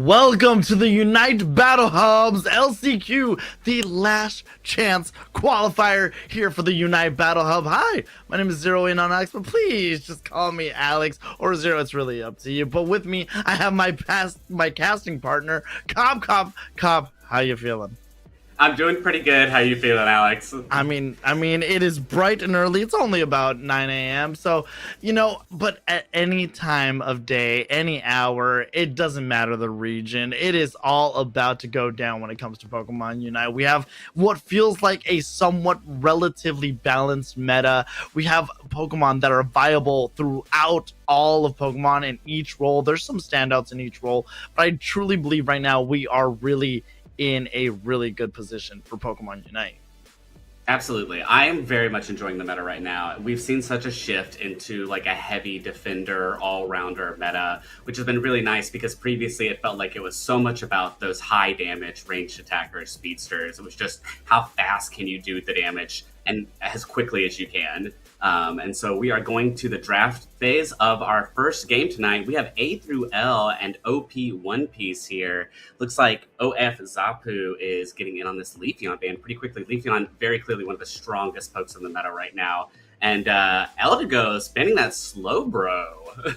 Welcome to the Unite Battle Hubs LCQ, the last chance qualifier here for the Unite Battle Hub. Hi, my name is Zero in on Alex, but please just call me Alex or Zero. It's really up to you. But with me, I have my casting partner, Cobb. How you feeling? I'm doing pretty good. How you feeling, Alex? I mean, it is bright and early. It's only about 9 a.m. So, but at any time of day, any hour, it doesn't matter the region. It is all about to go down when it comes to Pokemon Unite. We have what feels like a somewhat relatively balanced meta. We have Pokemon that are viable throughout all of Pokemon in each role. There's some standouts in each role, but I truly believe right now we are really in a really good position for Pokemon Unite. Absolutely. I am very much enjoying the meta right now. We've seen such a shift into like a heavy defender, all-rounder meta, which has been really nice because previously it felt like it was so much about those high damage ranged attackers, speedsters. It was just how fast can you do the damage and as quickly as you can. And so we are going to the draft phase of our first game tonight. We have A through L and OP One Piece here. Looks like OF Zapu is getting in on this Leafeon ban pretty quickly. Leafeon, very clearly one of the strongest pokes in the meta right now. And Eldego's spinning that Slowbro.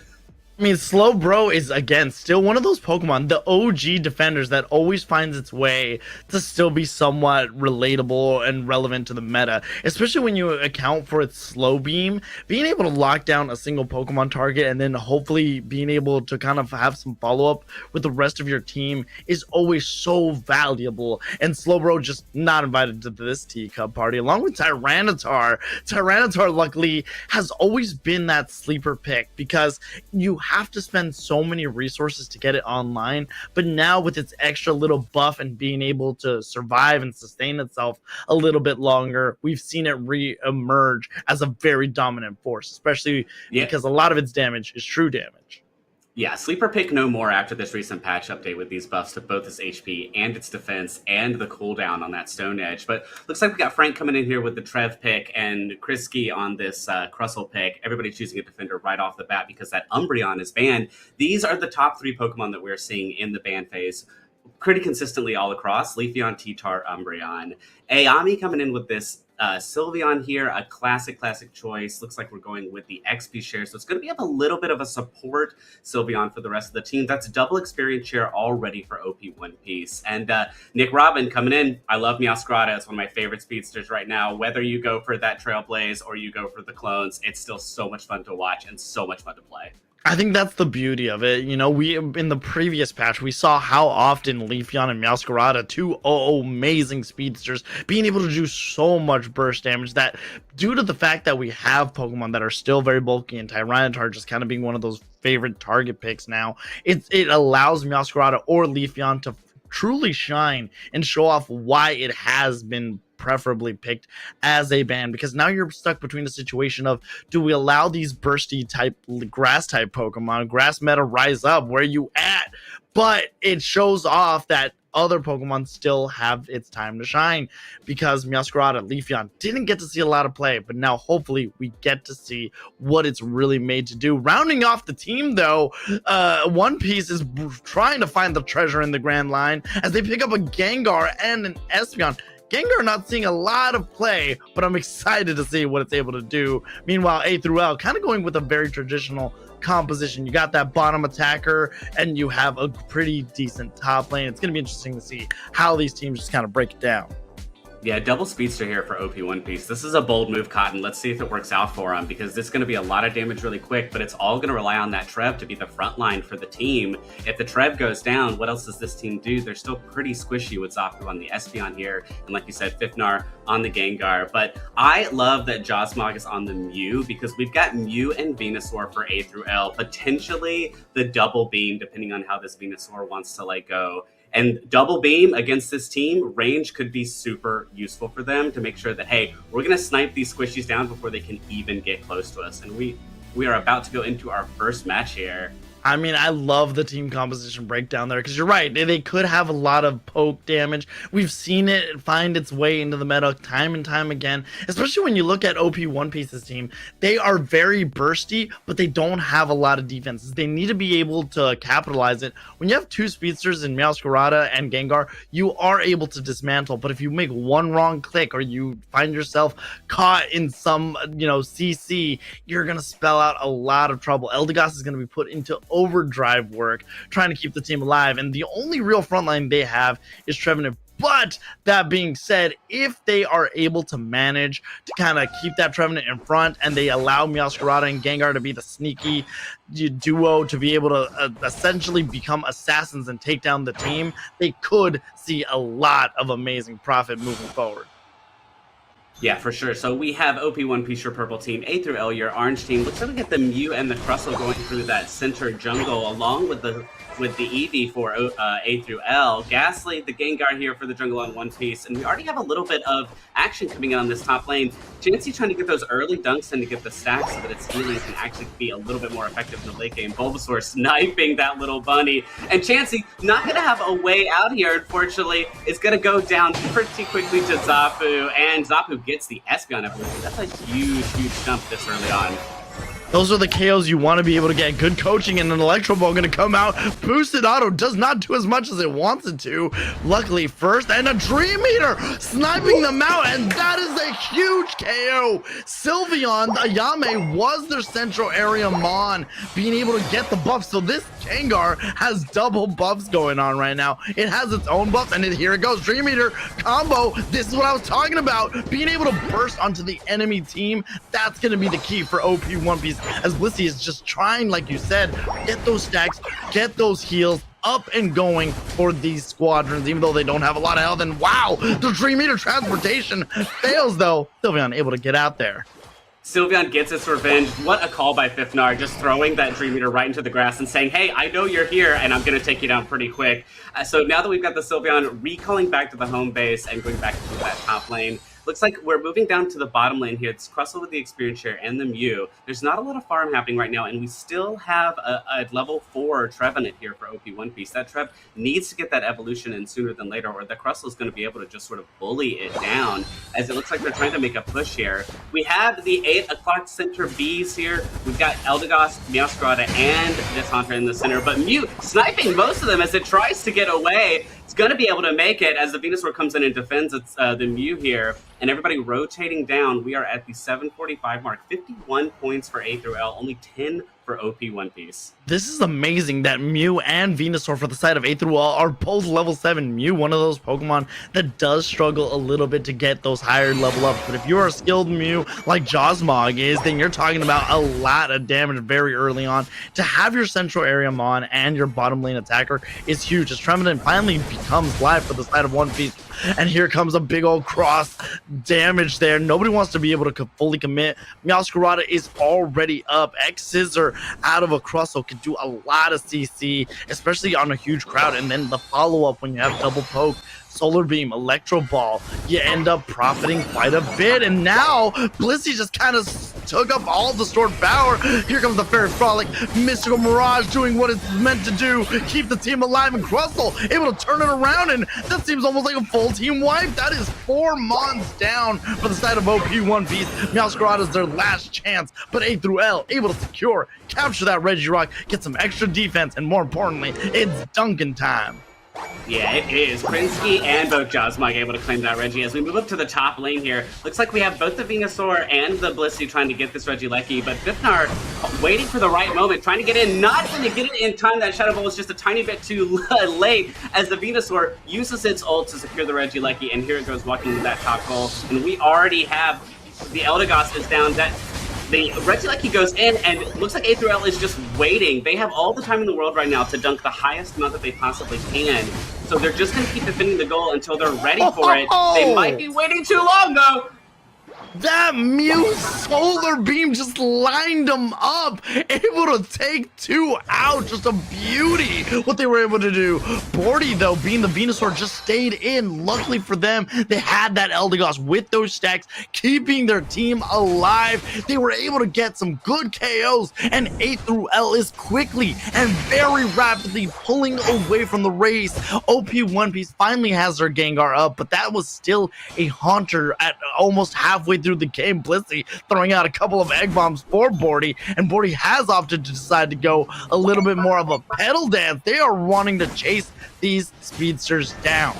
I mean, Slowbro is, again, still one of those Pokemon, the OG defenders that always finds its way to still be somewhat relatable and relevant to the meta, especially when you account for its Slow Beam. Being able to lock down a single Pokemon target and then hopefully being able to kind of have some follow-up with the rest of your team is always so valuable. And Slowbro just not invited to this teacup party, along with Tyranitar. Tyranitar, luckily, has always been that sleeper pick because you have to spend so many resources to get it online, but now with its extra little buff and being able to survive and sustain itself a little bit longer, we've seen it re-emerge as a very dominant force, especially because a lot of its damage is true damage. Yeah, sleeper pick no more after this recent patch update with these buffs to both its HP and its defense and the cooldown on that Stone Edge. But looks like we got Frank coming in here with the Trev pick and Krisky on this Crustle pick. Everybody choosing a defender right off the bat because that Umbreon is banned. These are the top three Pokemon that we're seeing in the ban phase pretty consistently all across. Leafeon, T-Tar, Umbreon. Ayami coming in with this Sylveon here, a classic choice. Looks like we're going with the XP share, so it's going to be a little bit of a support Sylveon for the rest of the team. That's double experience share already for OP One Piece. And Nick Robin coming in. I love Meowscarada. It's one of my favorite speedsters right now. Whether you go for that Trailblaze or you go for the clones, it's still so much fun to watch and so much fun to play. I think that's the beauty of it. We in the previous patch, we saw how often Leafeon and Meowscarada, two amazing speedsters, being able to do so much burst damage that due to the fact that we have Pokemon that are still very bulky and Tyranitar just kind of being one of those favorite target picks now, it allows Meowscarada or Leafeon to truly shine and show off why it has been preferably picked as a ban, because now you're stuck between a situation of, do we allow these bursty type grass type Pokemon, grass meta rise up, where you at? But it shows off that other Pokemon still have its time to shine, because Meowscarada, Leafeon didn't get to see a lot of play, but now hopefully we get to see what it's really made to do. Rounding off the team though, One Piece is trying to find the treasure in the Grand Line as they pick up a Gengar and an Espeon. Gengar not seeing a lot of play, but I'm excited to see what it's able to do. Meanwhile, A through L kind of going with a very traditional composition. You got that bottom attacker, and you have a pretty decent top lane. It's going to be interesting to see how these teams just kind of break it down. Yeah, double speedster here for OP One Piece. This is a bold move, Cotton. Let's see if it works out for him, because this is going to be a lot of damage really quick, but it's all going to rely on that Trev to be the front line for the team. If the Trev goes down, what else does this team do? They're still pretty squishy with Zapu on the Espeon here, and like you said, Fifnar on the Gengar. But I love that Josmog is on the Mew, because we've got Mew and Venusaur for A through L, potentially the double beam, depending on how this Venusaur wants to go. And double beam against this team, range could be super useful for them to make sure that, hey, we're going to snipe these squishies down before they can even get close to us. And we are about to go into our first match here. I mean, I love the team composition breakdown there because you're right. They could have a lot of poke damage. We've seen it find its way into the meta time and time again, especially when you look at OP One Piece's team. They are very bursty, but they don't have a lot of defenses. They need to be able to capitalize it. When you have two speedsters in Meowscarada and Gengar, you are able to dismantle. But if you make one wrong click or you find yourself caught in some, CC, you're going to spell out a lot of trouble. Eldegoss is going to be put into overdrive work trying to keep the team alive, and the only real frontline they have is Trevenant. But that being said, if they are able to manage to kind of keep that Trevenant in front and they allow Meowscarada and Gengar to be the sneaky duo to be able to essentially become assassins and take down the team, they could see a lot of amazing profit moving forward. Yeah, for sure. So we have OP One Piece, your purple team, A through L, your orange team. Looks like we get the Mew and the Crustle going through that center jungle, along with the Eevee for A through L. Ghastly, the Gengar here for the jungle on One Piece, and we already have a little bit of action coming in on this top lane. Chansey trying to get those early dunks and to get the stacks so that its healing can actually be a little bit more effective in the late game. Bulbasaur sniping that little bunny, and Chansey not going to have a way out here, unfortunately. It's going to go down pretty quickly to Zapu, and Zapu gets the Espeon evolution. That's a huge, huge jump this early on. Those are the KOs you want to be able to get. Good coaching and an Electro Ball going to come out. Boosted Auto does not do as much as it wants it to. Luckily first, and a Dream Eater sniping them out, and that is a huge KO. Sylveon, the Ayame, was their central area Mon, being able to get the buff. So this Gengar has double buffs going on right now. It has its own buff, and here it goes. Dream Eater combo. This is what I was talking about. Being able to burst onto the enemy team, that's going to be the key for OP One Piece, as Blissey is just trying, like you said, get those stacks, get those heals up and going for these squadrons, even though they don't have a lot of health. And wow, the Dream Eater transportation fails though. Sylveon able to get out there. Sylveon gets its revenge. What a call by Fifnar, just throwing that Dream Eater right into the grass and saying, hey, I know you're here, and I'm going to take you down pretty quick. So now that we've got the Sylveon recalling back to the home base and going back to that top lane, looks like we're moving down to the bottom lane here. It's Crustle with the experience share and the Mew. There's not a lot of farm happening right now, and we still have a level 4 Trevenant here for OP One Piece. That Trev needs to get that evolution in sooner than later, or the Crustle is going to be able to just sort of bully it down, as it looks like they're trying to make a push here. We have the 8 o'clock center Bs here. We've got Eldegoss, Meowscarada, and this Haunter in the center, but Mew sniping most of them as it tries to get away. It's going to be able to make it as the Venusaur comes in and defends the Mew here, and everybody rotating down. We are at the 745 mark, 51 points for A through L, only 10 for OP One Piece. This is amazing that Mew and Venusaur for the side of A through L are both level 7. Mew, one of those Pokemon that does struggle a little bit to get those higher level ups. But if you're a skilled Mew like Josmog is, then you're talking about a lot of damage very early on. To have your central area Mon and your bottom lane attacker is huge. As Trevenant finally becomes live for the side of One Piece. And here comes a big old cross damage there. Nobody wants to be able to fully commit. Meowscarada is already up. X-Scissor out of a Crustle can do a lot of CC, especially on a huge crowd. And then the follow-up when you have double poke, Solar Beam, Electro Ball, you end up profiting quite a bit. And now Blissey just kind of took up all the stored power. Here comes the Fairy Frolic, Mystical Mirage doing what it's meant to do, keep the team alive, and Crustle able to turn it around, and that seems almost like a full team wipe. That is 4 Mons down for the side of OP One Piece. Meowscarada is their last chance, but A through L able to secure, capture that Regirock, get some extra defense, and more importantly, it's Duncan time. Yeah, it is. Krinsky and both Josmog able to claim that Reggie. As we move up to the top lane here, looks like we have both the Venusaur and the Blissey trying to get this Regieleki, but Fifnar waiting for the right moment, trying to get in, not going to get it in time. That Shadow Ball was just a tiny bit too late as the Venusaur uses its ult to secure the Regieleki, and here it goes walking to that top goal. And we already have the Eldegoss is down. That the Regieleki goes in, and it looks like A through L is just waiting. They have all the time in the world right now to dunk the highest amount that they possibly can. So they're just going to keep defending the goal until they're ready for it. They might be waiting too long, though. That Mew Solar Beam just lined them up, able to take 2 out. Just a beauty what they were able to do. Bordy, though, being the Venusaur, just stayed in. Luckily for them, they had that Eldegoss with those stacks, keeping their team alive. They were able to get some good KOs, and A through L is quickly and very rapidly pulling away from the race. OP One Piece finally has their Gengar up, but that was still a Haunter at almost halfway through the game. Blissey throwing out a couple of egg bombs for Bordy, and Bordy has opted to decide to go a little bit more of a pedal dance. They are wanting to chase these speedsters down.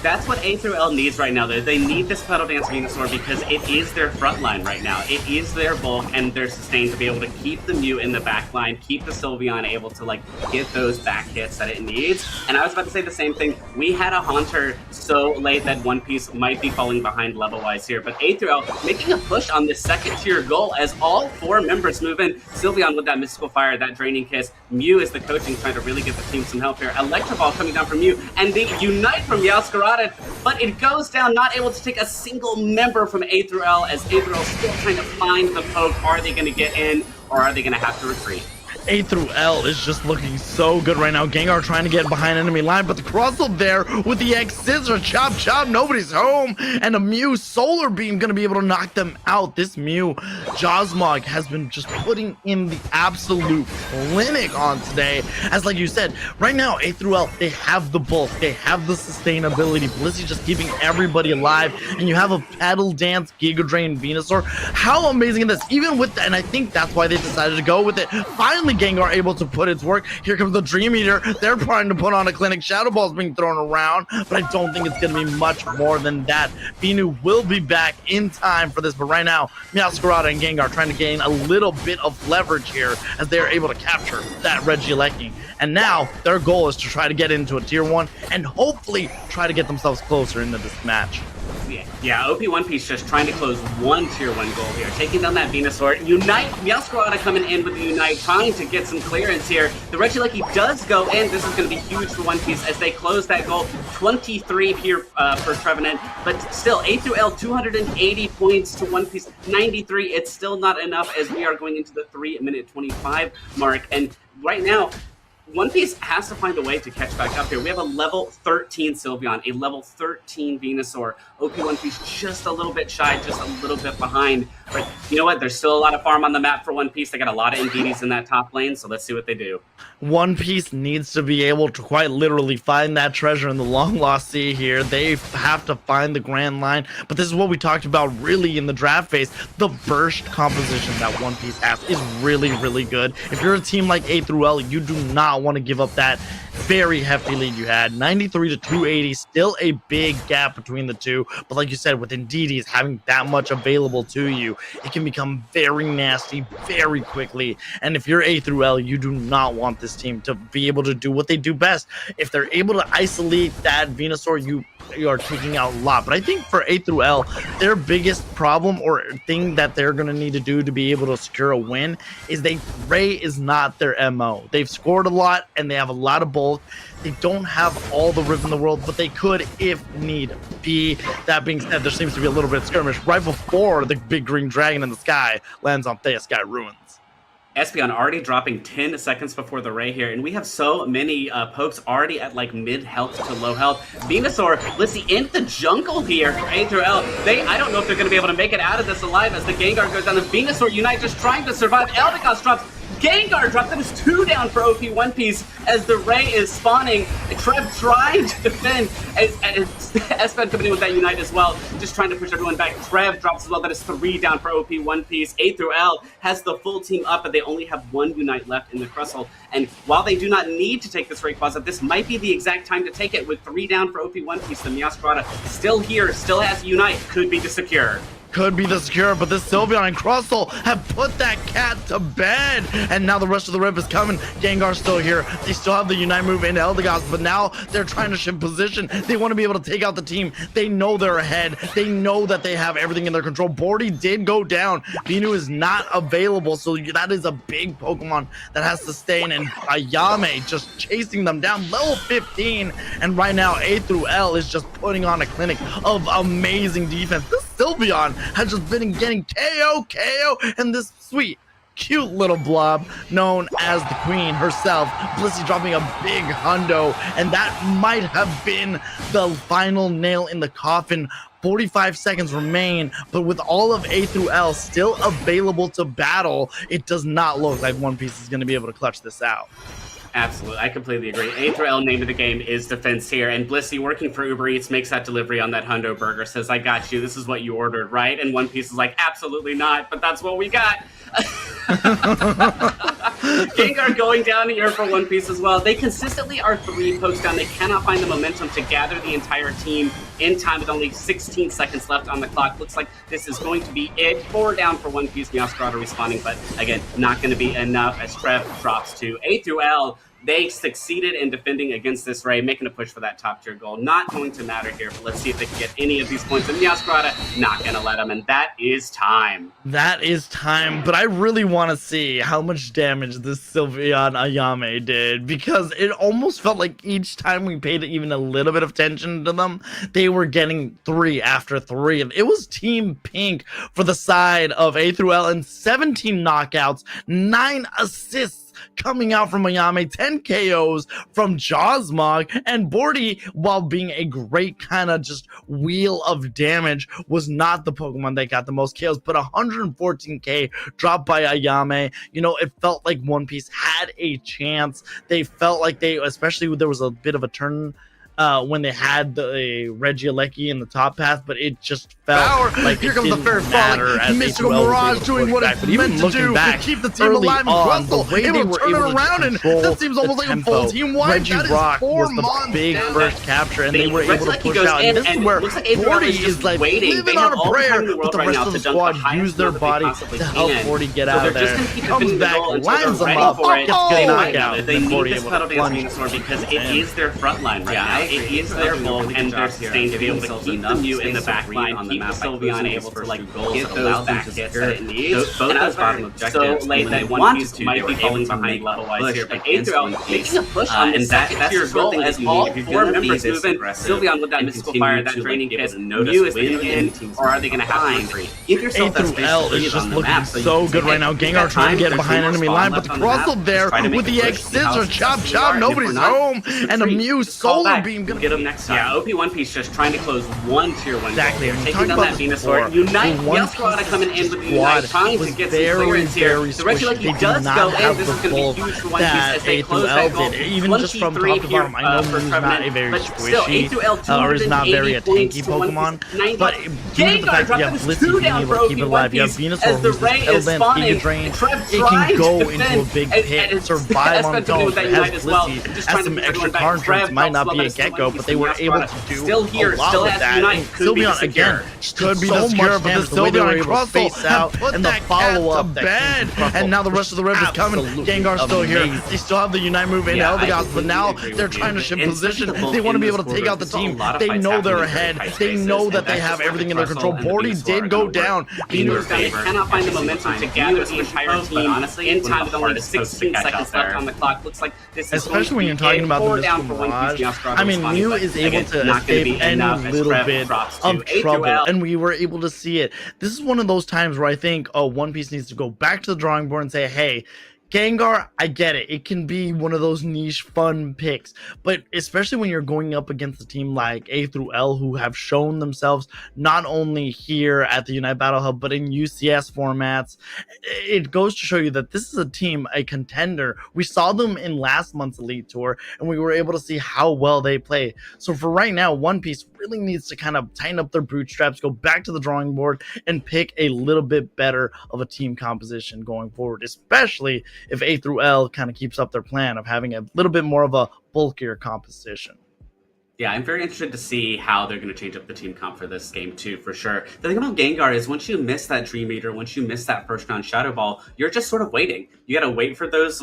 That's what A through L needs right now. They need this Pedal Dance Venusaur because it is their front line right now. It is their bulk and their sustain to be able to keep the Mew in the back line, keep the Sylveon able to like get those back hits that it needs. And I was about to say the same thing. We had a Haunter so late that One Piece might be falling behind level-wise here, but A through L making a push on this second tier goal as all 4 members move in. Sylveon with that Mystical Fire, that Draining Kiss. Mew is the coaching trying to really give the team some help here. Electro Ball coming down from Mew, and the Unite from Meowscarada, but it goes down, not able to take a single member from A through L, as A through L still trying to find the poke. Are they going to get in, or are they going to have to retreat? A through L is just looking so good right now. Gengar trying to get behind enemy line, but the Crustle there with the X Scissor, chop chop, nobody's home, and a Mew Solar Beam gonna be able to knock them out. This Mew Josmog has been just putting in the absolute clinic on today. As like you said, right now A through L, they have the bulk, they have the sustainability. Blissey just keeping everybody alive, and you have a Pedal Dance Giga Drain Venusaur. How amazing is this? Even with that, and I think that's why they decided to go with it. Finally Gengar able to put its work. Here comes the Dream Eater. They're trying to put on a clinic. Shadow Ball's being thrown around, but I don't think it's going to be much more than that. Binu will be back in time for this, but right now, Meowscarada and Gengar trying to gain a little bit of leverage here as they are able to capture that Regieleki. And now their goal is to try to get into a tier 1 and hopefully try to get themselves closer into this match. Yeah, OP One Piece just trying to close one tier 1 goal here, taking down that Venusaur. Unite, Meowscarada coming in with the Unite, trying to get some clearance here. The Regieleki does go in. This is going to be huge for One Piece as they close that goal. 23 here for Trevenant, but still A through L 280 points to One Piece 93. It's still not enough as we are going into the 3-minute 25 mark, and right now One Piece has to find a way to catch back up here. We have a level 13 Sylveon, a level 13 Venusaur. OP One Piece just a little bit shy, just a little bit behind. But you know what? There's still a lot of farm on the map for One Piece. They got a lot of Indeedys in that top lane, so let's see what they do. One Piece needs to be able to quite literally find that treasure in the long lost sea here. They have to find the Grand Line, but this is what we talked about really in the draft phase. The burst composition that One Piece has is really, really good. If you're a team like A through L, you do not want to give up that very hefty lead you had. 93 to 280, still a big gap between the two, but like you said, with Indeedys having that much available to you, it can become very nasty very quickly. And if you're A through L, you do not want this team to be able to do what they do best. If they're able to isolate that Venusaur, you are taking out a lot. But I think for A through L, their biggest problem or thing that they're going to need to do to be able to secure a win is Ray is not their MO. They've scored a lot and they have a lot of bulk. They don't have all the rip in the world, but they could if need be. That being said, there seems to be a little bit of skirmish right before the big green dragon in the sky lands on Thea Sky Ruins. Espeon already dropping 10 seconds before the Ray here, and we have so many pokes already at like mid-health to low health. Venusaur, let's see, in the jungle here for A through L. I don't know if they're going to be able to make it out of this alive as the Gengar goes down. The Venusaur Unite just trying to survive. Eldegoss drops. Gengar dropped. That is 2 down for OP One Piece as the Ray is spawning. Trev trying to defend as Espen coming in with that Unite as well, just trying to push everyone back. Trev drops as well. That is 3 down for OP One Piece. A through L has the full team up, but they only have 1 Unite left in the Crustle. And while they do not need to take this Rayquaza, this might be the exact time to take it with 3 down for OP One Piece. The Meowscarada still here, still has Unite, could be the secure. Could be the secure, but this Sylveon and Crustle have put that cat to bed, and now the rest of the rip is coming. Gengar's still here. They still have the Unite move into Eldegoss, but now they're trying to shift position. They want to be able to take out the team. They know they're ahead. They know that they have everything in their control. Bordy did go down. Binu is not available, so that is a big Pokemon that has to stay in, and Ayame just chasing them down. Level 15, and right now A through L is just putting on a clinic of amazing defense. This Sylveon has just been getting KO, and this sweet, cute little blob known as the queen herself, Blissey, dropping a big hundo, and that might have been the final nail in the coffin. 45 seconds remain, but with all of A through L still available to battle, it does not look like One Piece is going to be able to clutch this out. Absolutely, I completely agree. A through L, name of the game is defense here, and Blissey, working for Uber Eats, makes that delivery on that hundo burger, says, I got you, this is what you ordered, right? And One Piece is like, absolutely not, but that's what we got. Gengar going down here for One Piece as well. They consistently are 3 pokes down. They cannot find the momentum to gather the entire team in time with only 16 seconds left on the clock. Looks like this is going to be it. 4 down for One Piece. Meowscarada responding, but again, not going to be enough as Trev drops to A through L. They succeeded in defending against this Ray, making a push for that top tier goal. Not going to matter here, but let's see if they can get any of these points. And Meowscarada not going to let them, and that is time. That is time, but I really want to see how much damage this Sylveon Ayame did, because it almost felt like each time we paid even a little bit of attention to them, they were getting 3 after 3. And it was Team Pink for the side of A through L, and 17 knockouts, 9 assists coming out from Ayame, 10 KOs from Jawsmog, and Bordy, while being a great kind of just wheel of damage, was not the Pokemon that got the most KOs, but 114k dropped by Ayame. You know, it felt like One Piece had a chance. They felt like they, especially when there was a bit of a turn when they had the Regieleki in the top path, but it just felt like here it comes the didn't fair matter as Mystical A2L was Mirage able to doing push what back. it's But even meant to looking do back, to keep the team early alive and on, Crustle. the way It they will were turn it able to around, and control that seems almost like a full tempo. team wipe. Reggie That is Rock 4 was the Mons big down. first capture, and they were able to Regieleki push goes out. in, And this is and where it looks like A through L Bordy is just is like waiting. They living have on a all the time prayer, in the world but the right rest now of to the dunk the squad highest use their goal that they body possibly to help can. Bordy get So out of they're just there. gonna keep Comes defending the back, goal until lines they're them ready up, for it. gets the They knockout. They and need Bordy this able Puddle to Dance plunge Venusaur because it in. is their front line right now. It is their bulk, and they're sustained to be able to keep the Mew in the back line, keep the Sylveon able to like get those back hits that it needs. Both those bottom objectives so late that One Piece might be falling behind level-wise here, but A through L making a push on the second tier goal as all 4 members move in. Sylveon with that Mystical Fire, that Draining Kiss, Mew is going to get in, or are they going to have to free? Give yourself A through L is just looking so good right now. Gengar trying to get behind enemy line, but the Crustle there with the X Scissor, chop chop, nobody's home, and a Mew Solar Beam gonna get him next time. Yeah, OP One Piece just trying to close one tier 1 exactly. goal. Taking down that Venusaur. Unite, Meowscarada coming in with the Unite, trying to get some clearance here. The Regieleki does go in. This is going to be huge for One Piece as they close that goal. Even just from top to bottom, I know Mew's not a very squishy, or is not very a tanky Pokemon, but due to the fact that you have Blissey being able to keep it alive, you have Venusaur who's this Tail Dance, Giga Drain, it can go into a big pit, survive on its own, but has Blissey, has some extra card tricks, might not be a Gekko, but they were able to do a lot with that. And Sylveon, again, could be the Secure, but the Sylveon and Crustle have put and the follow-up to bed, and now the rest of the Rev is coming. Gengar's still here. They still have the Unite move in Eldegoss, but now they're trying to shift position. They want to be able to take out the team. They know they're ahead. They know that they have everything in their control. Bordy did go down. Venus cannot find the momentum to gather the entire team in time with only 16 seconds left on the clock. Looks like this is especially when you're talking about the Mystical Mirage. I mean, Mew is able to escape any little bit of trouble, and we were able to see it. This is one of those times where I think, oh, One Piece needs to go back to the drawing board and say, hey, Gengar, I get it. It can be one of those niche fun picks, but especially when you're going up against a team like A through L who have shown themselves not only here at the Unite Battle Hub, but in UCS formats, it goes to show you that this is a team, a contender. We saw them in last month's Elite Tour, and we were able to see how well they play. So for right now, One Piece really needs to kind of tighten up their bootstraps, go back to the drawing board, and pick a little bit better of a team composition going forward, especially if A through L kind of keeps up their plan of having a little bit more of a bulkier composition. Yeah, I'm very interested to see how they're going to change up the team comp for this game too, for sure. The thing about Gengar is once you miss that Dream Eater, once you miss that first round Shadow Ball, you're just sort of waiting. You got to wait for those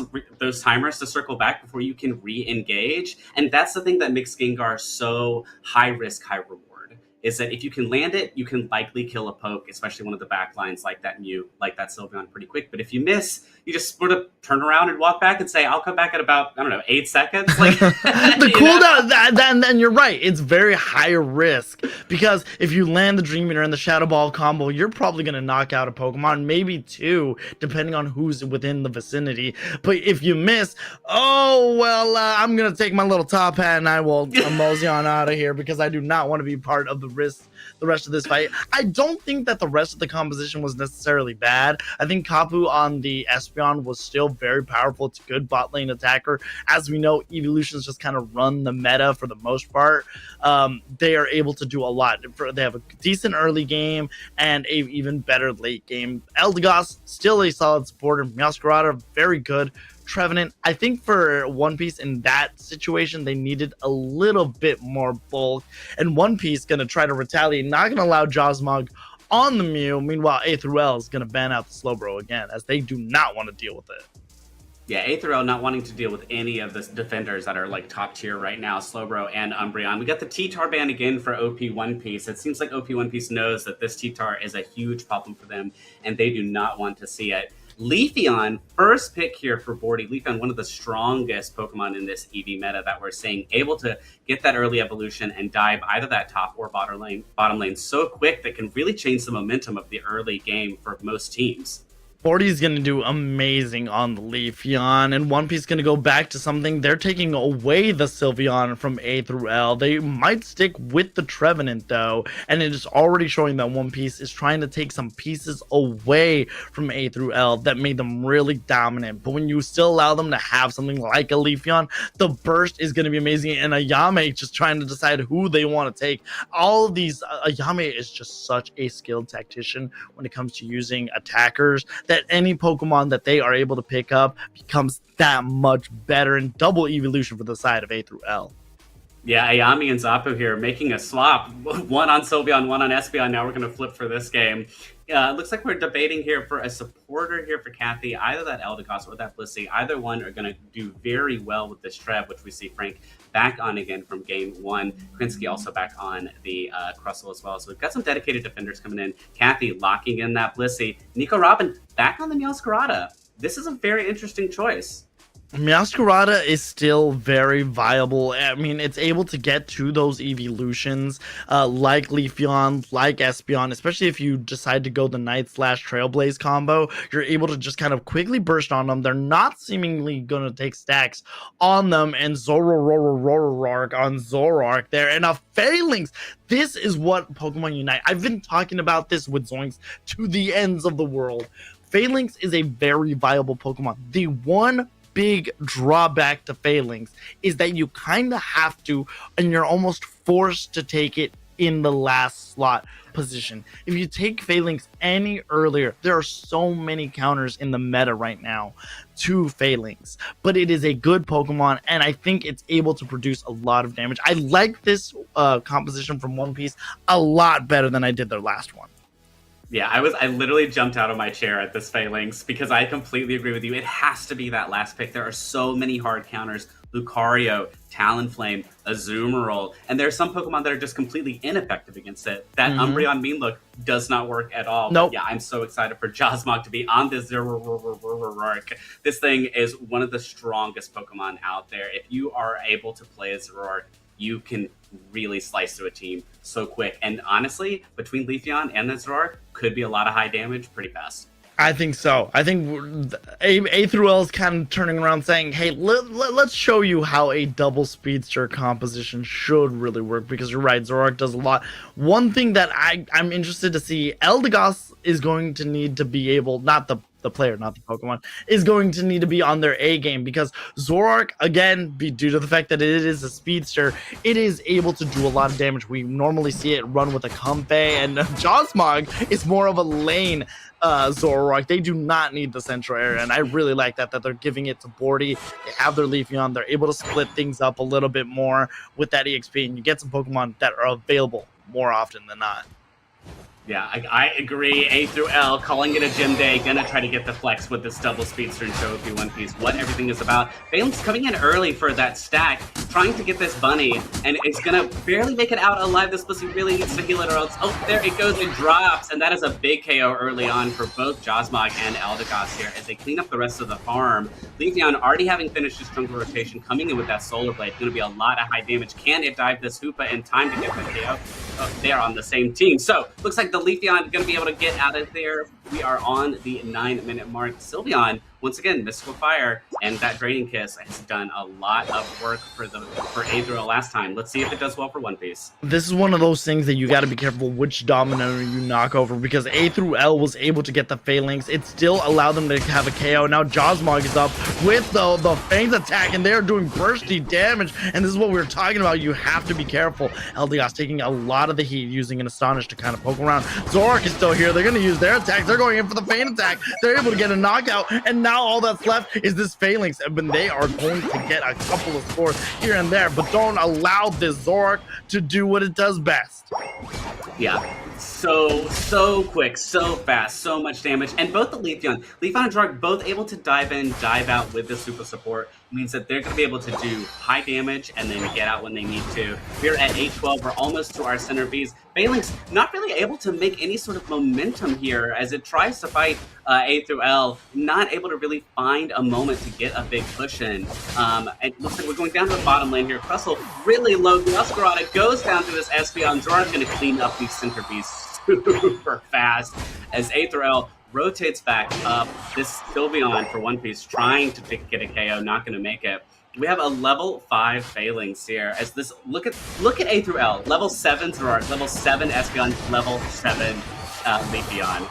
timers to circle back before you can re-engage. And that's the thing that makes Gengar so high risk, high reward. is that if you can land it, you can likely kill a poke, especially one of the back lines like that Mew, like that Sylveon pretty quick. But if you miss, you just sort of turn around and walk back and say, I'll come back at about, I don't know, 8 seconds. Like the cooldown, then you're right. It's very high risk because if you land the Dream Eater and the Shadow Ball combo, you're probably going to knock out a Pokemon, maybe 2, depending on who's within the vicinity. But if you miss, oh, well, I'm going to take my little top hat and I will mosey on out of here because I do not want to be part of the rest of this fight. I don't think that the rest of the composition was necessarily bad. I think Kapu on the Espeon was still very powerful. It's a good bot lane attacker. As we know, evolutions just kind of run the meta for the most part. They are able to do a lot. They have a decent early game and a even better late game. Eldegoss, still a solid supporter. Meowscarada, very good. Trevenant, I think for One Piece in that situation, they needed a little bit more bulk. And One Piece going to try to retaliate, not going to allow Jawsmog on the Mew. Meanwhile, A through L is going to ban out the Slowbro again, as they do not want to deal with it. Yeah, A through L not wanting to deal with any of the defenders that are like top tier right now, Slowbro and Umbreon. We got the T-Tar ban again for OP One Piece. It seems like OP One Piece knows that this T-Tar is a huge problem for them, and they do not want to see it. Leafeon, first pick here for Bordy. Leafeon, one of the strongest Pokemon in this EV meta that we're seeing, able to get that early evolution and dive either that top or bottom lane so quick that can really change the momentum of the early game for most teams. Bordy's going to do amazing on the Leafeon, and One Piece going to go back to something. They're taking away the Sylveon from A through L. They might stick with the Trevenant, though, and it is already showing that One Piece is trying to take some pieces away from A through L that made them really dominant. But when you still allow them to have something like a Leafeon, the burst is going to be amazing, and Ayame just trying to decide who they want to take. All of these, Ayame is just such a skilled tactician when it comes to using attackers that any Pokemon that they are able to pick up becomes that much better, and double evolution for the side of A through L. Yeah, Ayami and Zappo here making a swap. One on Sylveon, one on Espeon. Now we're going to flip for this game. It looks like we're debating here for a supporter here for Kathy. Either that Eldegoss or that Blissey. Either one are going to do very well with this Trev, which we see Frank back on again from game 1. Krinsky also back on the Crustle as well. So we've got some dedicated defenders coming in. Kathy locking in that Blissey. Nico Robin back on the Meowscarada. This is a very interesting choice. Meowscarada is still very viable. I mean, it's able to get to those evolutions like Leafeon, like Espeon, especially if you decide to go the Night/Trailblaze combo. You're able to just kind of quickly burst on them. They're not seemingly going to take stacks on them, and Zoroark on Zoroark there, and a Phalanx. This is what Pokemon Unite. I've been talking about this with Zoinks to the ends of the world. Phalanx is a very viable Pokemon. The one big drawback to Phalanx is that you kind of have to, and you're almost forced to take it in the last slot position. If you take Phalanx any earlier, there are so many counters in the meta right now to Phalanx, but it is a good Pokemon, and I think it's able to produce a lot of damage. I like this composition from One Piece a lot better than I did their last one. Yeah, I literally jumped out of my chair at this Phalanx because I completely agree with you. It has to be that last pick. There are so many hard counters. Lucario, Talonflame, Azumarill, and there are some Pokemon that are just completely ineffective against it. That Umbreon Mean Look does not work at all. Nope. Yeah, I'm so excited for Jawsmog to be on this Zoroark. This thing is one of the strongest Pokemon out there. If you are able to play a Zoroark, you can really slice through a team so quick. And honestly, between Leafeon and the Zoroark, could be a lot of high damage pretty fast. I think so. I think A through L is kind of turning around saying, hey, let's show you how a double speedster composition should really work, because you're right, Zoroark does a lot. One thing that I'm interested to see, Eldegoss is going to need to be able, not the player, not the Pokemon, is going to need to be on their A game, because Zoroark, again, due to the fact that it is a speedster, it is able to do a lot of damage. We normally see it run with a Comfey, and Jawsmog is more of a lane Zoroark. They do not need the central area, and I really like that they're giving it to Bordy. They have their Leafeon. They're able to split things up a little bit more with that EXP, and you get some Pokemon that are available more often than not. Yeah, I agree. A through L, calling it a gym day, gonna try to get the flex with this double speedster and show OP One Piece what everything is about. Phalanx coming in early for that stack, trying to get this bunny, and it's gonna barely make it out alive. This pussy really needs to heal it, or else, oh, there it goes, it drops, and that is a big KO early on for both Josmog and Eldegoss here as they clean up the rest of the farm. Leafeon already having finished his jungle rotation, coming in with that Solar Blade, gonna be a lot of high damage. Can it dive this Hoopa in time to get the KO? Oh, they're on the same team. So, looks like the Leafeon gonna be able to get out of there. We are on the 9-minute mark. Sylveon, once again, Mystical Fire and that Draining Kiss has done a lot of work for Aetherial last time. Let's see if it does well for One Piece. This is one of those things that you got to be careful which Dominator you knock over, because A through L was able to get the Phalanx. It still allowed them to have a KO. Now Josmog is up with the Fangs attack, and they're doing bursty damage, and this is what we were talking about. You have to be careful. Eldegoss taking a lot of the heat, using an Astonish to kind of poke around. Zorak is still here. They're going to use their attacks. They're going in for the Feint attack. They're able to get a knockout, and now all that's left is this Phalanx, and they are going to get a couple of scores here and there, but don't allow this Zorak to do what it does best. Yeah, so quick, so fast, so much damage, and both the Leafeon and Zorak both able to dive in, dive out with the super support, means that they're going to be able to do high damage and then get out when they need to. We're at 8-12, we're almost to our center Bs. Phalanx not really able to make any sort of momentum here as it tries to fight A through L, not able to really find a moment to get a big push in. It looks like we're going down to the bottom lane here. Crustle really low. Masquerada goes down to this Espeon. Zorak's going to clean up these center Bs super fast as A through L rotates back up. This Sylveon for One Piece trying to get a KO, not going to make it. We have a level 5 Phalanx here. As this, look at A through L, level 7 Zorak, level 7 Espeon, level 7 Leafeon.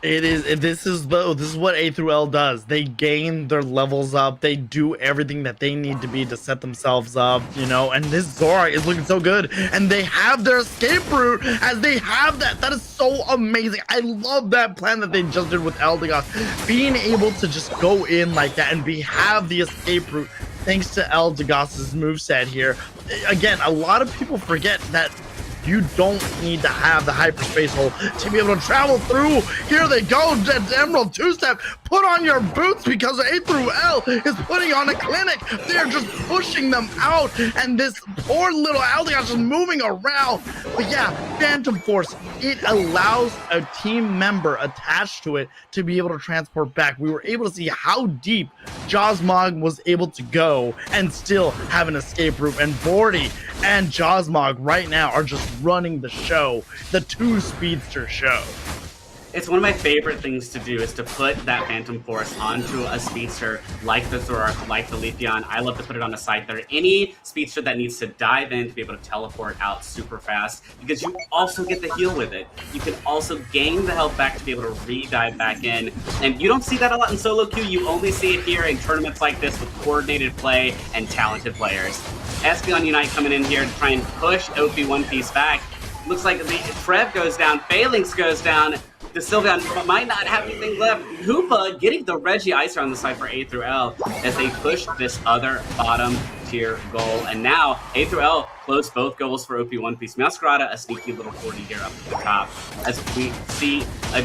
This is what A through L does. They gain their levels up. They do everything that they need to be to set themselves up, you know. And this Zora is looking so good, and they have their escape route as they have that. That is so amazing. I love that plan that they just did with Eldegoss, being able to just go in like that and have the escape route. Thanks to Eldegoss's moveset here. Again, a lot of people forget that you don't need to have the hyperspace hole to be able to travel through. Here they go, Emerald two-step. Put on your boots, because A through L is putting on a clinic. They're just pushing them out, and this poor little Eldegoss is moving around. But yeah, Phantom Force, it allows a team member attached to it to be able to transport back. We were able to see how deep Josmog was able to go and still have an escape route, and Bordy and Josmog right now are just running the show, the two speedster show. It's one of my favorite things to do is to put that Phantom Force onto a speedster like the Zorak, like the Leafeon. I love to put it on a Scyther. Any speedster that needs to dive in to be able to teleport out super fast, because you also get the heal with it. You can also gain the health back to be able to re-dive back in. And you don't see that a lot in solo queue. You only see it here in tournaments like this with coordinated play and talented players. Espeon Unite coming in here to try and push OP One Piece back. Looks like the Trev goes down, Phalanx goes down. The Sylveon might not have anything left. Hoopa getting the Reggie Icer on the side for A through L as they push this other bottom tier goal. And now A through L close both goals for OP One Piece. Masquerada, a sneaky little 40 here up at the top. As we see a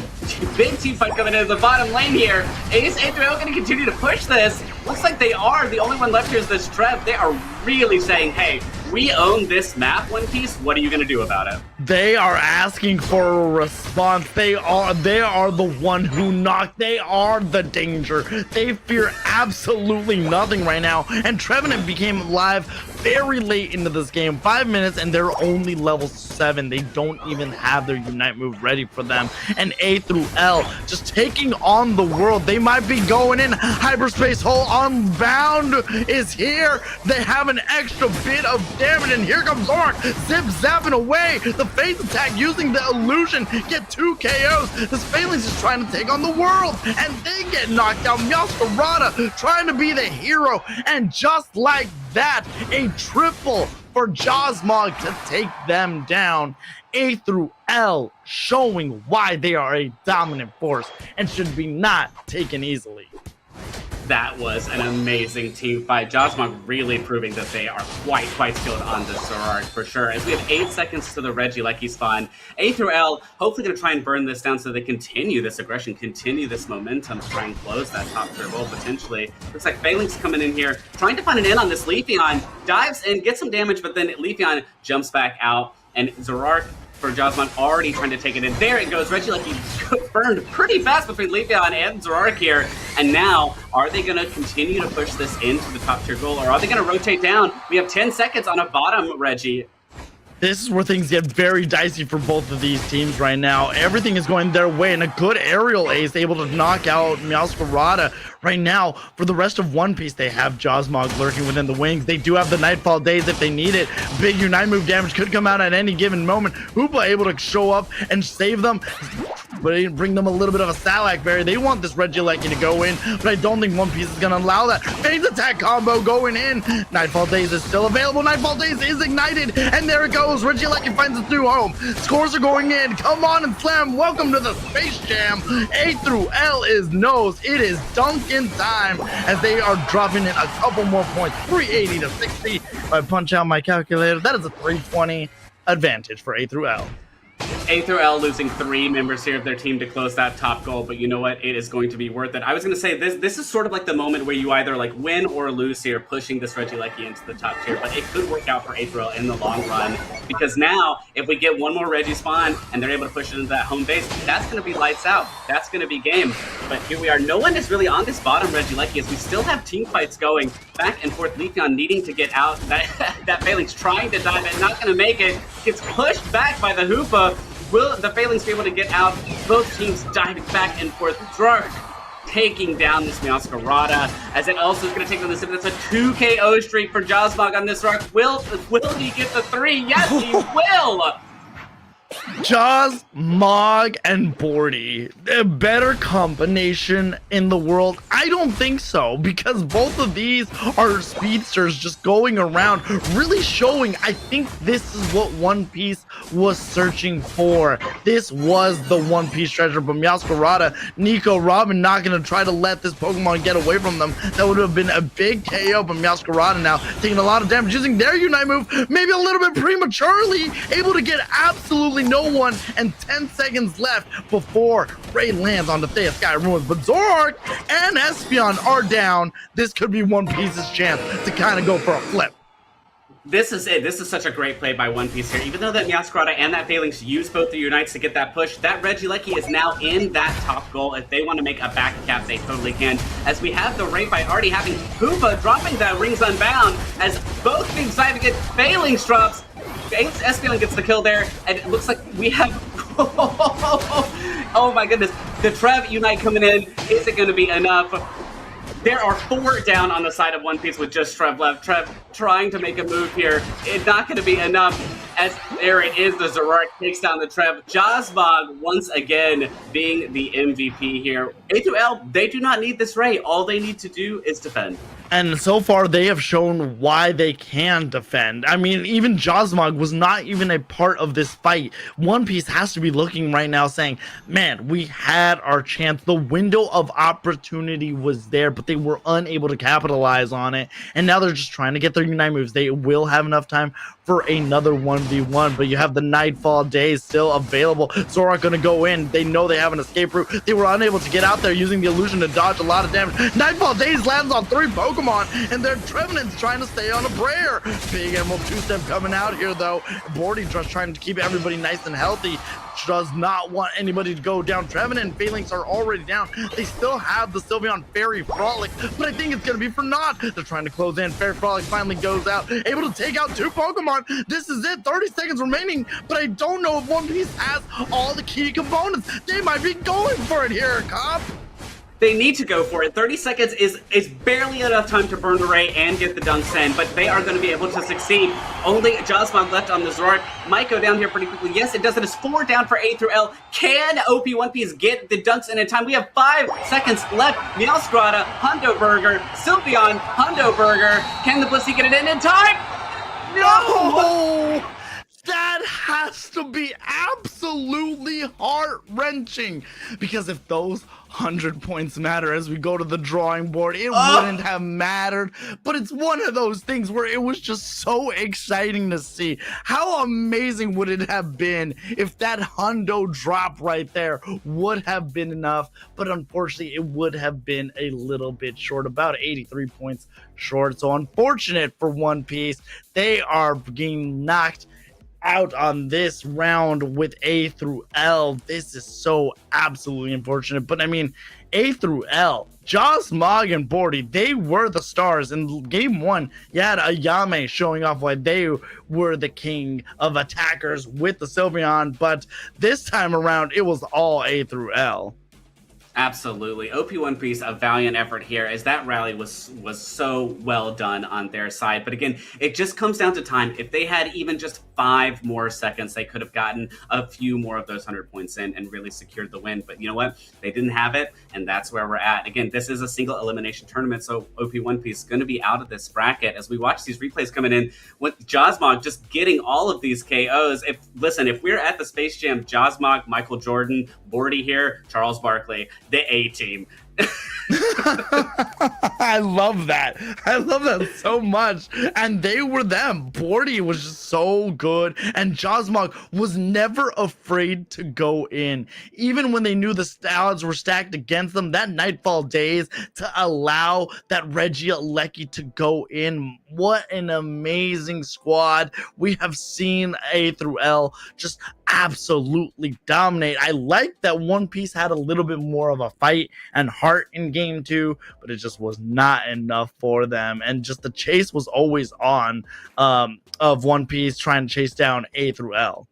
big team fight coming into the bottom lane here. Is A through L going to continue to push this? Looks like they are. The only one left here is this Trev. They are really saying, hey, we own this map, One Piece. What are you going to do about it? They are asking for a response. They are the one who knocked. They are the danger. They fear absolutely nothing right now. And Trevenant became live very late into this game, 5 minutes, and they're only level 7. They don't even have their Unite move ready for them. And A through L just taking on the world. They might be going in. Hyperspace hole Unbound is here. They have an extra bit of damage, and here comes Zorak, zip zapping away. The phase attack using the illusion, get 2 KOs. This Phalanx is trying to take on the world, and they get knocked out. Masquerada trying to be the hero, and just like that, a triple for Josmog to take them down. A through L showing why they are a dominant force and should be not taken easily. That was an amazing team fight. Josmog really proving that they are quite skilled on the Zoroark for sure. As we have 8 seconds to the Regieleki spawn, A through L hopefully going to try and burn this down so they continue this aggression, continue this momentum to try and close that top tier goal potentially. Looks like Phalanx coming in here, trying to find an in on this Leafeon, dives in, gets some damage, but then Leafeon jumps back out, and Zoroark for Josmog already trying to take it in. There it goes. Regieleki burned pretty fast between Leafeon and Zoroark here. And now, are they going to continue to push this into the top tier goal, or are they going to rotate down? We have 10 seconds on a bottom, Reggie. This is where things get very dicey for both of these teams right now. Everything is going their way, and a good aerial ace able to knock out Meowscarada. Right now, for the rest of One Piece, they have Josmog lurking within the wings. They do have the Nightfall Days if they need it. Big Unite move damage could come out at any given moment. Hoopa able to show up and save them, but bring them a little bit of a Salac Berry. They want this Regieleki to go in, but I don't think One Piece is going to allow that. Phase attack combo going in. Nightfall Days is still available. Nightfall Days is ignited, and there it goes. Regieleki finds its new home. Scores are going in. Come on and slam. Welcome to the Space Jam. A through L is nose. It is Duncan time as they are dropping in a couple more points. 380 to 60. If I punch out my calculator, that is a 320 advantage for A through L. A through L losing 3 members here of their team to close that top goal, but you know what? It is going to be worth it. I was going to say, this is sort of like the moment where you either like win or lose here, pushing this Regieleki into the top tier, but it could work out for A through L in the long run, because now, if we get one more Regi spawn and they're able to push it into that home base, that's going to be lights out. That's going to be game. But here we are. No one is really on this bottom Regieleki as we still have team fights going back and forth. Leafeon needing to get out. That Phalanx trying to dive in, not going to make it. Gets pushed back by the Hoopa. Will the Phalanx be able to get out? Both teams diving back and forth. Zoroark taking down this Meowscarada, as it also is going to take on this. That's a 2 KO streak for Josmog on this Zoroark. Will he get the 3? Yes, he will! Jaws, Mog, and Bordy. A better combination in the world? I don't think so, because both of these are speedsters just going around, really showing, I think this is what One Piece was searching for. This was the One Piece treasure, but Meowscarada, Nico, Robin not going to try to let this Pokemon get away from them. That would have been a big KO, but Meowscarada now taking a lot of damage, using their Unite move, maybe a little bit prematurely, able to get absolutely no one, and 10 seconds left before Ray lands on the Thea Sky Ruins. But Zoroark and Espeon are down. This could be One Piece's chance to kind of go for a flip. This is it. This is such a great play by One Piece here. Even though that Meowscarada and that Phalanx use both the Unites to get that push, that Regieleki is now in that top goal. If they want to make a back cap, they totally can. As we have the Ray fight already having Hoopa dropping that Rings Unbound, as both teams trying to get Phalanx drops. Espeon gets the kill there, and it looks like we have... oh my goodness. The Trev Unite coming in. Is it going to be enough? There are 4 down on the side of One Piece with just Trev left. Trev trying to make a move here. It's not going to be enough, as there it is. The Zoroark takes down the Trev. Josmog, once again, being the MVP here. A through L, they do not need this Ray. All they need to do is defend. And so far, they have shown why they can defend. I mean, even Josmog was not even a part of this fight. One Piece has to be looking right now saying, man, we had our chance. The window of opportunity was there, but they were unable to capitalize on it. And now they're just trying to get their Unite moves. They will have enough time for another 1v1, but you have the Nightfall Days still available. Zoroark gonna go in. They know they have an escape route. They were unable to get out there using the illusion to dodge a lot of damage. Nightfall Days lands on 3 Pokemon, and their Trevenant's trying to stay on a prayer. Big Emerald 2-step coming out here, though. Bordy just trying to keep everybody nice and healthy. Does not want anybody to go down. Trevenant and Phalanx are already down. They still have the Sylveon Fairy Frolic, but I think it's going to be for naught. They're trying to close in. Fairy Frolic finally goes out, able to take out 2 Pokemon. This is it. 30 seconds remaining, but I don't know if One Piece has all the key components. They might be going for it here, Cop. They need to go for it. 30 seconds is barely enough time to burn the Ray and get the dunks in, but they are going to be able to succeed. Only Josmog left on the Zoroark. Might go down here pretty quickly. Yes, it does. It is 4 down for A through L. Can OP One Piece get the dunks in time? We have 5 seconds left. Meowscarada, Hundo Burger, Sylveon, Hundo Burger. Can the Blissey get it in time? No! That has to be absolutely heart-wrenching, because if those 100 points matter as we go to the drawing board, it wouldn't have mattered. But it's one of those things where it was just so exciting to see. How amazing would it have been if that hundo drop right there would have been enough? But unfortunately, it would have been a little bit short, about 83 points short. So unfortunate for One Piece. They are getting knocked out on this round with A through L. This is so absolutely unfortunate. But I mean, A through L, Jaws, Mog, and Bordy, they were the stars. In game one, you had Ayame showing off why they were the king of attackers with the Sylveon. But this time around, it was all A through L. Absolutely. OP One Piece, a valiant effort here, as that rally was so well done on their side. But again, it just comes down to time. If they had even just 5 more seconds, they could have gotten a few more of those 100 points in and really secured the win. But you know what? They didn't have it, and that's where we're at. Again, this is a single elimination tournament, so OP One Piece is going to be out of this bracket. As we watch these replays coming in, with Josmog just getting all of these KOs. If we're at the Space Jam, Josmog, Michael Jordan, Bordy here, Charles Barkley, the A-team. I love that. I love that so much. And they were them. Bordy was just so good. And Josmog was never afraid to go in. Even when they knew the odds were stacked against them, that Nightfall days, to allow that Regia Lecky to go in. What an amazing squad. We have seen A through L just absolutely dominate. I like that One Piece had a little bit more of a fight and heart in game 2, but it just was not enough for them. And just the chase was always on of One Piece trying to chase down A through L.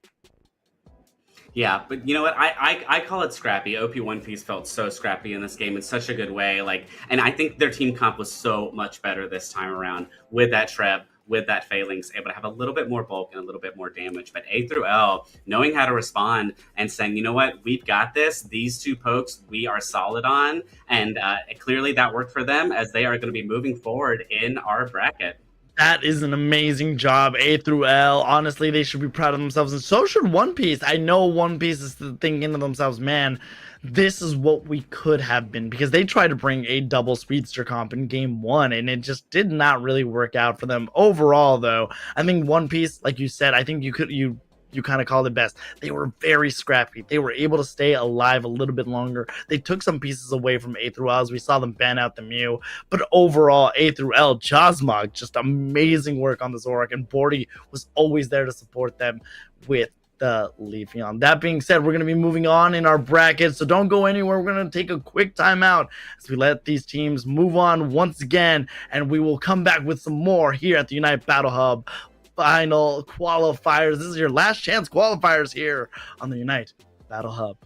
Yeah, but you know what? I call it scrappy. OP One Piece felt so scrappy in this game in such a good way. And I think their team comp was so much better this time around with that Trev, with that Phalanx, able to have a little bit more bulk and a little bit more damage. But A through L, knowing how to respond and saying, you know what, we've got this. These 2 pokes we are solid on. And clearly that worked for them, as they are going to be moving forward in our bracket. That is an amazing job, A through L. Honestly, they should be proud of themselves, and so should One Piece. I know One Piece is thinking to themselves, man, this is what we could have been, because they tried to bring a double speedster comp in game 1, and it just did not really work out for them. Overall, though, I think One Piece, like you said, I think you kind of called it best. They were very scrappy. They were able to stay alive a little bit longer. They took some pieces away from A through L as we saw them ban out the Mew. But overall, A through L, Josmog, just amazing work on the Zorak, and Bordy was always there to support them with the Leafeon. That being said, we're going to be moving on in our bracket, so don't go anywhere. We're going to take a quick timeout as we let these teams move on once again, and we will come back with some more here at the Unite Battle Hub final qualifiers. This is your last chance qualifiers here on the Unite Battle Hub.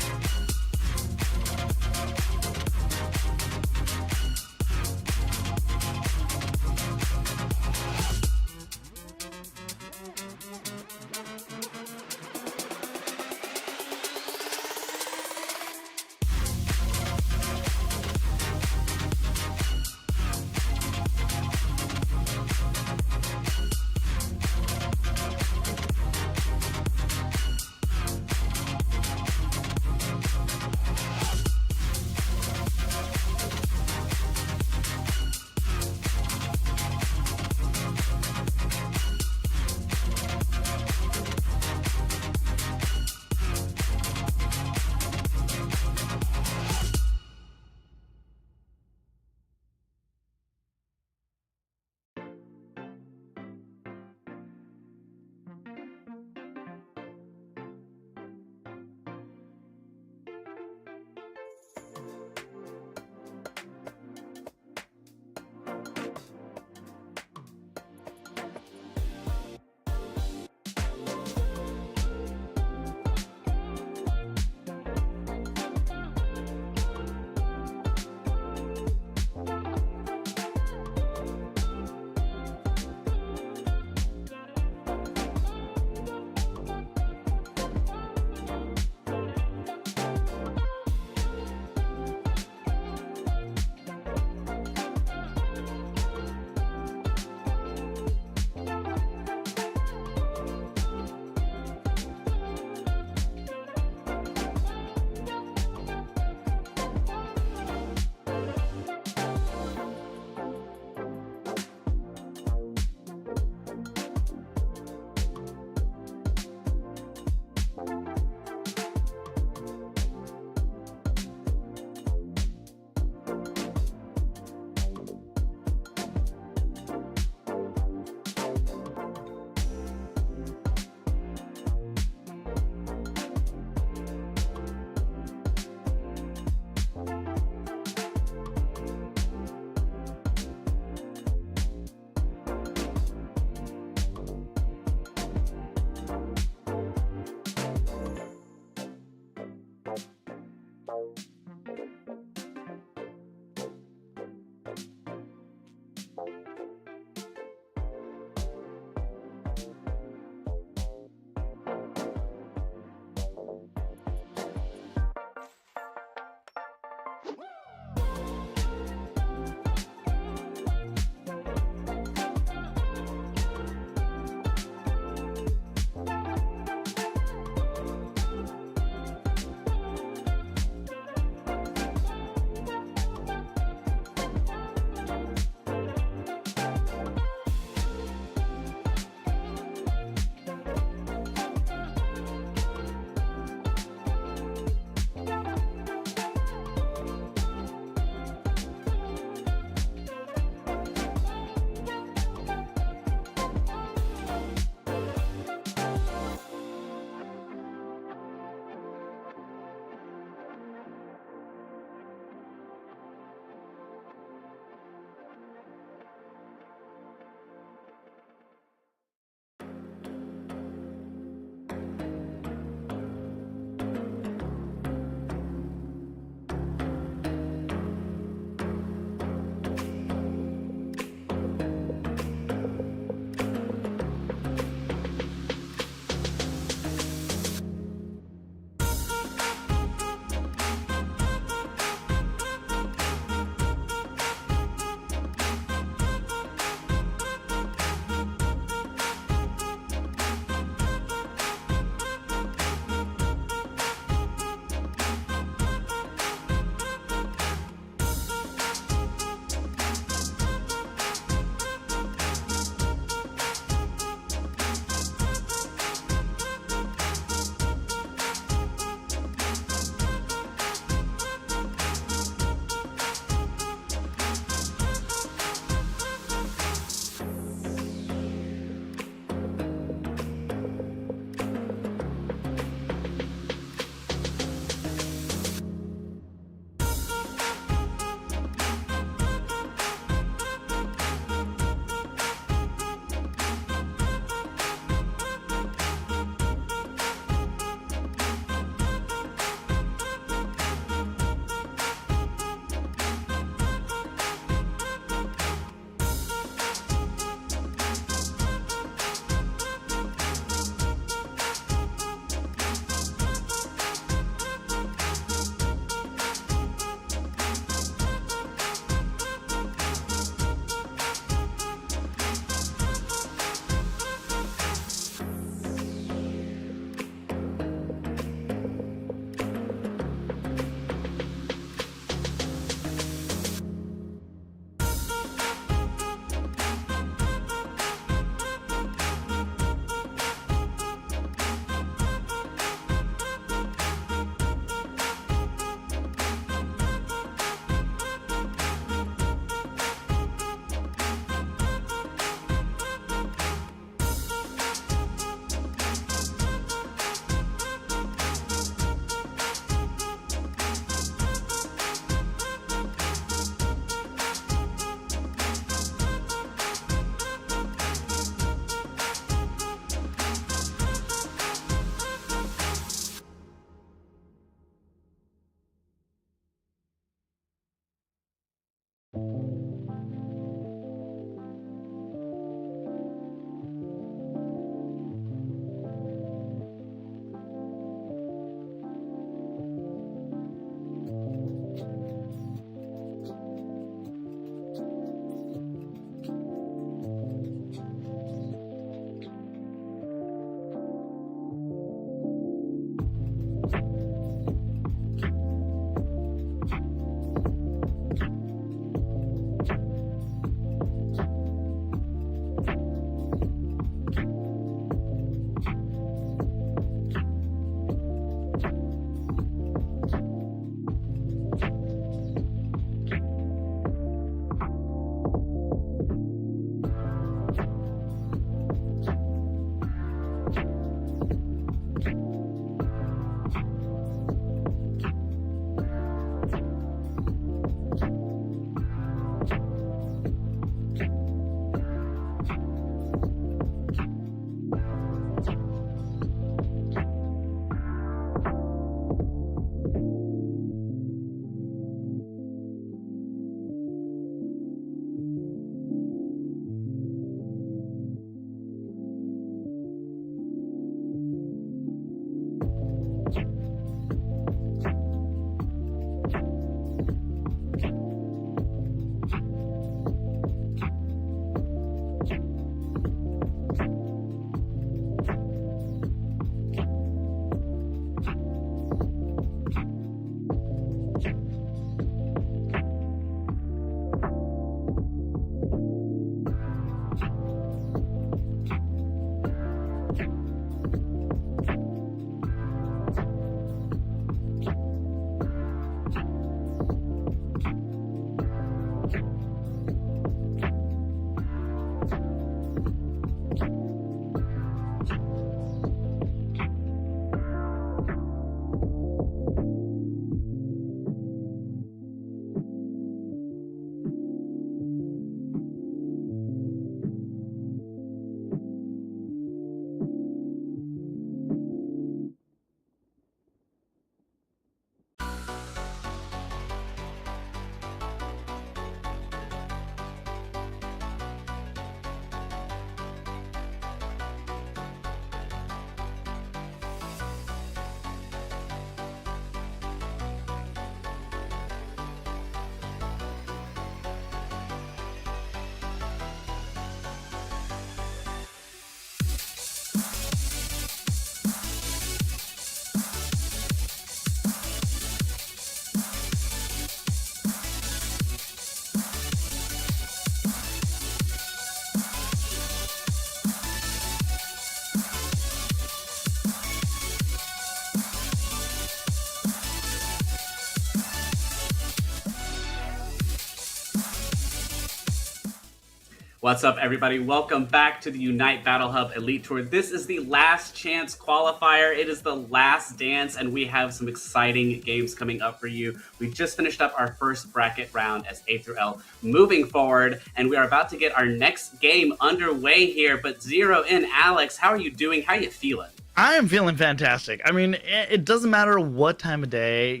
What's up, everybody? Welcome back to the Unite Battle Hub Elite Tour. This is the last chance qualifier. It is the last dance, and we have some exciting games coming up for you. We just finished up our first bracket round as A through L moving forward, and we are about to get our next game underway here. But Zero in Alex, how are you doing? How are you feeling? I am feeling fantastic. I mean, it doesn't matter what time of day.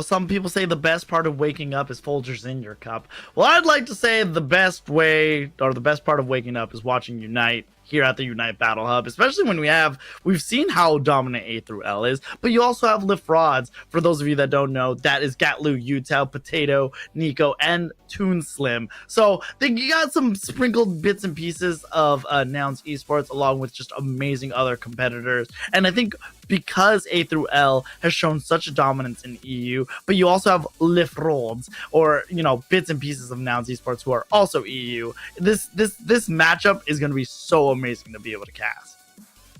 Some people say the best part of waking up is Folgers in your cup. Well, I'd like to say the best way or the best part of waking up is watching Unite here at the Unite Battle Hub, especially when we've seen how dominant A through L is, but you also have Lift Rods. For those of you that don't know, that is Gatlu, Utel, Potato, Nico, and Toon Slim. So you got some sprinkled bits and pieces of Nouns Esports along with just amazing other competitors. And I think because A through L has shown such a dominance in EU, but you also have Lift Rods or bits and pieces of Nouns Esports who are also EU. This matchup is going to be so amazing to be able to cast.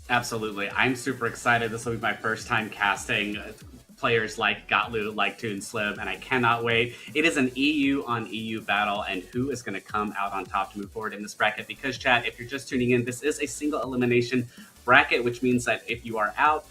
Absolutely. I'm super excited. This will be my first time casting players like Gatlu, like Toon Slim, and I cannot wait. It is an EU on EU battle, and who is going to come out on top to move forward in this bracket? Because, chat, if you're just tuning in, this is a single elimination bracket, which means that if you are out,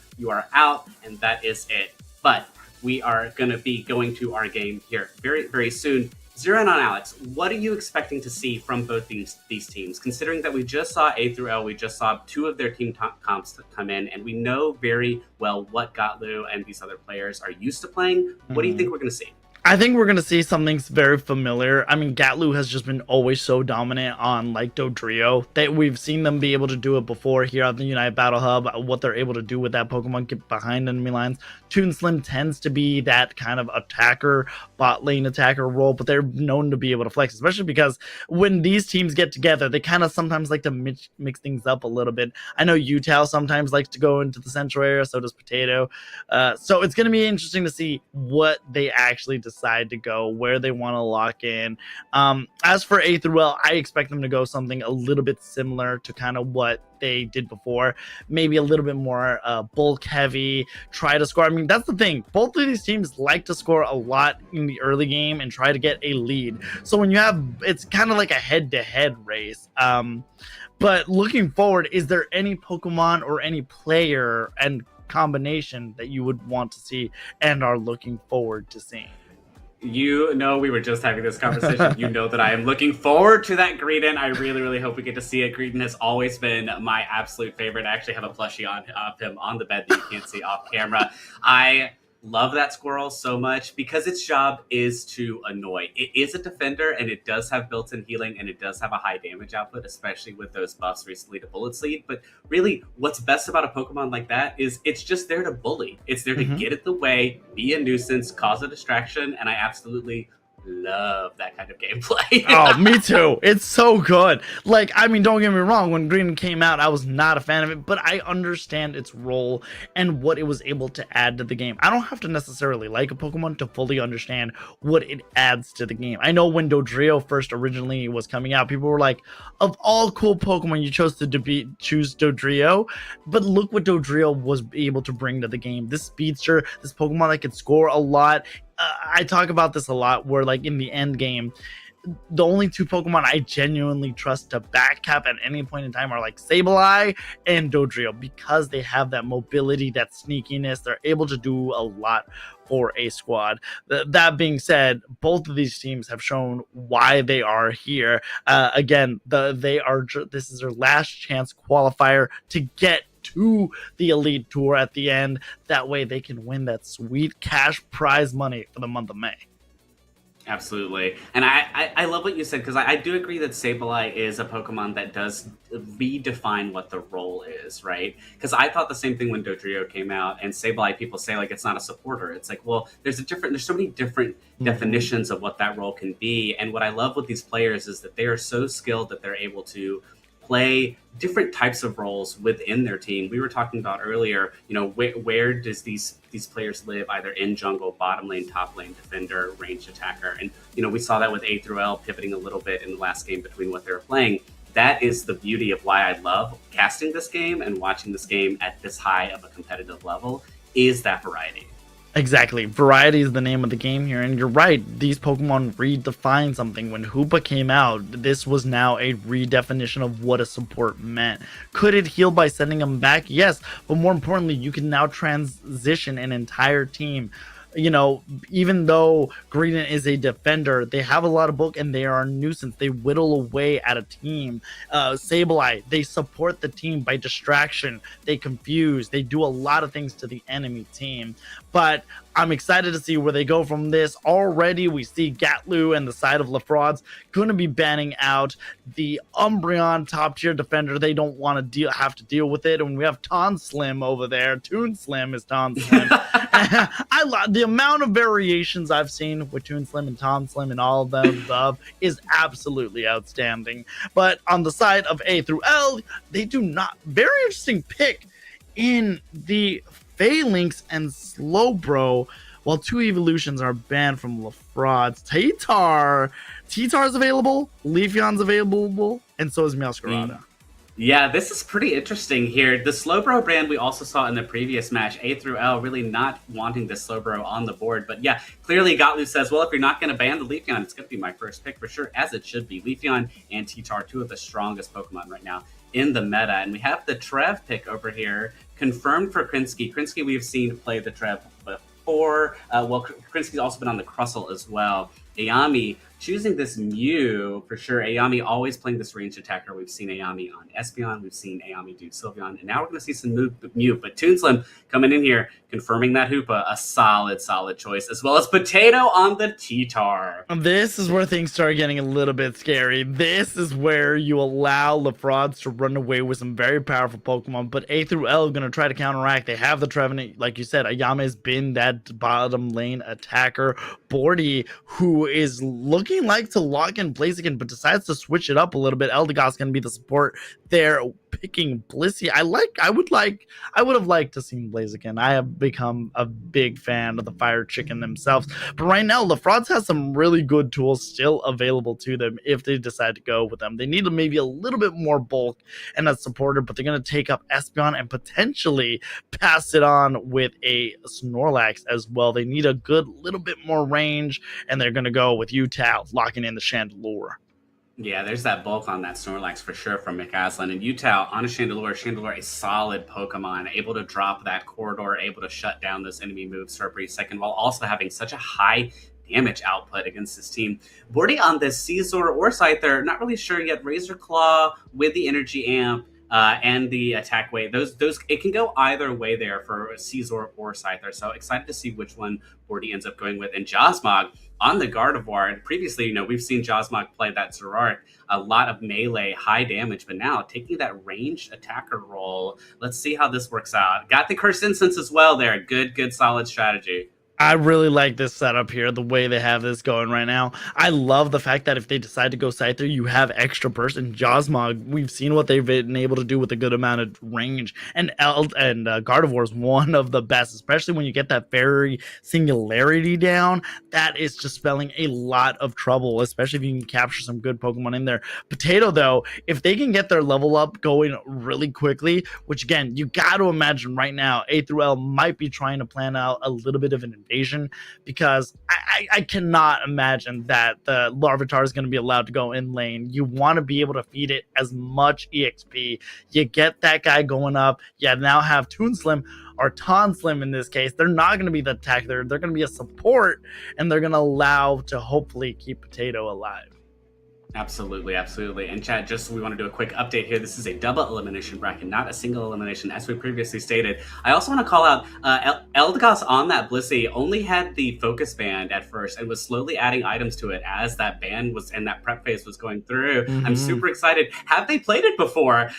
and that is it. But we are going to be going to our game here very, very soon. Zero in on Alex, what are you expecting to see from both these teams? Considering that we just saw A through L, we just saw two of their team comps come in, and we know very well what Gatlu and these other players are used to playing. What do you think we're going to see? I think we're going to see something very familiar. I mean, Gatlu has just been always so dominant on like Dodrio that we've seen them be able to do it before here at the United Battle Hub, what they're able to do with that Pokemon, get behind enemy lines. Toon Slim tends to be that kind of attacker, bot lane attacker role, but they're known to be able to flex, especially because when these teams get together, they kind of sometimes like to mix things up a little bit. I know Utal sometimes likes to go into the central area, so does Potato. So it's going to be interesting to see what they actually decide to go, where they want to lock in. As for A through L, I expect them to go something a little bit similar to kind of what they did before, maybe a little bit more bulk heavy, try to score. I mean, that's the thing, both of these teams like to score a lot in the early game and try to get a lead, so when you have, it's kind of like a head-to-head race. But looking forward, is there any Pokemon or any player and combination that you would want to see and are looking forward to seeing? You know, we were just having this conversation. You know that I am looking forward to that Greedent. I really, really hope we get to see it. Greedent has always been my absolute favorite. I actually have a plushie of him on the bed that you can't see off camera. I love that squirrel so much because its job is to annoy. It is a defender, and it does have built-in healing, and it does have a high damage output, especially with those buffs recently to Bullet Sleeve. But really, what's best about a Pokemon like that is it's just there to bully. It's there to get in the way, be a nuisance, cause a distraction, and I absolutely love that kind of gameplay. Oh, me too. It's so good. Like, I mean, don't get me wrong, when Green came out, I was not a fan of it, but I understand its role and what it was able to add to the game. I don't have to necessarily like a Pokemon to fully understand what it adds to the game. I know when Dodrio first originally was coming out, people were like, of all cool Pokemon, you chose to choose Dodrio, but look what Dodrio was able to bring to the game. This speedster, this Pokemon that could score a lot. I talk about this a lot where, like, in the end game, the only two Pokemon I genuinely trust to backcap at any point in time are like Sableye and Dodrio, because they have that mobility, that sneakiness. They're able to do a lot for a squad. That being said, both of these teams have shown why they are here. Again, this is their last chance qualifier to get to the Elite Tour at the end. That way they can win that sweet cash prize money for the month of May. Absolutely. And I love what you said, because I do agree that Sableye is a Pokemon that does redefine what the role is, right? Because I thought the same thing when Dodrio came out, and Sableye, people say, like, it's not a supporter. It's like, well, there's so many different definitions of what that role can be. And what I love with these players is that they are so skilled that they're able to play different types of roles within their team. We were talking about earlier, where does these players live, either in jungle, bottom lane, top lane, defender, ranged attacker. And, we saw that with A through L pivoting a little bit in the last game between what they were playing. That is the beauty of why I love casting this game and watching this game at this high of a competitive level, is that variety. Exactly. Variety is the name of the game here, and you're right. These Pokemon redefine something. When Hoopa came out, this was now a redefinition of what a support meant. Could it heal by sending them back? Yes, but more importantly, you can now transition an entire team. Even though Greedent is a defender, they have a lot of bulk and they are a nuisance. They whittle away at a team. Sableye, they support the team by distraction. They confuse. They do a lot of things to the enemy team. But I'm excited to see where they go from this. Already, we see Gatlu and the side of LaFraud's going to be banning out the Umbreon top tier defender. They don't want to have to deal with it. And we have Tonslim over there. Toon Slim is Tonslim. I love the amount of variations I've seen with Toon Slim and Tonslim and all of them above is absolutely outstanding. But on the side of A through L, they do not. Very interesting pick in the Phalanx and Slowbro, while two evolutions are banned from LaFraud's. Titar's available, Leafeon's available, and so is Meowscarada. Yeah, this is pretty interesting here. The Slowbro brand we also saw in the previous match, A through L, really not wanting the Slowbro on the board. But yeah, clearly Gottlieb says, well, if you're not going to ban the Leafeon, it's going to be my first pick for sure, as it should be. Leafeon and Titar, two of the strongest Pokemon right now in the meta. And we have the Trev pick over here, confirmed for Krinsky. Krinsky we've seen play the Trev before. Krinsky's also been on the Crustle as well. Ayami choosing this Mew for sure. Ayami always playing this ranged attacker. We've seen Ayami on Espeon. We've seen Ayami do Sylveon. And now we're going to see some Mew. But Toonslim coming in here, confirming that Hoopa, a solid choice, as well as Potato on the Titar. This is where things start getting a little bit scary. This is where you allow LaFrauds to run away with some very powerful Pokemon. But A through L are going to try to counteract. They have the Trevenant. Like you said, Ayami has been that bottom lane attacker. Bordy, who is looking like to lock in Blaziken, but decides to switch it up a little bit. Eldegoss going to be the support there, picking Blissey. I would have liked to see Blaziken. I have become a big fan of the Fire Chicken themselves. But right now, LaFrauds has some really good tools still available to them if they decide to go with them. They need maybe a little bit more bulk and a supporter, but they're going to take up Espeon and potentially pass it on with a Snorlax as well. They need a good little bit more range, and they're going to go with Utah locking in the Chandelure. Yeah, there's that bulk on that Snorlax for sure from McAslin. And Utah on a Chandelure. Chandelure, a solid Pokemon, able to drop that corridor, able to shut down those enemy moves for a brief second, while also having such a high damage output against this team. Bordy on this Caesar or Scyther, not really sure yet. Razor Claw with the Energy Amp. And the attack weight, those it can go either way there for Caesar or Scyther. So excited to see which one Bordy ends up going with. And Josmog on the Gardevoir. And previously, we've seen Josmog play that Zerark, a lot of melee, high damage, but now taking that ranged attacker role. Let's see how this works out. Got the Curse Instance as well there. Good, solid strategy. I really like this setup here, the way they have this going right now. I love the fact that if they decide to go Scyther, you have extra burst. And Josmog, we've seen what they've been able to do with a good amount of range. And Gardevoir is one of the best, especially when you get that fairy singularity down. That is just spelling a lot of trouble, especially if you can capture some good Pokemon in there. Potato, though, if they can get their level up going really quickly, which again, you got to imagine right now, A through L might be trying to plan out a little bit of an invasion, because I cannot imagine that the Larvitar is going to be allowed to go in lane. You want to be able to feed it as much EXP. You get that guy going up. You now have Toonslim or Tonslim in this case. They're not going to be the attack. They're going to be a support, and they're going to allow to hopefully keep Potato alive. Absolutely. And chat, just so we want to do a quick update here. This is a double elimination bracket, not a single elimination, as we previously stated. I also want to call out Eldegoss on that Blissey only had the focus band at first and was slowly adding items to it as that band was and that prep phase was going through. Mm-hmm. I'm super excited. Have they played it before?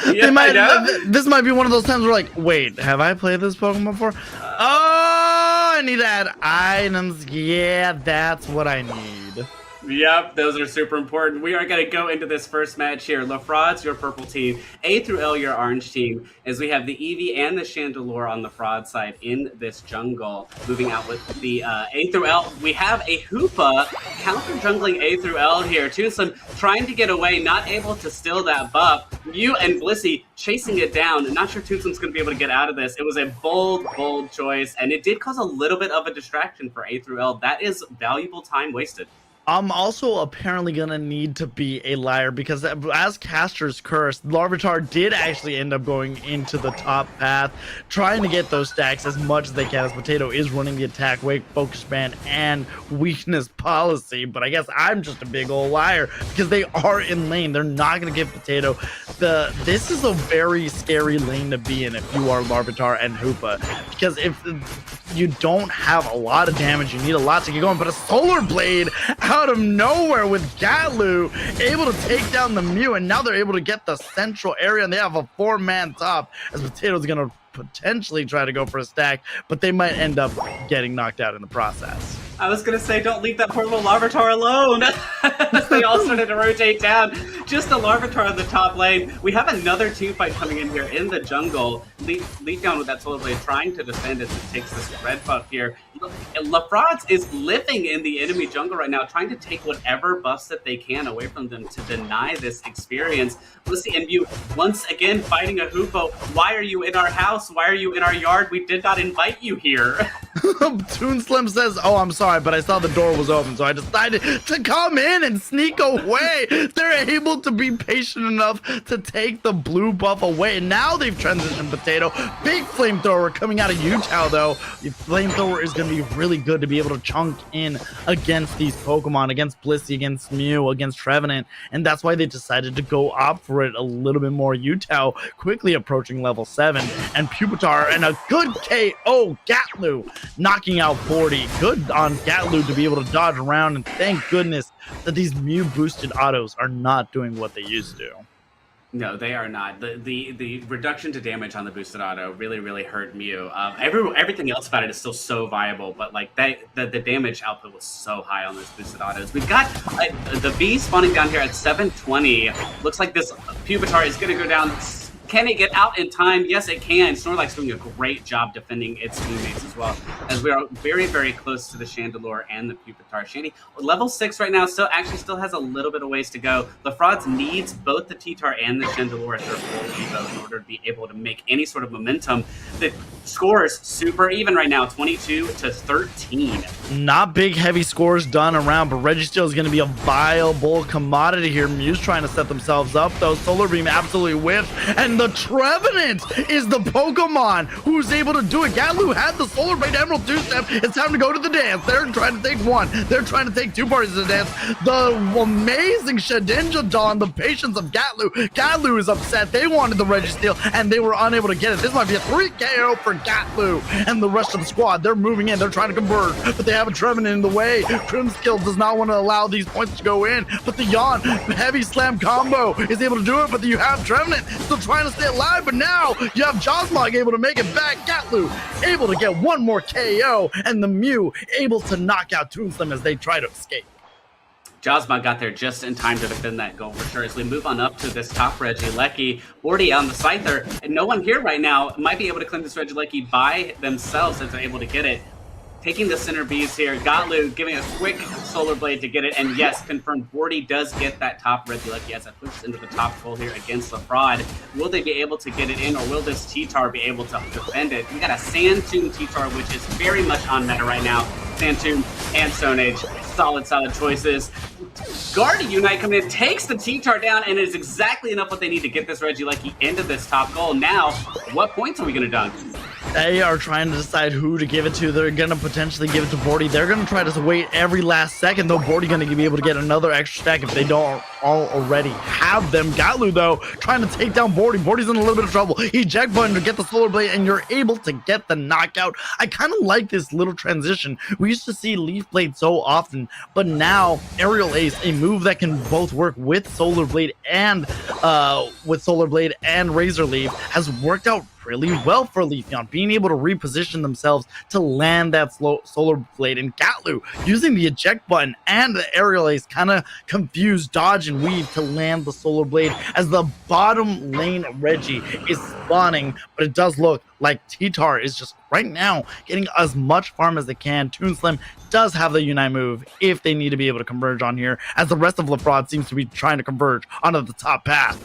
This might be one of those times where like, wait, have I played this Pokemon before? I need to add items. Yeah, that's what I need. Yep, those are super important. We are going to go into this first match here. LaFraud's your purple team, A through L your orange team, as we have the Eevee and the Chandelure on the Fraud side in this jungle. Moving out with the A through L, we have a Hoopa counter jungling A through L here. Toonslem trying to get away, not able to steal that buff. Mew and Blissey chasing it down. Not sure Toonslem's going to be able to get out of this. It was a bold choice, and it did cause a little bit of a distraction for A through L. That is valuable time wasted. I'm also apparently gonna need to be a liar because as Caster's Curse, Larvitar did actually end up going into the top path, trying to get those stacks as much as they can, as Potato is running the attack, wake, focus ban, and weakness policy. But I guess I'm just a big old liar because they are in lane. They're not gonna give Potato this is a very scary lane to be in if you are Larvitar and Hoopa, because if you don't have a lot of damage, you need a lot to get going, but a Solar Blade out of nowhere with Gatlu able to take down the Mew, and now they're able to get the central area, and they have a 4-man top, as Potato's gonna potentially try to go for a stack, but they might end up getting knocked out in the process. I was going to say, don't leave that poor little Larvitar alone. They all started to rotate down. Just the Larvitar on the top lane. We have another team fight coming in here in the jungle. Lead down with that Solar Blade, trying to defend as it takes this red buff here. LaFraud's is living in the enemy jungle right now, trying to take whatever buffs that they can away from them to deny this experience. Let's see, and Mew once again fighting a Hoopa. Why are you in our house? Why are you in our yard? We did not invite you here. Toonslim says, oh, I'm sorry, but I saw the door was open, so I decided to come in and sneak away. They're able to be patient enough to take the blue buff away, and now they've transitioned Potato. Big flamethrower coming out of Utah, though. The flamethrower is going to be really good to be able to chunk in against these Pokemon, against Blissey, against Mew, against Trevenant, and that's why they decided to go opt for it a little bit more. Utah quickly approaching level 7, and Pupitar and a good KO Gatlu knocking out 40. Good on Gatlu to be able to dodge around, and thank goodness that these Mew boosted autos are not doing what they used to. No, they are not. The reduction to damage on the boosted auto really hurt Mew. Everything else about it is still so viable, but like the damage output was so high on those boosted autos. We've got the V spawning down here at 720. Looks like this Pupitar is going to go down. Can it get out in time? Yes, it can. Snorlax's doing a great job defending its teammates as well, as we are very close to the Chandelure and the Pupitar. Shandy, level 6 right now, still has a little bit of ways to go. LaFraud's needs both the T-Tar and the Chandelure at their full evo in order to be able to make any sort of momentum. The scores super even right now, 22-13. Not big, heavy scores done around, but Registeel is going to be a viable commodity here. Mew's trying to set themselves up, though. Solar Beam absolutely whiffed, and the Trevenant is the Pokemon who's able to do it. Gatlu had the Solar Blade Emerald 2-step. It's time to go to the dance. They're trying to take one. They're trying to take two parties to the dance. The amazing Shedinja Dawn, the patience of Gatlu. Gatlu is upset. They wanted the Registeel, and they were unable to get it. This might be a 3 KO for Gatlu and the rest of the squad. They're moving in. They're trying to convert, but they have a Trevenant in the way. Crimskill does not want to allow these points to go in, but the Yawn heavy slam combo is able to do it, but you have Trevenant still trying to stay alive, but now you have Josmog able to make it back. Gatlu able to get one more KO, and the Mew able to knock out Toonslim as they try to escape. Josmog got there just in time to defend that goal for sure. As we move on up to this top Regieleki, Bordy on the Scyther, and no one here right now might be able to claim this Regieleki by themselves if they're able to get it. Taking the center bees here, Gatlu giving a quick Solar Blade to get it, and yes, confirmed Bordy does get that top Regieleki as it pushes into the top goal here against LaFraud. Will they be able to get it in, or will this T-Tar be able to defend it? We got a Sand Tomb T-Tar, which is very much on meta right now. Sand Tomb and Stone Age, solid choices. Guardian Unite coming in, takes the T-Tar down, and it is exactly enough what they need to get this Regieleki into this top goal. Now, what points are we going to dunk? They are trying to decide who to give it to. They're going to potentially give it to Bordy. They're going to try to wait every last second, though. Bordy going to be able to get another extra stack if they don't already have them. Gatlu, though, trying to take down Bordy. Bordy's in a little bit of trouble. Eject button to get the Solar Blade, and you're able to get the knockout. I kind of like this little transition. We used to see Leaf Blade so often, but now Aerial Ace, a move that can both work with Solar Blade and Razor Leaf, has worked out really well for Leafeon, being able to reposition themselves to land that solar blade. And Gatlu using the eject button and the aerial ace kind of confused dodge and weave to land the solar blade as the bottom lane Reggie is spawning. But it does look like T-Tar is just right now getting as much farm as they can. ToonSlim does have the Unite move if they need to be able to converge on here, as the rest of LaFraud seems to be trying to converge onto the top path.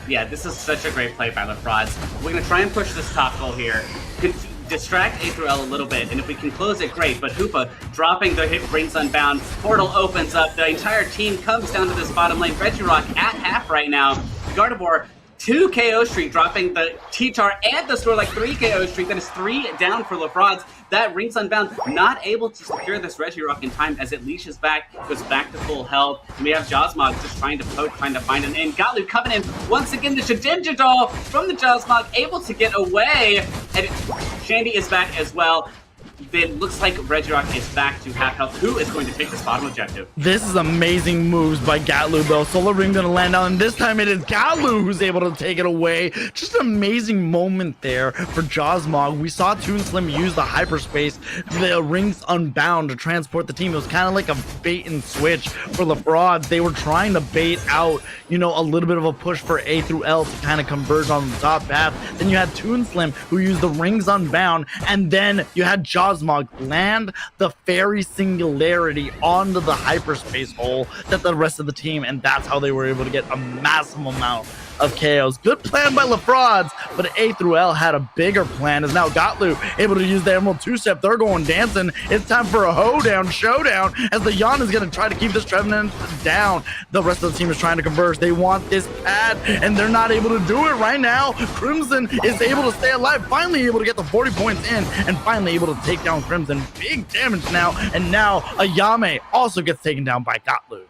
Yeah, this is such a great play by LaFrauds. We're going to try and push this top goal here. Could distract A through L a little bit, and if we can close it, great. But Hoopa dropping the hit brings Unbound. Portal opens up. The entire team comes down to this bottom lane. Regirock at half right now. Gardevoir 2 KO streak, dropping the T-Tar and the Snorlax 3 KO streak. That is 3 down for LaFrauds. That Rings Unbound not able to secure this Regirock in time as it leashes back, goes back to full health. And we have Jawsmog just trying to poke, trying to find an in. Gatlu coming in once again. The Shedinja doll from the Jawsmog able to get away. And Shandy is back as well. It looks like Regirock is back to half health. Who is going to take this bottom objective? This is amazing moves by Gatlu, though. Solar Ring gonna land down, and this time it is Gatlu who's able to take it away. Just an amazing moment there for Jawsmog. We saw ToonSlim use the hyperspace, the Rings Unbound, to transport the team. It was kind of like a bait and switch for LaFrauds. They were trying to bait out, you know, a little bit of a push for A through L to kind of converge on the top path. Then you had ToonSlim who used the Rings Unbound, and then you had Jawsmog land the Fairy Singularity onto the hyperspace hole that the rest of the team, and that's how they were able to get a massive amount of KOs. Good plan by LaFrauds, but A through L had a bigger plan. Is now Gatlu able to use the Emerald 2-step. They're going dancing. It's time for a hoedown showdown as the Yon is going to try to keep this Trevenant down. The rest of the team is trying to converge. They want this pad, and they're not able to do it right now. Crimson is able to stay alive, finally able to get the 40 points in, and finally able to take down Crimson. Big damage now, and now Ayame also gets taken down by Gatlu.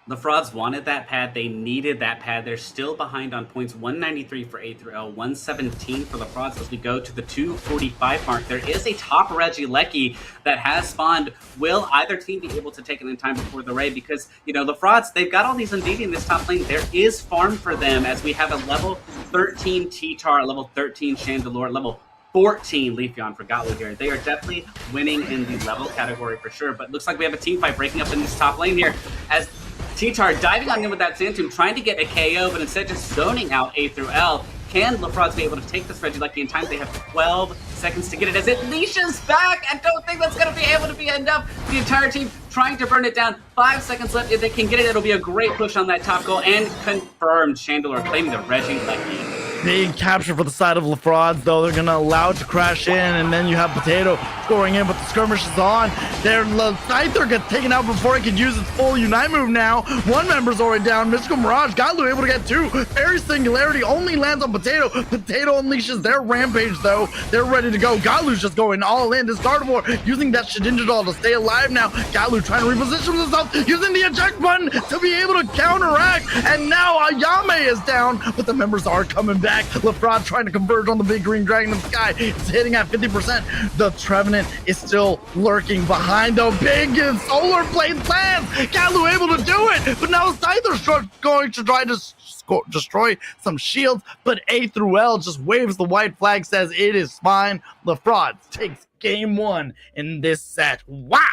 The Frauds wanted that pad. They needed that pad. They're still behind on points. 193 for A through L, 117 for the Frauds as we go to the 245 mark. There is a top Regieleki that has spawned. Will either team be able to take it in time before the raid? Because, you know, the Frauds, they've got all these Undead in this top lane. There is farm for them as we have a level 13 T-Tar, level 13 Chandelure, level 14 Leafeon for Gatlu here. They are definitely winning in the level category for sure, but looks like we have a team fight breaking up in this top lane here as T-Tar diving on him with that Sand Tomb, trying to get a KO, but instead just zoning out A through L. Can LaFrauds be able to take this Regieleki in time? They have 12 seconds to get it as it leashes back. I don't think that's going to be able to be enough. The entire team trying to burn it down. 5 seconds left. If they can get it, it'll be a great push on that top goal. And confirmed, Chandelure claiming the Regieleki. Big capture for the side of LaFrauds, though. They're going to allow it to crash in, and then you have Potato scoring in, but the skirmish is on. Their Scyther gets taken out before he could use its full Unite move now. One member's already down. Mystical Mirage, Gatlu able to get 2. Fairy Singularity only lands on Potato. Potato unleashes their Rampage, though. They're ready to go. Gatlu's just going all in. This Gardevoir using that Shedinja doll to stay alive now. Gatlu trying to reposition himself, using the eject button to be able to counteract, and now Ayame is down, but the members are coming back. LaFraud trying to converge on the big green dragon in the sky. It's hitting at 50%. The Trevenant is still lurking behind the big solar blade plans. Gatlu able to do it, but now Scyther's going to try to destroy some shields, but A through L just waves the white flag, says it is fine. LaFraud takes game 1 in this set. Wow!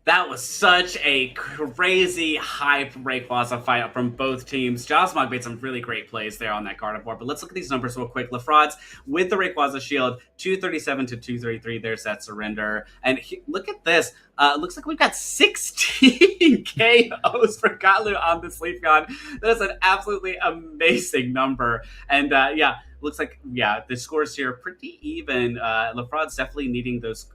That was such a crazy hype Rayquaza fight from both teams. Jawsmog made some really great plays there on that Gardevoir, but let's look at these numbers real quick. LaFrauds with the Rayquaza shield, 237 to 233. There's that surrender. And look at this. Looks like we've got 16 KOs for Gatlu on this Leafeon. That's an absolutely amazing number. And yeah, looks like, yeah, the scores here are pretty even. LaFraud's definitely needing those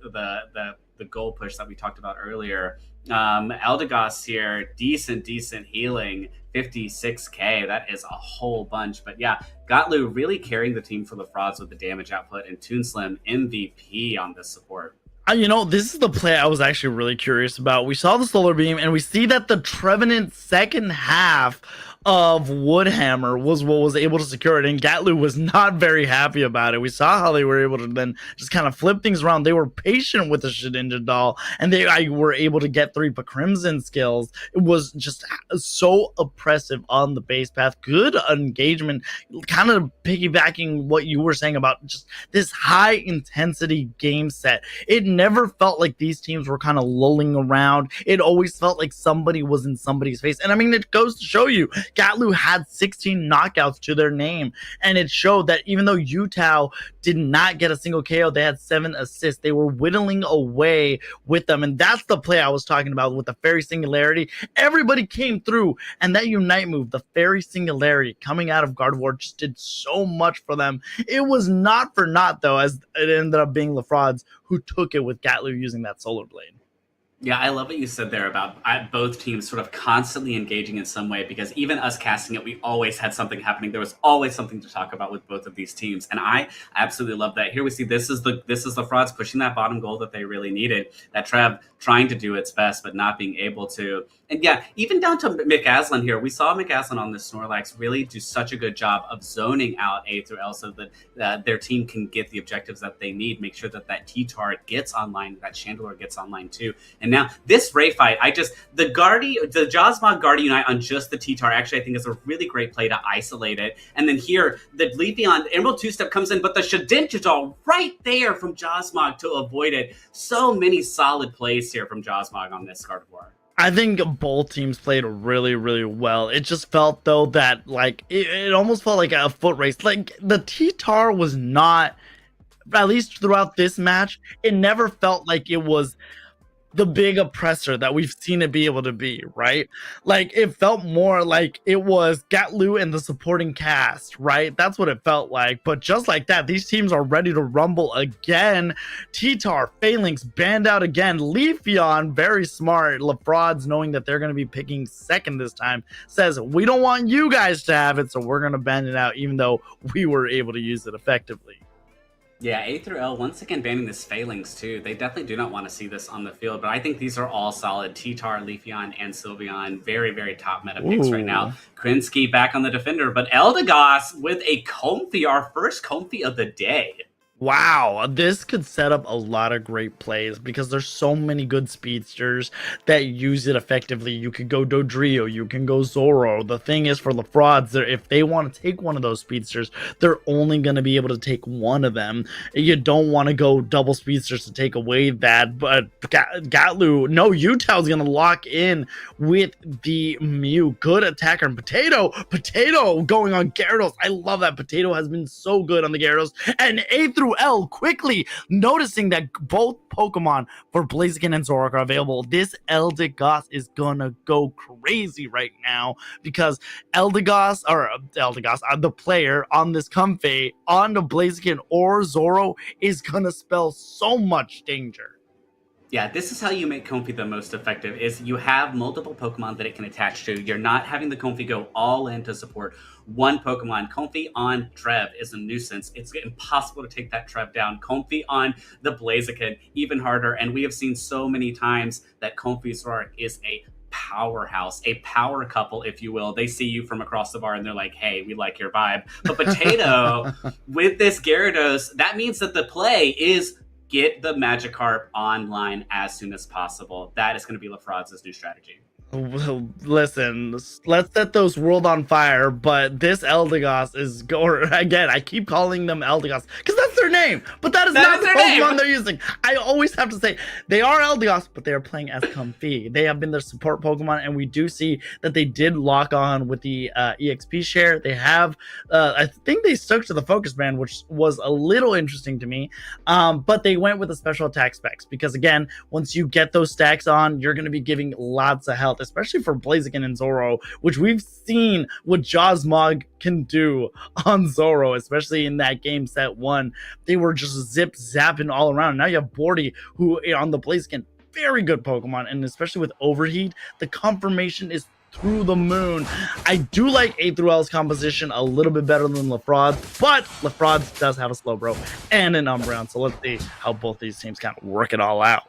the goal push that we talked about earlier. Eldegoss here, decent healing, 56k. That is a whole bunch. But yeah, Gatlu really carrying the team for LaFrauds with the damage output, and ToonSlim MVP on this support. You know, this is the play I was actually really curious about. We saw the Solar Beam, and we see that the Trevenant second half of Woodhammer was what was able to secure it, and Gatlu was not very happy about it. We saw how they were able to then just kind of flip things around. They were patient with the Shedinja doll, and they were able to get 3 Crimson skills. It was just so oppressive on the base path. Good engagement, kind of piggybacking what you were saying about just this high intensity game set. It never felt like these teams were kind of lulling around. It always felt like somebody was in somebody's face. And I mean, it goes to show you, Gatlu had 16 knockouts to their name, and it showed that even though Utah did not get a single KO, they had 7 assists. They were whittling away with them, and that's the play I was talking about with the Fairy Singularity. Everybody came through, and that Unite move, the Fairy Singularity coming out of Gardevoir, just did so much for them. It was not for naught, though, as it ended up being LaFraud's who took it with Gatlu using that Solar Blade. Yeah, I love what you said there about both teams sort of constantly engaging in some way, because even us casting it, we always had something happening. There was always something to talk about with both of these teams, and I absolutely love that. Here we see this is the Frauds pushing that bottom goal that they really needed. That Trev trying to do its best, but not being able to. And yeah, even down to McAslan here, we saw McAslan on the Snorlax really do such a good job of zoning out A through L so that their team can get the objectives that they need, make sure that T-Tar gets online, that Chandelure gets online too. And now this Ray fight, the Jawsmog Guardy Unite on just the T-Tar actually I think is a really great play to isolate it. And then here, the Leafeon Emerald 2-step comes in, but the Shedinja doll right there from Jawsmog to avoid it. So many solid plays here from Jawsmog on this Gardevoir. I think both teams played really, really well. It just felt, though, that like it almost felt like a foot race. Like the T-Tar was not, at least throughout this match, it never felt like it was the big oppressor that we've seen it be able to be, right? Like it felt more like it was Gatlu and the supporting cast, right? That's what it felt like. But just like that, these teams are ready to rumble again. T-Tar, Phalanx banned out again. Leafeon, very smart. LaFraud's, knowing that they're going to be picking second this time, says, we don't want you guys to have it, so we're going to ban it out, even though we were able to use it effectively. Yeah, A through L, once again banning this Phalanx too. They definitely do not want to see this on the field, but I think these are all solid. T-Tar, Leafeon, and Sylveon, very, very top meta picks right now. Krinsky back on the defender, but Eldegoss with a Comfy, our first Comfy of the day. Wow, this could set up a lot of great plays because there's so many good speedsters that use it effectively. You could go Dodrio, you can go Zoro. The thing is, for LaFrauds, if they want to take one of those speedsters, they're only going to be able to take one of them. You don't want to go double speedsters to take away that, but Gatlu, no, Utah's going to lock in with the Mew. Good attacker. And Potato going on Gyarados. I love that. Potato has been so good on the Gyarados. And A through L quickly noticing that both Pokemon for Blaziken and Zoroark are available. This Eldegoss is gonna go crazy right now because Eldegoss, the player on this Comfey on the Blaziken or Zoro is gonna spell so much danger. Yeah, this is how you make Comfy the most effective, is you have multiple Pokemon that it can attach to. You're not having the Comfy go all in to support one Pokemon. Comfy on Trev is a nuisance. It's impossible to take that Trev down. Comfy on the Blaziken, even harder. And we have seen so many times that Comfy Zoroark is a powerhouse, a power couple, if you will. They see you from across the bar and they're like, hey, we like your vibe. But Potato, with this Gyarados, that means that the play is get the Magikarp online as soon as possible. That is going to be LaFraud's new strategy. Well, listen, let's set those world on fire, but this Eldegoss is again, I keep calling them Eldegoss because that's their name, but that is not the Pokemon they're using. I always have to say they are Eldegoss, but they are playing as Comfy. They have been their support Pokemon, and we do see that they did lock on with the EXP share. They have, I think they stuck to the focus band, which was a little interesting to me, but they went with the special attack specs because, again, once you get those stacks on, you're going to be giving lots of health, especially for Blaziken and Zoro, which we've seen what Jawsmog can do on Zoro, especially in that game set 1. They were just zip-zapping all around. Now you have Bordy, who on the Blaziken, very good Pokemon, and especially with Overheat, the confirmation is through the moon. I do like A through L's composition a little bit better than LaFraud's, but LaFraud's does have a Slowbro and an Umbreon, so let's see how both these teams kind of work it all out.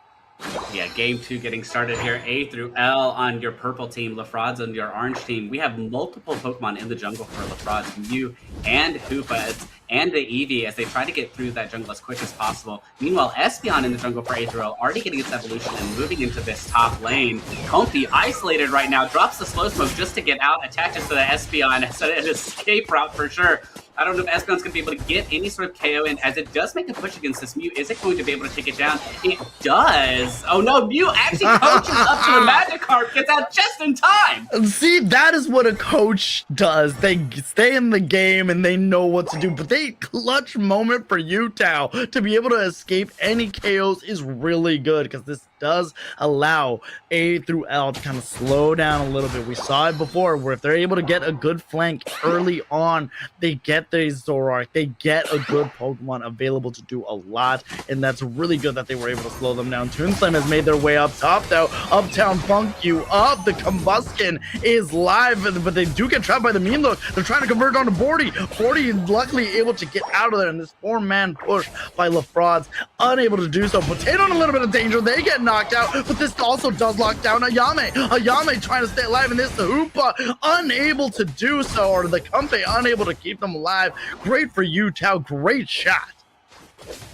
Yeah, game two getting started here. A through L on your purple team, Lafrod's on your orange team. We have multiple Pokemon in the jungle for Lafrod's, Mew and Hoopa and the Eevee as they try to get through that jungle as quick as possible. Meanwhile, Espeon in the jungle for A through L already getting its evolution and moving into this top lane. Comfy isolated right now, drops the slow smoke just to get out, attaches to the Espeon, so an escape route for sure. I don't know if Espeon's going to be able to get any sort of KO in, as it does make a push against this Mew. Is it going to be able to take it down? It does. Oh no, Mew actually coaches up to the Magikarp, gets out just in time. See, that is what a coach does. They stay in the game and they know what to do. But they clutch moment for Utah to be able to escape any KOs is really good, because this does allow A through L to kind of slow down a little bit. We saw it before, where if they're able to get a good flank early on, they get their Zoroark, they get a good Pokemon available to do a lot, and that's really good that they were able to slow them down. Toonslam has made their way up top though. Uptown Funk you up. The Combustion is live, but they do get trapped by the Mean Look. They're trying to convert onto Bordy. Bordy is luckily able to get out of there in this 4-man push by Lafrod's, unable to do so. Potato in a little bit of danger. They get knocked out, but this also does lock down Ayame. Ayame trying to stay alive, and this Hoopa unable to do so, or the Comfey unable to keep them alive. Great for Utah. Great shot.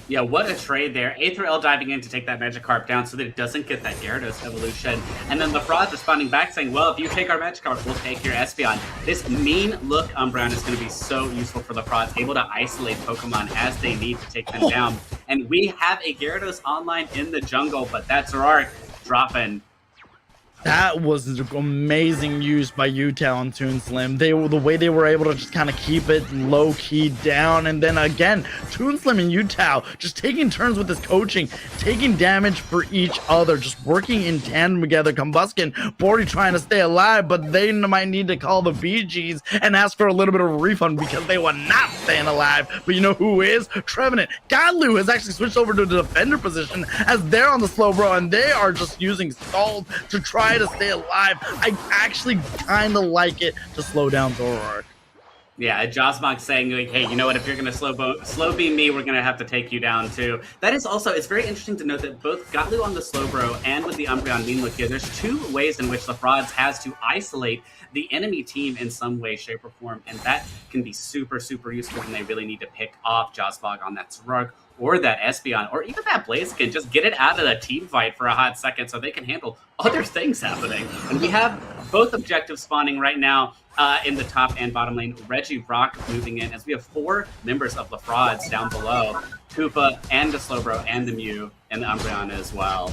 Yeah, what a trade there. A through L diving in to take that Magikarp down so that it doesn't get that Gyarados evolution. And then Lafrod's responding back saying, well, if you take our Magikarp, we'll take your Espeon. This Mean Look Umbreon is going to be so useful for Lafrod's, able to isolate Pokemon as they need to take them down. And we have a Gyarados online in the jungle, but that's Zoroark dropping. That was amazing use by Utah and Toonslam. The way they were able to just kind of keep it low-key down. And then again, Toonslam and Utah just taking turns with this coaching, taking damage for each other, just working in tandem together. Combustion, Bordy trying to stay alive, but they might need to call the BGs and ask for a little bit of a refund because they were not staying alive. But you know who is? Trevenant. Godlu has actually switched over to the defender position as they're on the slow bro, and they are just using Scald to try to stay alive. I actually kind of like it to slow down Zoroark. Yeah, Josmog saying, like, hey, you know what, if you're going to slow beam me, we're going to have to take you down too. That is also, it's very interesting to note that both Godlu on the Slowbro and with the Umbreon Mean Look here, there's two ways in which Lafrod's has to isolate the enemy team in some way, shape, or form, and that can be super, super useful when they really need to pick off Josmog on that Zoroark or that Espeon, or even that Blaziken, just get it out of the team fight for a hot second so they can handle other things happening. And we have both objectives spawning right now in the top and bottom lane. Regirock moving in as we have 4 members of Lafrod's down below. Koopa and the Slowbro and the Mew and the Umbreon as well.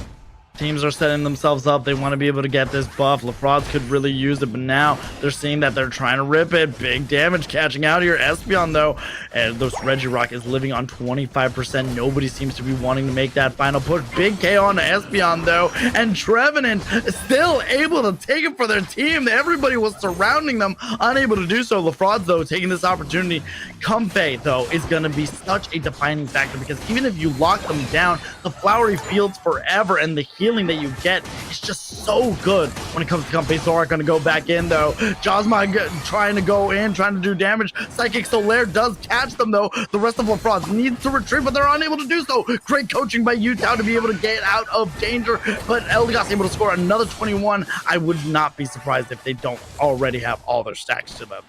Teams are setting themselves up. They want to be able to get this buff. Lafrod's could really use it, but now they're seeing that they're trying to rip it. Big damage catching out here. Espeon, though, and this Regirock is living on 25%. Nobody seems to be wanting to make that final push. Big KO on Espeon, though, and Trevenant is still able to take it for their team. Everybody was surrounding them, unable to do so. Lafrod's, though, taking this opportunity. Comfey, though, is going to be such a defining factor because even if you lock them down, the Flowery Fields forever and the healing that you get is just so good when it comes to Comfey. Zoroark going to go back in, though. Josmog trying to go in, trying to do damage. Psychic Solaire does catch them, though. The rest of Lafrod's needs to retreat, but they're unable to do so. Great coaching by Utah to be able to get out of danger, but Eldegoss able to score another 21. I would not be surprised if they don't already have all their stacks to them.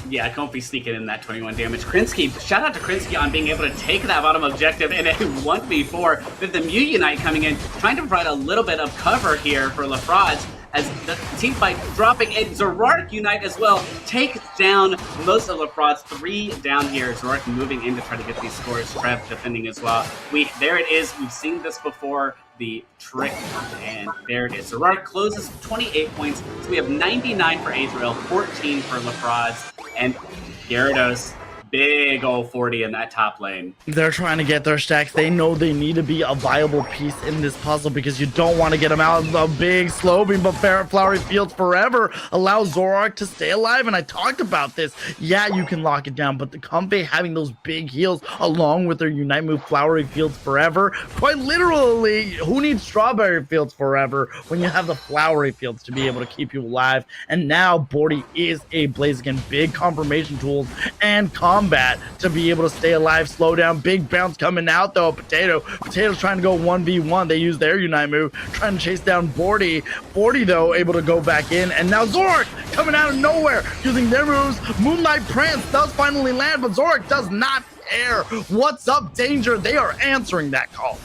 Yeah, Comfey sneaking in that 21 damage. Krinsky, shout out to Krinsky on being able to take that bottom objective in a 1v4 with the Mew Unite coming in, trying to provide a little bit of cover here for Lafrod's as the team fight dropping in. Zoroark Unite as well takes down most of Lafrod's. 3 down here. Zoroark moving in to try to get these scores. Trev defending as well. There it is. We've seen this before. The trick, and there it is. Zoroark closes 28 points. So we have 99 for Azrael, 14 for Lafrod's, and Gyarados, big old 40 in that top lane. They're trying to get their stacks. They know they need to be a viable piece in this puzzle because you don't want to get them out of the big slow beam, but Flowery Fields forever allows Zoroark to stay alive. And I talked about this. Yeah, you can lock it down, but the Comfey having those big heals along with their Unite move, Flowery Fields forever, quite literally, who needs Strawberry Fields forever when you have the Flowery Fields to be able to keep you alive? And now Bordy is a Blaziken, big confirmation tools and combat to be able to stay alive, slow down. Big bounce coming out though. Potato's trying to go 1v1. They use their Unite move, trying to chase down Bordy. Bordy though able to go back in, and now Zorak coming out of nowhere using their moves. Moonlight Prance does finally land, but Zorak does not care. What's up, Danger? They are answering that call.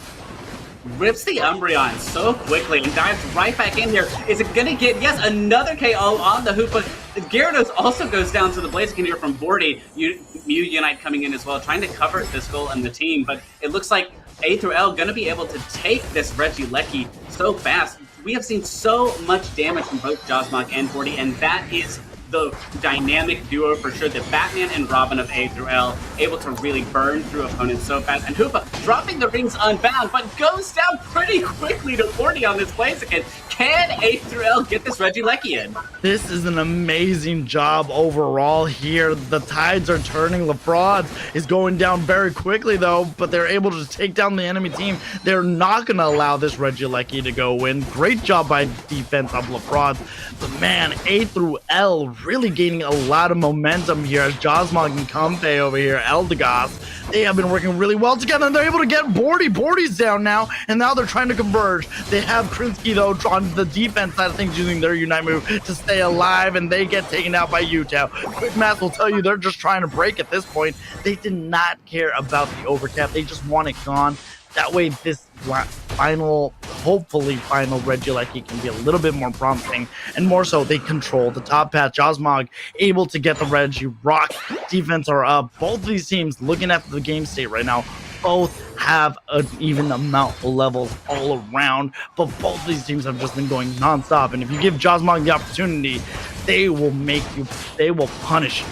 Rips the Umbreon so quickly and dives right back in here. Is it going to get, yes, another KO on the hoop, but Gyarados also goes down to the Blaziken here from Bordy. Mew Unite coming in as well, trying to cover this goal and the team, but it looks like A through L going to be able to take this Regieleki so fast. We have seen so much damage from both Josmog and Bordy, and that is the dynamic duo for sure. The Batman and Robin of A through L, able to really burn through opponents so fast. And Hoopa dropping the rings unbound, but goes down pretty quickly to Bordy on this Blaziken. Can A through L get this Regieleki in? This is an amazing job overall here. The tides are turning. LaFrauds is going down very quickly though, but they're able to take down the enemy team. They're not going to allow this Regieleki to go in. Great job by defense of LaFrauds. But man, A through L really gaining a lot of momentum here as Josmog and Comfey over here, Eldegoss, they have been working really well together, and they're able to get Bordy. Bordy's down now, and now they're trying to converge. They have Krinsky though on the defense side of things using their Unite move to stay alive, and they get taken out by Utah. Quick Math will tell you they're just trying to break at this point. They did not care about the overcap. They just want it gone. That way this hopefully final Regieleki can be a little bit more promising, and more so they control the top path. Josmog able to get the Regi. Rock defense are up. Both of these teams, looking at the game state right now, both have an even amount of levels all around, but both of these teams have just been going non-stop, and if you give Josmog the opportunity, they will punish you.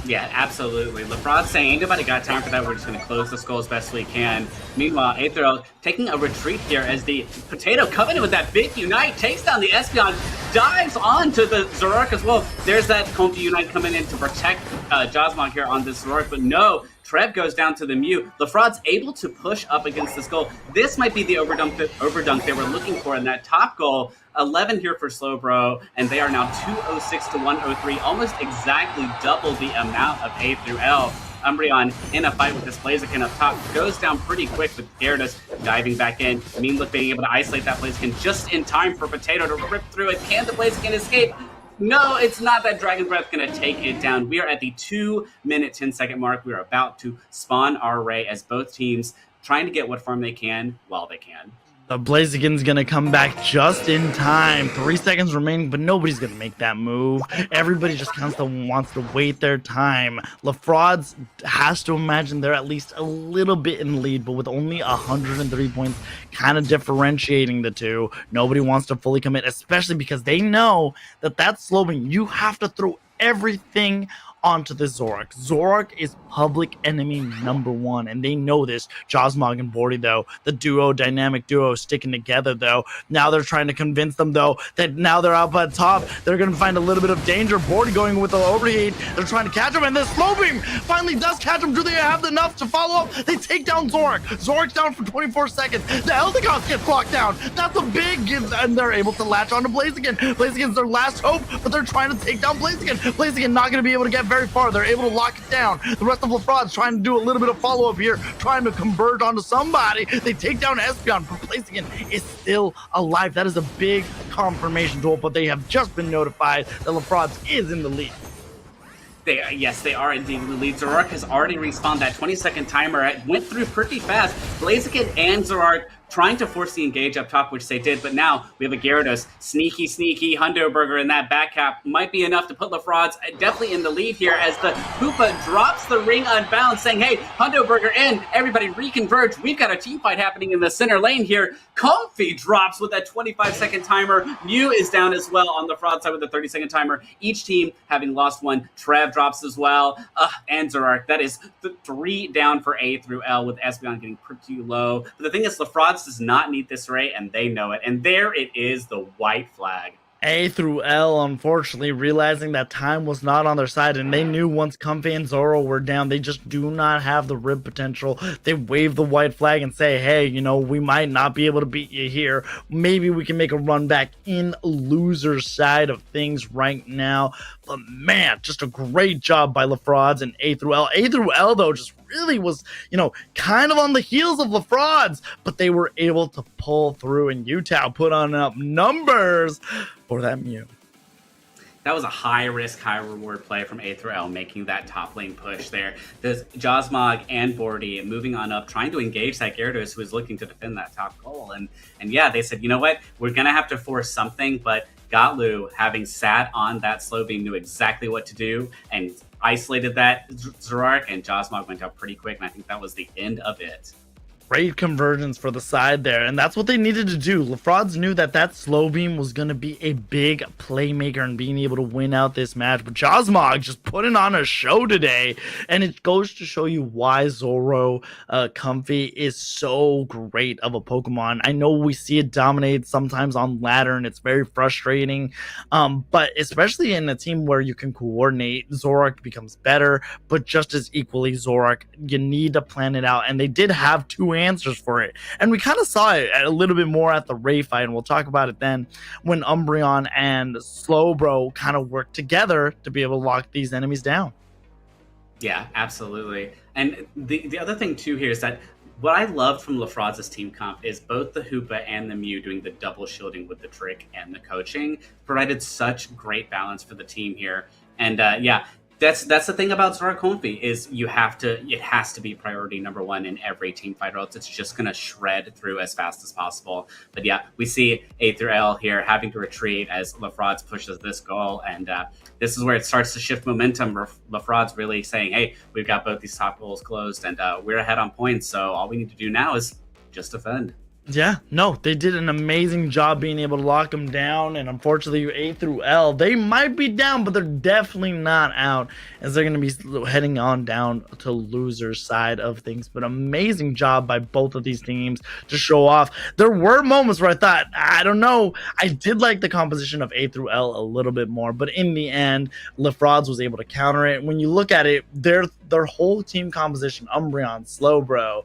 Yeah, absolutely. LaFrauds saying, ain't nobody got time for that. We're just going to close this goal as best we can. Meanwhile, Aetherl taking a retreat here as the Potato coming in with that big Unite, takes down the Espeon, dives onto the Zoroark as well. There's that Comfey Unite coming in to protect Josmog here on this Zoroark, but no, Trev goes down to the Mew. LaFraud's able to push up against this goal. This might be the overdunk they were looking for in that top goal. 11 here for Slowbro, and they are now 206 to 103, almost exactly double the amount of A through L. Umbreon in a fight with this Blaziken up top goes down pretty quick with Gyarados diving back in. Meanlook being able to isolate that Blaziken just in time for Potato to rip through it. Can the Blaziken escape? No, it's not. That Dragon Breath going to take it down. We are at the 2-minute, 10-second mark. We are about to spawn our Ray as both teams trying to get what farm they can while they can. The Blaziken's gonna come back just in time. 3 seconds remaining, but nobody's gonna make that move. Everybody just wants to wait their time. LaFrauds has to imagine they're at least a little bit in the lead, but with only 103 points kind of differentiating the two, nobody wants to fully commit, especially because they know that that's slowing. You have to throw everything onto the Zoroark. Zoroark is public enemy #1, and they know this. Josmog and Bordy, though, the dynamic duo sticking together, though. Now they're trying to convince them, though, that now they're up at top. They're going to find a little bit of danger. Bordy going with the overheat. They're trying to catch him, and this slow beam finally does catch him. Do they have enough to follow up? They take down Zoroark. Zoroark's down for 24 seconds. The Eldegoss gets locked down. That's a big give, and they're able to latch onto Blaziken. Blaziken's their last hope, but they're trying to take down Blaziken. Blaziken not going to be able to get very far. They're able to lock it down. The rest of LaFraud's trying to do a little bit of follow-up here, trying to converge onto somebody. They take down Espeon, but Blaziken is still alive. That is a big confirmation tool, but they have just been notified that LaFraud's is in the lead. Yes, they are indeed in the lead. Zoroark has already respawned. That 20-second timer. It went through pretty fast. Blaziken and Zoroark trying to force the engage up top, which they did, but now we have a Gyarados. Sneaky Hundo Burger in that back cap might be enough to put LaFraud's definitely in the lead here as the Hoopa drops the ring unbound, saying, hey, Hundo Burger in, everybody reconverge. We've got a team fight happening in the center lane here. Comfey drops with that 25-second timer. Mew is down as well on the fraud side with the 30-second timer. Each team having lost one. Trev drops as well, and Zoroark. That is 3 down for A through L with Espeon getting pretty low. But the thing is, LaFraud does not need this Ray, and they know it. And there it is, the white flag. A through L, unfortunately, realizing that time was not on their side, and they knew once Comfy and Zoro were down, they just do not have the rib potential. They wave the white flag and say, hey, you know, we might not be able to beat you here. Maybe we can make a run back in loser's side of things right now. But man, just a great job by LaFrauds and A through L. A through L, though, just really was, you know, kind of on the heels of LaFrauds, but they were able to pull through, and Utah put on up numbers for that Mew. That was a high risk, high reward play from A through L, making that top lane push there. There's Josmog and Bordy moving on up, trying to engage that Gyarados who was looking to defend that top goal. And yeah, they said, you know what, we're going to have to force something, but Gotlu, having sat on that slow beam, knew exactly what to do and isolated that Zoroark, and Josmog went up pretty quick, and I think that was the end of it. Great convergence for the side there, and that's what they needed to do. LaFrauds knew that that slow beam was going to be a big playmaker and being able to win out this match, but Josmog just putting on a show today, and it goes to show you why Zoro Comfy is so great of a Pokemon. I know we see it dominate sometimes on ladder, and it's very frustrating, but especially in a team where you can coordinate, Zoroark becomes better, but just as equally Zoroark, you need to plan it out, and they did have two answers for it, and we kind of saw it a little bit more at the Ray fight, and we'll talk about it then, when Umbreon and Slowbro kind of worked together to be able to lock these enemies down. Yeah, absolutely. And the other thing too here is that what I loved from LaFrauds' team comp is both the Hoopa and the Mew doing the double shielding with the trick and the coaching provided such great balance for the team here. And yeah, that's the thing about Zoroark Comfy is it has to be priority number one in every team fight, or else it's just going to shred through as fast as possible. But yeah, we see A through L here having to retreat as LaFrauds pushes this goal, and this is where it starts to shift momentum. LaFrauds really saying, hey, we've got both these top goals closed, and we're ahead on points, so all we need to do now is just defend. Yeah, no, they did an amazing job being able to lock them down, and unfortunately, A through L, they might be down, but they're definitely not out, as they're going to be heading on down to loser's side of things. But amazing job by both of these teams to show off. There were moments where I thought, I don't know, I did like the composition of A through L a little bit more, but in the end, LaFrauds was able to counter it. When you look at it, their whole team composition, Umbreon, Slowbro,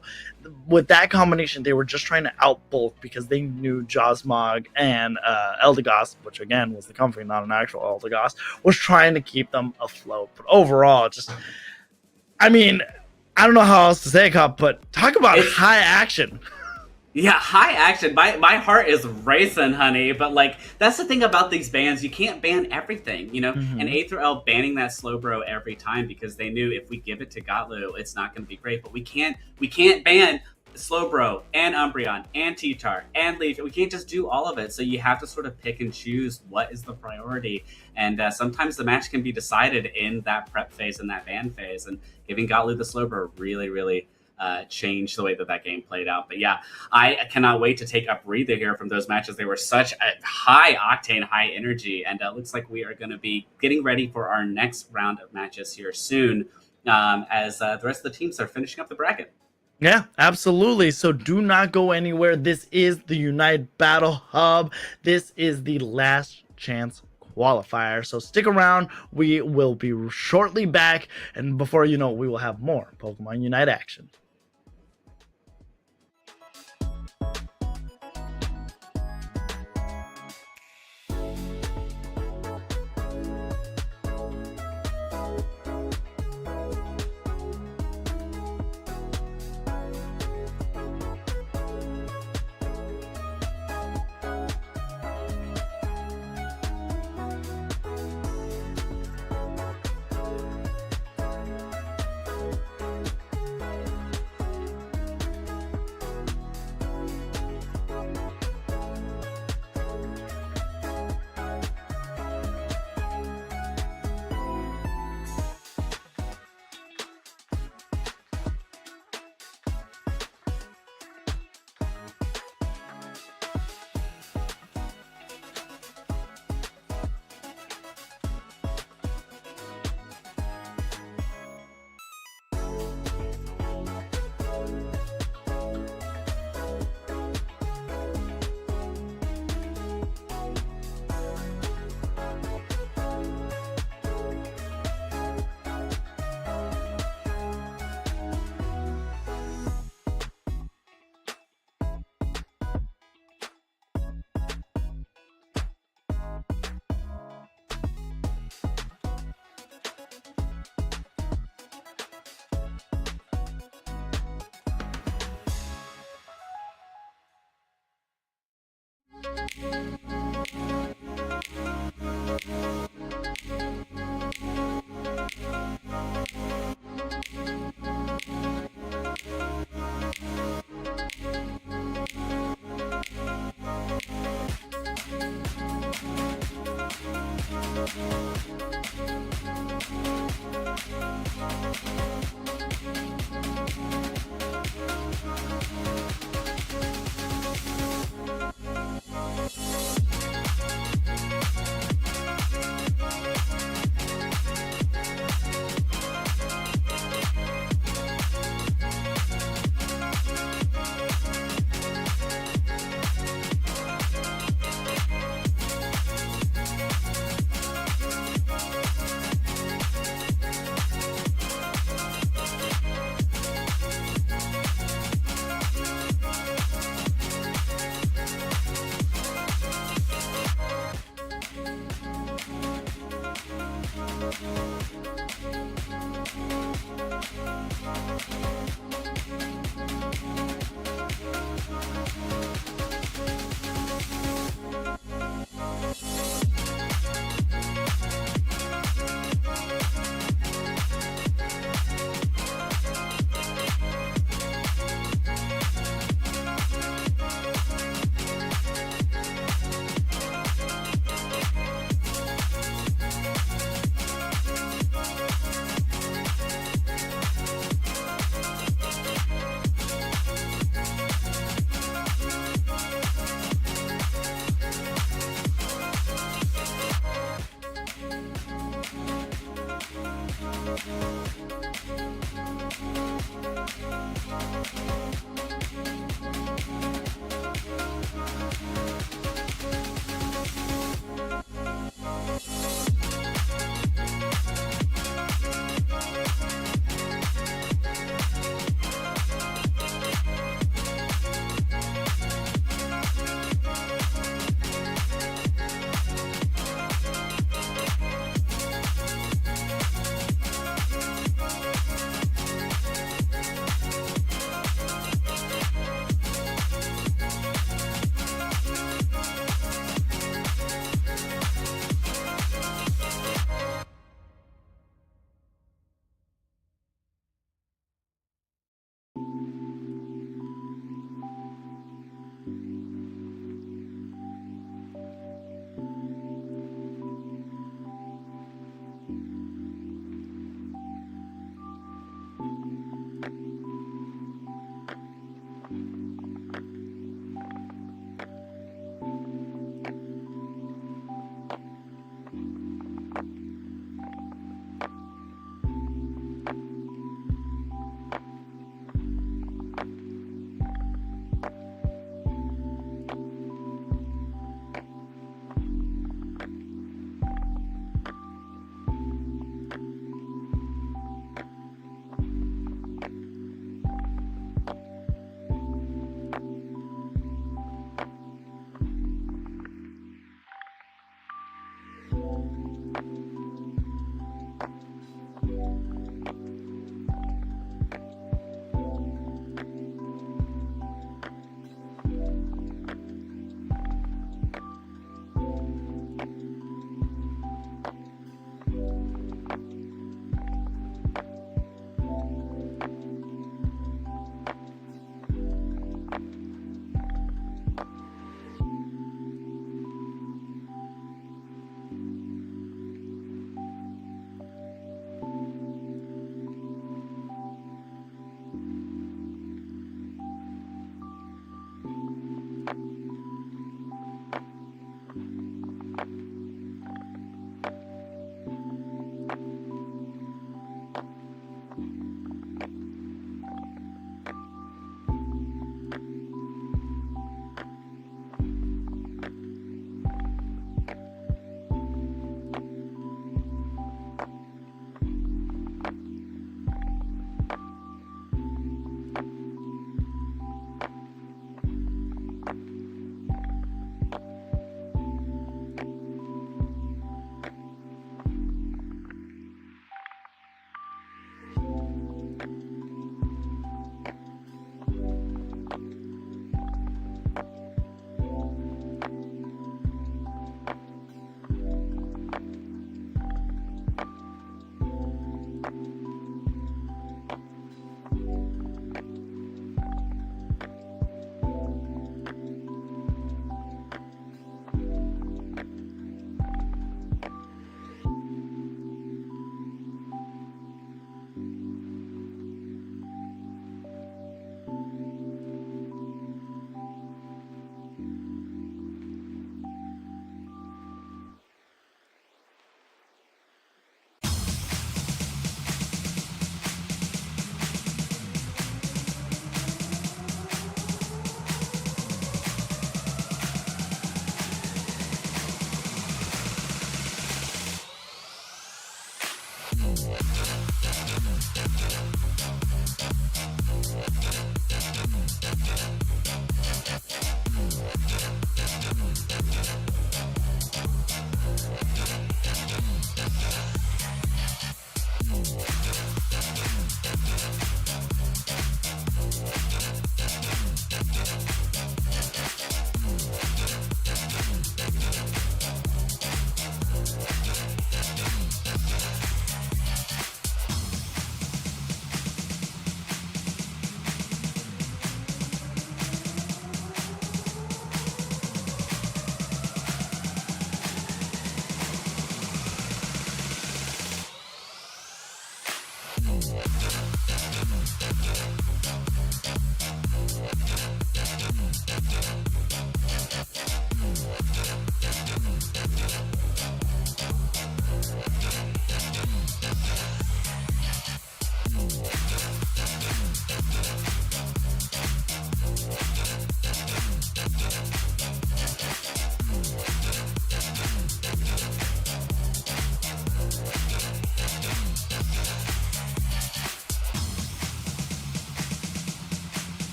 with that combination, they were just trying to outbulk because they knew Josmog and Eldegoss, which again was the Comfy, not an actual Eldegoss, was trying to keep them afloat. But overall, just, I mean, I don't know how else to say it, Cup, but talk about high action. Yeah, high action. My heart is racing, honey. But like, that's the thing about these bans. You can't ban everything, you know. Mm-hmm. And A through L banning that Slowbro every time because they knew if we give it to Gotlu, it's not going to be great. But we can't ban Slowbro and Umbreon and T-Tar and Leaf. We can't just do all of it. So you have to sort of pick and choose what is the priority. And sometimes the match can be decided in that prep phase and that ban phase. And giving Gotlu the Slowbro really changed the way that game played out. But yeah, I cannot wait to take a breather here from those matches. They were such a high octane, high energy, and it looks like we are going to be getting ready for our next round of matches here soon, as the rest of the teams are finishing up the bracket. Yeah, absolutely. So do not go anywhere. This is the Unite Battle Hub. This is the last chance qualifier. So stick around. We will be shortly back, and before you know it, we will have more Pokemon Unite action.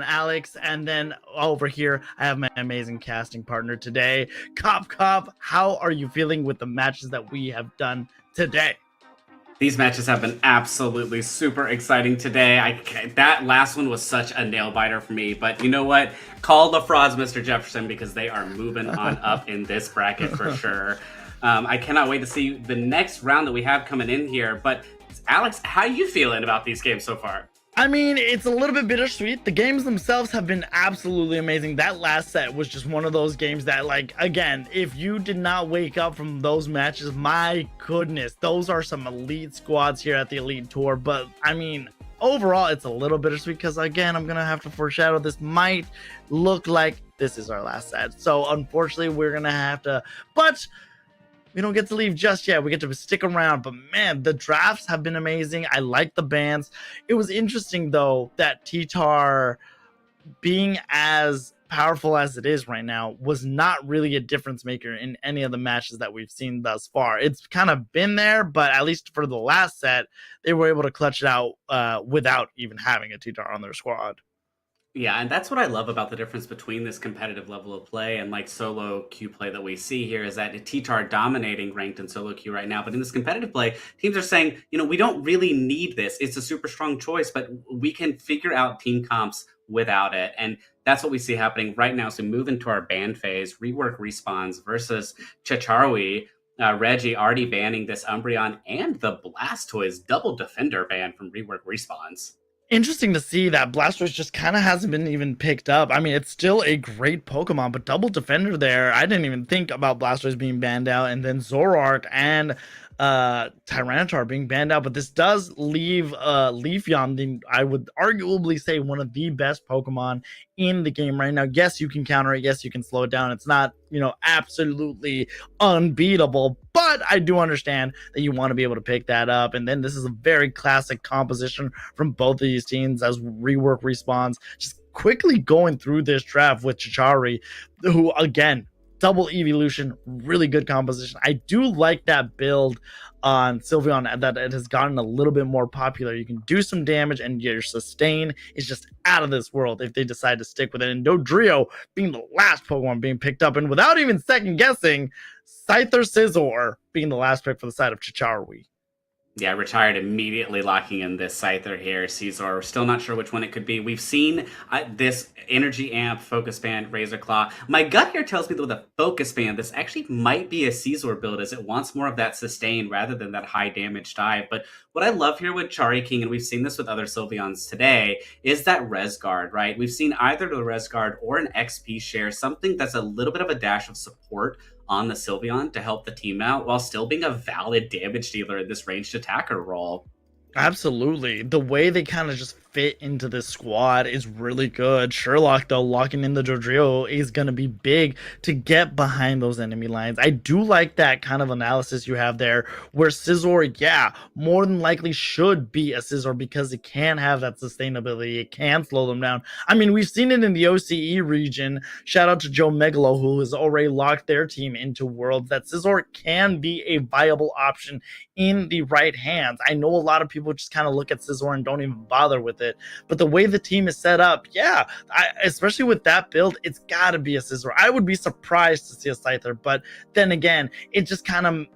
Alex, and then over here I have my amazing casting partner today, Cop. How are you feeling with the matches that we have done today? These matches have been absolutely super exciting today. That last one was such a nail biter for me, but you know what? Call the frauds, Mr. Jefferson, because they are moving on up in this bracket for sure. I cannot wait to see the next round that we have coming in here. But Alex, how are you feeling about these games so far? I mean, it's a little bit bittersweet. The games themselves have been absolutely amazing. That last set was just one of those games that, like, again, if you did not wake up from those matches, my goodness, those are some elite squads here at the Elite Tour. But I mean, overall, it's a little bittersweet because, again, I'm gonna have to foreshadow, this might look like this is our last set. So unfortunately, we're gonna have to, but we don't get to leave just yet. We get to stick around. But man, the drafts have been amazing. I like the bans. It was interesting, though, that T-Tar, being as powerful as it is right now, was not really a difference maker in any of the matches that we've seen thus far. It's kind of been there, but at least for the last set, they were able to clutch it out without even having a T-Tar on their squad. Yeah, and that's what I love about the difference between this competitive level of play and like solo queue play that we see here is that T-Tar dominating ranked in solo queue right now. But in this competitive play, teams are saying, you know, we don't really need this. It's a super strong choice, but we can figure out team comps without it. And that's what we see happening right now. So move into our ban phase, rework respawns versus Chicharwi. Reggie already banning this Umbreon and the Blastoise double defender ban from rework respawns. Interesting to see that Blastoise just kind of hasn't been even picked up. I mean, it's still a great Pokemon, but double defender there, I didn't even think about Blastoise being banned out, and then Zoroark and Tyranitar being banned out. But this does leave Leafeon, I would arguably say, one of the best Pokemon in the game right now. Yes, you can counter it. Yes, you can slow it down. It's not, you know, absolutely unbeatable, but I do understand that you want to be able to pick that up. And then this is a very classic composition from both of these teams as rework respawns. Just quickly going through this draft with Chichari, who, again, double evolution, really good composition. I do like that build on Sylveon, that it has gotten a little bit more popular. You can do some damage and your sustain is just out of this world if they decide to stick with it. And Dodrio being the last Pokemon being picked up, and without even second guessing, Scyther Scizor being the last pick for the side of Chicharwi. Yeah, retired immediately, locking in this Scyther here. Caesar, we're still not sure which one it could be. We've seen this Energy Amp, Focus Band, Razor Claw. My gut here tells me that with a Focus Band, this actually might be a Caesar build, as it wants more of that sustain rather than that high damage dive. But what I love here with Chari King, and we've seen this with other Sylveons today, is that Res Guard, right? We've seen either the Res Guard or an XP share, something that's a little bit of a dash of support on the Sylveon to help the team out while still being a valid damage dealer in this ranged attacker role. Absolutely. The way they kind of just fit into this squad is really good. Sherlock, though, locking in the Dodrio is going to be big to get behind those enemy lines. I do like that kind of analysis you have there, where Scizor, yeah, more than likely should be a Scizor because it can have that sustainability. It can slow them down. I mean, we've seen it in the OCE region. Shout out to Joe Megalo, who has already locked their team into Worlds, that Scizor can be a viable option in the right hands. I know a lot of people just kind of look at Scizor and don't even bother with it, but the way the team is set up, yeah, especially with that build, it's got to be a Scizor. I would be surprised to see a Scyther, but then again, it just kind of,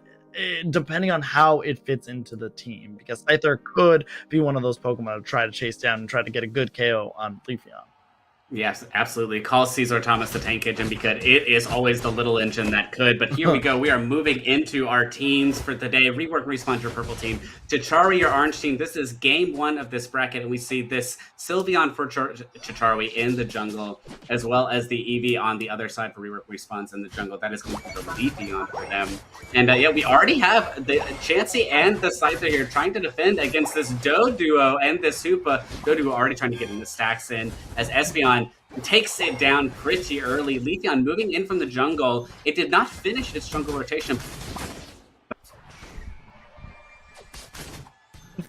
depending on how it fits into the team, because Scyther could be one of those Pokemon to try to chase down and try to get a good KO on Leafeon. Yes, absolutely. Call Caesar Thomas the tank engine because it is always the little engine that could. But here we go. We are moving into our teams for the day. Rework Respawn, your purple team. Chicharwi, your orange team. This is game one of this bracket, and we see this Sylveon for Chicharwi in the jungle, as well as the Eevee on the other side for Rework Respawns in the jungle. That is going to be the Leafeon for them. And yeah, we already have the Chansey and the Scyther here trying to defend against this Doduo and this Hoopa. Doduo already trying to get in the stacks in as Espeon takes it down pretty early. Leafeon moving in from the jungle. It did not finish its jungle rotation.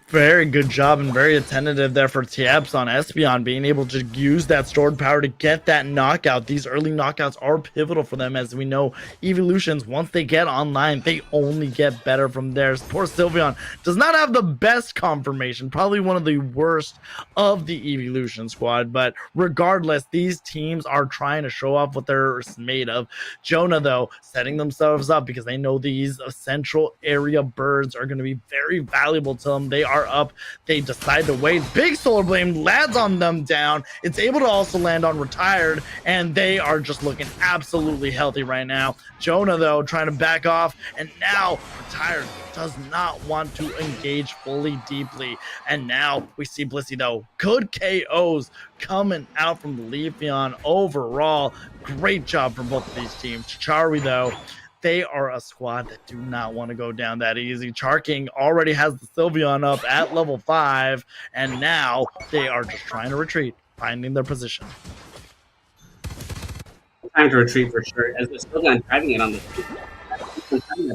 Very good job and very attentive there for Tieps on Espeon, being able to use that stored power to get that knockout. These early knockouts are pivotal for them, as we know evolutions, once they get online, they only get better from there. Poor Sylveon does not have the best confirmation, probably one of the worst of the evolution squad, but regardless, these teams are trying to show off what they're made of. Jonah, though, setting themselves up because they know these central area birds are going to be very valuable to them. They are up. They decide to wait. Big Solar Blade lands on them down. It's able to also land on Retired, and they are just looking absolutely healthy right now. Jonah, though, trying to back off, and now Retired does not want to engage fully deeply. And now we see Blissey, though. Good KOs coming out from the Leafeon overall. Great job from both of these teams. Chari, though, they are a squad that do not want to go down that easy. Charking already has the Sylveon up at level 5, and now they are just trying to retreat, finding their position. Time to retreat for sure, as the Sylveon driving it on the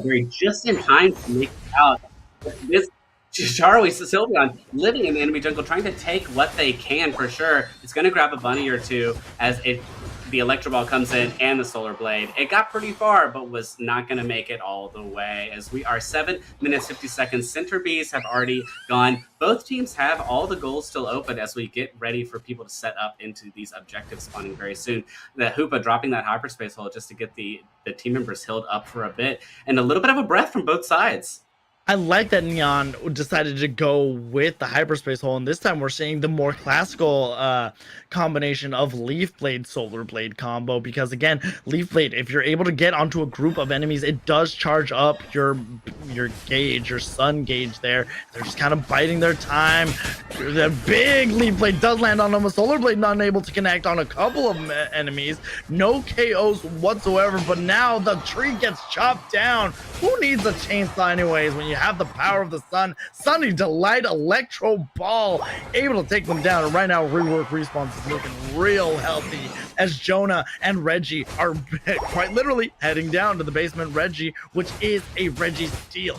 very just in time to make it out. This Charlie Sylveon living in the enemy jungle, trying to take what they can for sure. It's going to grab a bunny or two as the Electro Ball comes in and the Solar Blade. It got pretty far, but was not going to make it all the way, as we are 7 minutes 50 seconds. Center Bees have already gone. Both teams have all the goals still open as we get ready for people to set up into these objectives spawning very soon. The Hoopa dropping that hyperspace hole just to get the team members healed up for a bit, and a little bit of a breath from both sides. I like that Neon decided to go with the hyperspace hole, and this time we're seeing the more classical combination of Leaf Blade Solar Blade combo, because again, Leaf Blade, if you're able to get onto a group of enemies, it does charge up your gauge, your sun gauge there. They're just kind of biding their time. The big Leaf Blade does land on them. A Solar Blade not able to connect on a couple of enemies. No KOs whatsoever, but now the tree gets chopped down. Who needs a chainsaw anyways when you have the power of the sun? Sunny Delight Electro Ball able to take them down, and right now Rework Respawn is looking real healthy as Jonah and Reggie are quite literally heading down to the basement Reggie, which is a Reggie steal.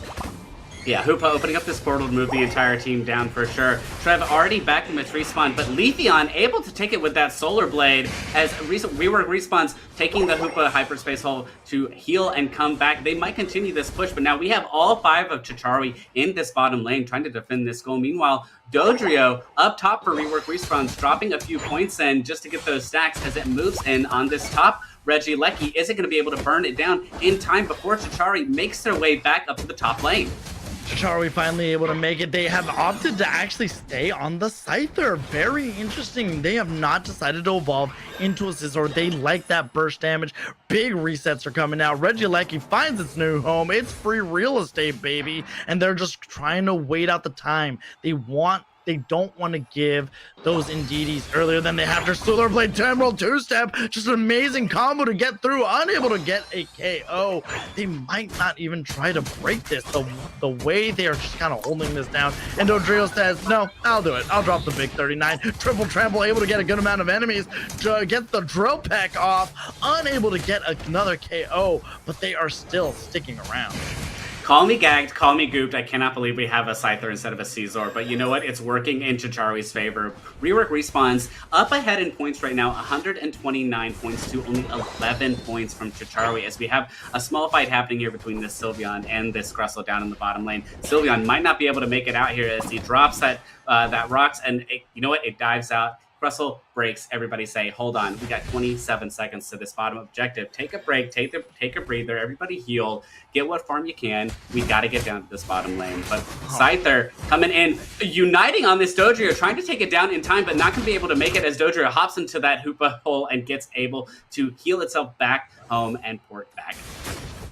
Yeah, Hoopa opening up this portal to move the entire team down for sure. Trev already back in its respawn, but Leafeon able to take it with that Solar Blade as Rework Respawns taking the Hoopa hyperspace hole to heal and come back. They might continue this push, but now we have all 5 of Chichari in this bottom lane trying to defend this goal. Meanwhile, Dodrio up top for Rework Respawns, dropping a few points in just to get those stacks as it moves in on this top. Reggie Lecky isn't going to be able to burn it down in time before Chichari makes their way back up to the top lane. Chichari finally able to make it. They have opted to actually stay on the Scyther. Very interesting. They have not decided to evolve into a Scizor. They like that burst damage. Big resets are coming out. Regieleki finds its new home. It's free real estate, baby. And they're just trying to wait out the time. They don't want to give those Indeedis earlier than they have their Solar Blade Emerald 2-step. Just an amazing combo to get through. Unable to get a KO. They might not even try to break this. The way they are just kind of holding this down. And Dodrio says, no, I'll do it. I'll drop the big 39. Triple trample, able to get a good amount of enemies. Gets the drill peck off. Unable to get another KO, but they are still sticking around. Call me gagged, call me gooped. I cannot believe we have a Scyther instead of a Scizor, but you know what? It's working in Chichari's favor. Rework Respawns up ahead in points right now, 129 points to only 11 points from Chichari, as we have a small fight happening here between this Sylveon and this Crustle down in the bottom lane. Sylveon might not be able to make it out here as he drops that rocks, and you know what? It dives out. Russell breaks. Everybody say, hold on, we got 27 seconds to this bottom objective. Take a break, take a breather, everybody heal, get what farm you can. We got to get down to this bottom lane. But Scyther coming in, uniting on this Dodrio, trying to take it down in time, but not going to be able to make it as Dodrio hops into that Hoopa hole and gets able to heal itself back home and port back.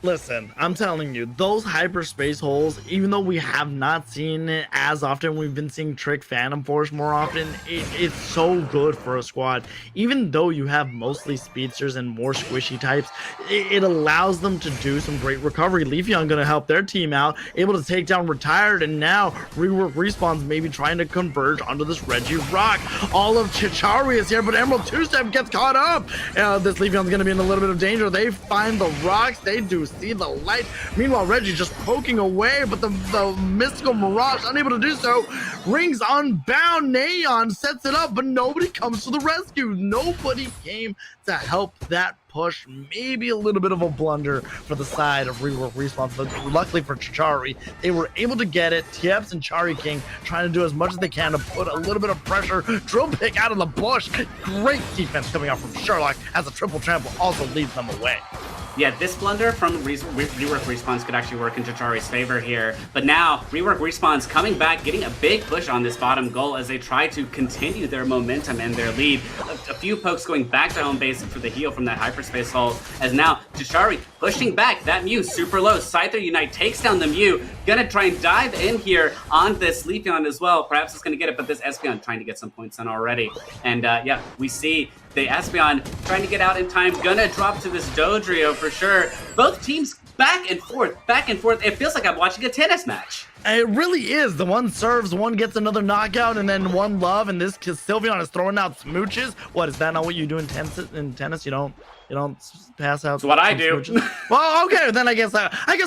Listen, I'm telling you, those hyperspace holes, even though we have not seen it as often, we've been seeing Trick Phantom Force more often, it's so good for a squad. Even though you have mostly speedsters and more squishy types, it allows them to do some great recovery. Leafeon gonna help their team out, able to take down Retired, and now Rework Respawns maybe trying to converge onto this Reggie Rock. All of Chichari is here, but Emerald 2-step gets caught up. This Leafeon's gonna be in a little bit of danger. They find the rocks, they do see the light. Meanwhile, Reggie just poking away, but the Mystical Mirage, unable to do so. Rings unbound. Neon sets it up, but nobody comes to the rescue. Nobody came to help that push. Maybe a little bit of a blunder for the side of Rework Respawn, but luckily for Chachari, they were able to get it. TFs and Chari King trying to do as much as they can to put a little bit of pressure. Drill pick out of the bush. Great defense coming out from Sherlock as a triple trample also leads them away. Yeah, this blunder from Rework Respawns could actually work in Chachari's favor here. But now, Rework Respawns coming back, getting a big push on this bottom goal as they try to continue their momentum and their lead. A few pokes going back to home base for the heal from that hyperspace hole. As now, Chachari pushing back. That Mew super low. Scyther Unite takes down the Mew. Gonna try and dive in here on this Leafeon as well. Perhaps it's gonna get it, but this Espeon trying to get some points in already. And yeah, we see the Espeon trying to get out in time, gonna drop to this Dodrio for sure. Both teams back and forth, back and forth. It feels like I'm watching a tennis match. It really is. The one serves, one gets another knockout, and then one love, and this Sylveon is throwing out smooches. What, is that not what you do in tennis? You don't pass out. That's what I do. Well, okay, then I guess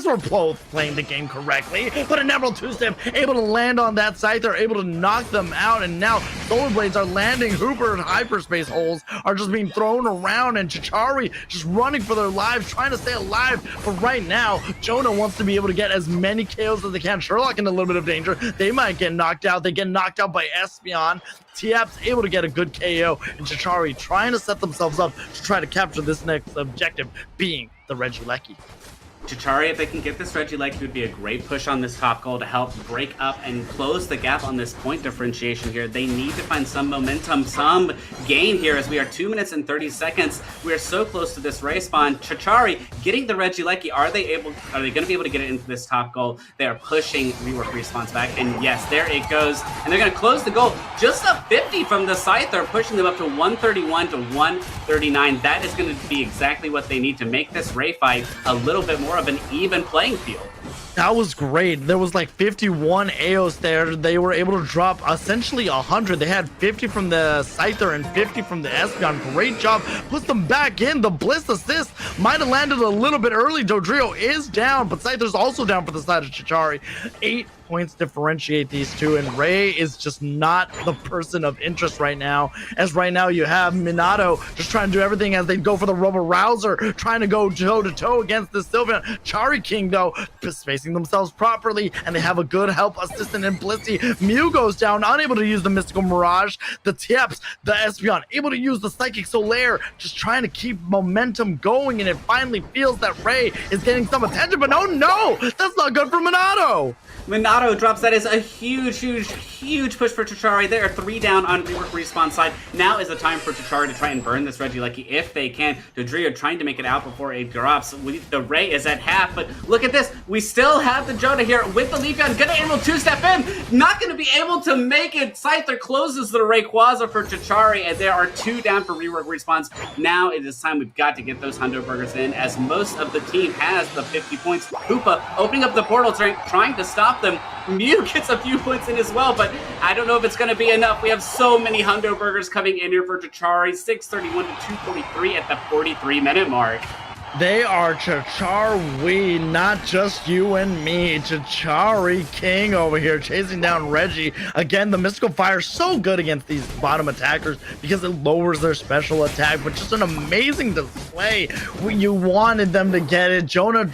we're both playing the game correctly. But an Emerald two-step, able to land on that site, they're able to knock them out, and now Solar Blades are landing. Hooper and hyperspace holes are just being thrown around, and Chachari just running for their lives, trying to stay alive. But right now, Jonah wants to be able to get as many KOs as they can. Sherlock in a little bit of danger. They might get knocked out. They get knocked out by Espeon. TF's able to get a good KO, and Chachari trying to set themselves up to try to capture this next objective, being the Regieleki. Chachari, if they can get this Regieleki, would be a great push on this top goal to help break up and close the gap on this point differentiation here. They need to find some momentum, some gain here as we are 2 minutes and 30 seconds. We are so close to this respawn. Chachari getting the Regieleki. Are they going to be able to get it into this top goal? They are pushing Rework Respawns back, and yes, there it goes. And they're going to close the goal. Just a 50 from the Scyther, pushing them up to 131 to 139. That is going to be exactly what they need to make this Ray fight a little bit more of an even playing field. That was great. There was like 51 AOs there. They were able to drop essentially 100. They had 50 from the Scyther and 50 from the Espeon. Great job. Puts them back in. The Bliss assist might have landed a little bit early. Dodrio is down, but Scyther's also down for the side of Chachari. 8 points differentiate these two, and Ray is just not the person of interest right now, as right now you have Minato just trying to do everything as they go for the Robo Rouser, trying to go toe-to-toe against the Sylveon. Chari King, though, spacing themselves properly, and they have a good help assistant in Blissey. Mew goes down, unable to use the Mystical Mirage. The Tips, the Espeon, able to use the Psychic Solaire, just trying to keep momentum going, and it finally feels that Ray is getting some attention, but no, that's not good for Minato. Minato drops. That is a huge push for Chachari. They are 3 down on Rework Respawn side. Now is the time for Chachari to try and burn this Regieleki if they can. Dodrio trying to make it out before it drops. The Ray is at half, but look at this. We still have the Jonah here with the Leafeon. Gonna able to step in. Not gonna be able to make it. Scyther closes the Rayquaza for Chachari, and there are 2 down for Rework Respawns. Now it is time. We've got to get those Hundo Burgers in, as most of the team has the 50 points. Hoopa opening up the portal, trying to stop them. Mew gets a few points in as well, but I don't know if it's going to be enough. We have so many Hundo Burgers coming in here for Chachari. 631 to 243 at the 43-minute mark. They are Chachari, not just you and me. Chachari King over here chasing down Reggie. Again, the Mystical Fire so good against these bottom attackers because it lowers their special attack, but just an amazing display. You wanted them to get it. Jonah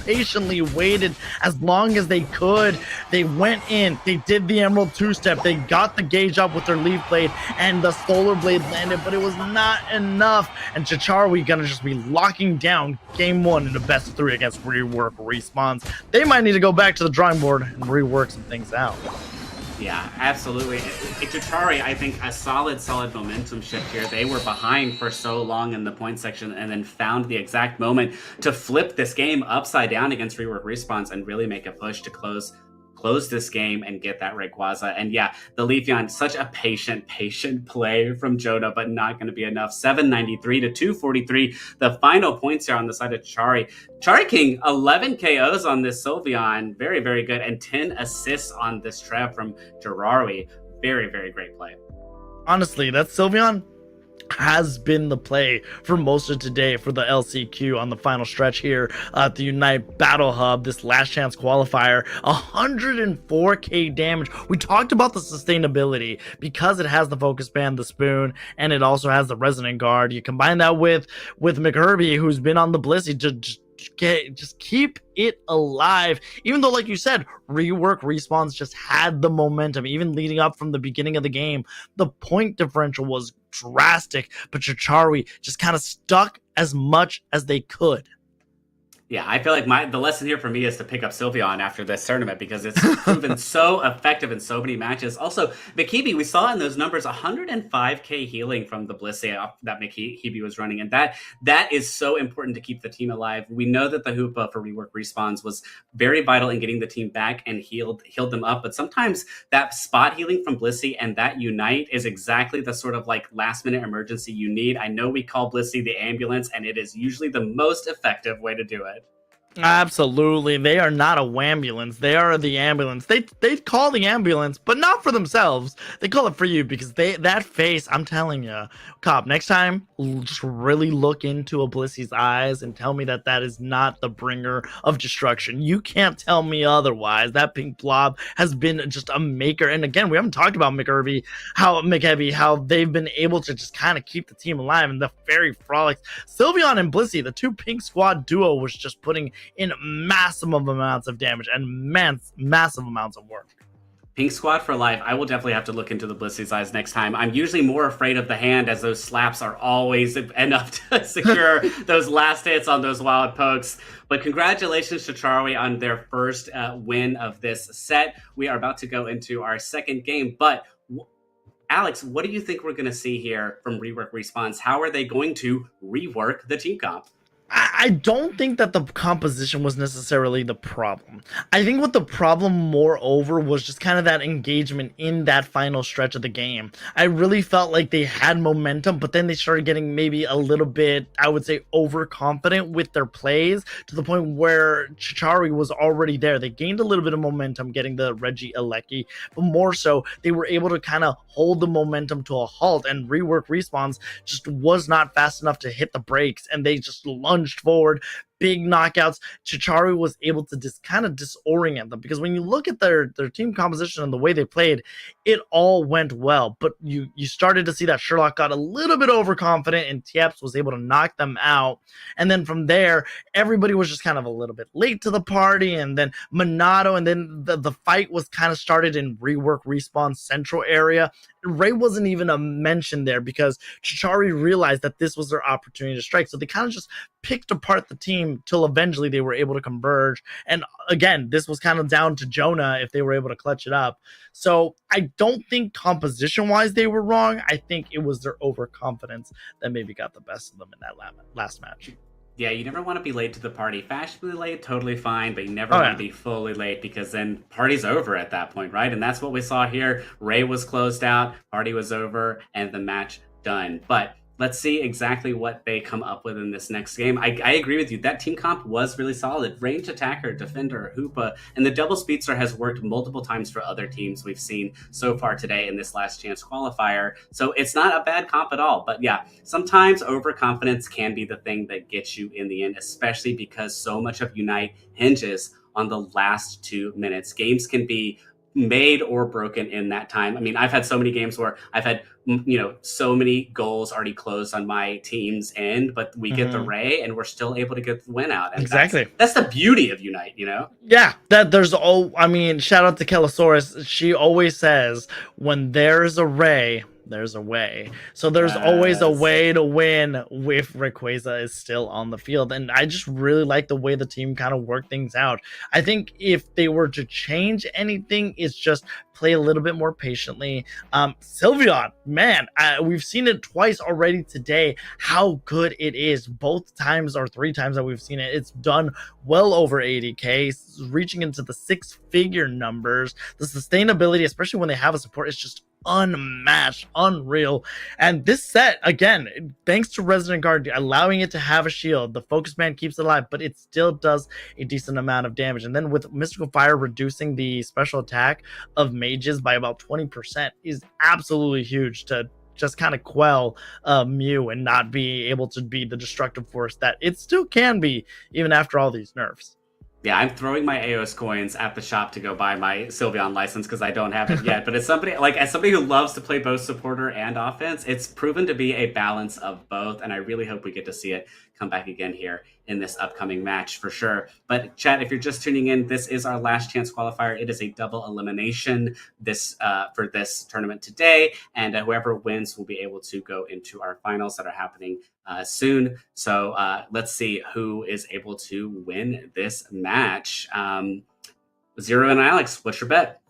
patiently waited as long as they could. They went in, they did the Emerald two-step, they got the gauge up with their Leaf Blade, and the Solar Blade landed, but it was not enough. And Chachari gonna just be locking down game 1 in the best of 3 against Rework Respawns. They might need to go back to the drawing board and rework some things out. Yeah, absolutely. Chachari, I think, a solid momentum shift here. They were behind for so long in the point section and then found the exact moment to flip this game upside down against Rework Respawns and really make a push to close this game and get that Rayquaza. And yeah, the Leafeon, such a patient play from Jonah, but not going to be enough. 793 to 243. The final points here on the side of Chari. Chari King, 11 KOs on this Sylveon. Very, very good. And 10 assists on this Trev from Jarawi. Very, very great play. Honestly, that Sylveon, has been the play for most of today for the LCQ on the final stretch here at the Unite Battle Hub, this last chance qualifier. 104k damage. We talked about the sustainability because it has the focus band, the spoon, and it also has the resonant guard. You combine that with McHerbie, who's been on the Blissey, just keep it alive. Even though, like you said, rework respawns just had the momentum, even leading up from the beginning of the game. The point differential was drastic, but Chicharwi just kind of stuck as much as they could. Yeah, I feel like the lesson here for me is to pick up Sylveon after this tournament because it's proven so effective in so many matches. Also, Mikibi, we saw in those numbers 105k healing from the Blissey that Mikibi was running, and that is so important to keep the team alive. We know that the Hoopa for rework respawns was very vital in getting the team back and healed them up, but sometimes that spot healing from Blissey and that Unite is exactly the sort of like last minute emergency you need. I know we call Blissey the ambulance, and it is usually the most effective way to do it. Absolutely. They are not a wambulance. They are the ambulance. They call the ambulance, but not for themselves. They call it for you because that face, I'm telling you, Cop, next time, just really look into a Blissey's eyes and tell me that that is not the bringer of destruction. You can't tell me otherwise. That pink blob has been just a maker. And again, we haven't talked about McHerbie, how they've been able to just kind of keep the team alive, and the Fairy Frolics. Sylveon and Blissey, the two pink squad duo, was just putting in massive amounts of damage and massive amounts of work. Pink Squad for life. I will definitely have to look into the Blissey's eyes next time. I'm usually more afraid of the hand, as those slaps are always enough to secure those last hits on those wild pokes. But congratulations to Charlie on their first win of this set. We are about to go into our second game, but Alex, what do you think we're going to see here from Rework Respawns? How are they going to rework the team comp? I don't think that the composition was necessarily the problem. I think what the problem moreover was just kind of that engagement in that final stretch of the game. I really felt like they had momentum, but then they started getting maybe a little bit, I would say, overconfident with their plays to the point where Chichari was already there. They gained a little bit of momentum getting the Reggie Alecki, but more so they were able to kind of hold the momentum to a halt, and Rework Respawns just was not fast enough to hit the brakes, and they just lunged forward, big knockouts. Chichari was able to just kind of disorient them, because when you look at their team composition and the way they played, it all went well. But you started to see that Sherlock got a little bit overconfident, and Tieps was able to knock them out. And then from there, everybody was just kind of a little bit late to the party. And then Monado, and then the fight was kind of started in Rework Respawn Central area. Ray wasn't even a mention there because Chichari realized that this was their opportunity to strike. So they kind of just picked apart the team till eventually they were able to converge. And again, this was kind of down to Jonah if they were able to clutch it up. So I don't think composition-wise they were wrong. I think it was their overconfidence that maybe got the best of them in that last match. Yeah, you never want to be late to the party. Fashionably late, totally fine, but you never want to be fully late, because then party's over at that point, right? And that's what we saw here. Ray was closed out, party was over, and the match done. But let's see exactly what they come up with in this next game. I agree with you. That team comp was really solid. Range attacker, defender, Hoopa, and the double speedster has worked multiple times for other teams we've seen so far today in this last chance qualifier. So it's not a bad comp at all. But yeah, sometimes overconfidence can be the thing that gets you in the end, especially because so much of Unite hinges on the last 2 minutes. Games can be made or broken in that time. I mean, I've had so many games where I've had, so many goals already closed on my team's end, but we get the Ray and we're still able to get the win out. And exactly. That's the beauty of Unite, Yeah, shout out to Kellosaurus. She always says, when there's a Ray, there's a way. So there's always a way to win if Rayquaza is still on the field. And I just really like the way the team kind of worked things out. I think if they were to change anything, it's just play a little bit more patiently. Sylveon, man, we've seen it twice already today, how good it is. Both times or 3 times that we've seen it, it's done well over 80k, reaching into the 6-figure numbers. The sustainability, especially when they have a support, is just unmatched, unreal. And this set, again, thanks to Resonant Guard allowing it to have a shield, the focus band keeps it alive, but it still does a decent amount of damage. And then with Mystical Fire reducing the special attack of mages by about 20% is absolutely huge to just kind of quell Mew and not be able to be the destructive force that it still can be even after all these nerfs. Yeah, I'm throwing my AOS coins at the shop to go buy my Sylveon license because I don't have it yet. But as somebody who loves to play both supporter and offense, it's proven to be a balance of both, and I really hope we get to see it come back again here in this upcoming match for sure. But chat, if you're just tuning in, this is our last chance qualifier. It is a double elimination for this tournament today, and whoever wins will be able to go into our finals that are happening soon. So let's see who is able to win this match. Zero and Alex, what's your bet?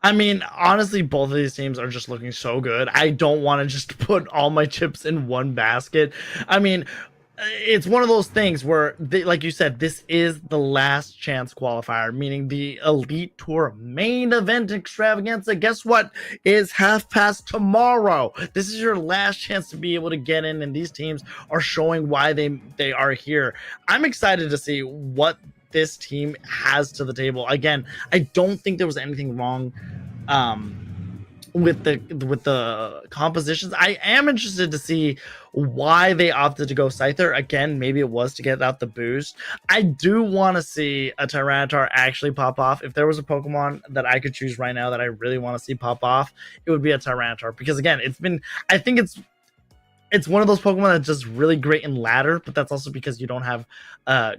I mean, honestly, both of these teams are just looking so good. I don't want to just put all my chips in one basket. I mean, it's one of those things where, like you said, this is the last chance qualifier, meaning the Elite Tour main event extravaganza. Guess what? Is half past tomorrow. This is your last chance to be able to get in, and these teams are showing why they are here. I'm excited to see what this team has to the table. Again, I don't think there was anything wrong with the compositions. I am interested to see why they opted to go Scyther. Again, maybe it was to get out the boost. I do want to see a Tyranitar actually pop off. If there was a Pokemon that I could choose right now that I really want to see pop off, it would be a Tyranitar, because again, I think it's one of those Pokemon that's just really great in ladder, but that's also because you don't have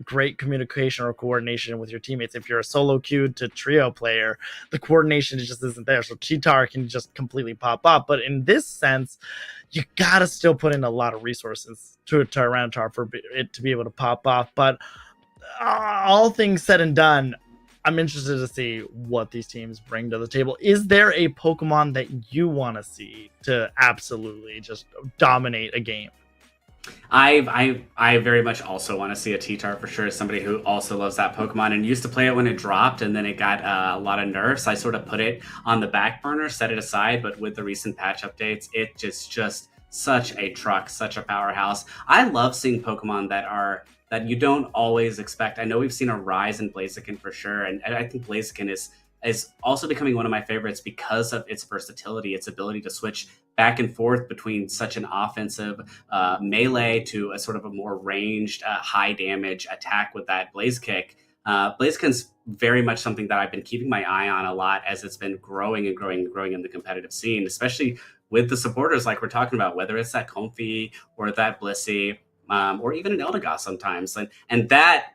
great communication or coordination with your teammates. If you're a solo queue to trio player, the coordination just isn't there. So Cheetar can just completely pop up. But in this sense, you gotta still put in a lot of resources to a Tyranitar for it to be able to pop off. But all things said and done, I'm interested to see what these teams bring to the table. Is there a Pokemon that you want to see to absolutely just dominate a game? I very much also want to see a T-Tar for sure. As somebody who also loves that Pokemon and used to play it when it dropped, and then it got a lot of nerfs. I sort of put it on the back burner, set it aside. But with the recent patch updates, it just such a truck, such a powerhouse. I love seeing Pokemon that you don't always expect. I know we've seen a rise in Blaziken for sure, and I think Blaziken is also becoming one of my favorites because of its versatility, its ability to switch back and forth between such an offensive melee to a sort of a more ranged, high damage attack with that Blaze Kick. Blaziken's very much something that I've been keeping my eye on a lot as it's been growing and growing and growing in the competitive scene, especially with the supporters like we're talking about, whether it's that Comfey or that Blissey, or even an Eldegoss sometimes. And that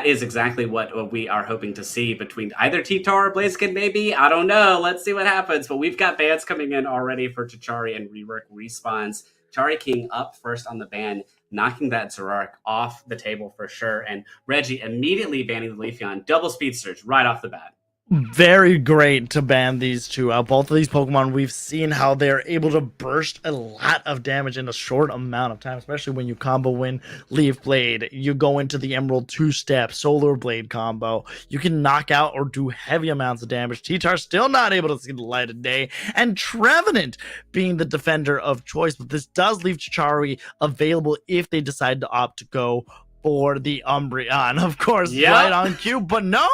is exactly what we are hoping to see between either T-Tar or Blaziken, maybe. I don't know. Let's see what happens. But we've got bans coming in already for Tachari and Rework Respawns. Chari King up first on the ban, knocking that Zoroark off the table for sure. And Reggie immediately banning the Leafeon. Double Speed Surge right off the bat. Very great to ban these two out. Both of these Pokemon, we've seen how they're able to burst a lot of damage in a short amount of time, especially when you combo win Leaf Blade. You go into the Emerald 2-step Solar Blade combo. You can knock out or do heavy amounts of damage. T-Tar still not able to see the light of day, and Trevenant being the defender of choice. But this does leave Chari available if they decide to opt to go for the Umbreon, of course, right on cue. But no,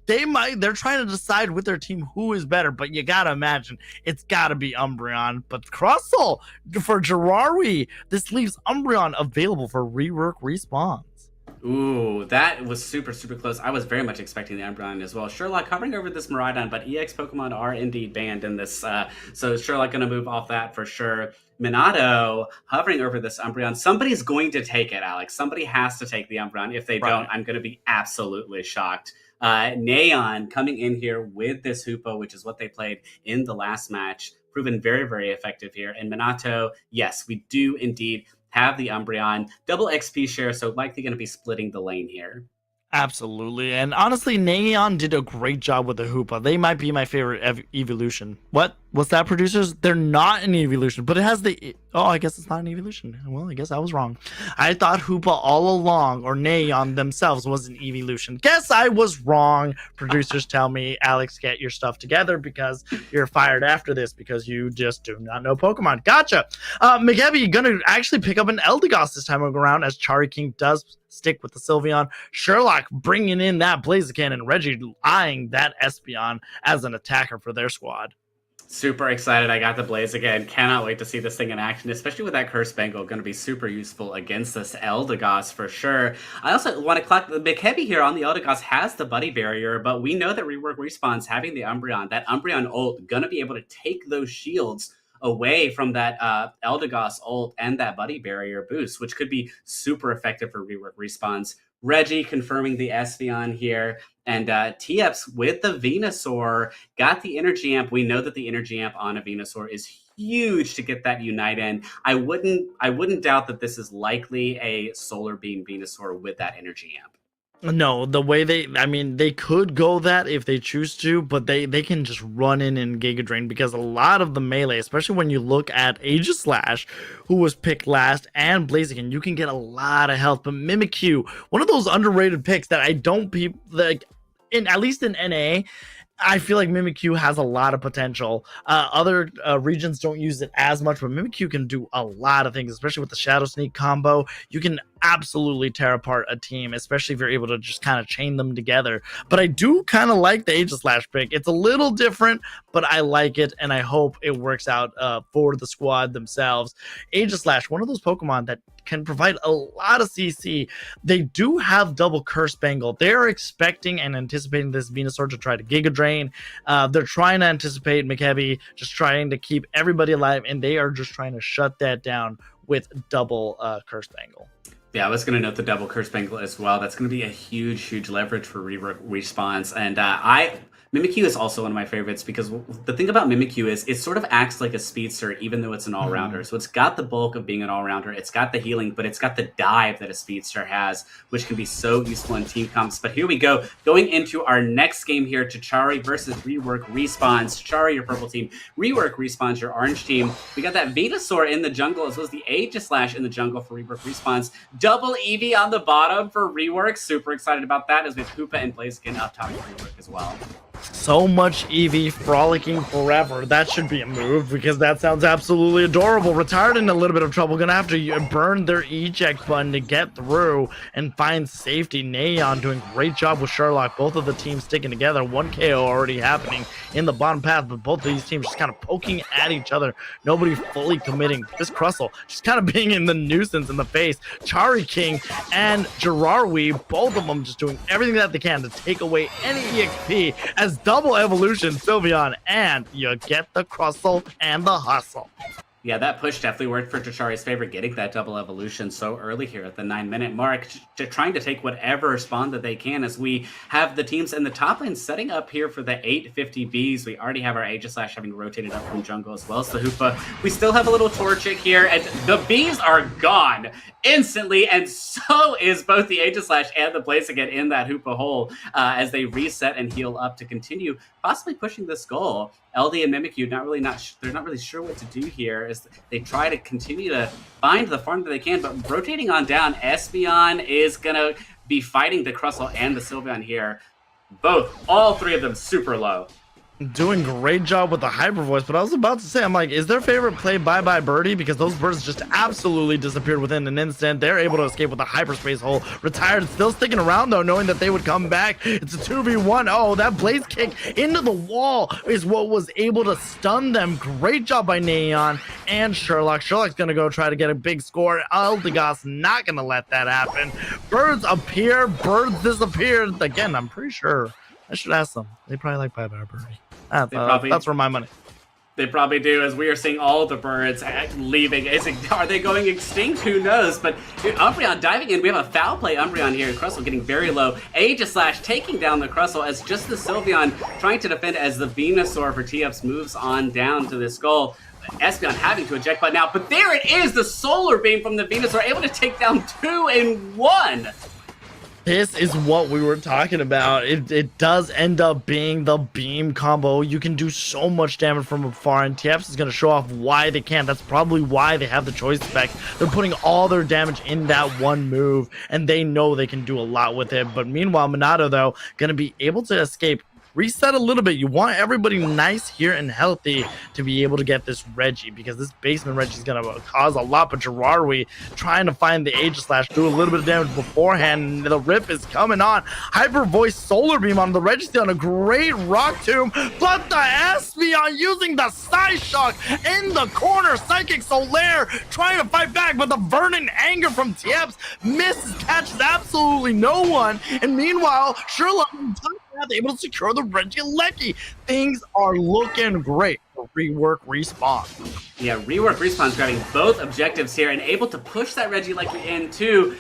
they're trying to decide with their team who is better. But you gotta imagine it's gotta be Umbreon. But Crustle for Jirawi. This leaves Umbreon available for rework respawns. Ooh, that was super, super close. I was very much expecting the Umbreon as well. Sherlock hovering over this Miraidon, but EX Pokemon are indeed banned in this. So Sherlock going to move off that for sure. Minato hovering over this Umbreon. Somebody's going to take it, Alex. Somebody has to take the Umbreon. If they don't, I'm going to be absolutely shocked. Neon coming in here with this Hoopo, which is what they played in the last match. Proven very, very effective here. And Minato, yes, we do indeed have the Umbreon. Double XP share, so likely going to be splitting the lane here. Absolutely. And honestly, Neon did a great job with the Hoopa. They might be my favorite evolution. What's that, producers? They're not an evolution, but it has the... Oh, I guess it's not an evolution. Well, I guess I was wrong. I thought Hoopa all along, or Neon themselves, was an evolution. Guess I was wrong. Producers tell me, Alex, get your stuff together because you're fired after this because you just do not know Pokemon. Gotcha. McGabby gonna actually pick up an Eldegoss this time around as Chari King does stick with the Sylveon. Sherlock bringing in that Blaziken, and Reggie eyeing that Espeon as an attacker for their squad. Super excited. I got the Blaze again. Cannot wait to see this thing in action, especially with that Curse Bangle. Going to be super useful against this Eldegoss for sure. I also want to collect the big heavy here on the Eldegoss has the Buddy Barrier, but we know that Rework Respawns having the Umbreon, that Umbreon ult, going to be able to take those shields away from that Eldegoss ult and that Buddy Barrier boost, which could be super effective for Rework Respawns. Reggie confirming the Espeon here. And TFs with the Venusaur got the Energy Amp. We know that the Energy Amp on a Venusaur is huge to get that Unite in. I wouldn't doubt that this is likely a Solar Beam Venusaur with that Energy Amp. No, the way they could go that if they choose to, but they can just run in and Giga Drain, because a lot of the melee, especially when you look at Aegislash, who was picked last, and Blaziken, you can get a lot of health. But Mimikyu, one of those underrated picks that I don't like, at least in NA, I feel like Mimikyu has a lot of potential. Other regions don't use it as much, but Mimikyu can do a lot of things, especially with the Shadow Sneak combo. You can absolutely tear apart a team, especially if you're able to just kind of chain them together. But I do kind of like the Aegislash pick. It's a little different, but I like it, and I hope it works out for the squad themselves. Aegislash, one of those Pokemon that can provide a lot of CC. They do have double Curse Bangle. They're expecting and anticipating this Venusaur to try to Giga Drain. They're trying to anticipate McHeavy, just trying to keep everybody alive, and they are just trying to shut that down with double Curse Bangle. Yeah, I was going to note the double Curse Bangle as well. That's going to be a huge leverage for Rework Respawns. And Mimikyu is also one of my favorites, because the thing about Mimikyu is it sort of acts like a speedster, even though it's an all-rounder. So it's got the bulk of being an all-rounder, it's got the healing, but it's got the dive that a speedster has, which can be so useful in team comps. But here we go, going into our next game here, Tachari versus Rework Respawns. Tachari, your purple team. Rework Respawns, your orange team. We got that Venusaur in the jungle, as well as the Aegislash in the jungle for Rework Respawns. Double Eevee on the bottom for Rework. Super excited about that, as we have Hoopa and Blaziken up top for Rework as well. So much Eevee frolicking forever. That should be a move, because that sounds absolutely adorable. Retired in a little bit of trouble. Gonna have to burn their eject button to get through and find safety. Neon doing a great job with Sherlock. Both of the teams sticking together. 1 KO already happening in the bottom path, but both of these teams just kind of poking at each other. Nobody fully committing. This Crustle just kind of being in the nuisance in the face. Chari King and Gerarwi, both of them just doing everything that they can to take away any EXP, as double evolution Sylveon, and you get the Crustle and the hustle. Yeah, that push definitely worked for Tachari's favor, getting that double evolution so early here at the 9-minute mark, trying to take whatever spawn that they can, as we have the teams in the top lane setting up here for the 850Bs. We already have our Aegislash having rotated up from jungle, as well as the Hoopa. We still have a little Torchic here, and the Bees are gone instantly, and so is both the Aegislash and the Blaziken in that Hoopa hole, as they reset and heal up to continue possibly pushing this goal. LD and Mimikyu they're not really sure what to do here, as they try to continue to find the farm that they can, but rotating on down, Espeon is gonna be fighting the Crustle and the Sylveon here. All three of them super low. Doing great job with the hyper voice, but I was about to say, I'm like, is their favorite play Bye Bye Birdie? Because those birds just absolutely disappeared within an instant. They're able to escape with a hyperspace hole. Retired, still sticking around though, knowing that they would come back. It's a 2v1. Oh, that blaze kick into the wall is what was able to stun them. Great job by Neon and Sherlock. Sherlock's gonna go try to get a big score. Eldegoss not gonna let that happen. Birds appear, birds disappear. Again, I'm pretty sure I should ask them. They probably like Bye Bye Birdie. That's where my money. They probably do, as we are seeing all the birds leaving. Are they going extinct? Who knows? But Umbreon diving in. We have a foul play Umbreon here. Crustle getting very low. Aegislash taking down the Crustle, as just the Sylveon trying to defend, as the Venusaur for TFs moves on down to this goal. Espeon having to eject by now, but there it is, the Solar Beam from the Venusaur, able to take down 2 in 1. This is what we were talking about. It does end up being the beam combo. You can do so much damage from afar, and TFs is going to show off why they can. That's probably why they have the choice spec. They're putting all their damage in that one move, and they know they can do a lot with it. But meanwhile, Minato, though, going to be able to escape reset a little bit. You want everybody nice here and healthy to be able to get this Reggie, because this basement Reggie is going to cause a lot. But Gerarwi trying to find the Aegis Slash, do a little bit of damage beforehand. The rip is coming on. Hyper Voice Solar Beam on the Reggie, on a great Rock Tomb, but the Espeon using the Psyshock in the corner. Psychic Solaire trying to fight back, but the Vernon Anger from Tieps misses, catches absolutely no one. And meanwhile, Sherlock able to secure the Regieleki. Things are looking great for Rework Respawn. Yeah, Rework Respawn's grabbing both objectives here and able to push that Regieleki in too.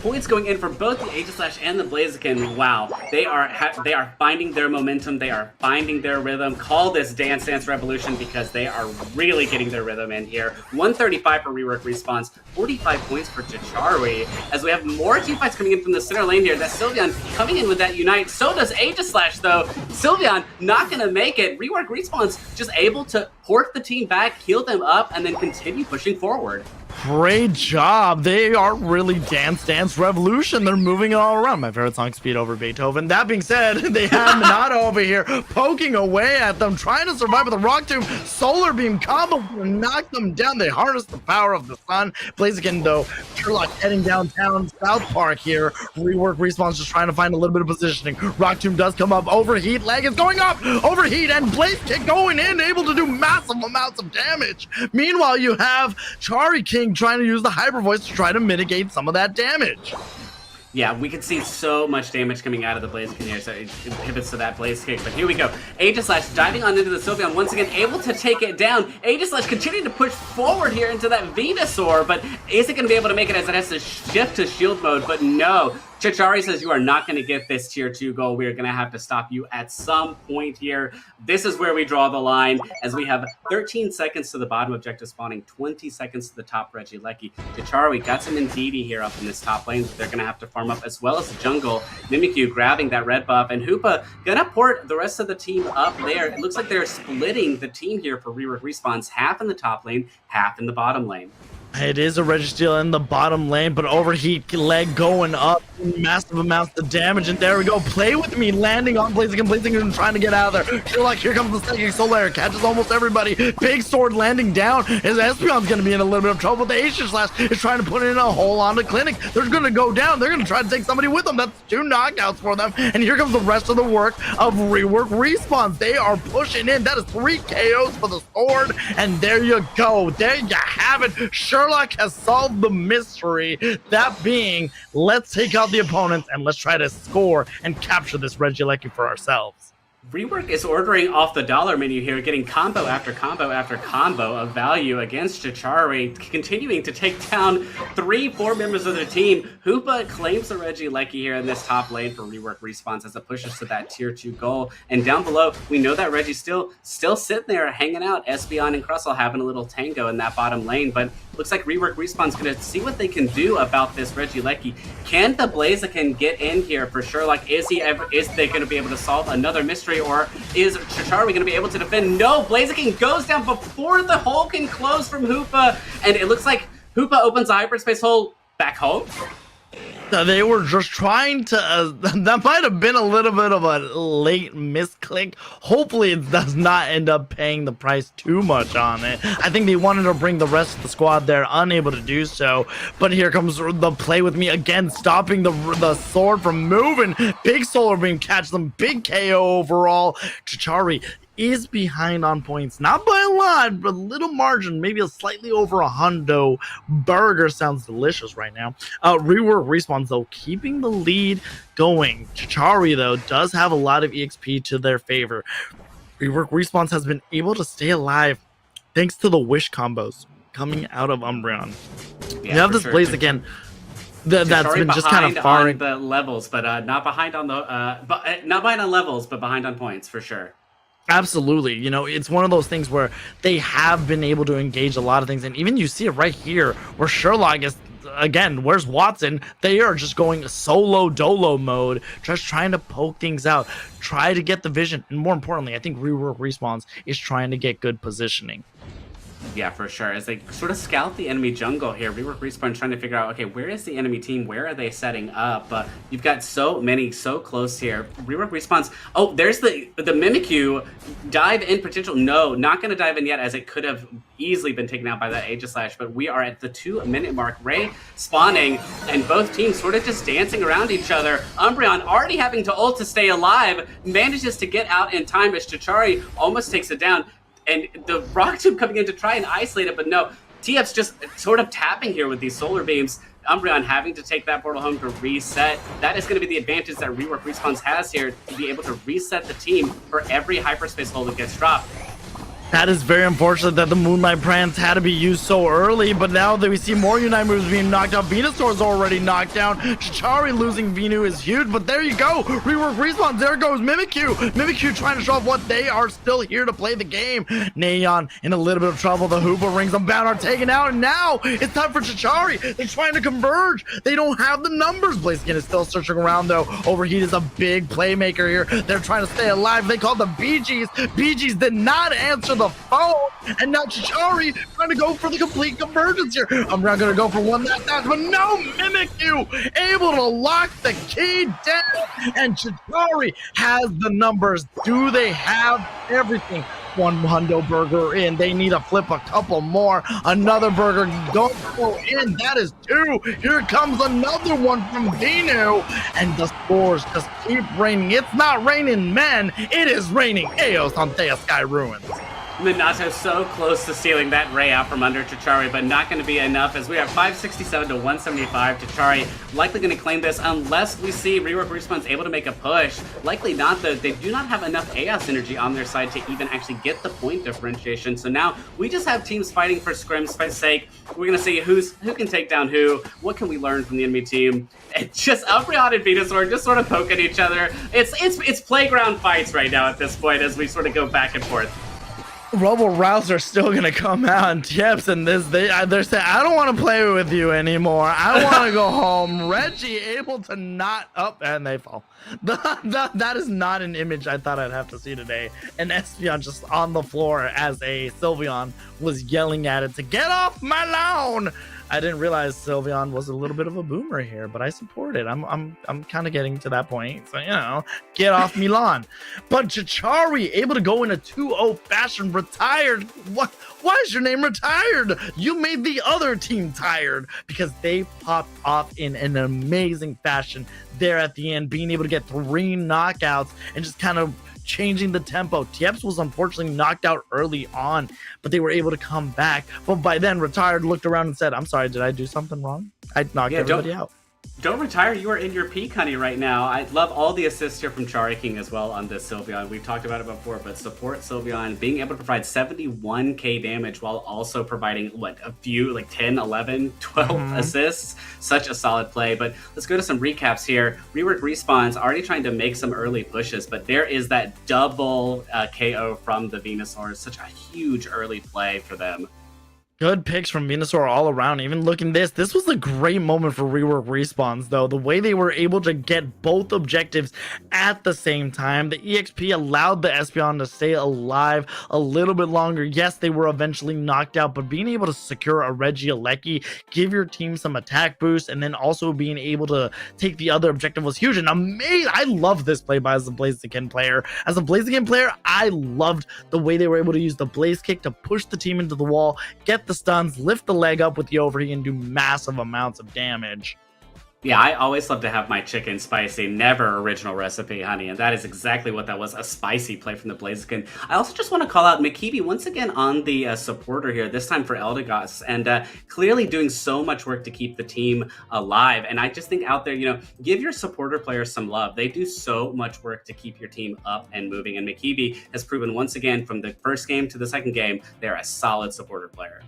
Points going in for both the Aegis Slash and the Blaziken. Wow, they are finding their momentum. They are finding their rhythm. Call this Dance Dance Revolution, because they are really getting their rhythm in here. 135 for Rework Respawns, 45 points for Chicharwi. As we have more teamfights coming in from the center lane here. That's Sylveon coming in with that Unite. So does Aegis Slash though. Sylveon not gonna make it. Rework Respawn's just able to port the team back, heal them up, and then continue pushing forward. Great job. They are really Dance Dance Revolution. They're moving it all around. My favorite song, Speed over Beethoven. That being said, they have Minato over here poking away at them, trying to survive with a Rock Tomb. Solar Beam combo to knock them down. They harness the power of the sun. Blaziken, though, Sherlock heading downtown South Park here. Rework Respawn's just trying to find a little bit of positioning. Rock Tomb does come up. Overheat. Leg is going up. Overheat, and Blaziken going in, able to do massive amounts of damage. Meanwhile, you have Chari King trying to use the Hyper Voice to try to mitigate some of that damage. Yeah, we could see so much damage coming out of the Blaziken here, so it pivots to that Blaze Kick. But here we go. Aegis Slash diving on into the Sylveon, once again able to take it down. Aegis Slash continuing to push forward here into that Venusaur, but is it going to be able to make it, as it has to shift to shield mode? But no. Chicharwi says, you are not going to get this tier 2 goal. We are going to have to stop you at some point here. This is where we draw the line, as we have 13 seconds to the bottom objective spawning, 20 seconds to the top Regieleki. Chicharwi got some Indeedee here up in this top lane that they're going to have to farm up, as well as the jungle. Mimikyu grabbing that red buff, and Hoopa going to port the rest of the team up there. It looks like they're splitting the team here for Rework Respawns, half in the top lane, half in the bottom lane. It is a Registeel in the bottom lane, but Overheat leg going up, massive amounts of damage, and there we go. Play with me, landing on Blaziken and trying to get out of there. Sherlock, here comes the Psychic Solaire, catches almost everybody. Big Sword landing down. His Espeon's going to be in a little bit of trouble. The Aegis Slash is trying to put in a hole on the Clinic. They're going to go down. They're going to try to take somebody with them. That's 2 knockouts for them. And here comes the rest of the work of Rework Respawns. They are pushing in. That is 3 KOs for the Sword. And there you go. There you have it. Sherlock has solved the mystery. That being, let's take out the opponents and let's try to score and capture this Regieleki for ourselves. Rework is ordering off the dollar menu here, getting combo after combo after combo of value against Chicharwi, continuing to take down 3-4 members of their team. Hoopa claims the Regieleki here in this top lane for Rework Respawns as it pushes to that tier 2 goal. And down below, we know that Reggie's still sitting there hanging out. Espeon and Crustle having a little tango in that bottom lane, but looks like Rework Respawn's going to see what they can do about this Regieleki. Can the Blaziken get in here for Sherlock? Is they going to be able to solve another mystery, or is Chicharwi going to be able to defend? No, Blaziken goes down before the hole can close from Hoopa, and it looks like Hoopa opens a hyperspace hole back home. They were just trying to, that might have been a little bit of a late misclick. Hopefully it does not end up paying the price too much on it. I think they wanted to bring the rest of the squad there, unable to do so. But here comes the play with me again, stopping the sword from moving. Big Solar Beam catch them, big KO overall. Chicharwi is behind on points, not by a lot, but a little margin, maybe a slightly over a hundo. Burger sounds delicious right now. Rework Respawns, though, keeping the lead going. Chicharwi, though, does have a lot of EXP to their favor. Rework Respawns has been able to stay alive thanks to the wish combos coming out of Umbreon. Yeah, you have this sure. Blaziken that's been just kind of far on the levels, but not behind on the not behind on levels, but behind on points for sure. Absolutely. You know, it's one of those things where they have been able to engage a lot of things. And even you see it right here where Sherlock is, again, where's Watson? They are just going solo dolo mode, just trying to poke things out, try to get the vision. And more importantly, I think Rework Respawns is trying to get good positioning. Yeah, for sure. As they sort of scout the enemy jungle here, Rework Respawn trying to figure out, okay, where is the enemy team? Where are they setting up? You've got so many so close here. Rework Respawn's... Oh, there's the Mimikyu. Dive in potential. No, not going to dive in yet, as it could have easily been taken out by that Aegislash, but we are at the 2-minute mark. Ray spawning, and both teams sort of just dancing around each other. Umbreon already having to ult to stay alive, manages to get out in time as Chachari almost takes it down. And the Rock Tomb coming in to try and isolate it, but no. TF's just sort of tapping here with these solar beams. Umbreon having to take that portal home to reset. That is going to be the advantage that Rework Respawns has here, to be able to reset the team for every hyperspace hole that gets dropped. That is very unfortunate that the Moonlight Prance had to be used so early, but now that we see more Unite moves being knocked out, Venusaur's already knocked down. Chachari losing Venu is huge, but there you go. Rework Respawns, there goes Mimikyu. Mimikyu trying to show off what they are still here to play the game. Neon in a little bit of trouble. The Hoopa rings them down are taken out, and now it's time for Chachari. They're trying to converge. They don't have the numbers. Blaziken is still searching around though. Overheat is a big playmaker here. They're trying to stay alive. They called the BGs. BGs did not answer the phone, and now Chachari trying to go for the complete convergence here. I'm not gonna go for one last dance, but no, Mimikyu able to lock the key down, and Chachari has the numbers. Do they have everything? One hundo burger in. They need to flip a couple more. Another burger don't go in. That is 2. Here comes another one from Venu, and the scores just keep raining. It's not raining men, it is raining Eos on Thea Sky Ruins. Minato so close to sealing that Ray out from under Chachari, but not going to be enough, as we are 567 to 175. Chachari likely going to claim this unless we see Rework Respawn's able to make a push. Likely not, though. They do not have enough Aeos energy on their side to even actually get the point differentiation. So now we just have teams fighting for Scrim's sake. We're going to see who can take down who. What can we learn from the enemy team? It's just Umbreon and Venusaur just sort of poking each other. It's playground fights right now at this point, as we sort of go back and forth. Rebel Routes are still gonna come out and tips, and they're saying, I don't want to play with you anymore. I want to go home. Reggie able to not up, and they fall. That is not an image I thought I'd have to see today. And Espeon just on the floor as a Sylveon was yelling at it to get off my lawn. I didn't realize Sylveon was a little bit of a boomer here, but I support it. I'm kind of getting to that point. So, you know, get off Milan. But Chachari able to go in a 2-0 fashion, retired. What? Why is your name retired? You made the other team tired, because they popped off in an amazing fashion there at the end, being able to get 3 knockouts and just kind of changing the tempo. Tieps was unfortunately knocked out early on, but they were able to come back. But by then, Retired looked around and said, I'm sorry, did I do something wrong? I knocked everybody out. Don't retire. You are in your peak, honey, right now. I love all the assists here from Chari King as well on this Sylveon. We've talked about it before, but support Sylveon being able to provide 71k damage while also providing, what, a few, like 10, 11, 12 assists. Such a solid play. But let's go to some recaps here. Rework Respawn's already trying to make some early pushes, but there is that double KO from the Venusaur. Such a huge early play for them. Good picks from Venusaur all around. Even looking this was a great moment for Rework Respawns, though. The way they were able to get both objectives at the same time. The EXP allowed the Espeon to stay alive a little bit longer. Yes, they were eventually knocked out, but being able to secure a Regieleki, give your team some attack boost, and then also being able to take the other objective was huge. And amazing. I love this play by as a Blaziken player. As a Blaziken player, I loved the way they were able to use the Blaze Kick to push the team into the wall, get the stuns, lift the leg up with the overheat, and do massive amounts of damage. Yeah, I always love to have my chicken spicy, never original recipe, honey, and that is exactly what that was, a spicy play from the Blaziken. I also just want to call out Mikibi once again on the supporter here, this time for Eldegoss, and clearly doing so much work to keep the team alive. And I just think out there, you know, give your supporter players some love. They do so much work to keep your team up and moving, and Mikibi has proven once again from the first game to the second game, they're a solid supporter player.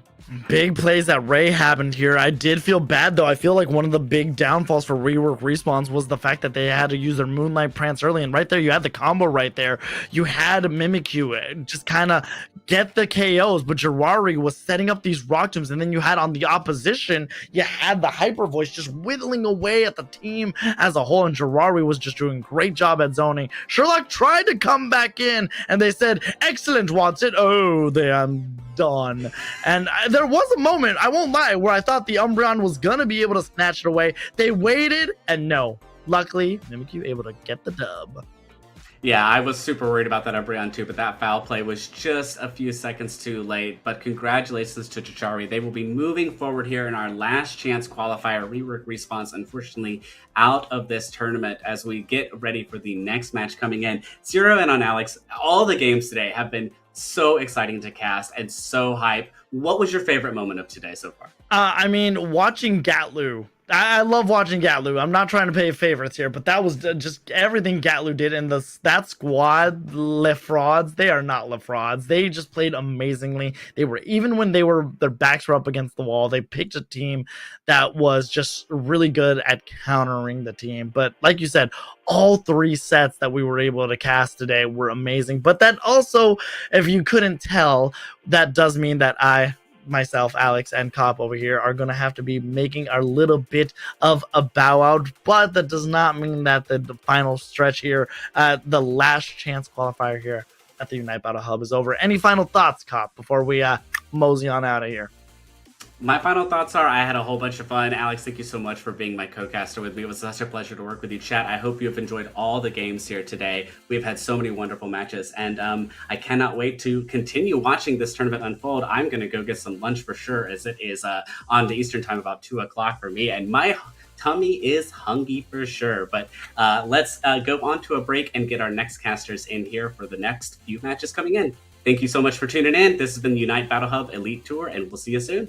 Big plays that Ray happened here. I did feel bad, though. I feel like one of the big downfalls for Rework Respawns was the fact that they had to use their Moonlight Prance early, and right there you had the combo right there. You had Mimikyu just kind of get the KOs, but Jirari was setting up these Rock Tombs, and then you had on the opposition, you had the Hyper Voice just whittling away at the team as a whole, and Jirari was just doing a great job at zoning. Sherlock tried to come back in, and they said, excellent, Watson. Oh, they done. And there was a moment, I won't lie, where I thought the Umbreon was gonna be able to snatch it away. They waited, and no. Luckily, Mimikyu able to get the dub. Yeah, I was super worried about that Umbreon too, but that foul play was just a few seconds too late. But congratulations to Chichari. They will be moving forward here in our last chance qualifier. Rework Response, unfortunately, out of this tournament as we get ready for the next match coming in. Zero in on Alex. All the games today have been so exciting to cast and so hype. What was your favorite moment of today so far? I mean, watching Gatlu. I love watching Gatlu. I'm not trying to pay favorites here, but that was just everything Gatlu did. And that squad, Lefrauds, they are not Lefrauds. They just played amazingly. They were, even when their backs were up against the wall, they picked a team that was just really good at countering the team. But like you said, all 3 sets that we were able to cast today were amazing. But that also, if you couldn't tell, that does mean that myself, Alex, and Cop over here are going to have to be making a little bit of a bow out, but that does not mean that the final stretch here, the last chance qualifier here at the Unite Battle Hub is over. Any final thoughts, Cop, before we mosey on out of here? My final thoughts are I had a whole bunch of fun. Alex, thank you so much for being my co-caster with me. It was such a pleasure to work with you, chat. I hope you have enjoyed all the games here today. We've had so many wonderful matches, and I cannot wait to continue watching this tournament unfold. I'm going to go get some lunch for sure, as it is on the Eastern time about 2 o'clock for me, and my tummy is hungry for sure. But let's go on to a break and get our next casters in here for the next few matches coming in. Thank you so much for tuning in. This has been the Unite Battle Hub Elite Tour, and we'll see you soon.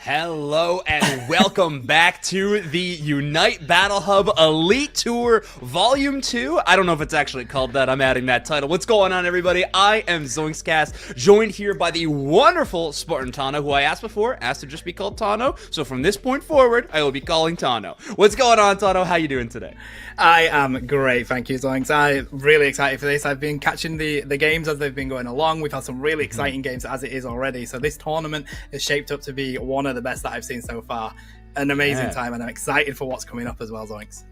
Hello and welcome back to the Unite Battle Hub Elite Tour Volume 2. I don't know if it's actually called that. I'm adding that title. What's going on, everybody? I am Zoinkscast, joined here by the wonderful Spartan Tano, who I asked to just be called Tano. So from this point forward, I will be calling Tano. What's going on, Tano? How you doing today? I am great, thank you, Zoinks. I'm really excited for this. I've been catching the games as they've been going along. We've had some really exciting games as it is already. So this tournament is shaped up to be one of the best that I've seen so far. An amazing time, and I'm excited for what's coming up as well, Zoinks.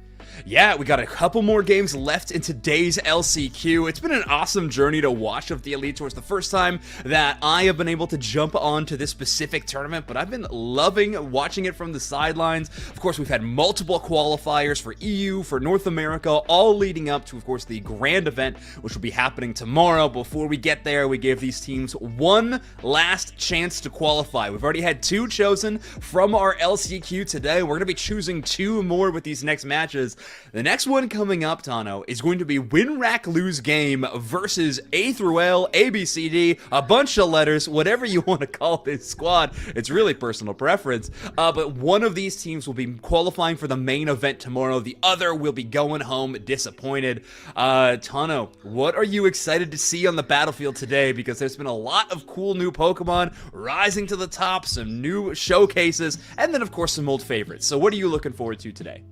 Yeah, we got a couple more games left in today's LCQ. It's been an awesome journey to watch of the Elite Tour. It's the first time that I have been able to jump onto this specific tournament, but I've been loving watching it from the sidelines. Of course, we've had multiple qualifiers for EU, for North America, all leading up to, of course, the grand event, which will be happening tomorrow. Before we get there, we gave these teams one last chance to qualify. We've already had 2 chosen from our LCQ today. We're going to be choosing 2 more with these next matches. The next one coming up, Tano, is going to be Win, Rack, Lose Game versus A through L, A, B, C, D, a bunch of letters, whatever you want to call this squad. It's really personal preference. But one of these teams will be qualifying for the main event tomorrow. The other will be going home disappointed. Tano, what are you excited to see on the battlefield today? Because there's been a lot of cool new Pokemon rising to the top, some new showcases, and then, of course, some old favorites. So what are you looking forward to today?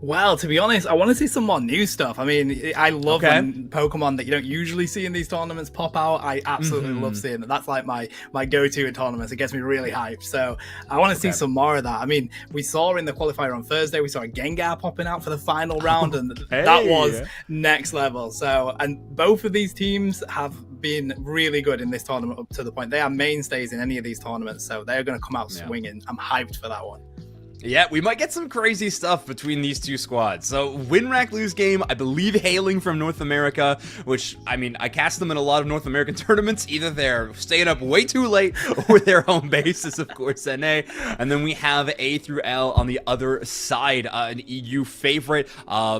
Well, to to be honest, I want to see some more new stuff. I mean, I love when Pokemon that you don't usually see in these tournaments pop out. I absolutely love seeing that. That's like my go-to in tournaments. It gets me really hyped. So I want to see some more of that. I mean, we saw in the qualifier on Thursday, we saw a Gengar popping out for the final round, and that was next level. So, and both of these teams have been really good in this tournament up to the point they are mainstays in any of these tournaments. So they're going to come out swinging. I'm hyped for that one. Yeah, we might get some crazy stuff between these two squads. So, win, rack, lose game, I believe hailing from North America, which, I mean, I cast them in a lot of North American tournaments. Either they're staying up way too late or their home base is, of course, NA. And then we have A through L on the other side, an EU favorite.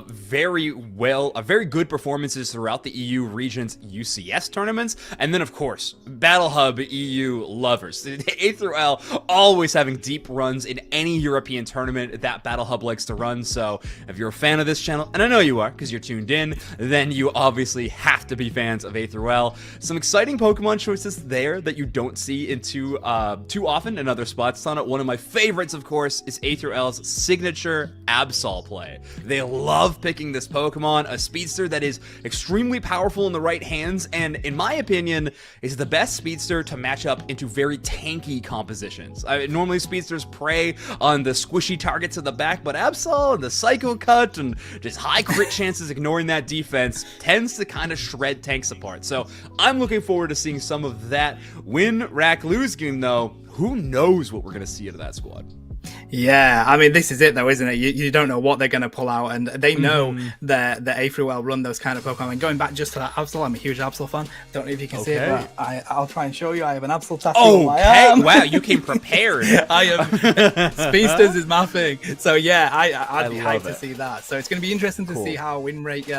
Very good performances throughout the EU region's UCS tournaments. And then, of course, Battle Hub EU lovers. A through L always having deep runs in any European tournament that Battle Hub likes to run. So if you're a fan of this channel, and I know you are because you're tuned in, then you obviously have to be fans of A through L. Some exciting Pokemon choices there that you don't see in too often in other spots on it. One of my favorites, of course, is A through L's signature Absol play. They love picking this Pokemon, a speedster that is extremely powerful in the right hands, and in my opinion, is the best speedster to match up into very tanky compositions. Normally speedsters prey on the squishy targets at the back, but Absol and the Psycho Cut and just high crit chances ignoring that defense tends to kind of shred tanks apart. So I'm looking forward to seeing some of that. Win, rack, lose game though, who knows what we're going to see out of that squad. Yeah, I mean, this is it though, isn't it? You don't know what they're going to pull out, and they know that A through L run those kind of Pokemon. And going back just to that Absol, I'm a huge Absol fan. Don't know if you can see it, but I'll try and show you. I have an Absol tattoo on my arm. Wow, you came prepared. I am. Speedsters is my thing. So yeah, I'd be hyped to see that. So it's going to be interesting to see how win rate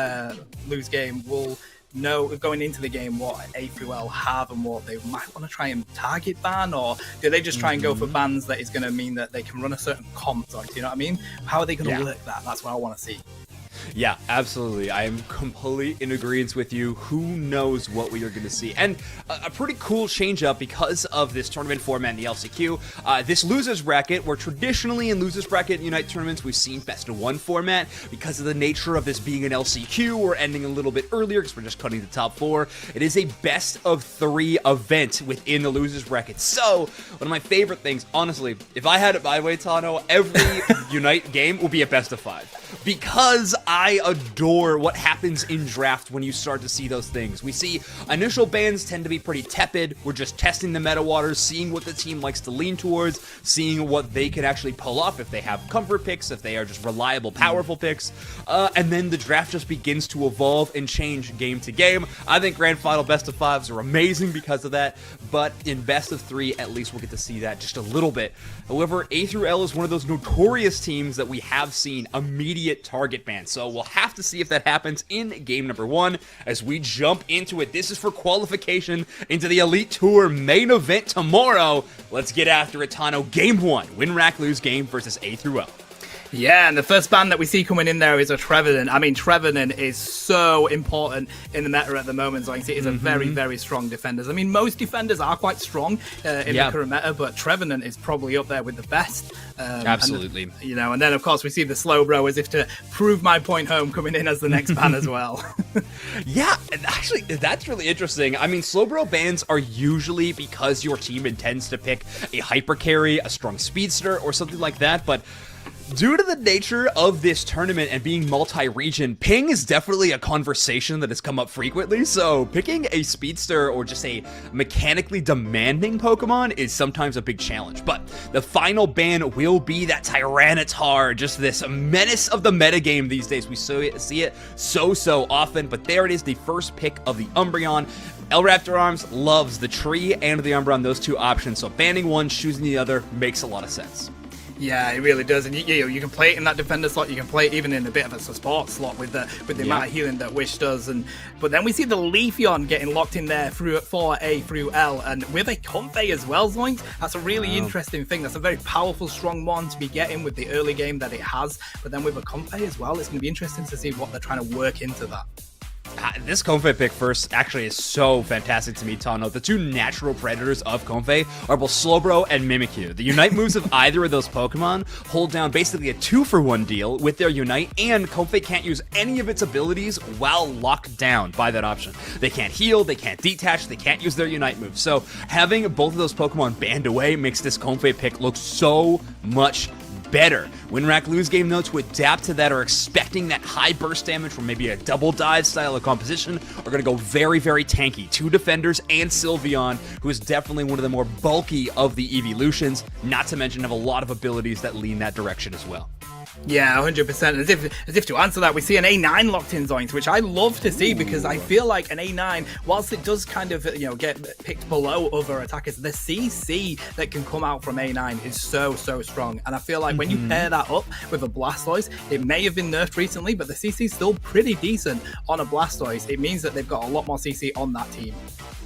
lose game will know going into the game what A through L have and what they might want to try and target ban, or do they just try and go for bans that is going to mean that they can run a certain comp? Do you know what I mean? How are they going to work that? That's what I want to see. Yeah, absolutely. I am completely in agreement with you. Who knows what we are going to see? And a pretty cool change-up because of this tournament format in the LCQ. This losers bracket, where traditionally in losers bracket Unite tournaments, we've seen best of one format. Because of the nature of this being an LCQ, we're ending a little bit earlier because we're just cutting the top four. It is a best of three event within the losers bracket. So, one of my favorite things, honestly, if I had it my way, Tano, every Unite game will be a best of five. Because I adore what happens in draft when you start to see those things. We see initial bans tend to be pretty tepid. We're just testing the meta waters, seeing what the team likes to lean towards, seeing what they can actually pull off if they have comfort picks, if they are just reliable, powerful picks. And then the draft just begins to evolve and change game to game. I think Grand Final best of fives are amazing because of that, but in best of three, at least we'll get to see that just a little bit. However, A through L is one of those notorious teams that we have seen immediate target bans. So we'll have to see if that happens in game number one as we jump into it. This is for qualification into the Elite Tour main event tomorrow. Let's get after it, Tano. Game one, win, rack, lose game versus A through L. Yeah, and the first ban that we see coming in there is a Trevenant. I mean, Trevenant is so important in the meta at the moment. So I can see it's a very, very strong defender. I mean, most defenders are quite strong in the current meta, but Trevenant is probably up there with the best. Absolutely. And, and then, of course, we see the Slowbro as if to prove my point home coming in as the next ban as well. Yeah, actually, that's really interesting. I mean, Slowbro bans are usually because your team intends to pick a hyper carry, a strong speedster, or something like that, but due to the nature of this tournament and being multi-region, ping is definitely a conversation that has come up frequently, so picking a speedster or just a mechanically demanding Pokemon is sometimes a big challenge. But the final ban will be that Tyranitar, just this menace of the metagame these days. We see it so often, but there it is, the first pick of the Umbreon. L Raptor Arms loves the tree and the Umbreon, those two options, so banning one, choosing the other makes a lot of sense. Yeah, it really does, and you can play it in that defender slot. You can play it even in a bit of a support slot with the amount of healing that Wish does. But then we see the Leafeon getting locked in there for A through L, and with a Comfey as well, Zoinks. That's a really interesting thing. That's a very powerful, strong one to be getting with the early game that it has. But then with a Comfey as well, it's going to be interesting to see what they're trying to work into that. This Comfey pick first actually is so fantastic to me, Tano. The two natural predators of Comfey are both Slowbro and Mimikyu. The Unite moves of either of those Pokemon hold down basically a 2-for-1 deal with their Unite, and Comfey can't use any of its abilities while locked down by that option. They can't heal, they can't detach, they can't use their Unite move. So having both of those Pokemon banned away makes this Comfey pick look so much better. WinRack lose game, though, to adapt to that, are expecting that high burst damage from maybe a double dive style of composition, are going to go very, very tanky. Two defenders and Sylveon, who is definitely one of the more bulky of the evolutions, not to mention have a lot of abilities that lean that direction as well. Yeah, 100%. As if to answer that, we see an A9 locked in Zoinks, which I love to see because I feel like an A9, whilst it does kind of, get picked below other attackers, the CC that can come out from A9 is so strong. And I feel like when you pair that up with a Blastoise, it may have been nerfed recently, but the CC is still pretty decent on a Blastoise. It means that they've got a lot more CC on that team.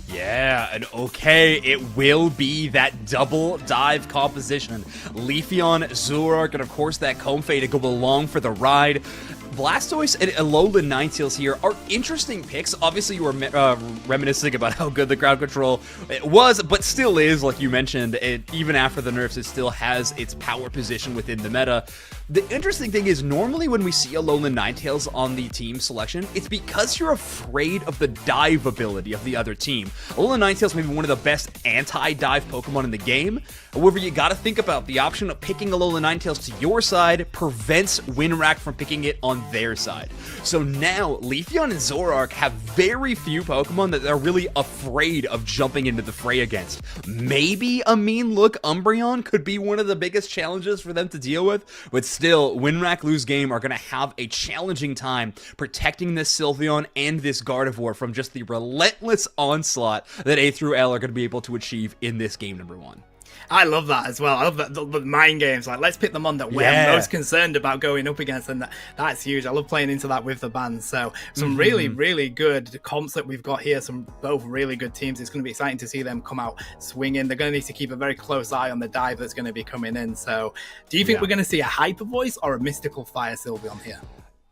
Yeah, and okay, it will be that double dive composition. Leafeon, Zoroark, and of course that Comfey to go along for the ride. Blastoise and Alolan Ninetales here are interesting picks. Obviously, you were reminiscing about how good the crowd control it was, but still is, like you mentioned, even after the nerfs, it still has its power position within the meta. The interesting thing is, normally when we see Alolan Ninetales on the team selection, it's because you're afraid of the dive ability of the other team. Alolan Ninetales may be one of the best anti-dive Pokemon in the game. However, you gotta think about the option of picking Alolan Ninetales to your side prevents WinRack from picking it on their side. So now, Leafeon and Zoroark have very few Pokemon that they're really afraid of jumping into the fray against. Maybe a mean look Umbreon could be one of the biggest challenges for them to deal with, but still, WinRack lose game are gonna have a challenging time protecting this Sylveon and this Gardevoir from just the relentless onslaught that A through L are gonna be able to achieve in this game number 1. I love that as well. I love that the mind games. Like, let's pick the one that we're most concerned about going up against, and that's huge. I love playing into that with the bands. So some really good comps that we've got here. Some both really good teams. It's going to be exciting to see them come out swinging. They're going to need to keep a very close eye on the dive that's going to be coming in. So, do you think we're going to see a Hyper Voice or a Mystical Fire Sylveon here?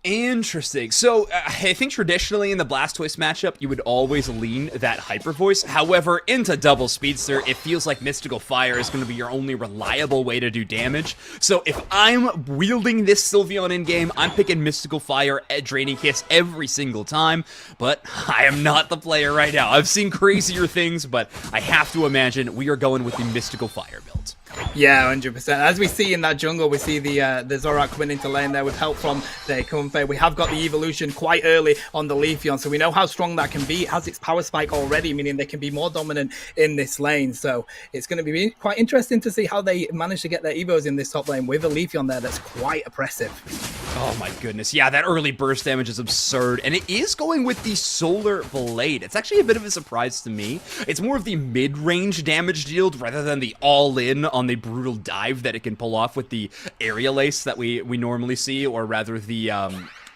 Interesting. So, I think traditionally in the Blastoise matchup, you would always lean that Hyper Voice. However, into Double Speedster, it feels like Mystical Fire is going to be your only reliable way to do damage. So, if I'm wielding this Sylveon in-game, I'm picking Mystical Fire at Draining Kiss every single time, but I am not the player right now. I've seen crazier things, but I have to imagine we are going with the Mystical Fire build. Yeah, 100%. As we see in that jungle, we see the Zoroark coming into lane there with help from the Comfey. We have got the evolution quite early on the Leafeon, so we know how strong that can be. It has its power spike already, meaning they can be more dominant in this lane. So it's going to be quite interesting to see how they manage to get their Evos in this top lane with a Leafeon there that's quite oppressive. Oh my goodness. Yeah, that early burst damage is absurd, and it is going with the Solar Blade. It's actually a bit of a surprise to me. It's more of the mid-range damage dealed rather than the all-in on the brutal dive that it can pull off with the Aerial Ace that we normally see, or rather the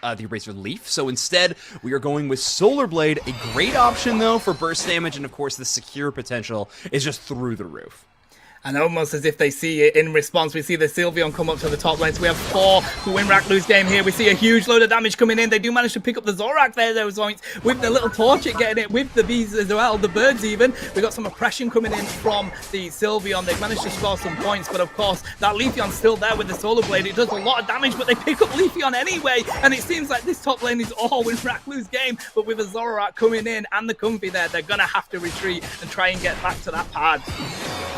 Eraser Leaf. So instead, we are going with Solar Blade, a great option though for burst damage, and of course the secure potential is just through the roof. And almost as if they see it in response, we see the Sylveon come up to the top lane. So we have 4 to WinRack lose game here. We see a huge load of damage coming in. They do manage to pick up the Zoroark there, those Zoinks, with the little Torchic getting it, with the bees as well, the birds even. We got some oppression coming in from the Sylveon. They've managed to score some points, but of course, that Leafeon's still there with the Solar Blade. It does a lot of damage, but they pick up Leafeon anyway. And it seems like this top lane is all WinRack lose game. But with a Zoroark coming in and the Comfey there, they're going to have to retreat and try and get back to that pad.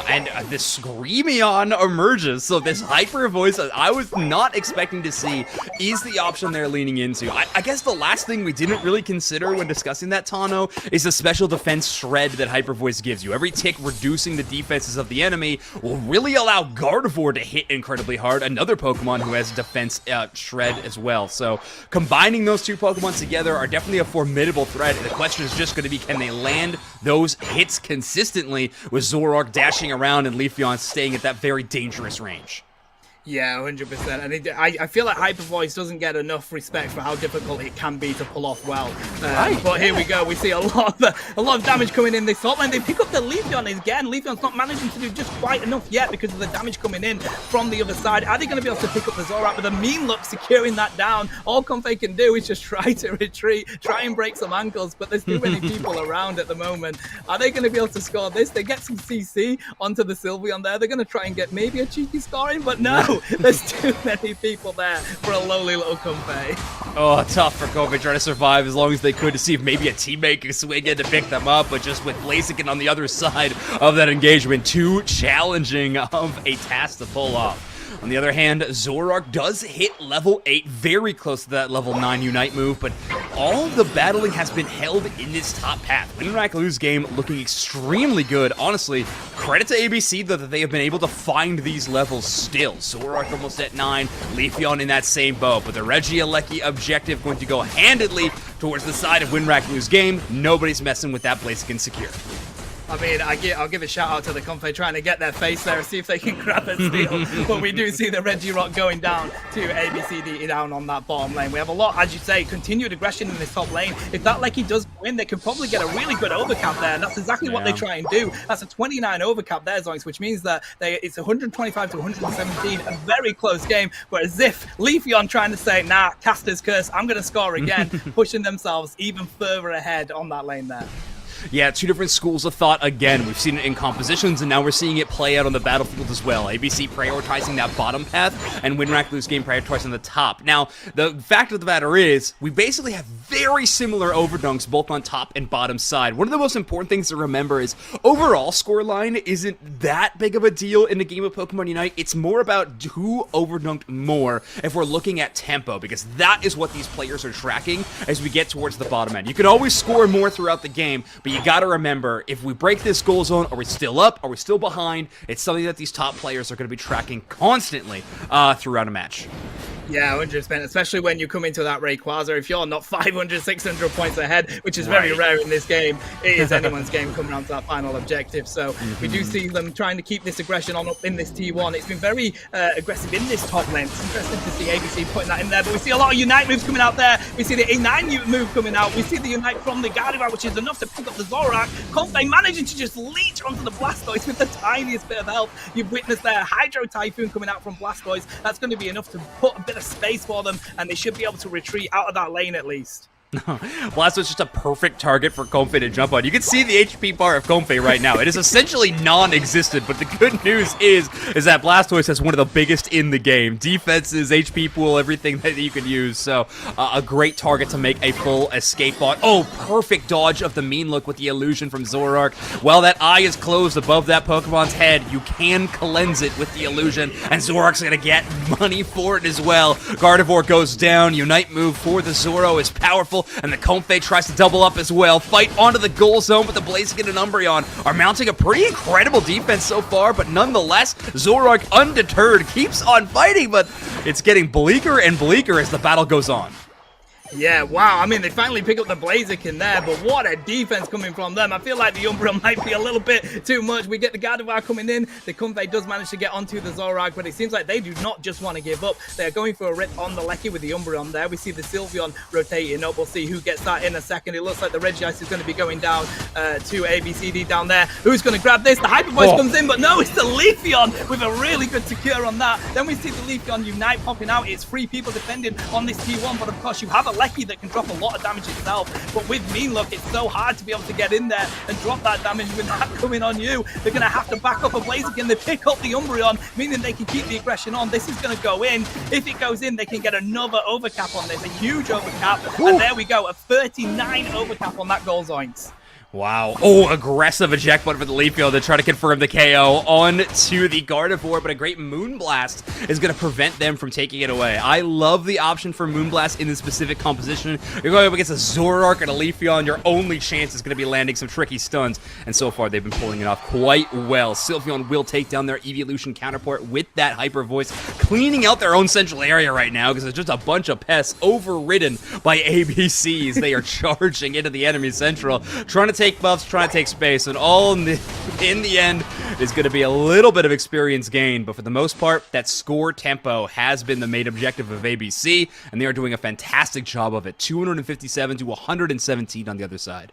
And the Screamion emerges, so this Hyper Voice that I was not expecting to see is the option they're leaning into. I guess the last thing we didn't really consider when discussing that, Tano, is the special defense shred that Hyper Voice gives you. Every tick reducing the defenses of the enemy will really allow Gardevoir to hit incredibly hard, another Pokemon who has defense shred as well. So combining those two Pokemon together are definitely a formidable threat. The question is just going to be, can they land those hits consistently with Zoroark dashing around and Leafeon staying at that very dangerous range? Yeah, 100%. And I feel like Hyper Voice doesn't get enough respect for how difficult it can be to pull off well. But here we go. We see a lot of damage coming in this top lane. They pick up the Leafeon again. Leafeon's not managing to do just quite enough yet because of the damage coming in from the other side. Are they going to be able to pick up the Zorak with a mean look securing that down? All Comfey can do is just try to retreat, try and break some ankles, but there's too many people around at the moment. Are they going to be able to score this? They get some CC onto the Sylveon there. They're going to try and get maybe a cheeky scoring, but no. There's too many people there for a lowly little Comfey. Oh, tough for Comfey trying to survive as long as they could to see if maybe a teammate could swing in to pick them up, but just with Blaziken on the other side of that engagement, too challenging of a task to pull off. On the other hand, Zoroark does hit level 8, very close to that level 9 Unite move, but all of the battling has been held in this top path. Winrack lose game looking extremely good. Honestly, credit to ABC though that they have been able to find these levels still. Zoroark almost at 9, Leafeon in that same boat, but the Regieleki objective going to go handedly towards the side of Winrack lose game. Nobody's messing with that Blaziken secure. I mean, I'll give a shout out to the Comfey trying to get their face there and see if they can grab and steal. But we do see the Regirock going down to ABCD down on that bottom lane. We have a lot, as you say, continued aggression in this top lane. If that Lecky does win, they could probably get a really good overcap there. And that's exactly what they try and do. That's a 29 overcap there, Zoinks, which means that it's 125 to 117, a very close game. But as if Leafeon trying to say, nah, Caster's Curse, I'm going to score again, pushing themselves even further ahead on that lane there. Yeah, two different schools of thought again. We've seen it in compositions, and now we're seeing it play out on the battlefield as well. ABC prioritizing that bottom path, and Winrack lose game prioritizing the top. Now, the fact of the matter is, we basically have very similar overdunks both on top and bottom side. One of the most important things to remember is overall scoreline isn't that big of a deal in the game of Pokemon Unite. It's more about who overdunked more if we're looking at tempo, because that is what these players are tracking as we get towards the bottom end. You can always score more throughout the game, but you gotta remember, if we break this goal zone, are we still up? Are we still behind? It's something that these top players are going to be tracking constantly throughout a match. Yeah, 100%, especially when you come into that Rayquaza. If you're not 500, 600 points ahead, which is very rare in this game, it is anyone's game coming on to that final objective. So we do see them trying to keep this aggression on up in this T1. It's been very aggressive in this top lane. It's interesting to see ABC putting that in there, but we see a lot of Unite moves coming out there. We see the A9 move coming out. We see the Unite from the Gardevoir, which is enough to pick up the Zorak. Comfey managing to just leech onto the Blastoise with the tiniest bit of health. You've witnessed there, Hydro Typhoon coming out from Blastoise. That's going to be enough to put a bit of space for them, and they should be able to retreat out of that lane at least. Blastoise is just a perfect target for Comfey to jump on. You can see the HP bar of Comfey right now. It is essentially non-existent, but the good news is that Blastoise has one of the biggest in the game. Defenses, HP pool, everything that you can use. So a great target to make a full escape on. Oh, perfect dodge of the mean look with the illusion from Zoroark. While that eye is closed above that Pokemon's head, you can cleanse it with the illusion, and Zoroark's gonna get money for it as well. Gardevoir goes down. Unite move for the Zoro is powerful, and the Comfey tries to double up as well. Fight onto the goal zone, but the Blaziken and Umbreon are mounting a pretty incredible defense so far, but nonetheless, Zoroark undeterred keeps on fighting, but it's getting bleaker and bleaker as the battle goes on. Yeah, wow. I mean, they finally pick up the Blaziken there, but what a defense coming from them. I feel like the Umbreon might be a little bit too much. We get the Gardevoir coming in. The Comfey does manage to get onto the Zorak, but it seems like they do not just want to give up. They're going for a rip on the Lecky with the Umbreon there. We see the Sylveon rotating up. We'll see who gets that in a second. It looks like the Regice is going to be going down to ABCD down there. Who's going to grab this? The Hyper Voice comes in, but no, it's the Leafeon with a really good secure on that. Then we see the Leafeon Unite popping out. It's 3 people defending on this T1, but of course you have a Lecky that can drop a lot of damage itself, but with Mean Look, it's so hard to be able to get in there and drop that damage with that coming on you. They're going to have to back up a Blaziken. They pick up the Umbreon, meaning they can keep the aggression on. This is going to go in. If it goes in, they can get another overcap on this, a huge overcap, and there we go, a 39 overcap on that goal, Zoinks. Wow. Oh, aggressive eject button for the Leafeon to try to confirm the KO onto the Gardevoir, but a great Moonblast is going to prevent them from taking it away. I love the option for Moonblast in this specific composition. You're going up against a Zoroark and a Leafeon, your only chance is going to be landing some tricky stuns, and so far they've been pulling it off quite well. Sylveon will take down their Evolution counterpart with that Hyper Voice, cleaning out their own central area right now because it's just a bunch of pests overridden by ABCs. They are charging into the enemy central, trying to take buffs, trying to take space, and all in the end, is going to be a little bit of experience gain, but for the most part, that score tempo has been the main objective of ABC, and they are doing a fantastic job of it. 257 to 117 on the other side.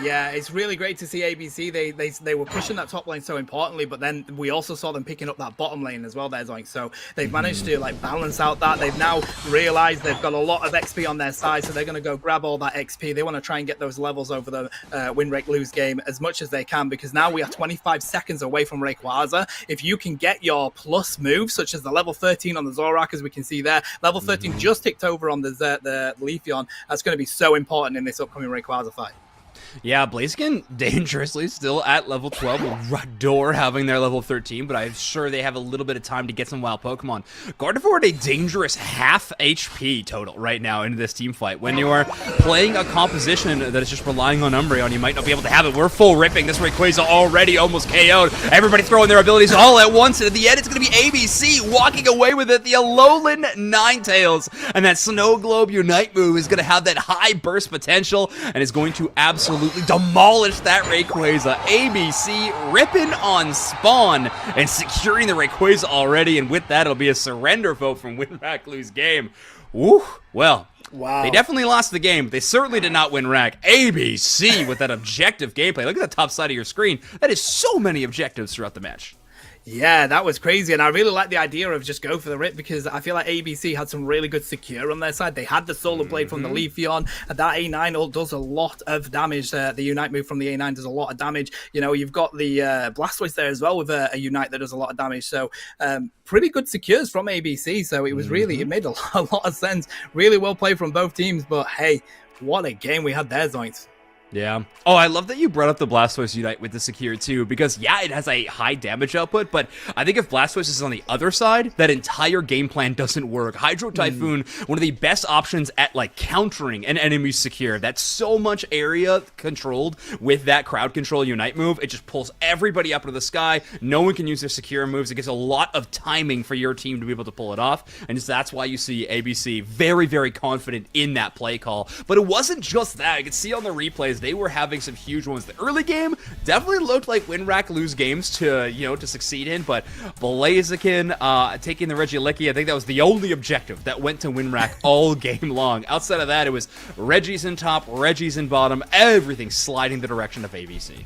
Yeah, it's really great to see ABC. They were pushing that top lane so importantly, but then we also saw them picking up that bottom lane as well there, Zoink. So they've managed to like balance out that. They've now realized they've got a lot of XP on their side, so they're going to go grab all that XP. They want to try and get those levels over the win, rake, lose game as much as they can, because now we are 25 seconds away from Rayquaza. If you can get your plus moves, such as the level 13 on the Zorak, as we can see there, level 13 just ticked over on the Leafeon, that's going to be so important in this upcoming Rayquaza fight. Yeah, Blaziken dangerously still at level 12, with Rador having their level 13, but I'm sure they have a little bit of time to get some wild Pokemon. Gardevoir at a dangerous half HP total right now into this team fight. When you are playing a composition that is just relying on Umbreon, you might not be able to have it. We're full ripping. This Rayquaza already almost KO'd. Everybody throwing their abilities all at once, and at the end it's going to be ABC walking away with it. The Alolan Ninetales, and that Snow Globe Unite move is going to have that high burst potential, and is going to absolutely demolish that Rayquaza. ABC ripping on spawn and securing the Rayquaza already, and with that it'll be a surrender vote from Win, Rack, Lose game. Woo! Well, wow. They definitely lost the game, but they certainly did not win Rack. ABC with that objective gameplay. Look at the top side of your screen. That is so many objectives throughout the match. Yeah, that was crazy, and I really like the idea of just go for the rip, because I feel like ABC had some really good secure on their side. They had the Solar Blade from the Leafeon, and that A9 does a lot of damage. The Unite move from the A9 does a lot of damage. You know, you've got the Blastoise there as well with a Unite that does a lot of damage. So pretty good secures from ABC. So it was really, it made a lot of sense. Really well played from both teams, but hey, what a game we had there, Zoinks. Yeah. Oh, I love that you brought up the Blastoise Unite with the Secure too, because yeah, it has a high damage output, but I think if Blastoise is on the other side, that entire game plan doesn't work. Hydro Typhoon, one of the best options at like countering an enemy's Secure. That's so much area controlled with that crowd control Unite move. It just pulls everybody up into the sky. No one can use their Secure moves. It gives a lot of timing for your team to be able to pull it off, and that's why you see ABC very, very confident in that play call. But it wasn't just that. You can see on the replays, they were having some huge ones. The early game definitely looked like Win, Rack, Lose games to, you know, to succeed in, but Blaziken taking the Regieleki, I think that was the only objective that went to Win, Rack all game long. Outside of that, it was Reggie's in top, Reggie's in bottom, everything sliding the direction of ABC.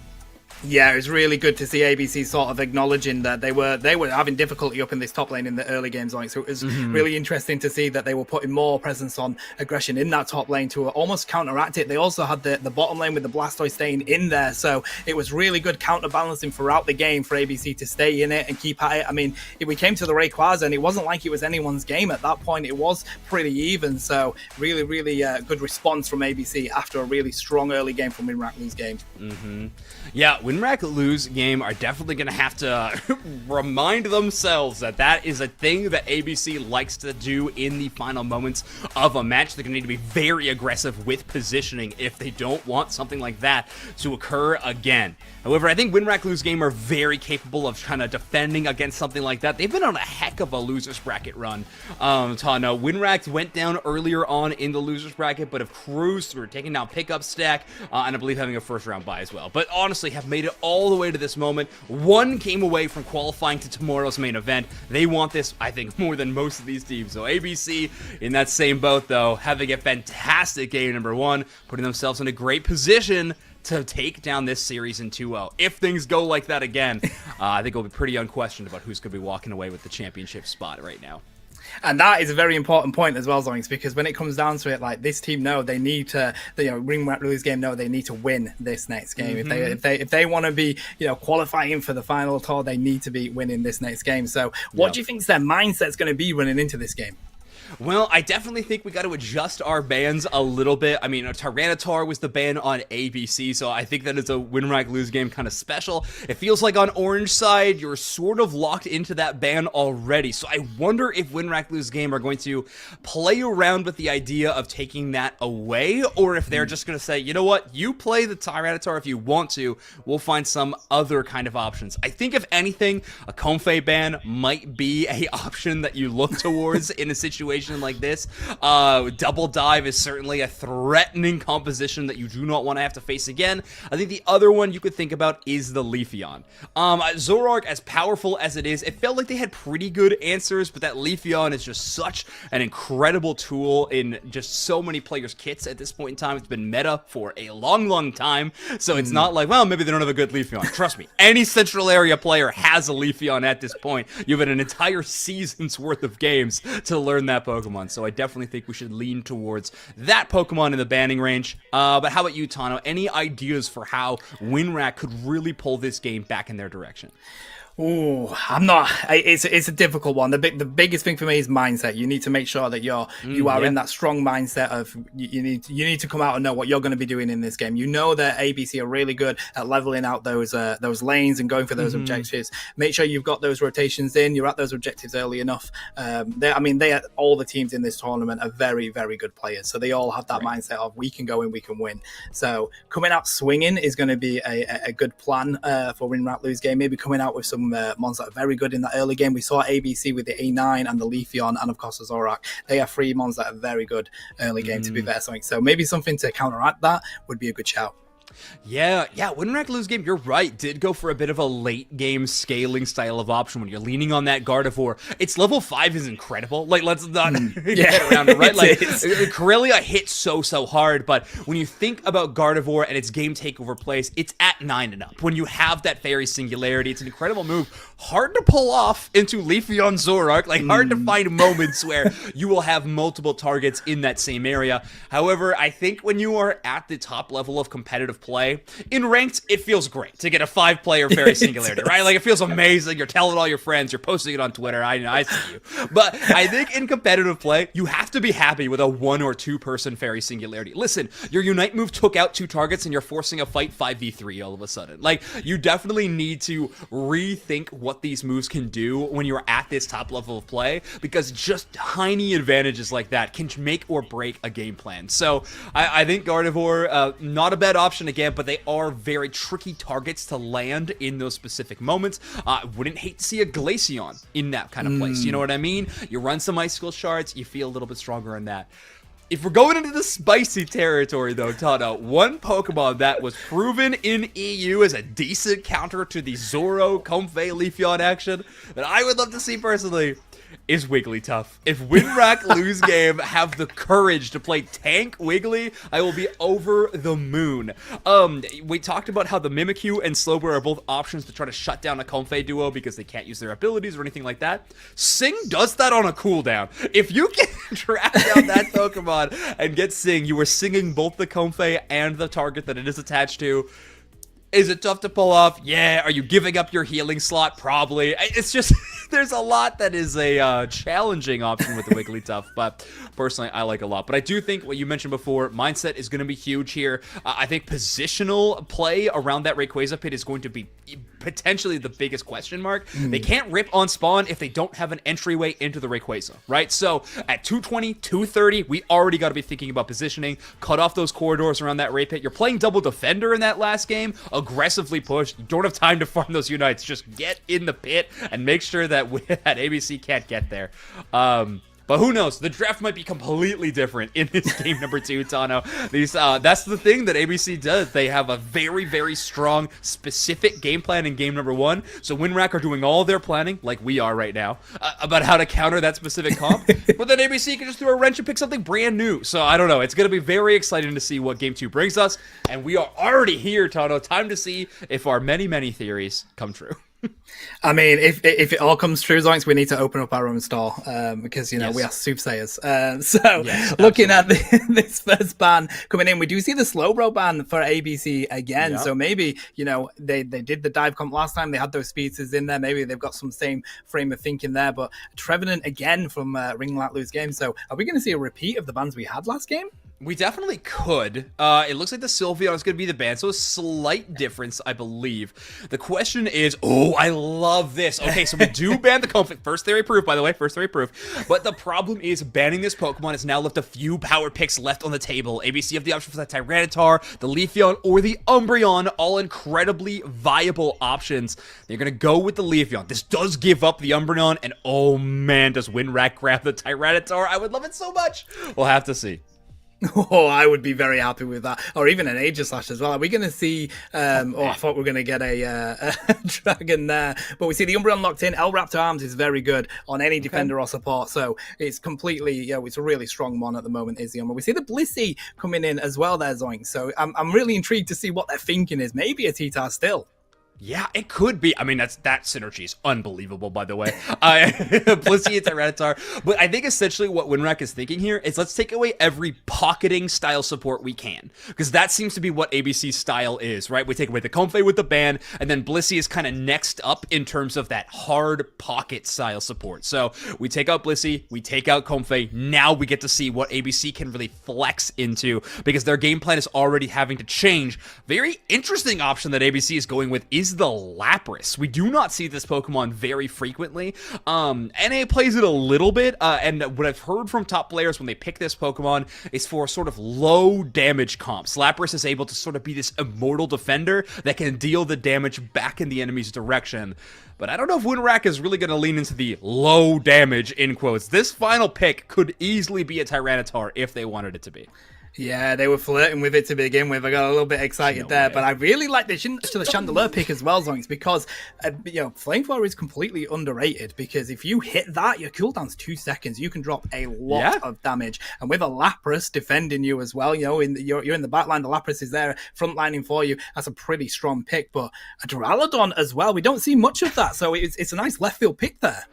Yeah, it was really good to see ABC sort of acknowledging that they were having difficulty up in this top lane in the early games. So it was really interesting to see that they were putting more presence on aggression in that top lane to almost counteract it. They also had the bottom lane with the Blastoise staying in there, so it was really good counterbalancing throughout the game for ABC to stay in it and keep at it. I mean, we came to the Rayquaza and it wasn't like it was anyone's game at that point. It was pretty even, so really, really good response from ABC after a really strong early game from Win, Rack, Lose game. Yeah, Win, Rack, Lose game are definitely going to have to remind themselves that that is a thing that ABC likes to do in the final moments of a match. They're going to need to be very aggressive with positioning if they don't want something like that to occur again. However, I think Win, Rack, Lose game are very capable of kind of defending against something like that. They've been on a heck of a losers bracket run. Tano, Win, Rack went down earlier on in the losers bracket, but have cruised through, taking down pickup stack, and I believe having a first round bye as well. But honestly, have made it all the way to this moment. One came away from qualifying to tomorrow's main event. They want this, I think, more than most of these teams. So ABC in that same boat, though, having a fantastic game number one, putting themselves in a great position to take down this series in 2-0. If things go like that again, I think it'll be pretty unquestioned about who's going to be walking away with the championship spot right now. And that is a very important point as well, Zoinks, because when it comes down to it, like this team know they need to, Win, Rack, Lose game know they need to win this next game. If they want to be, qualifying for the final tour, they need to be winning this next game. So, what do you think their mindset's going to be running into this game? Well, I definitely think we got to adjust our bans a little bit. I mean, Tyranitar was the ban on ABC, so I think that is a Win, Rack, Lose game kind of special. It feels like on Orange side, you're sort of locked into that ban already. So I wonder if Win, Rack, Lose game are going to play around with the idea of taking that away, or if they're just going to say, you know what, you play the Tyranitar if you want to, we'll find some other kind of options. I think if anything, a Comfey ban might be a option that you look towards in a situation situation like this. Double Dive is certainly a threatening composition that you do not want to have to face again. I think the other one you could think about is the Leafeon. Zoroark, as powerful as it is, it felt like they had pretty good answers, but that Leafeon is just such an incredible tool in just so many players' kits at this point in time. It's been meta for a long time, so it's not like, well, maybe they don't have a good Leafeon. Trust me, any Central Area player has a Leafeon at this point. You've had an entire season's worth of games to learn that Pokemon, so I definitely think we should lean towards that Pokemon in the banning range. But how about you, Tano? Any ideas for how WinRAR could really pull this game back in their direction? Ooh, I'm not. It's a difficult one. The biggest thing for me is mindset. You need to make sure that you are in that strong mindset of you need to come out and know what you're going to be doing in this game. You know that ABC are really good at leveling out those lanes and going for those objectives. Make sure you've got those rotations in. You're at those objectives early enough. All the teams in this tournament are very, very good players. So they all have that mindset of we can go and we can win. So coming out swinging is going to be a good plan for WinRAR lose game. Maybe coming out with some mons that are very good in that early game. We saw ABC with the A9 and the Leafeon and of course the Zoroark. They are three mons that are very good early game to be fair. So maybe something to counteract that would be a good shout. Yeah, WinRAR lose game, you're right, did go for a bit of a late game scaling style of option when you're leaning on that Gardevoir. Its level 5 is incredible. Like, let's not get around it, right? Like, Corellia hits so hard, but when you think about Gardevoir and its game takeover plays, it's at 9 and up. When you have that Fairy Singularity, it's an incredible move. Hard to pull off into Leafeon Zoroark, like hard to find moments where you will have multiple targets in that same area. However, I think when you are at the top level of competitive play, in ranked, it feels great to get a 5-player Fairy Singularity, right? Like, it feels amazing. You're telling all your friends, you're posting it on Twitter. I see you. But I think in competitive play, you have to be happy with a 1 or 2 person Fairy Singularity. Listen, your Unite move took out 2 targets and you're forcing a fight 5v3 all of a sudden. Like, you definitely need to rethink what these moves can do when you're at this top level of play, because just tiny advantages like that can make or break a game plan. So I think Gardevoir, not a bad option again, but they are very tricky targets to land in those specific moments. Wouldn't hate to see a Glaceon in that kind of place. You know what I mean? You run some Icicle Shards, you feel a little bit stronger in that. If we're going into the spicy territory, though, Tano, one Pokemon that was proven in EU as a decent counter to the Zoro, Comfey, Leafeon action that I would love to see personally is Wigglytuff. If WinRAR lose game have the courage to play Tank Wiggly, I will be over the moon. We talked about how the Mimikyu and Slowbro are both options to try to shut down a Comfey duo because they can't use their abilities or anything like that. Sing does that on a cooldown. If you can track down that Pokemon and get Sing, you are singing both the Comfey and the target that it is attached to. Is it tough to pull off? Yeah. Are you giving up your healing slot? Probably. It's just, there's a lot that is a challenging option with the Wigglytuff, but personally, I like a lot. But I do think what you mentioned before, mindset is going to be huge here. I think positional play around that Rayquaza pit is going to be potentially the biggest question mark. They can't rip on spawn if they don't have an entryway into the Rayquaza, right? So at 220, 230, we already got to be thinking about positioning, cut off those corridors around that Ray pit. You're playing double defender in that last game, aggressively push. You don't have time to farm those unites. Just get in the pit and make sure that ABC can't get there. But who knows? The draft might be completely different in this game number 2, Tano. That's the thing that ABC does. They have a very, very strong, specific game plan in game number 1. So WinRAR are doing all their planning, like we are right now, about how to counter that specific comp. But then ABC can just throw a wrench and pick something brand new. So I don't know. It's going to be very exciting to see what game 2 brings us. And we are already here, Tano. Time to see if our many, many theories come true. I mean, if it all comes true, Zoinks, we need to open up our own store because, we are soothsayers. Looking at this first ban coming in, we do see the Slowbro ban for ABC again. So maybe, they did the dive comp last time. They had those speedsters in there. Maybe they've got some same frame of thinking there. But Trevenant again from Ring Light Lose game. So are we going to see a repeat of the bans we had last game? We definitely could. It looks like the Sylveon is going to be the ban, so a slight difference, I believe. The question is, oh, I love this. Okay, so we do ban the conflict. First theory proof, by the way, first theory proof. But the problem is banning this Pokemon has now left a few power picks left on the table. ABC have the option for the Tyranitar, the Leafeon, or the Umbreon, all incredibly viable options. They're going to go with the Leafeon. This does give up the Umbreon, and oh man, does Winrack grab the Tyranitar? I would love it so much. We'll have to see. Oh, I would be very happy with that. Or even an Aegislash as well. Are we going to see... I thought we were going to get a Dragon there. But we see the Umbreon locked in. L-Raptor Arms is very good on any defender or support. So it's completely... it's a really strong one at the moment, is the Umbreon. We see the Blissey coming in as well there, Zoink. So I'm really intrigued to see what their thinking is. Maybe a T-Tar still. Yeah, it could be. I mean, that synergy is unbelievable, by the way. Blissey and Tyranitar. But I think essentially what Winrack is thinking here is let's take away every pocketing style support we can. Because that seems to be what ABC's style is, right? We take away the Comfey with the ban, and then Blissey is kind of next up in terms of that hard pocket style support. So we take out Blissey, we take out Comfey. Now we get to see what ABC can really flex into because their game plan is already having to change. Very interesting option that ABC is going with is the Lapras. We do not see this Pokemon very frequently. NA plays it a little bit, and what I've heard from top players when they pick this Pokemon is for sort of low damage comps. Lapras is able to sort of be this immortal defender that can deal the damage back in the enemy's direction. But I don't know if Winrack is really going to lean into the low damage, in quotes. This final pick could easily be a Tyranitar if they wanted it to be. Yeah, they were flirting with it to begin with. I got a little bit excited there, but I really like the Chandelure pick as well, Zoinks, because Flamethrower is completely underrated. Because if you hit that, your cooldown's 2 seconds. You can drop a lot of damage, and with a Lapras defending you as well, you're in the back line. The Lapras is there frontlining for you. That's a pretty strong pick. But a Duraludon as well. We don't see much of that, so it's a nice left field pick there.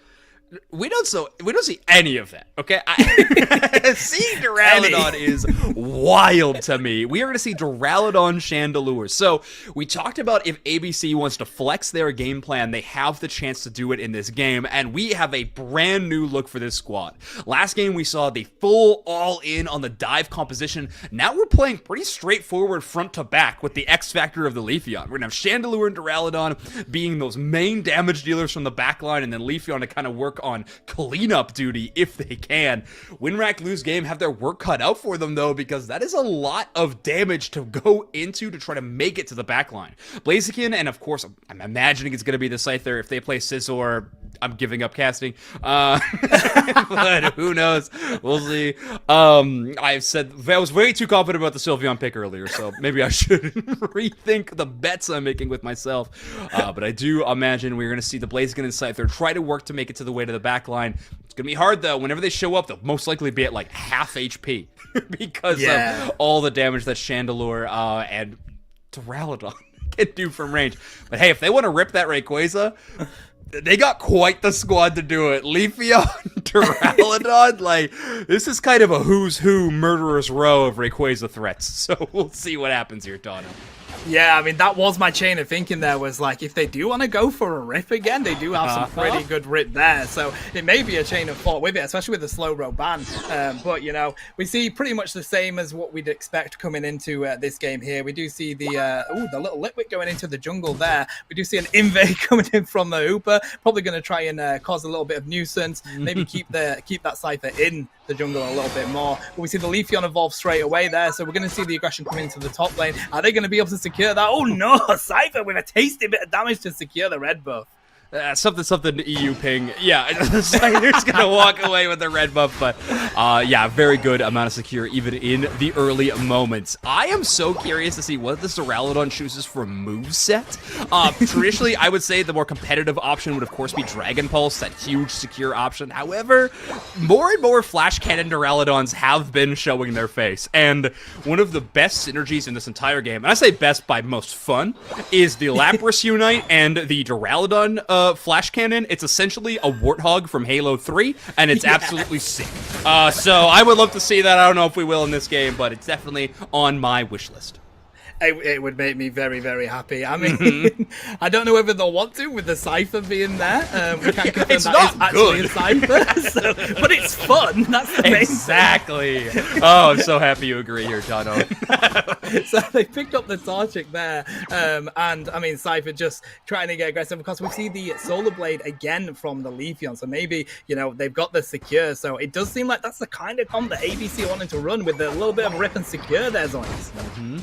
We don't see any of that, okay? Seeing Duraludon is wild to me. We are going to see Duraludon Chandelure. So we talked about if ABC wants to flex their game plan, they have the chance to do it in this game, and we have a brand new look for this squad. Last game we saw the full all-in on the dive composition. Now we're playing pretty straightforward front to back with the X factor of the Leafeon. We're going to have Chandelure and Duraludon being those main damage dealers from the back line, and then Leafeon to kind of work on cleanup duty if they can. Winrack lose game have their work cut out for them though, because that is a lot of damage to go into to try to make it to the back line. Blaziken, and of course I'm imagining it's going to be the Scyther if they play Scizor. I'm giving up casting, but who knows? We'll see. I've said I was way too confident about the Sylveon pick earlier, so maybe I should rethink the bets I'm making with myself. But I do imagine we're going to see the Blaziken and Scyther try to work to make it to the way to the back line. It's going to be hard though. Whenever they show up, they'll most likely be at like half HP because of all the damage that Chandelure and Duraludon can do from range. But hey, if they want to rip that Rayquaza, they got quite the squad to do it. Leafeon, Duraludon, like, this is kind of a who's who murderer's row of Rayquaza threats. So we'll see what happens here, Tano. Yeah, I mean, that was my chain of thinking there, was like, if they do want to go for a rip again, they do have some pretty good rip there. So it may be a chain of thought with it, especially with the slow row ban. But, we see pretty much the same as what we'd expect coming into this game here. We do see the little Litwick going into the jungle there. We do see an Invade coming in from the Hooper, probably going to try and cause a little bit of nuisance, maybe keep that Scyther in the jungle a little bit more. But we see the Leafeon evolve straight away there, so we're going to see the aggression come into the top lane. Are they going to be able to secure that? Oh no, Scyther with a tasty bit of damage to secure the red buff. Something EU ping. Yeah, Scyther's gonna walk away with the red buff, but yeah, very good amount of secure even in the early moments. I am so curious to see what this Duraludon chooses for moveset. Traditionally, I would say the more competitive option would of course be Dragon Pulse, that huge secure option. However, more and more Flash Cannon Duraludons have been showing their face, and one of the best synergies in this entire game, and I say best by most fun, is the Lapras Unite and the Duraludon Flash Cannon. It's essentially a Warthog from Halo 3, and it's absolutely sick. So I would love to see that. I don't know if we will in this game, but it's definitely on my wish list. It would make me very, very happy. I mean, I don't know whether they'll want to with the Cypher being there. We can't confirm It's that not is actually good. a Cypher, but it's fun. That's the main thing. Exactly. Oh, I'm so happy you agree here, Tano. So they picked up the Torchic there, and I mean Cypher just trying to get aggressive because we see the Solar Blade again from the Leafeon. So maybe they've got the secure. So it does seem like that's the kind of comp that ABC wanted to run with a little bit of rip and secure there, Zoinks.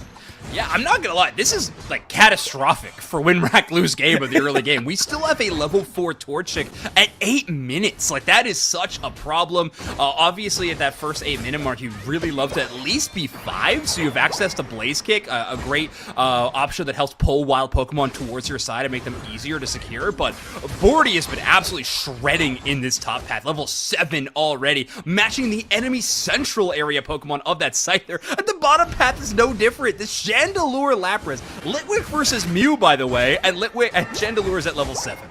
Yeah, I'm not gonna lie, this is like catastrophic for win-rack lose game of the early game. We still have a level 4 Torchic at 8 minutes. Like, that is such a problem. Obviously, at that first 8-minute mark, you'd really love to at least be 5, so you have access to Blaze Kick, a great option that helps pull wild Pokemon towards your side and make them easier to secure. But Bordy has been absolutely shredding in this top path, level 7 already, matching the enemy central area Pokemon of that Scyther. At the bottom path is no different. This Chandelure Lapras. Litwick versus Mew, by the way, and Chandelure is at level 7.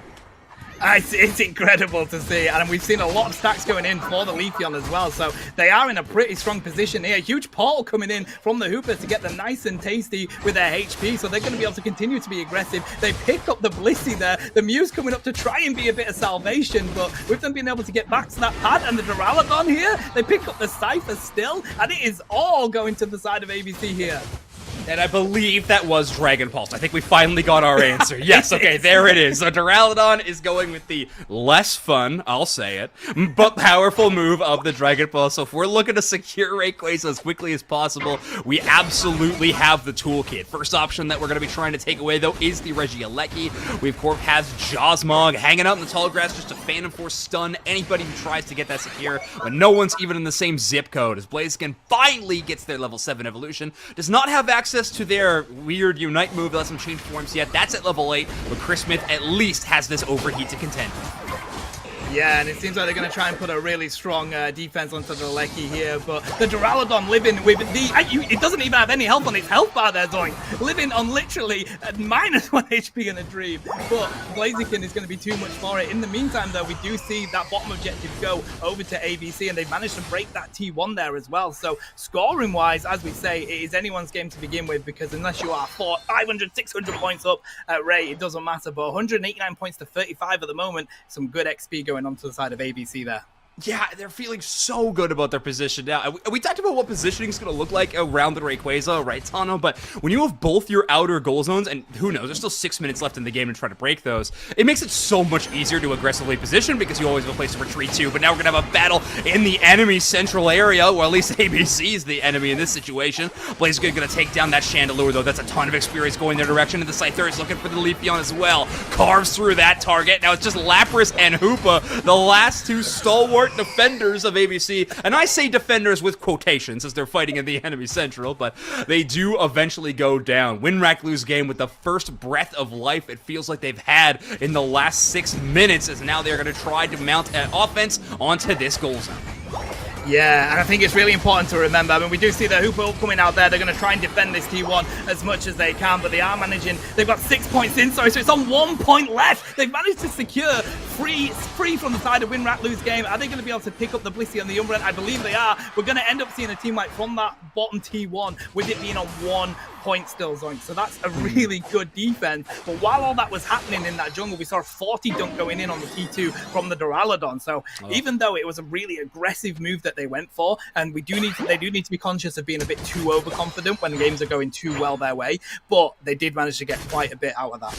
It's incredible to see, and we've seen a lot of stacks going in for the Leafeon as well, so they are in a pretty strong position here. Huge portal coming in from the Hooper to get them nice and tasty with their HP, so they're going to be able to continue to be aggressive. They pick up the Blissey there. The Mew's coming up to try and be a bit of salvation, but with them being able to get back to that pad and the Duraludon here, they pick up the Cypher still, and it is all going to the side of ABC here. And I believe that was Dragon Pulse. I think we finally got our answer. Yes, okay, there it is. So Duraludon is going with the less fun, I'll say it, but powerful move of the Dragon Pulse. So if we're looking to secure Rayquaza as quickly as possible, we absolutely have the toolkit. First option that we're going to be trying to take away, though, is the Regieleki. We, of course, have Jawsmog hanging out in the tall grass just to Phantom Force stun anybody who tries to get that secure when no one's even in the same zip code. As Blaziken finally gets their level 7 evolution, does not have access to their weird Unite move that lets them change forms yet. That's at level 8, but Chris Smith at least has this overheat to contend with. Yeah, and it seems like they're going to try and put a really strong defense onto the Lecky here, but the Duraludon living with it doesn't even have any health on its health bar there, Zoink. Living on literally -1 HP in a dream, but Blaziken is going to be too much for it. In the meantime, though, we do see that bottom objective go over to ABC, and they've managed to break that T1 there as well. So scoring-wise, as we say, it is anyone's game to begin with, because unless you are 500, 600 points up at Ray, it doesn't matter, but 189 points to 35 at the moment, some good XP going onto the side of ABC there. Yeah, they're feeling so good about their position now. We talked about what positioning is going to look like around the Rayquaza, right, Tano? But when you have both your outer goal zones, and who knows, there's still 6 minutes left in the game to try to break those, it makes it so much easier to aggressively position because you always have a place to retreat to. But now we're going to have a battle in the enemy central area, or at least ABC is the enemy in this situation. Blaziken going to take down that Chandelure, though. That's a ton of experience going their direction, and the Scyther is looking for the Leafeon as well. Carves through that target. Now it's just Lapras and Hoopa, the last two stalwart defenders of ABC, and I say defenders with quotations as they're fighting in the enemy central, but they do eventually go down. Win-rack lose game with the first breath of life it feels like they've had in the last 6 minutes, as now they're going to try to mount an offense onto this goal zone. Yeah, and I think it's really important to remember. I mean, we do see the Hooper coming out there. They're going to try and defend this T1 as much as they can, but they are managing. They've got 6 points in, so it's on 1 point left. They've managed to secure free from the side of win-rack lose game. Are they going to be able to pick up the Blissey and the Umbreon? I believe they are. We're going to end up seeing a team like from that bottom T1 with it being on 1 point still, Zoink. So that's a really good defense. But while all that was happening in that jungle, we saw a 40 dunk going in on the T2 from the Duraludon. So even though it was a really aggressive move that they went for, and they do need to be conscious of being a bit too overconfident when games are going too well their way, but they did manage to get quite a bit out of that.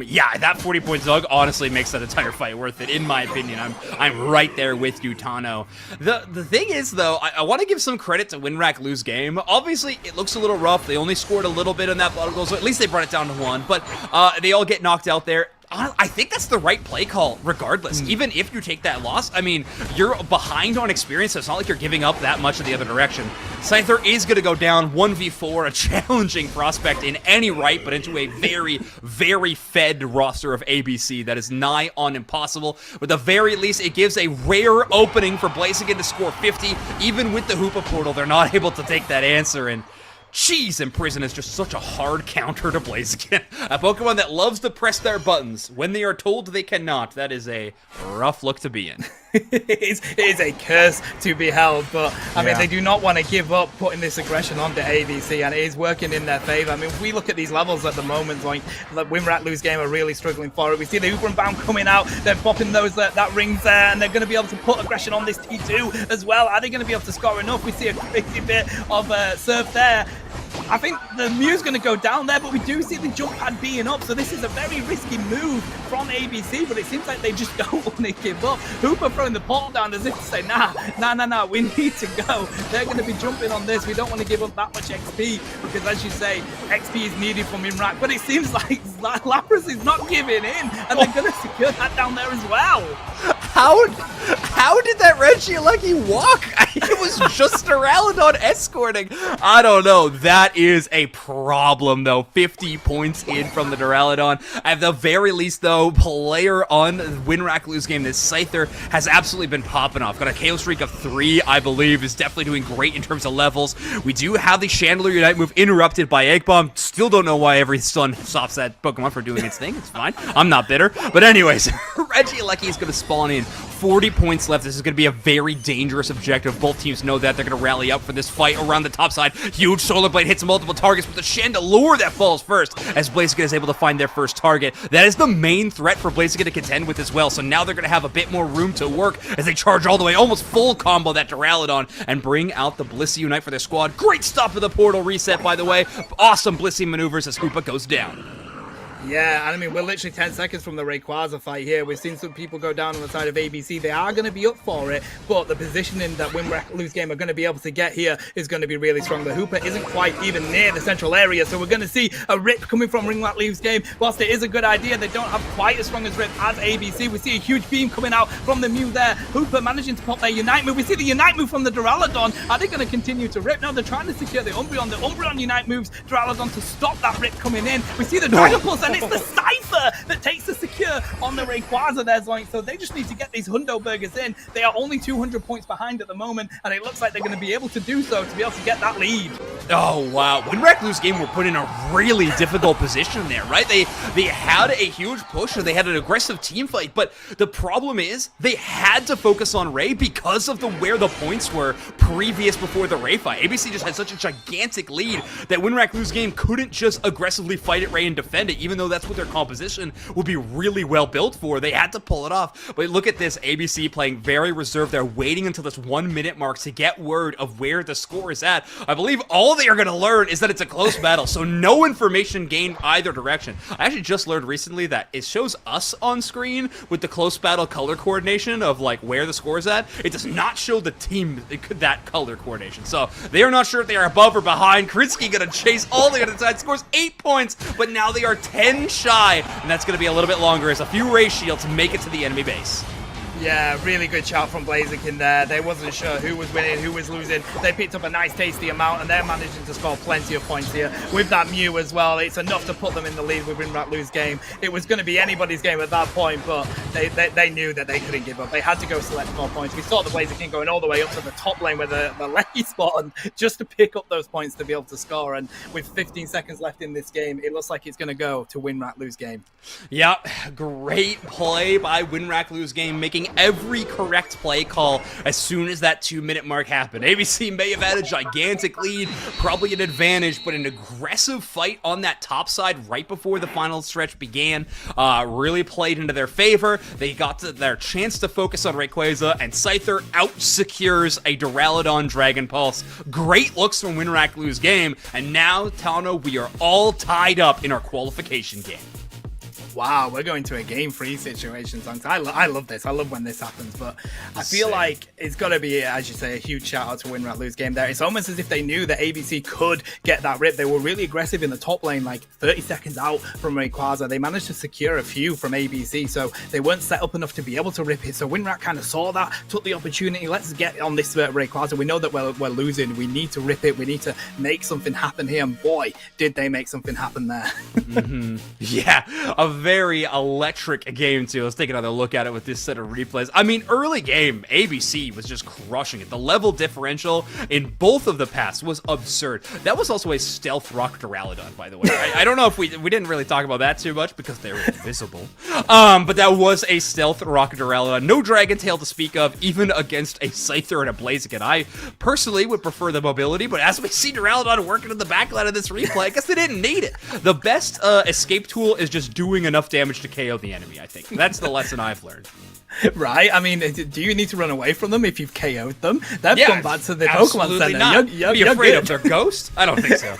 Yeah, that 40-point Zug honestly makes that entire fight worth it, in my opinion. I'm right there with you, Tano. The thing is, though, I want to give some credit to win-rack lose game. Obviously, it looks a little rough. They only scored a little bit on that bottom goal, so at least they brought it down to 1, but they all get knocked out there. I think that's the right play call, regardless. Even if you take that loss, I mean, you're behind on experience, so it's not like you're giving up that much in the other direction. Scyther is going to go down 1v4, a challenging prospect in any right, but into a very, very fed roster of ABC that is nigh on impossible. But at the very least, it gives a rare opening for Blaziken to score 50. Even with the Hoopa portal, they're not able to take that answer, and Cheese Imprison is just such a hard counter to Blaziken. A Pokemon that loves to press their buttons when they are told they cannot. That is a rough look to be in. it is a curse to be held, but I mean, Yeah. they do not want to give up putting this aggression onto ABC, and it is working in their favor. I mean, if we look at these levels at the moment, like the win rat lose game are really struggling for it. We see the Uber and Bound coming out, they're popping those that rings there, and they're going to be able to put aggression on this T2 as well. Are they going to be able to score enough? We see a crazy bit of surf there. I think the Mew's going to go down there, but we do see the jump pad being up, so this is a very risky move from ABC, but it seems like they just don't want to give up. Hooper throwing the portal down as if to say, nah, we need to go. They're going to be jumping on this. We don't want to give up that much XP, because as you say, XP is needed from Imrak, but it seems like Lapras is not giving in, and they're going to secure that down there as well. How did that Regieleki walk? It was just a Duraludon escorting. I don't know. That is a problem, though. 50 points in from the Duraludon. At the very least, though, player on Winrack lose game, this Scyther, has absolutely been popping off. Got a KO streak of 3, I believe, is definitely doing great in terms of levels. We do have the Chandelier Unite move interrupted by Egg Bomb. Still don't know why every Sun stops that Pokemon for doing its thing. It's fine. I'm not bitter. But anyways, Regieleki is going to spawn in. 40 points left. This is going to be a very dangerous objective. Both teams know that. They're going to rally up for this fight around the top side. Huge Solar Blade hits multiple targets, but the Chandelure that falls first as Blaziken is able to find their first target. That is the main threat for Blaziken to contend with as well. So now they're going to have a bit more room to work as they charge all the way, almost full combo that Duraludon and bring out the Blissey Unite for their squad. Great stop of the portal reset, by the way. Awesome Blissey maneuvers as Hoopa goes down. Yeah, and I mean, we're literally 10 seconds from the Rayquaza fight here. We've seen some people go down on the side of ABC. They are going to be up for it, but the positioning that Winrack lose game are going to be able to get here is going to be really strong. The Hooper isn't quite even near the central area, so we're going to see a rip coming from Ringrat lose game. Whilst it is a good idea, they don't have quite as strong as rip as ABC. We see a huge beam coming out from the Mew there. Hooper managing to pop their Unite move. We see the Unite move from the Duraludon. Are they going to continue to rip? No, they're trying to secure the Umbreon. The Umbreon Unite moves Duraludon to stop that rip coming in. We see the Dragon Pulse, and it's the Cypher that takes the secure on the Rayquaza there, Zoink. So they just need to get these Hundo Burgers in. They are only 200 points behind at the moment, and it looks like they're going to be able to do so to be able to get that lead. Oh, wow. Winrack lose game were put in a really difficult position there, right? They had a huge push, or they had an aggressive team fight, but the problem is they had to focus on Ray because of where the points were before the Ray fight. ABC just had such a gigantic lead that Winrack lose game couldn't just aggressively fight at Ray and defend it, even though that's what their composition would be really well built for. They had to pull it off. But look at this, ABC playing very reserved. They're waiting until this 1 minute mark to get word of where the score is at. I believe all they are going to learn is that it's a close battle, so no information gained either direction. I actually just learned recently that it shows us on screen with the close battle color coordination of like where the score is at. It does not show the team that color coordination. So they are not sure if they are above or behind. Kritzky going to chase all the way to the side, scores 8 points, but now they are 10 shy, and that's going to be a little bit longer as a few Ray Shields make it to the enemy base. Yeah, really good shout from Blaziken there. They wasn't sure who was winning, who was losing. They picked up a nice tasty amount, and they're managing to score plenty of points here with that Mew as well. It's enough to put them in the lead with Winrat lose game. It was going to be anybody's game at that point, but they knew that they couldn't give up. They had to go select more points. We saw the Blaziken going all the way up to the top lane where the Lecky spot, and just to pick up those points to be able to score. And with 15 seconds left in this game, it looks like it's going to go to Winrat lose game. Yeah, great play by Winrack lose game, making every correct play call as soon as that 2 minute mark happened. ABC may have had a gigantic lead, probably an advantage, but an aggressive fight on that top side right before the final stretch began really played into their favor. They got their chance to focus on Rayquaza, and Scyther out-secures a Duraludon Dragon Pulse. Great looks from Winrack lose game, and now, Tano, we are all tied up in our qualification game. Wow, we're going to a game 3 situation, Zonks. I love this. I love when this happens, but I feel like it's got to be, as you say, a huge shout out to Winrat lose game there. It's almost as if they knew that ABC could get that rip. They were really aggressive in the top lane, like 30 seconds out from Rayquaza. They managed to secure a few from ABC, so they weren't set up enough to be able to rip it. So Winrat kind of saw that, took the opportunity. Let's get on this Rayquaza. We know that we're losing. We need to rip it. We need to make something happen here. And boy, did they make something happen there. Yeah, a very electric game, too. Let's take another look at it with this set of replays. I mean, early game, ABC was just crushing it. The level differential in both of the paths was absurd. That was also a stealth rock Duraludon, by the way. I don't know if we didn't really talk about that too much because they were invisible. But that was a stealth rock Duraludon. No Dragon Tail to speak of, even against a Scyther and a Blaziken. I personally would prefer the mobility, but as we see Duraludon working in the backline of this replay, I guess they didn't need it. The best escape tool is just doing enough damage to KO the enemy, I think. That's the lesson I've learned. Right? I mean, do you need to run away from them if you've KO'd them? They've gone back to the Pokemon Center. Not. Be afraid of their ghost? I don't think so.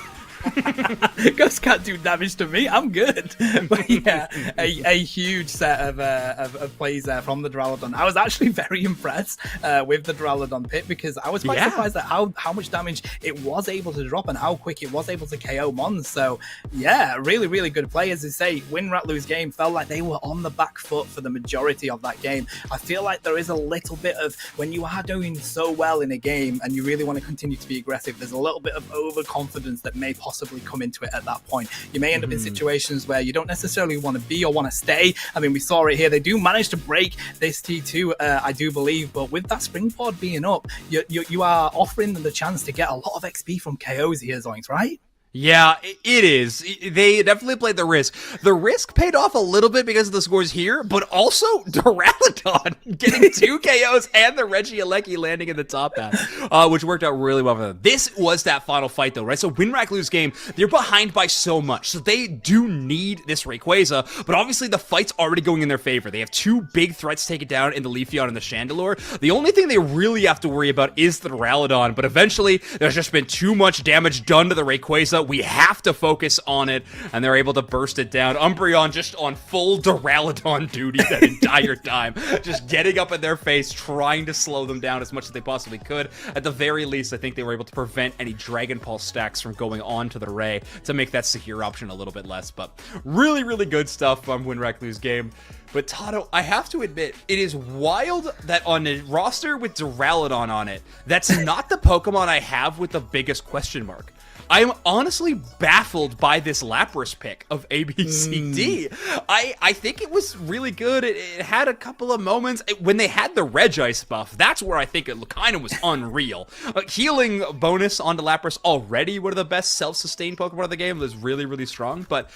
Ghost can't do damage to me. I'm good. But yeah, a huge set of plays there from the Duraludon. I was actually very impressed with the Duraludon pit because I was quite surprised at how much damage it was able to drop and how quick it was able to KO Mons. So yeah, really, really good play. As you say, win, rat, lose game felt like they were on the back foot for the majority of that game. I feel like there is a little bit of, when you are doing so well in a game and you really want to continue to be aggressive, there's a little bit of overconfidence that may possibly come into it at that point. You may end up in situations where you don't necessarily want to be or want to stay. I mean, we saw it here. They do manage to break this T2, I do believe, but with that springboard being up, you are offering them the chance to get a lot of XP from KOs here, Zoinks, right? Yeah, it is. They definitely played the risk. The risk paid off a little bit because of the scores here, but also Duraludon getting 2 KOs and the Regieleki landing in the top half, which worked out really well for them. This was that final fight, though, right? So win, rack, lose game, they're behind by so much, so they do need this Rayquaza, but obviously the fight's already going in their favor. They have 2 big threats taken down in the Leafeon and the Chandelure. The only thing they really have to worry about is the Duraludon, but eventually there's just been too much damage done to the Rayquaza. We have to focus on it, and they're able to burst it down. Umbreon just on full Duraludon duty that entire time, just getting up in their face, trying to slow them down as much as they possibly could. At the very least, I think they were able to prevent any Dragon Pulse stacks from going on to the Ray to make that secure option a little bit less, but really, really good stuff from Win, Rack, Lose game. But Tato, I have to admit, it is wild that on a roster with Duraludon on it, that's not the Pokemon I have with the biggest question mark. I am honestly baffled by this Lapras pick of ABCD. I think it was really good. It had a couple of moments. When they had the Regice buff, that's where I think it kind of was unreal. Healing bonus onto Lapras already one of the best self-sustained Pokemon of the game. Was really, really strong. But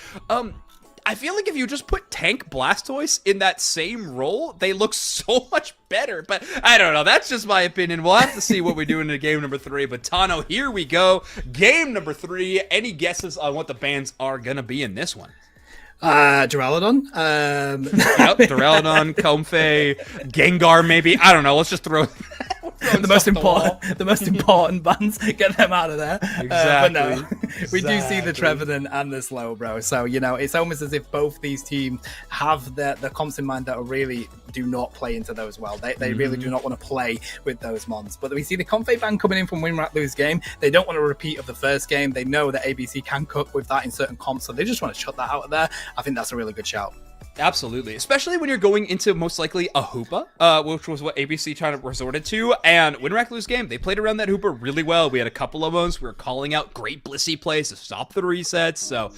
I feel like if you just put Tank Blastoise in that same role, they look so much better. But I don't know. That's just my opinion. We'll have to see what we do in game number 3. But Tano, here we go. Game number 3. Any guesses on what the bans are going to be in this one? Duraludon. Yep, Duraludon, Comfey, Gengar, maybe. I don't know. Let's just throw the most important bans, get them out of there. Exactly. But no, we do see the Trevenant and the Slowbro. So, you know, it's almost as if both these teams have the comps in mind that really do not play into those well. They really do not want to play with those mons. But we see the Comfey ban coming in from Win, Rat, Lose game. They don't want a repeat of the first game. They know that ABC can cook with that in certain comps, so they just want to shut that out of there. I think that's a really good shout. Absolutely, especially when you're going into most likely a Hoopa, which was what ABC kind of resorted to, and Win, Rack, Lose game, they played around that Hoopa really well. We had a couple of moments we were calling out great Blissey plays to stop the resets, so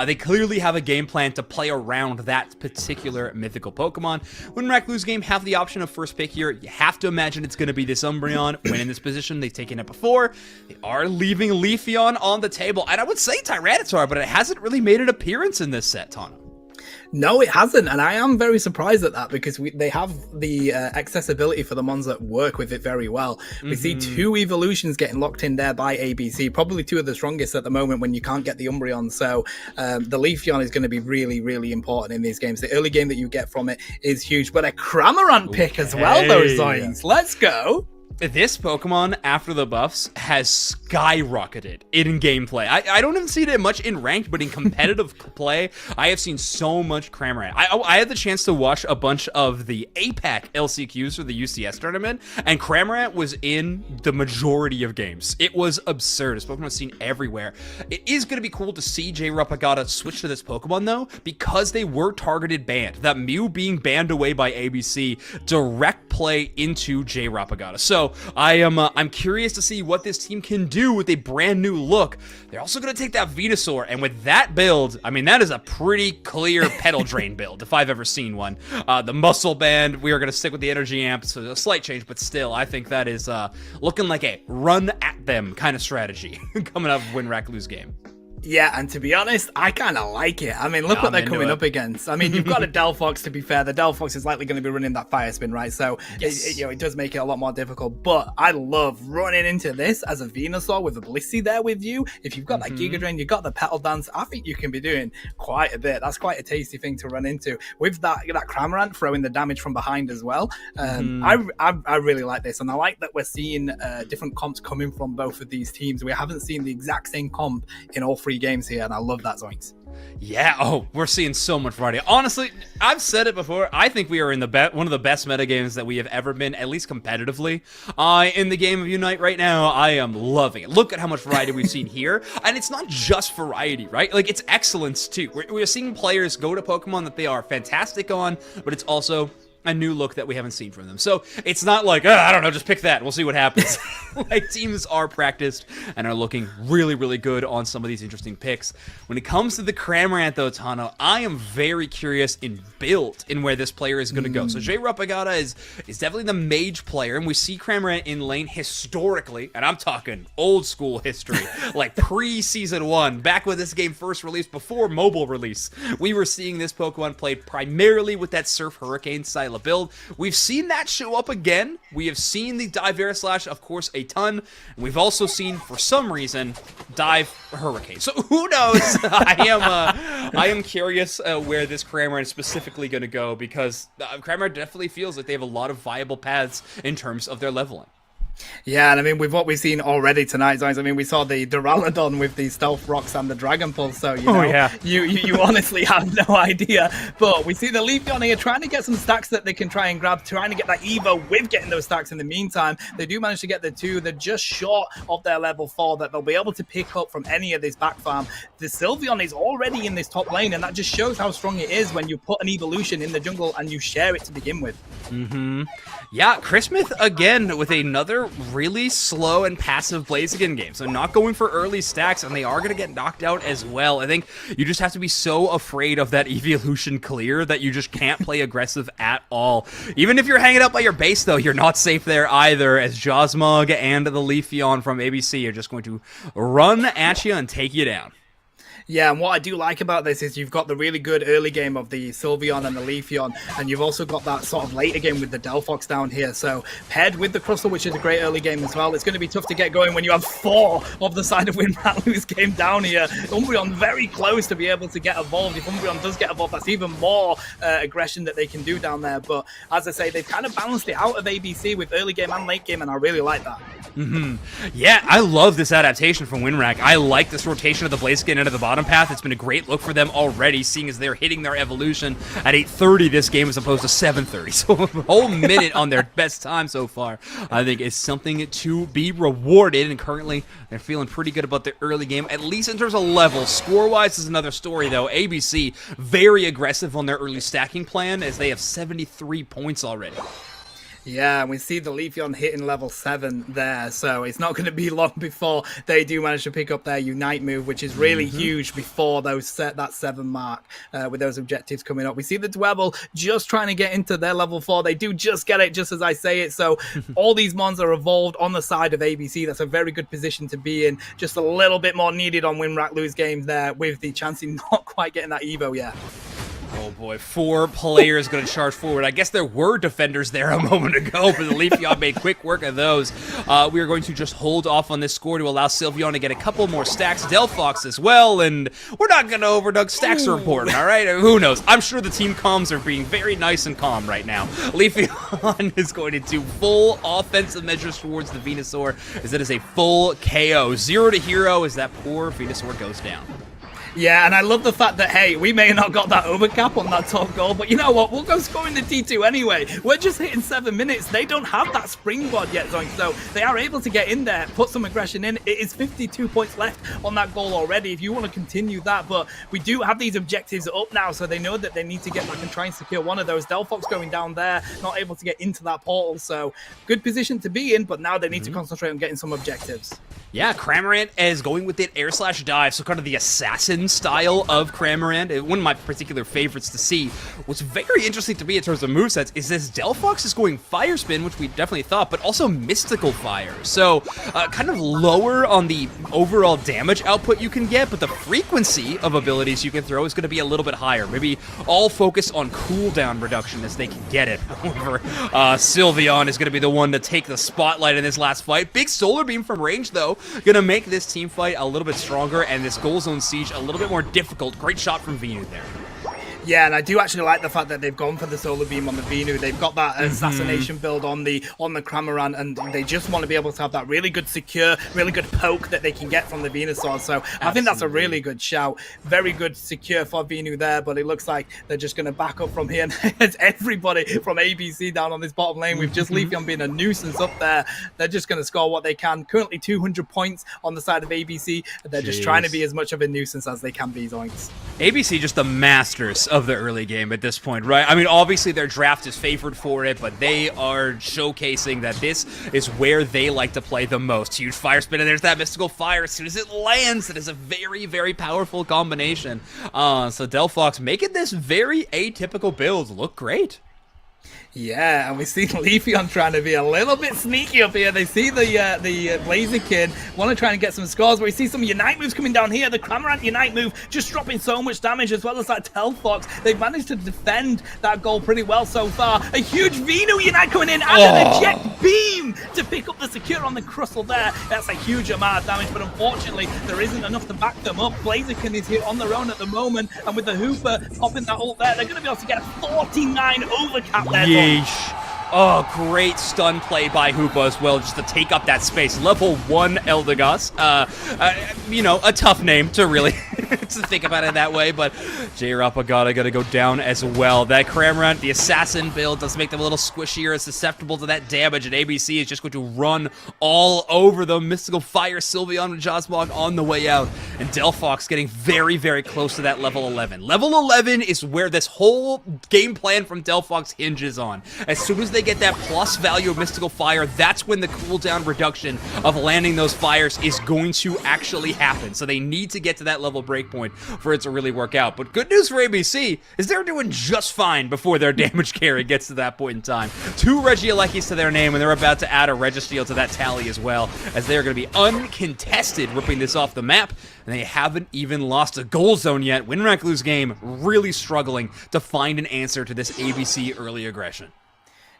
they clearly have a game plan to play around that particular mythical Pokemon. Win, Rack, Lose game have the option of first pick here. You have to imagine it's going to be this Umbreon. When in this position, they've taken it before. They are leaving Leafeon on the table, and I would say Tyranitar, but it hasn't really made an appearance in this set, Tano. No, it hasn't, and I am very surprised at that because they have the accessibility for the mons that work with it very well. We see 2 evolutions getting locked in there by ABC, probably 2 of the strongest at the moment when you can't get the Umbreon, so the Leafeon is going to be really, really important in these games. The early game that you get from it is huge, but a Cramorant pick as well, though, Zoinks. Let's go! This Pokemon, after the buffs, has skyrocketed in gameplay. I don't even see it much in ranked, but in competitive play, I have seen so much Cramorant. I had the chance to watch a bunch of the APAC LCQs for the UCS tournament, and Cramorant was in the majority of games. It was absurd. This Pokemon was seen everywhere. It is going to be cool to see J. Rapagata switch to this Pokemon, though, because they were targeted banned. That Mew being banned away by ABC, direct play into J Rapagata. So I'm curious to see what this team can do with a brand new look. They're also going to take that Venusaur, and with that build, I mean, that is a pretty clear pedal drain build, if I've ever seen one. The muscle band, we are going to stick with the energy amp, so a slight change, but still, I think that is looking like a run at them kind of strategy coming up of Winrack lose game. Yeah, and to be honest, I kind of like it. I mean, look what they're coming up against. I mean, you've got a Delphox, to be fair. The Delphox is likely going to be running that Fire Spin, right? So, yes. it does make it a lot more difficult. But I love running into this as a Venusaur with a Blissey there with you. If you've got that Giga Drain, you've got the Petal Dance, I think you can be doing quite a bit. That's quite a tasty thing to run into. With that Cramorant throwing the damage from behind as well. I really like this. And I like that we're seeing different comps coming from both of these teams. We haven't seen the exact same comp in all three games here, and I love that, Zoinks. Yeah, we're seeing so much variety. Honestly, I've said it before, I think we are in one of the best metagames that we have ever been, at least competitively. In the game of Unite right now, I am loving it. Look at how much variety we've seen here, and it's not just variety, right? Like, it's excellence, too. We're seeing players go to Pokemon that they are fantastic on, but it's also a new look that we haven't seen from them. So it's not like, I don't know, just pick that. We'll see what happens. Like, teams are practiced and are looking really, really good on some of these interesting picks. When it comes to the Cramorant, though, Tano, I am very curious in build in where this player is going to go. So J Rapagata is definitely the mage player, and we see Cramorant in lane historically, and I'm talking old school history, like pre-Season 1, back when this game first released, before mobile release. We were seeing this Pokemon played primarily with that Surf Hurricane style build. We've seen that show up again. We have seen the Dive Air Slash, of course, a ton. And we've also seen, for some reason, Dive Hurricane. So who knows? I am curious where this Cramorant is specifically going to go, because Cramorant definitely feels like they have a lot of viable paths in terms of their leveling. Yeah, and I mean, with what we've seen already tonight, I mean, we saw the Duraludon with the Stealth Rocks and the Dragon Pulse, so, you honestly have no idea. But we see the Leafeon here trying to get some stacks that they can try and grab, trying to get that Evo with getting those stacks in the meantime. They do manage to get the 2. They're just short of their level 4 that they'll be able to pick up from any of this back farm. The Sylveon is already in this top lane, and that just shows how strong it is when you put an evolution in the jungle and you share it to begin with. Yeah, Christmas again with another really slow and passive Blaziken game. So not going for early stacks, and they are going to get knocked out as well. I think you just have to be so afraid of that evolution clear that you just can't play aggressive at all. Even if you're hanging out by your base, though, you're not safe there either, as Josmog and the Leafeon from ABC are just going to run at you and take you down. Yeah, and what I do like about this is you've got the really good early game of the Sylveon and the Leafeon, and you've also got that sort of later game with the Delphox down here. So paired with the Crustle, which is a great early game as well, it's going to be tough to get going when you have 4 of the side of Winrack lose game down here. Umbreon very close to be able to get evolved. If Umbreon does get evolved, that's even more aggression that they can do down there. But as I say, they've kind of balanced it out of ABC with early game and late game, and I really like that. Yeah, I love this adaptation from Winrack. I like this rotation of the Blaziken into the bottom path. It's been a great look for them already, seeing as they're hitting their evolution at 8:30 this game as opposed to 7:30. So a whole minute on their best time so far, I think, is something to be rewarded. And currently, they're feeling pretty good about their early game, at least in terms of level. Score-wise is another story, though. ABC, very aggressive on their early stacking plan, as they have 73 points already. Yeah, and we see the Leafeon hitting level 7 there, so it's not going to be long before they do manage to pick up their Unite move, which is really huge before that 7 mark with those objectives coming up. We see the Dwebble just trying to get into their level 4. They do just get it, just as I say it, so all these mons are evolved on the side of ABC. That's a very good position to be in. Just a little bit more needed on Winrack lose games there, with the Chansey not quite getting that Evo yet. Oh boy, 4 players going to charge forward. I guess there were defenders there a moment ago, but the Leafeon made quick work of those. We are going to just hold off on this score to allow Sylveon to get a couple more stacks. Delphox as well, and we're not going to overdug. Stacks are important, all right? Who knows? I'm sure the team comms are being very nice and calm right now. Leafeon is going to do full offensive measures towards the Venusaur, as it is a full KO. 0 to hero as that poor Venusaur goes down. Yeah, and I love the fact that, hey, we may have not got that overcap on that top goal, but you know what? We'll go scoring the T2 anyway. We're just hitting 7 minutes. They don't have that springboard yet, Zoink, so they are able to get in there, put some aggression in. It is 52 points left on that goal already if you want to continue that, but we do have these objectives up now, so they know that they need to get back and try and secure one of those. Delphox going down there, not able to get into that portal, so good position to be in, but now they need to concentrate on getting some objectives. Yeah, Cramorant is going with it air/dive, so kind of the assassin style of Cramorant. One of my particular favorites to see. What's very interesting to me in terms of movesets is this Delphox is going Fire Spin, which we definitely thought, but also Mystical Fire. So kind of lower on the overall damage output you can get, but the frequency of abilities you can throw is going to be a little bit higher. Maybe all focus on cooldown reduction as they can get it. However, Sylveon is going to be the one to take the spotlight in this last fight. Big Solar Beam from range, though, gonna make this team fight a little bit stronger and this goal zone siege a little bit more difficult. Great shot from Venu there. Yeah, and I do actually like the fact that they've gone for the Solar Beam on the Venu. They've got that assassination build on the Cramorant, and they just want to be able to have that really good secure, really good poke that they can get from the Venusaur. So I think that's a really good shout. Very good secure for Venu there, but it looks like they're just going to back up from here. It's everybody from ABC down on this bottom lane with just Leafeon being a nuisance up there. They're just going to score what they can. Currently 200 points on the side of ABC. They're just trying to be as much of a nuisance as they can be, Zoinks. ABC just the masters of the early game at this point, right? I mean, obviously their draft is favored for it, but they are showcasing that this is where they like to play the most. Huge Fire Spin, and there's that Mystical Fire. As soon as it lands, it is a very, very powerful combination. So Delphox making this very atypical build look great. Yeah, and we see Leafeon trying to be a little bit sneaky up here. They see the Blaziken, want to try and get some scores, but we see some Unite moves coming down here. The Cramorant Unite move just dropping so much damage, as well as that Delphox. They've managed to defend that goal pretty well so far. A huge Venu Unite coming in, and an Eject Beam to pick up the secure on the Crustle there. That's a huge amount of damage, but unfortunately, there isn't enough to back them up. Blaziken is here on their own at the moment, and with the Hooper popping that ult there, they're going to be able to get a 49 overcap there. Oh, great stun play by Hoopa as well, just to take up that space. Level 1 Eldegoss. You know, a tough name to really to think about it that way, but J-Rapagata gonna go down as well. That Cramorant, the assassin build, does make them a little squishier, susceptible to that damage, and ABC is just going to run all over them. Mystical Fire, Sylveon and Josmog on the way out, and Delphox getting very, very close to that level 11. Level 11 is where this whole game plan from Delphox hinges on. As soon as they get that plus value of Mystical Fire, that's when the cooldown reduction of landing those fires is going to actually happen. So they need to get to that level breakpoint for it to really work out. But good news for ABC is they're doing just fine before their damage carry gets to that point in time. 2 Regielekis to their name, and they're about to add a Registeel to that tally as well, as they're going to be uncontested ripping this off the map, and they haven't even lost a goal zone yet. Win rank lose game, really struggling to find an answer to this ABC early aggression.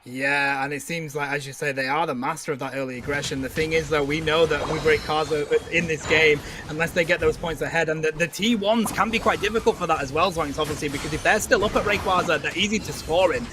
Yeah, and it seems like, as you say, they are the master of that early aggression. The thing is, though, we know that we break cards in this game unless they get those points ahead, and the T1s can be quite difficult for that as well, Zoinks, obviously, because if they're still up at Rayquaza, they're easy to score in,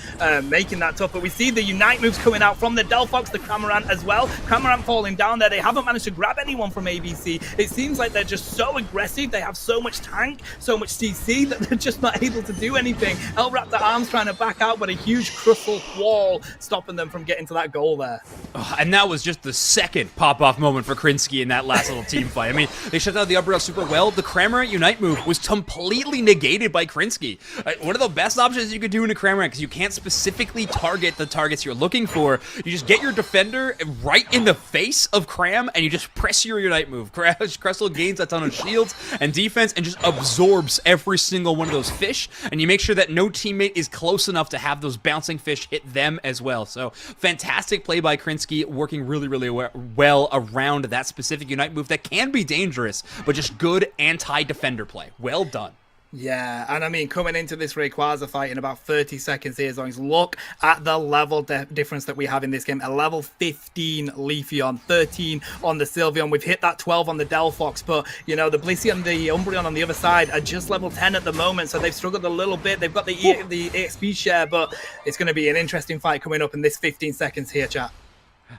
making that tough. But we see the Unite moves coming out from the Delphox, the Cramorant as well. Cramorant falling down there. They haven't managed to grab anyone from ABC. It seems like they're just so aggressive. They have so much tank, so much CC that they're just not able to do anything. Raptor Arms trying to back out, but a huge Crustle wall stopping them from getting to that goal there. Oh, and that was just the second pop-off moment for Krinsky in that last little team fight. I mean, they shut down the Umbreon super well. The Cramorant Unite move was completely negated by Krinsky. One of the best options you could do in a Cramorant, because you can't specifically target the targets you're looking for. You just get your defender right in the face of Cram, and you just press your Unite move. Crustle gains a ton of shields and defense, and just absorbs every single one of those fish, and you make sure that no teammate is close enough to have those bouncing fish hit them as well. So fantastic play by Krinsky, working really, really well around that specific Unite move that can be dangerous, but just good anti-defender play. Well done. Yeah, and I mean, coming into this Rayquaza fight in about 30 seconds here, Zoinks, look at the level difference that we have in this game. A level 15 Leafeon, 13 on the Sylveon. We've hit that 12 on the Delphox, but, you know, the Blissey and the Umbreon on the other side are just level 10 at the moment, so they've struggled a little bit. They've got the EXP share, but it's going to be an interesting fight coming up in this 15 seconds here, chat.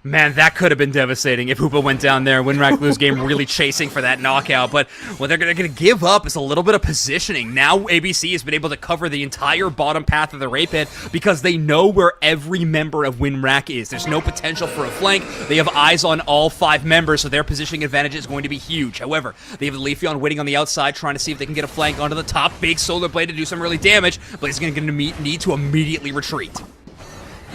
Man, that could have been devastating if Hoopa went down there, WinRAC lose game really chasing for that knockout. But what they're going to give up is a little bit of positioning. Now ABC has been able to cover the entire bottom path of the Ray Pit because they know where every member of WinRAC is. There's no potential for a flank. They have eyes on all 5 members, so their positioning advantage is going to be huge. However, they have Leafeon waiting on the outside, trying to see if they can get a flank onto the top. Big Solar Blade to do some early damage, but he's going to need to immediately retreat.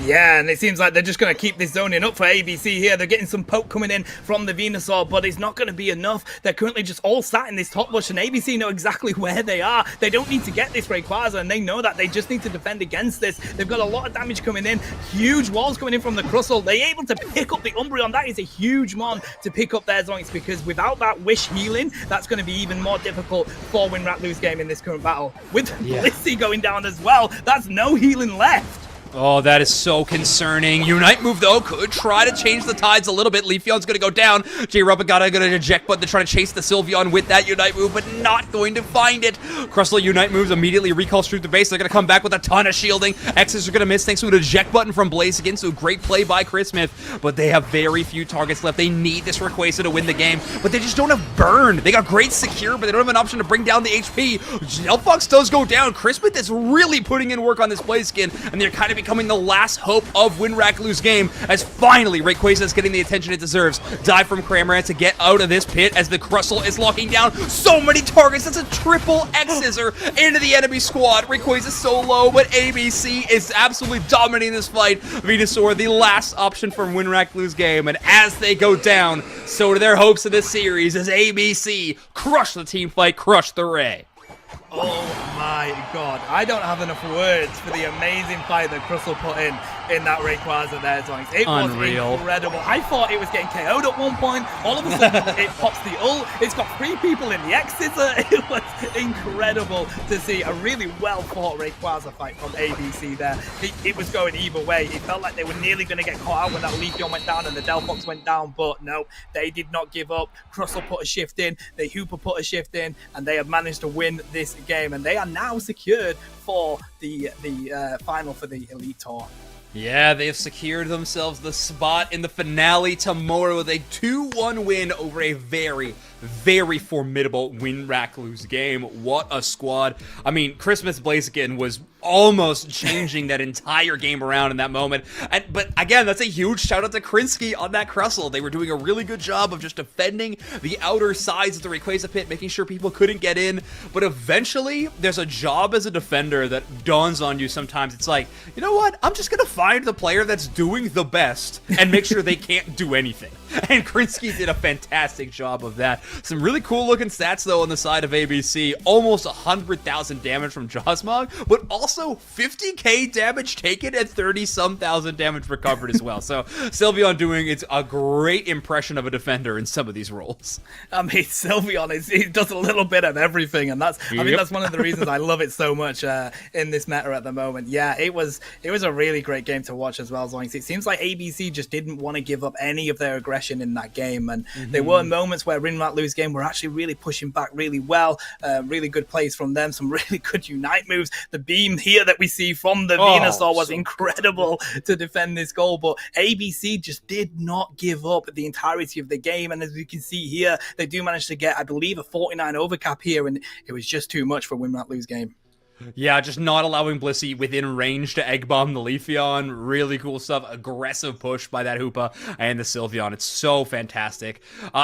Yeah, and it seems like they're just going to keep this zoning up for ABC here. They're getting some poke coming in from the Venusaur, but it's not going to be enough. They're currently just all sat in this top bush, and ABC know exactly where they are. They don't need to get this Rayquaza, and they know that. They just need to defend against this. They've got a lot of damage coming in. Huge walls coming in from the Crustle. They're able to pick up the Umbreon. That is a huge mon to pick up their Zoinks, because without that Wish healing, that's going to be even more difficult for WinRAC lose game in this current battle. With Blissey going down as well, that's no healing left. Oh, that is so concerning. Unite move, though, could try to change the tides a little bit. Leafeon's going to go down. J-Rubagata going to eject button to try to chase the Sylveon with that Unite move, but not going to find it. Crustle Unite moves immediately recalls through the base. They're going to come back with a ton of shielding. X's are going to miss thanks to an eject button from Blaziken, so great play by Chris Smith, but they have very few targets left. They need this Rayquaza to win the game, but they just don't have burn. They got great secure, but they don't have an option to bring down the HP. Elfox does go down. Chris Smith is really putting in work on this Blaziken, and they're kind of becoming the last hope of WinRAC lose game, as finally Rayquaza is getting the attention it deserves. Dive from Cramorant to get out of this pit as the Crustle is locking down so many targets. That's a triple X-Scissor into the enemy squad. Rayquaza is so low, but ABC is absolutely dominating this fight. Venusaur, the last option from WinRAC lose game, and as they go down, so do their hopes of this series as ABC crush the team fight, crush the Ray. Oh my god, I don't have enough words for the amazing fight that Crustle put in that Rayquaza there, Zoinks. It was incredible. I thought it was getting KO'd at one point. All of a sudden, it pops the ult. It's got 3 people in the X-Scissor. It was incredible to see a really well-fought Rayquaza fight from ABC there. It was going either way. It felt like they were nearly going to get caught out when that Leafeon went down and the Delphox went down, but no, they did not give up. Crustle put a shift in, the Hooper put a shift in, and they have managed to win this game, and they are now secured for the final for the Elite Tour. Yeah, they have secured themselves the spot in the finale tomorrow with a 2-1 win over a very, very formidable WinRAC lose game. What a squad. I mean, Christmas Blaziken was almost changing that entire game around in that moment. But again, that's a huge shout out to Krinsky on that Crustle. They were doing a really good job of just defending the outer sides of the Rayquaza pit, making sure people couldn't get in. But eventually, there's a job as a defender that dawns on you sometimes. It's like, you know what? I'm just going to find the player that's doing the best and make sure they can't do anything. And Krinsky did a fantastic job of that. Some really cool looking stats though on the side of ABC. Almost 100,000 damage from Jawsmog, but also 50k damage taken and 30-some thousand damage recovered as well. So Sylveon doing a great impression of a defender in some of these roles. I mean, Sylveon, he does a little bit of everything, and that's I think that's one of the reasons I love it so much in this meta at the moment. Yeah, it was a really great game to watch as well, Zoinks. It seems like ABC just didn't want to give up any of their aggression in that game, and there were moments where WinRAC lose game were actually really pushing back really well. Really good plays from them, some really good Unite moves. The beam here that we see from the Venusaur was incredible to defend this goal, but ABC just did not give up the entirety of the game, and as you can see here, they do manage to get, I believe, a 49 overcap here, and it was just too much for WinRAC lose game. Yeah, just not allowing Blissey within range to egg bomb the Leafeon. Really cool stuff. Aggressive push by that Hoopa and the Sylveon. It's so fantastic.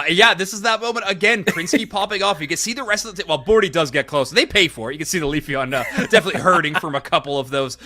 Yeah, this is that moment again. Krinsky popping off. You can see the rest of the well, Bordy does get close. They pay for it. You can see the Leafeon definitely hurting from a couple of those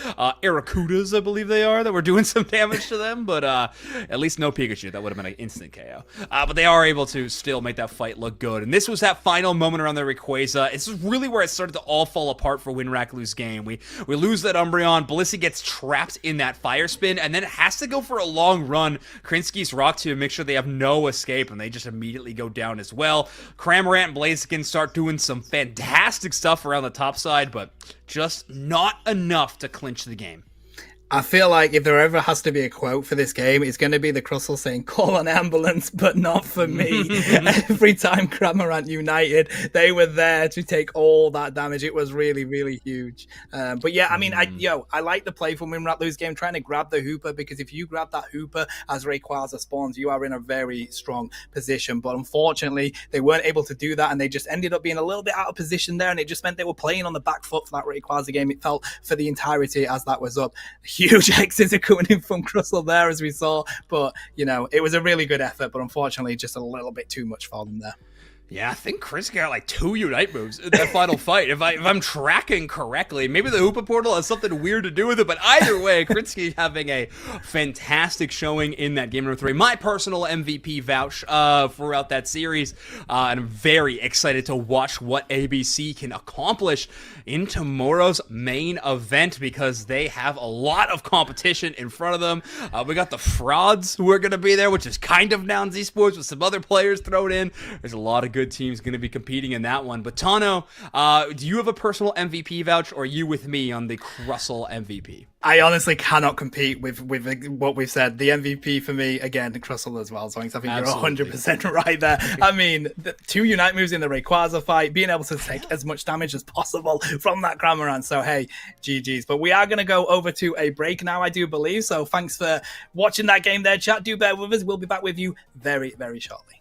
Aracudas, I believe they are, that were doing some damage to them. But at least no Pikachu. That would have been an instant KO. But they are able to still make that fight look good. And this was that final moment around the Rayquaza. This is really where it started to all fall apart for WinRAC lose game. We lose that Umbreon. Blissey gets trapped in that fire spin and then has to go for a long run. Krinsky's rock to make sure they have no escape, and they just immediately go down as well. Cramorant and Blaziken start doing some fantastic stuff around the top side, but just not enough to clinch the game. I feel like if there ever has to be a quote for this game, it's going to be the Crustle saying, "Call an ambulance, but not for me." Every time Cramorant United, they were there to take all that damage. It was really, really huge. But yeah, I mean, I like the play from Wimrat lose game, trying to grab the Hooper, because if you grab that Hooper as Rayquaza spawns, you are in a very strong position. But unfortunately, they weren't able to do that, and they just ended up being a little bit out of position there, and it just meant they were playing on the back foot for that Rayquaza game. It felt for the entirety as that was up. Huge X's are coming in from Crustle there, as we saw, but it was a really good effort, but unfortunately just a little bit too much for them there. Yeah, I think Chris got like 2 Unite moves in that final fight. If I'm tracking correctly, maybe the Hoopa portal has something weird to do with it, but either way, Kritzky having a fantastic showing in that game number 3. My personal MVP vouch throughout that series, and I'm very excited to watch what ABC can accomplish in tomorrow's main event, because they have a lot of competition in front of them. We got the Frauds who are going to be there, which is kind of Nouns Esports with some other players thrown in. There's a lot of good teams going to be competing in that one. But Tano, do you have a personal MVP vouch, or are you with me on the Crustle MVP? I honestly cannot compete with what we've said. The MVP for me, again, Crustle as well. So I think you're 100% right there. I mean, the 2 Unite moves in the Rayquaza fight, being able to take as much damage as possible from that Cramorant. So hey, GG's. But we are going to go over to a break now, I do believe. So thanks for watching that game there, chat. Do bear with us. We'll be back with you very, very shortly.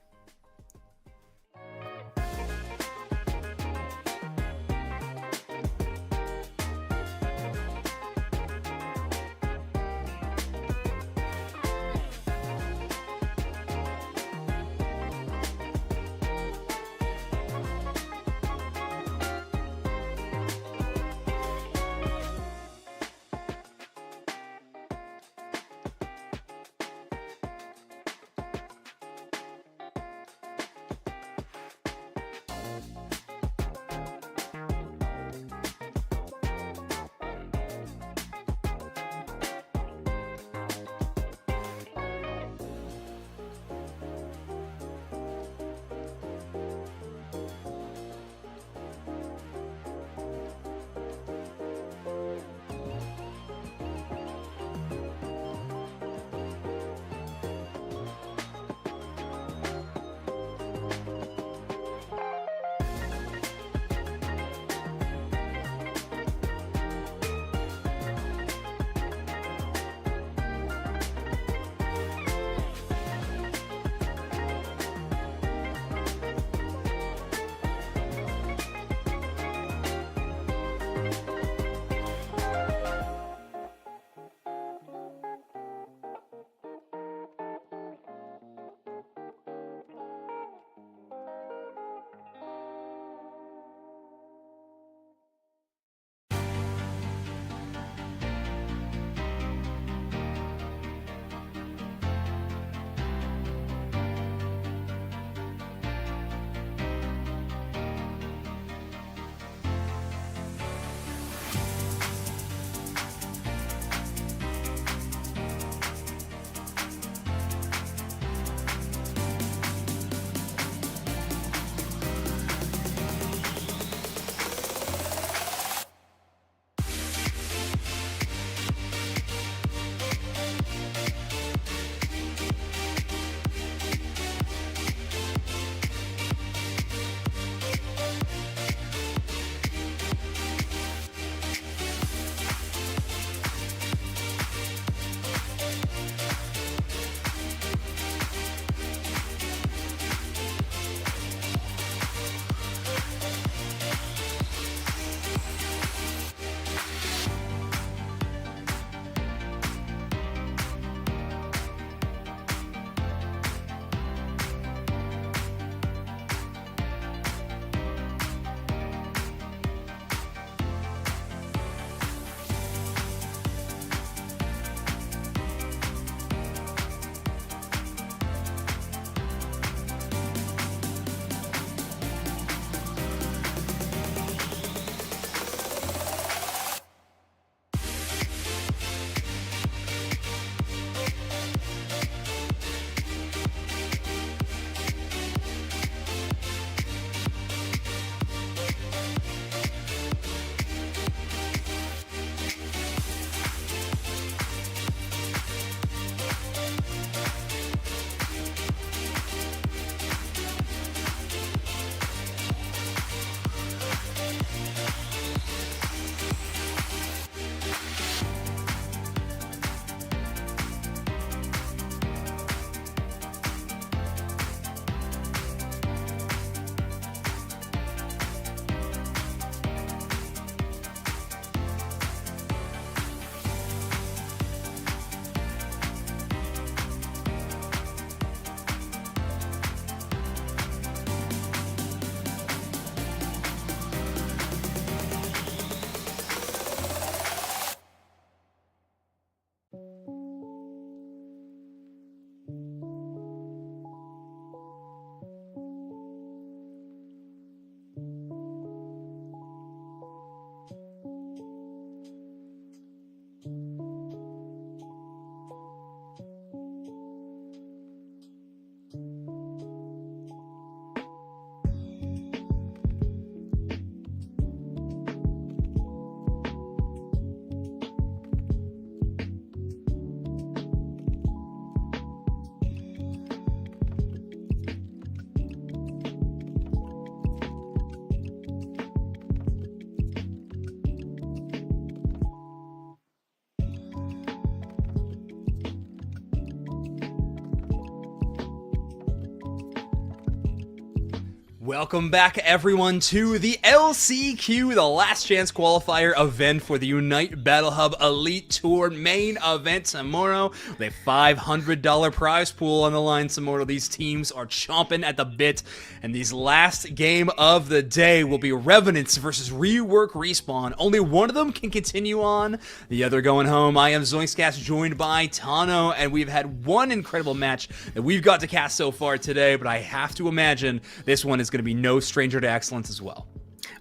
Welcome back, everyone, to the LCQ, the Last Chance Qualifier event for the Unite Battle Hub Elite Tour main event tomorrow. With a $500 prize pool on the line tomorrow. These teams are chomping at the bit, and these last game of the day will be Revenants versus Rework Respawn. Only one of them can continue on, the other going home. I am Zoinkscast, joined by Tano, and we've had one incredible match that we've got to cast so far today, but I have to imagine this one is going to be no stranger to excellence as well.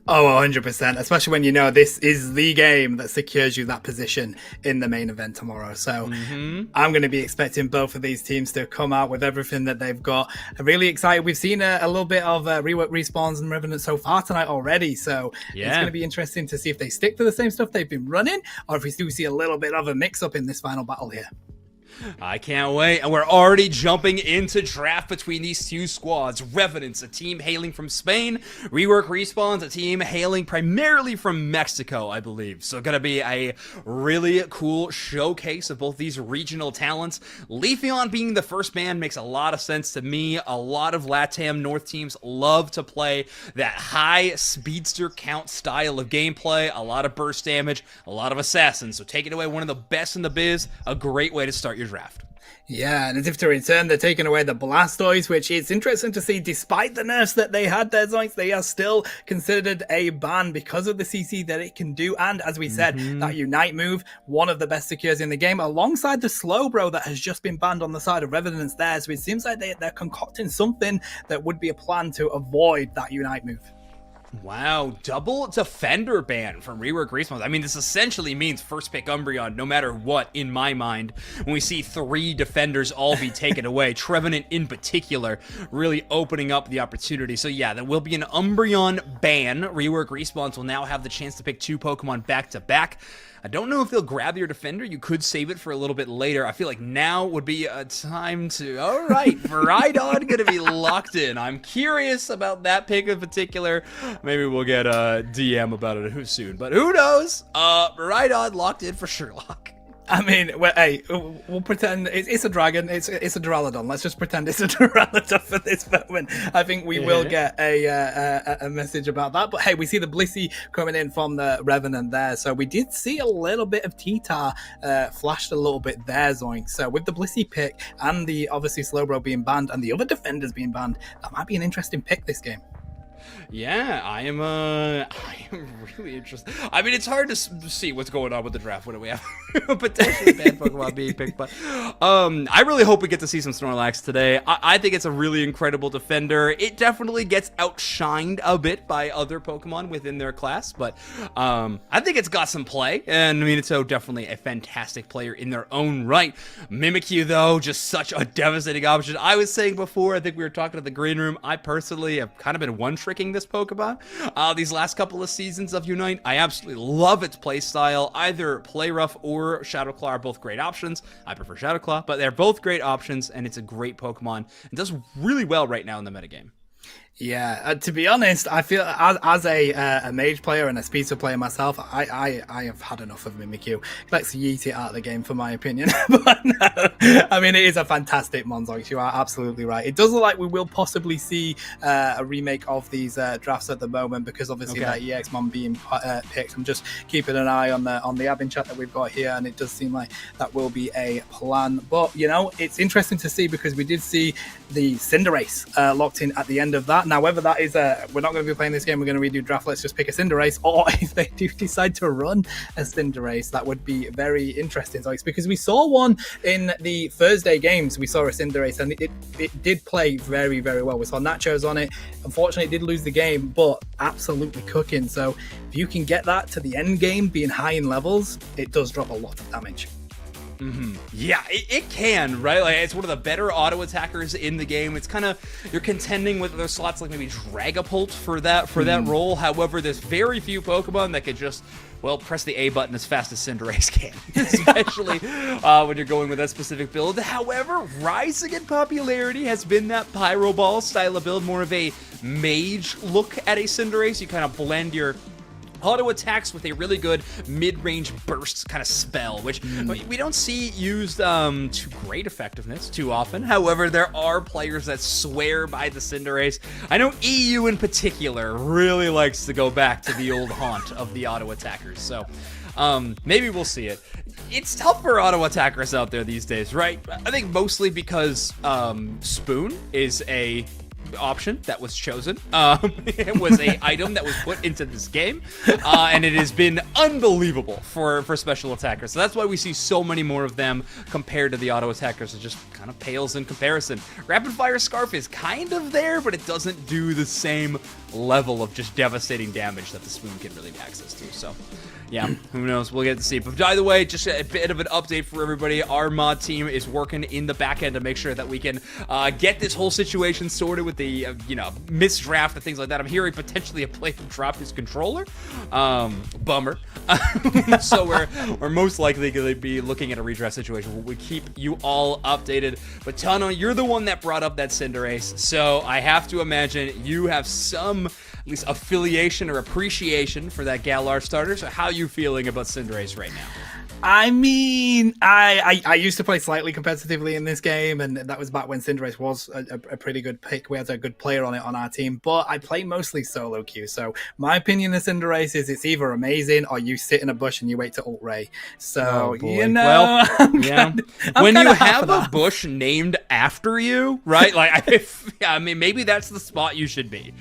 Oh, 100%, especially when you know this is the game that secures you that position in the main event tomorrow. So I'm going to be expecting both of these teams to come out with everything that they've got. I'm really excited. We've seen a little bit of Rework Respawns and Revenant so far tonight already, so it's going to be interesting to see if they stick to the same stuff they've been running, or if we do see a little bit of a mix-up in this final battle here. I can't wait, and we're already jumping into draft between these two squads. Revenants, a team hailing from Spain. Rework Respawns, a team hailing primarily from Mexico, I believe. So gonna be a really cool showcase of both these regional talents. Leafeon being the first band makes a lot of sense to me. A lot of LATAM North teams love to play that high speedster count style of gameplay. A lot of burst damage, a lot of assassins. So taking away one of the best in the biz, a great way to start your draft. Yeah, and as if to return, they're taking away the Blastoise, which is interesting to see. Despite the nerfs that they had there, Zoinks, they are still considered a ban because of the CC that it can do. And as we said, that Unite move, one of the best secures in the game, alongside the Slowbro that has just been banned on the side of Revenants there. So it seems like they're concocting something that would be a plan to avoid that Unite move. Wow, double defender ban from Rework Respawn. I mean, this essentially means first pick Umbreon, no matter what, in my mind, when we see 3 defenders all be taken away. Trevenant in particular, really opening up the opportunity. So yeah, there will be an Umbreon ban. Rework Respawns will now have the chance to pick 2 Pokemon back-to-back. I don't know if they'll grab your defender. You could save it for a little bit later. I feel like now would be a time to... All right, Miraidon going to be locked in. I'm curious about that pick in particular. Maybe we'll get a DM about it soon, but who knows? Miraidon locked in for Sherlock. I mean, hey, we'll pretend it's a dragon. It's a Duraludon. Let's just pretend it's a Duraludon for this moment. I think we will get a message about that. But hey, we see the Blissey coming in from the Revenant there. So we did see a little bit of T-Tar flashed a little bit there, Zoink. So with the Blissey pick and the obviously Slowbro being banned and the other defenders being banned, that might be an interesting pick this game. Yeah, I am really interested. I mean, it's hard to see what's going on with the draft when we have potentially bad Pokemon being picked, but I really hope we get to see some Snorlax today. I think it's a really incredible defender. It definitely gets outshined a bit by other Pokemon within their class, but I think it's got some play, and I mean, it's so definitely a fantastic player in their own right. Mimikyu, though, just such a devastating option. I was saying before, I think we were talking at the green room, I personally have kind of been one-tricking this Pokemon these last couple of seasons of Unite. I absolutely love its playstyle. Either Play Rough or Shadow Claw are both great options. I prefer Shadow Claw, but they're both great options, and it's a great Pokemon. It does really well right now in the metagame. Yeah, to be honest, I feel as a mage player and a speedster player myself, I have had enough of Mimikyu. Let's yeet it out of the game, for my opinion. But no, I mean, it is a fantastic Monzox. You are absolutely right. It does look like we will possibly see a remake of these drafts at the moment, because obviously that EXmon being picked. I'm just keeping an eye on the admin chat that we've got here, and it does seem like that will be a plan. But you know, it's interesting to see, because we did see the Cinderace locked in at the end of that. Now, whether that is we're not going to be playing this game, we're going to redo draft, let's just pick a Cinderace, or if they do decide to run a Cinderace, that would be very interesting. So it's because we saw one in the Thursday games, we saw a Cinderace, and it did play very, very well. We saw Nachos on it. Unfortunately, it did lose the game, but absolutely cooking. So if you can get that to the end game, being high in levels, it does drop a lot of damage. Yeah, it can, right? Like, it's one of the better auto attackers in the game. It's kind of, you're contending with other slots like maybe Dragapult for that role. However, there's very few Pokemon that could just, well, press the A button as fast as Cinderace can, especially when you're going with that specific build. However, rising in popularity has been that Pyro Ball style of build, more of a mage look at a Cinderace. You kind of blend your auto attacks with a really good mid-range burst kind of spell, which we don't see used to great effectiveness too often. However, there are players that swear by the Cinderace. I know EU in particular really likes to go back to the old haunt of the auto attackers, so maybe we'll see it. It's tough for auto attackers out there these days, right? I think mostly because Spoon is a option that was chosen. It was a item that was put into this game, and it has been unbelievable for special attackers. So that's why we see so many more of them compared to the auto attackers. It just kind of pales in comparison. Rapid Fire Scarf is kind of there, but it doesn't do the same level of just devastating damage that the Spoon can really access to. So yeah, who knows? We'll get to see. But by the way, just a bit of an update for everybody. Our mod team is working in the back end to make sure that we can get this whole situation sorted with the, misdraft and things like that. I'm hearing potentially a player drop his controller. Bummer. So we're most likely going to be looking at a redraft situation. We keep you all updated. But Tano, you're the one that brought up that Cinderace. So I have to imagine you have some at least affiliation or appreciation for that Galar starter. So how are you feeling about Cinderace right now? I mean, I used to play slightly competitively in this game, and that was back when Cinderace was a pretty good pick. We had a good player on it on our team, but I play mostly solo queue. So my opinion of Cinderace is it's either amazing or you sit in a bush and you wait to ult Ray. So, when you have a bush named after you, right? Like, I mean, maybe that's the spot you should be.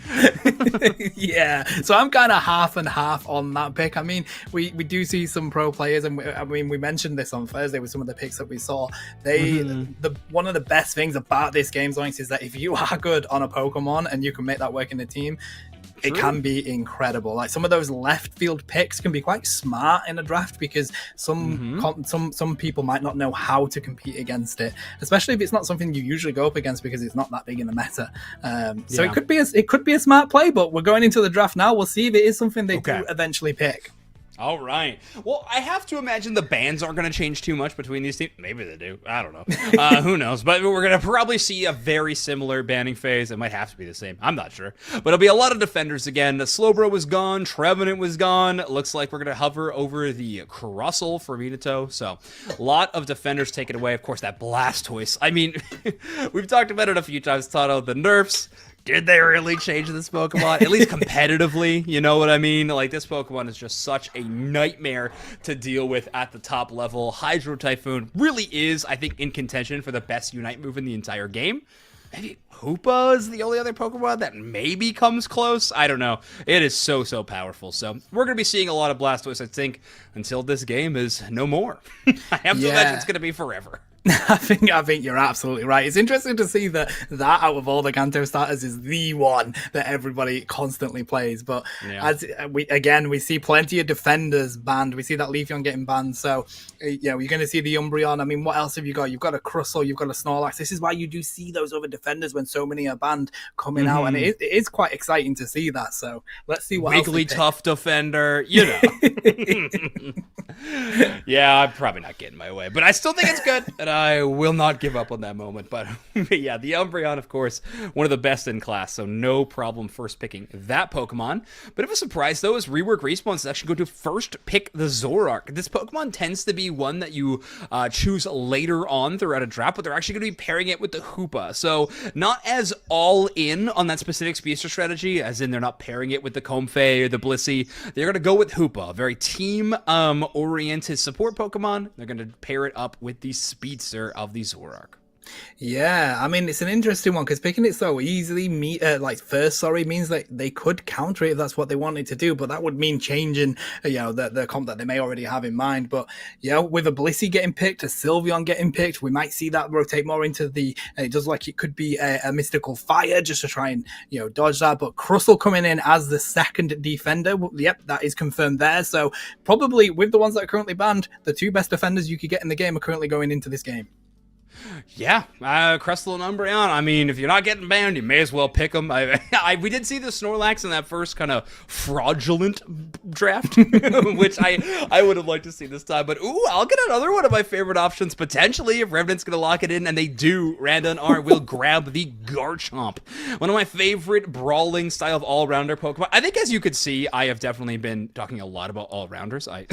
Yeah, so I'm kind of half and half on that pick. I mean, we do see some pro players, and we mentioned this on Thursday with some of the picks that we saw. One of the best things about this game, Zoinks, is that if you are good on a Pokemon and you can make that work in the team, it can be incredible. Like some of those left field picks can be quite smart in a draft because some people might not know how to compete against it, especially if it's not something you usually go up against because it's not that big in the meta. So it could be a smart play, but we're going into the draft now. We'll see if it is something they do eventually pick. All right. Well, I have to imagine the bans aren't going to change too much between these teams. Maybe they do. I don't know. Who knows? But we're going to probably see a very similar banning phase. It might have to be the same. I'm not sure. But it'll be a lot of defenders again. Slowbro was gone. Trevenant was gone. Looks like we're going to hover over the Crustle for Minato. So a lot of defenders taken away. Of course, that Blastoise. I mean, we've talked about it a few times, Tato. The nerfs. Did they really change this Pokemon? At least competitively, you know what I mean? Like, this Pokemon is just such a nightmare to deal with at the top level. Hydro Typhoon really is, I think, in contention for the best Unite move in the entire game. Maybe Hoopa is the only other Pokemon that maybe comes close. I don't know. It is so powerful. So we're going to be seeing a lot of Blastoise, I think, until this game is no more. I have to imagine it's going to be forever. I think you're absolutely right. It's interesting to see that out of all the Kanto starters is the one that everybody constantly plays. But as we see plenty of defenders banned. We see that Leafeon getting banned. So you're going to see the Umbreon. I mean, what else have you got? You've got a Crustle, you've got a Snorlax. This is why you do see those other defenders when so many are banned coming out, and it is quite exciting to see that. So let's see what Wigglytuff defender, you know. Yeah, I'm probably not getting my way, but I still think it's good, and I will not give up on that moment. But yeah, the Umbreon, of course, one of the best in class, so no problem first picking that Pokemon. Bit of a surprise, though, is Rework Respawn is actually going to first pick the Zoroark. This Pokemon tends to be one that you choose later on throughout a draft, but they're actually going to be pairing it with the Hoopa. So not as all in on that specific speedster strategy, as in they're not pairing it with the Comfey or the Blissey. They're going to go with Hoopa, a very team-oriented support Pokemon. They're going to pair it up with the Speedster of the Zoroark. Yeah, I mean, it's an interesting one because picking it so easily, means that they could counter it if that's what they wanted to do, but that would mean changing, the comp that they may already have in mind. But with a Blissey getting picked, a Sylveon getting picked, we might see that rotate more into the. It does like it could be a mystical fire just to try and dodge that. But Crustle coming in as the second defender, yep, that is confirmed there. So probably with the ones that are currently banned, the two best defenders you could get in the game are currently going into this game. Yeah, Crystal and Umbreon. I mean, if you're not getting banned, you may as well pick them. We did see the Snorlax in that first kind of fraudulent draft, which I would have liked to see this time. But ooh, I'll get another one of my favorite options potentially if Revenant's gonna lock it in, and they do. Randa and R will grab the Garchomp, one of my favorite brawling style of all-rounder Pokemon. I think, as you could see, I have definitely been talking a lot about all-rounders. I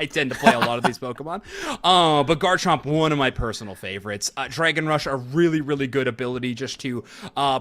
tend to play a lot of these Pokemon, but Garchomp, one of my personal favorites. Dragon Rush, a really, really good ability just to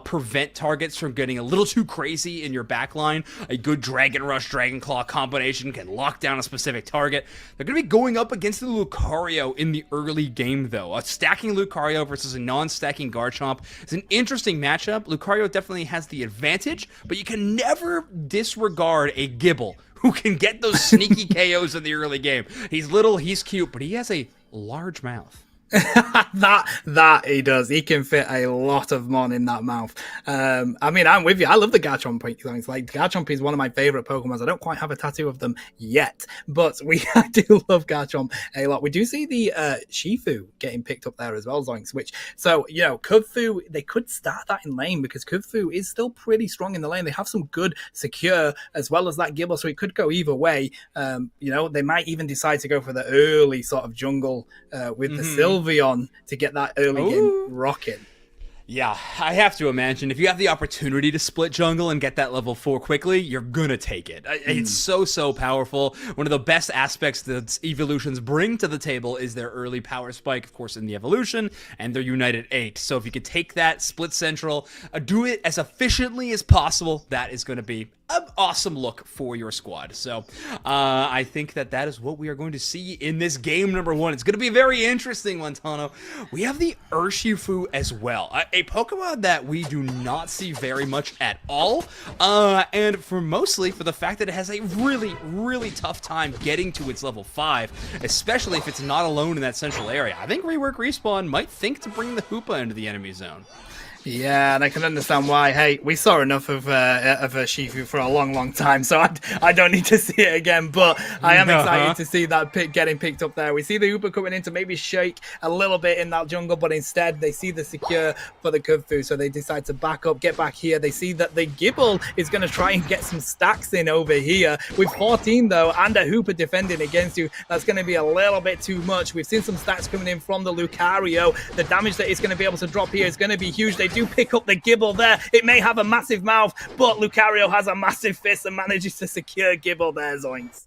prevent targets from getting a little too crazy in your backline. A good Dragon Rush, Dragon Claw combination can lock down a specific target. They're going to be going up against the Lucario in the early game, though. Stacking Lucario versus a non-stacking Garchomp is an interesting matchup. Lucario definitely has the advantage, but you can never disregard a Gibble who can get those sneaky KOs in the early game. He's little, he's cute, but he has a large mouth. that he does. He can fit a lot of mon in that mouth. I mean, I'm with you. I love the Garchomp. Like, Garchomp is one of my favorite Pokemon. I don't quite have a tattoo of them yet, but I do love Garchomp a lot. We do see the Shifu getting picked up there as well, Zoinks, which, so, you know, Kudfu, they could start that in lane because Kudfu is still pretty strong in the lane. They have some good secure as well as that Gibble, so it could go either way. You know, they might even decide to go for the early sort of jungle with the Sylveon to get that early game rocking. Yeah, I have to imagine if you have the opportunity to split jungle and get that level 4 quickly, you're gonna take it. It's so powerful. One of the best aspects that evolutions bring to the table is their early power spike, of course, in the evolution, and their United 8. So if you could take that, split central, do it as efficiently as possible, that is going to be an awesome look for your squad. So I think that is what we are going to see in this game number 1. It's going to be very interesting, Montano. We have the Urshifu as well, a Pokemon that we do not see very much at all, and mostly for the fact that it has a really tough time getting to its level 5, especially if it's not alone in that central area. I think Rework Respawn might think to bring the Hoopa into the enemy zone. Yeah, and I can understand why. Hey, we saw enough of Shifu for a long time, so I don't need to see it again. But I am excited to see that pick getting picked up there. We see the Uber coming in to maybe shake a little bit in that jungle, but instead they see the secure for the Kudfu, so they decide to back up, get back here. They see that the Gibble is going to try and get some stacks in over here. With 14, though, and a Hooper defending against you, that's going to be a little bit too much. We've seen some stacks coming in from the Lucario. The damage that it's going to be able to drop here is going to be huge. They do pick up the Gibble there. It may have a massive mouth, but Lucario has a massive fist and manages to secure Gibble there, Zoinks.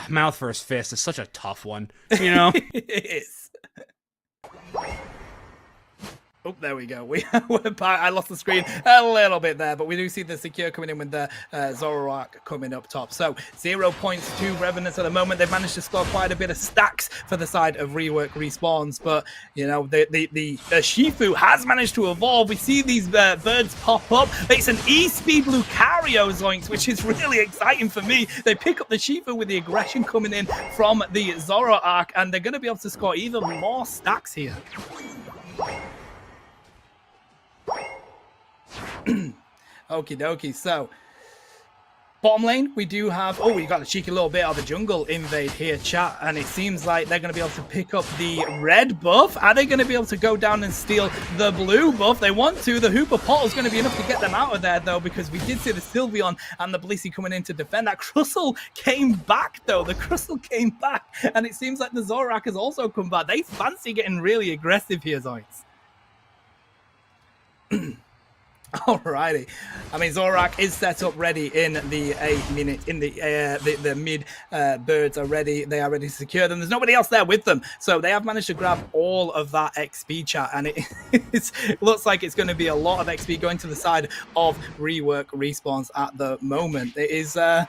Mouth versus fist is such a tough one, you know? It is. Oh, there we go. We're back. I lost the screen a little bit there, but we do see the secure coming in with the Zoroark coming up top. So 0 points to Revenants at the moment. They've managed to score quite a bit of stacks for the side of Rework Respawns, but you know the Shifu has managed to evolve. We see these birds pop up. It's an E-Speed Lucario, Zoinks, which is really exciting for me. They pick up the Shifu with the aggression coming in from the Zoroark, and they're going to be able to score even more stacks here. Okie dokie, so bottom lane we do have, we got a cheeky little bit of a jungle invade here, chat, and it seems like they're going to be able to pick up the red buff. Are they going to be able to go down and steal the blue buff? They want to. The Hooper Portal is going to be enough to get them out of there, though, because we did see the Sylveon and the Blissey coming in to defend. That Crustle came back, though. The Crustle came back, and it seems like the Zoroark has also come back. They fancy getting really aggressive here, Zoinks. Alrighty, I mean Zoroark is set up ready in the 8 minute. In the mid birds are ready. They are ready to secure them. There's nobody else there with them, so they have managed to grab all of that XP, chat, and it looks like it's going to be a lot of XP going to the side of Rework Respawns at the moment. It is a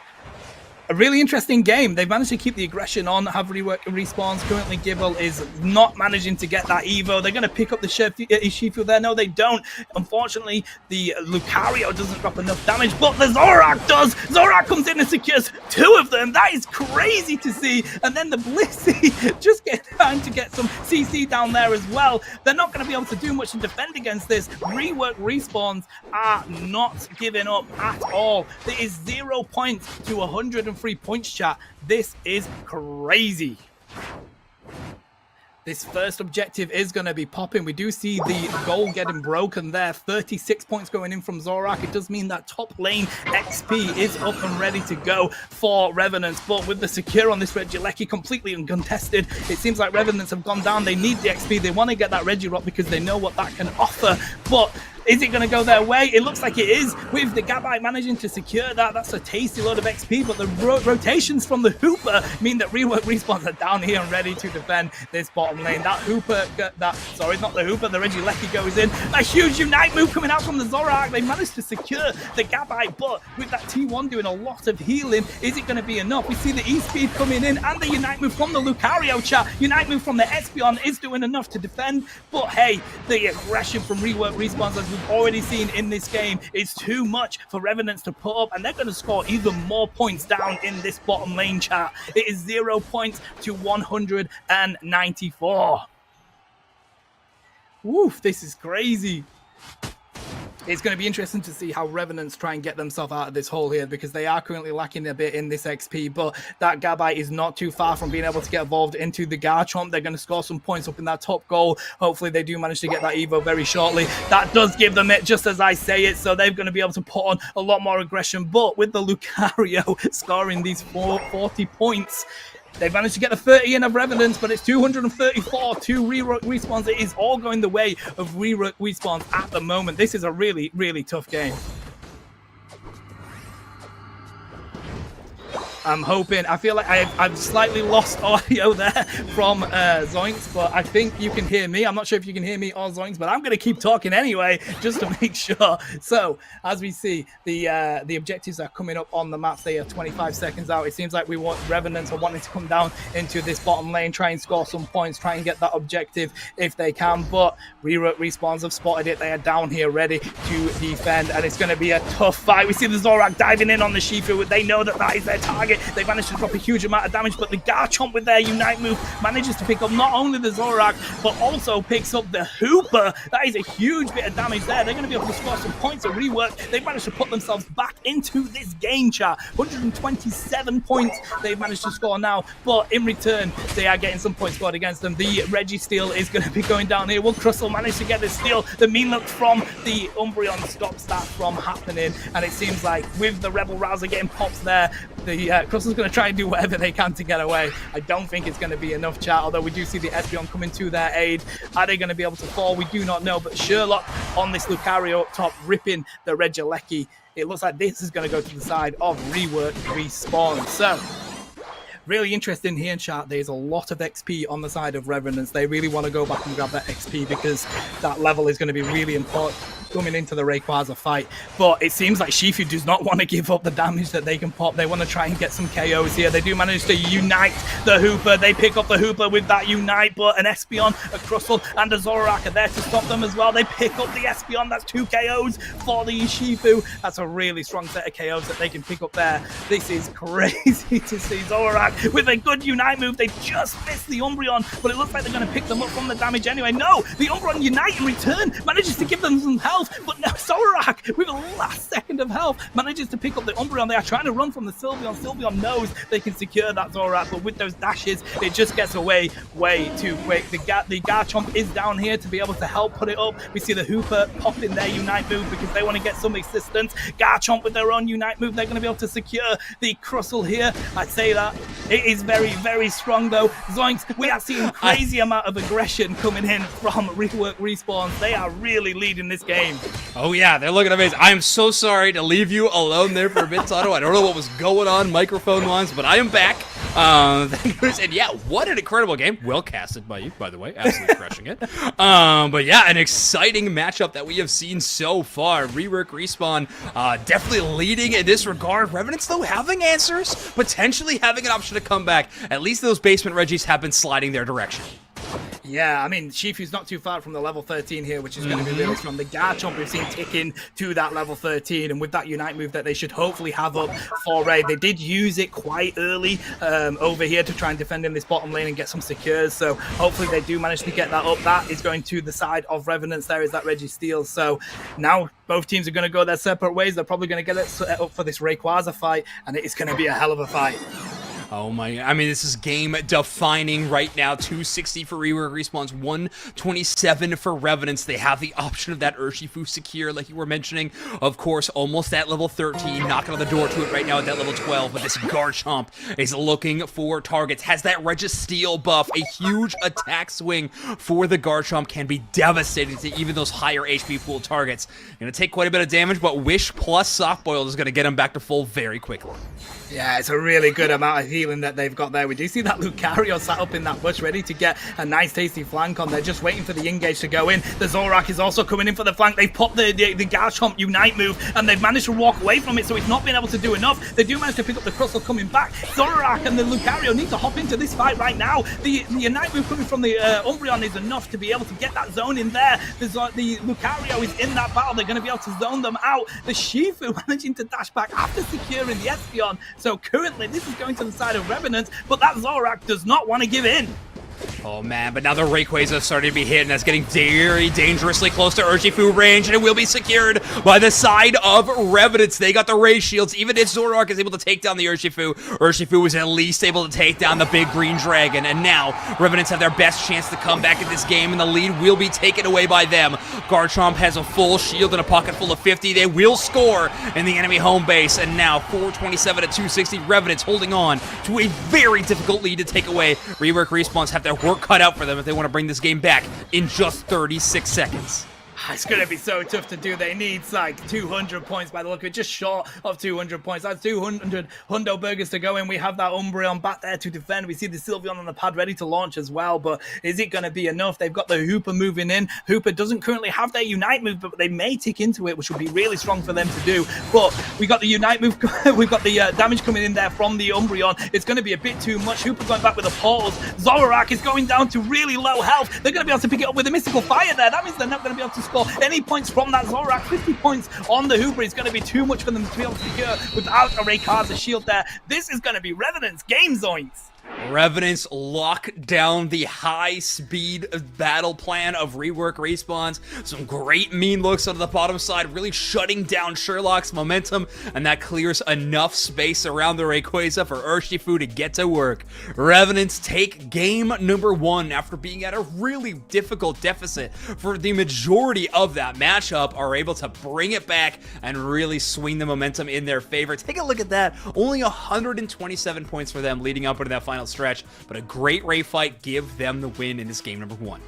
really interesting game. They've managed to keep the aggression on, have Rework Respawns. Currently, Gibble is not managing to get that Evo. They're going to pick up the Shifu there. No, they don't. Unfortunately, the Lucario doesn't drop enough damage, but the Zoroark does. Zoroark comes in and secures 2 of them. That is crazy to see. And then the Blissey just trying to get some CC down there as well. They're not going to be able to do much to defend against this. Rework Respawns are not giving up at all. There is 0 points to 103 points, chat. This is crazy. This first objective is going to be popping. We do see the goal getting broken there. 36 points going in from Zorak. It does mean that top lane XP is up and ready to go for Revenants. But with the secure on this Regieleki completely uncontested, it seems like Revenants have gone down. They need the XP. They want to get that Regirock because they know what that can offer. But is it going to go their way? It looks like it is, with the Gabite managing to secure that. That's a tasty load of XP, but the rotations from the Hooper mean that Rework Respawns are down here and ready to defend this bottom lane. That Hooper, sorry, not the Hooper, the Regieleki goes in. A huge Unite move coming out from the Zorak. They managed to secure the Gabite, but with that T1 doing a lot of healing, is it going to be enough? We see the E-Speed coming in and the Unite move from the Lucario chat. Unite move from the Espeon is doing enough to defend, but hey, the aggression from Rework Respawns, as we've already seen in this game, is too much for Revenants to put up, and they're going to score even more points down in this bottom lane chat. It is 0 points to 194. Woof, this is crazy. It's going to be interesting to see how Revenants try and get themselves out of this hole here, because they are currently lacking a bit in this XP, but that Gabite is not too far from being able to get evolved into the Garchomp. They're going to score some points up in that top goal. Hopefully they do manage to get that Evo very shortly. That does give them it, just as I say it, so they're going to be able to put on a lot more aggression, but with the Lucario scoring these 40 points, they've managed to get the 30 in of Revenants, but it's 234 to Rework Respawns. It is all going the way of Rework Respawns at the moment. This is a really, really tough game. I'm hoping, I feel like I've slightly lost audio there from Zoinks, but I think you can hear me. I'm not sure if you can hear me or Zoinks, but I'm going to keep talking anyway, just to make sure. So, as we see, the objectives are coming up on the maps. They are 25 seconds out. It seems like we want Revenants are wanting to come down into this bottom lane, try and score some points, try and get that objective if they can, but Rework Respawns have spotted it. They are down here ready to defend, and it's going to be a tough fight. We see the Zorak diving in on the Shifu. They know that that is their target. They managed to drop a huge amount of damage, but the Garchomp with their Unite move manages to pick up not only the Zorak, but also picks up the Hooper. That is a huge bit of damage there. They're going to be able to score some points at Rework. They've managed to put themselves back into this game, chat. 127 points they've managed to score now, but in return, they are getting some points scored against them. The Registeel is going to be going down here. Will Crustle manage to get the steal? The mean look from the Umbreon stops that from happening, and it seems like with the Rebel Rouser getting pops there, the Crustle's going to try and do whatever they can to get away. I don't think it's going to be enough, chat, although we do see the Espeon coming to their aid. Are they going to be able to fall? We do not know, but Sherlock on this Lucario up top, ripping the Regieleki. It looks like this is going to go to the side of Rework Respawn. So, really interesting here in chat. There's a lot of XP on the side of Revenants. They really want to go back and grab that XP because that level is going to be really important coming into the Rayquaza fight. But it seems like Shifu does not want to give up the damage that they can pop. They want to try and get some KOs here. They do manage to unite the Hooper. They pick up the Hooper with that unite, but an Espeon, a Crustle, and a Zorak are there to stop them as well. They pick up the Espeon. That's 2 KOs for the Shifu. That's a really strong set of KOs that they can pick up there. This is crazy to see. Zorak with a good unite move. They just missed the Umbreon, but it looks like they're going to pick them up from the damage anyway. No, the Umbreon unite in return manages to give them some health. But now Zorak, with a last second of health, manages to pick up the Umbreon. They are trying to run from the Sylveon. Sylveon knows they can secure that Zorak, but with those dashes, it just gets away way too quick. The Garchomp is down here to be able to help put it up. We see the Hooper pop in their Unite move because they want to get some assistance. Garchomp with their own Unite move, they're going to be able to secure the Crustle here. I'd say that it is very, very strong though. Zoinks, we are seeing crazy amount of aggression coming in from Rework Respawns. They are really leading this game. Oh yeah, they're looking amazing. I am so sorry to leave you alone there for a bit, Sato. I don't know what was going on microphone-wise, but I am back. And yeah, what an incredible game. Well casted by you, by the way. Absolutely crushing it. But yeah, an exciting matchup that we have seen so far. Rework Respawn definitely leading in this regard. Revenants, though, having answers, potentially having an option to come back. At least those basement Reggies have been sliding their direction. Yeah, I mean, Shifu's not too far from the level 13 here, which is going to be really strong. The Garchomp we've seen ticking to that level 13, and with that Unite move that they should hopefully have up for Ray. They did use it quite early over here to try and defend in this bottom lane and get some secures, so hopefully they do manage to get that up. That is going to the side of Revenants. There is that Registeel, so now both teams are going to go their separate ways. They're probably going to get it set up for this Rayquaza fight, and it is going to be a hell of a fight. Oh my, I mean, this is game defining right now. 260 for Rework Respawns, 127 for Revenants. They have the option of that Urshifu secure, like you were mentioning. Of course, almost at level 13, knocking on the door to it right now at that level 12. But this Garchomp is looking for targets, has that Registeel buff. A huge attack swing for the Garchomp can be devastating to even those higher HP pool targets. Gonna take quite a bit of damage, but Wish plus Soft Boiled is gonna get him back to full very quickly. Yeah, it's a really good amount of healing that they've got there. We do see that Lucario sat up in that bush ready to get a nice tasty flank on there, just waiting for the engage to go in. The Zorak is also coming in for the flank. They've popped the Garchomp Unite move, and they've managed to walk away from it, so he's not been able to do enough. They do manage to pick up the Crustle coming back. Zorak and the Lucario need to hop into this fight right now. The Unite move coming from the Umbreon is enough to be able to get that zone in there. The Lucario is in that battle. They're going to be able to zone them out. The Shifu managing to dash back after securing the Espeon. So currently, this is going to the side of Revenant, but that Zorak does not want to give in. Oh man, but now the Rayquaza starting to be hit, and that's getting very dangerously close to Urshifu range, and it will be secured by the side of Revenants. They got the Ray Shields. Even if Zoroark is able to take down the Urshifu, Urshifu was at least able to take down the big green dragon, and now Revenants have their best chance to come back in this game, and the lead will be taken away by them. Garchomp has a full shield and a pocket full of 50. They will score in the enemy home base, and now 427 at 260. Revenants holding on to a very difficult lead to take away. Rework Respawns have their work cut out for them if they want to bring this game back in just 36 seconds. It's going to be so tough to do. They need like 200 points by the look of it, just short of 200 points. That's 200 Hundo Burgers to go in. We have that Umbreon back there to defend. We see the Sylveon on the pad ready to launch as well, but is it going to be enough? They've got the Hooper moving in. Hooper doesn't currently have their Unite move, but they may tick into it, which would be really strong for them to do. But we got the Unite move. We've got the damage coming in there from the Umbreon. It's going to be a bit too much. Hooper going back with the portals. Zorak is going down to really low health. They're going to be able to pick it up with a Mystical Fire there. That means they're not going to be able to score any points from that Zorak. 50 points on the Hooper is going to be too much for them to be able to secure without a Rayquaza shield there. This is going to be Revenant's game, Zoinks. Revenants lock down the high-speed battle plan of Rework Respawns. Some great mean looks on the bottom side, really shutting down Sherlock's momentum, and that clears enough space around the Rayquaza for Urshifu to get to work. Revenants take game number 1 after being at a really difficult deficit for the majority of that matchup, are able to bring it back and really swing the momentum in their favor. Take a look at that. Only 127 points for them leading up into that final stretch, but a great Ray fight give them the win in this game number 1.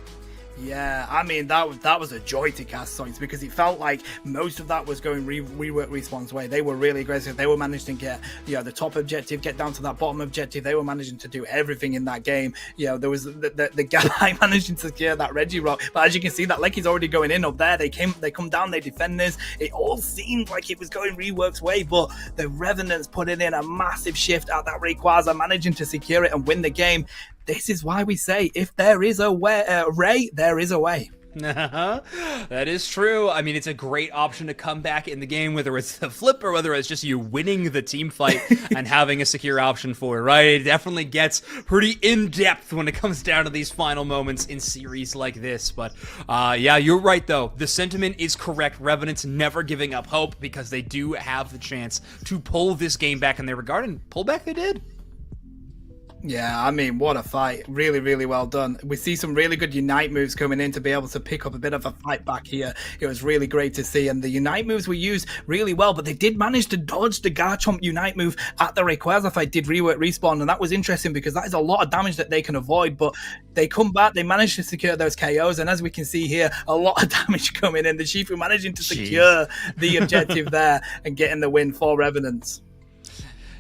Yeah, I mean, that was a joy to cast Zoinks, because it felt like most of that was going Rework Respawn's way. They were really aggressive. They were managing to get, the top objective, get down to that bottom objective. They were managing to do everything in that game. There was the guy managing to secure that Regirock, but as you can see, that Lecky's already going in up there. They come down, they defend this. It all seemed like it was going Rework's way, but the Revenants put in a massive shift at that Rayquaza, managing to secure it and win the game. This is why we say, if there is a way, Ray, there is a way. That is true. I mean, it's a great option to come back in the game, whether it's the flip or whether it's just you winning the team fight and having a secure option for it, right? It definitely gets pretty in-depth when it comes down to these final moments in series like this. But yeah, you're right, though. The sentiment is correct. Revenants never giving up hope, because they do have the chance to pull this game back in their regard, and pull back they did. Yeah, I mean, what a fight. Really, really well done. We see some really good Unite moves coming in to be able to pick up a bit of a fight back here. It was really great to see, and the Unite moves were used really well, but they did manage to dodge the Garchomp Unite move at the Rayquaza fight, did Rework Respawn, and that was interesting because that is a lot of damage that they can avoid, but they come back, they managed to secure those KOs, and as we can see here, a lot of damage coming in. The Shifu managing to secure the objective there and getting the win for Revenants.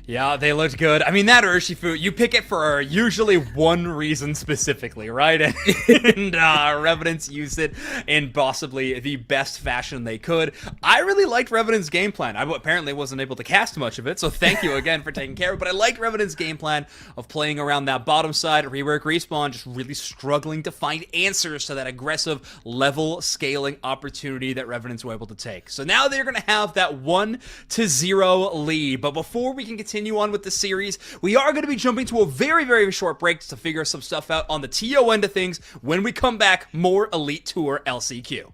Yeah, they looked good. I mean, that Urshifu, you pick it for usually one reason specifically, right? And Revenants used it in possibly the best fashion they could. I really liked Revenant's game plan. I apparently wasn't able to cast much of it, so thank you again for taking care of it. But I liked Revenant's game plan of playing around that bottom side, Rework Respawn, just really struggling to find answers to that aggressive level scaling opportunity that Revenants were able to take. So now they're going to have that 1-0 lead. But before we can continue on with the series, we are going to be jumping to a very, very short break to figure some stuff out on the TO end of things. When we come back, more Elite Tour LCQ.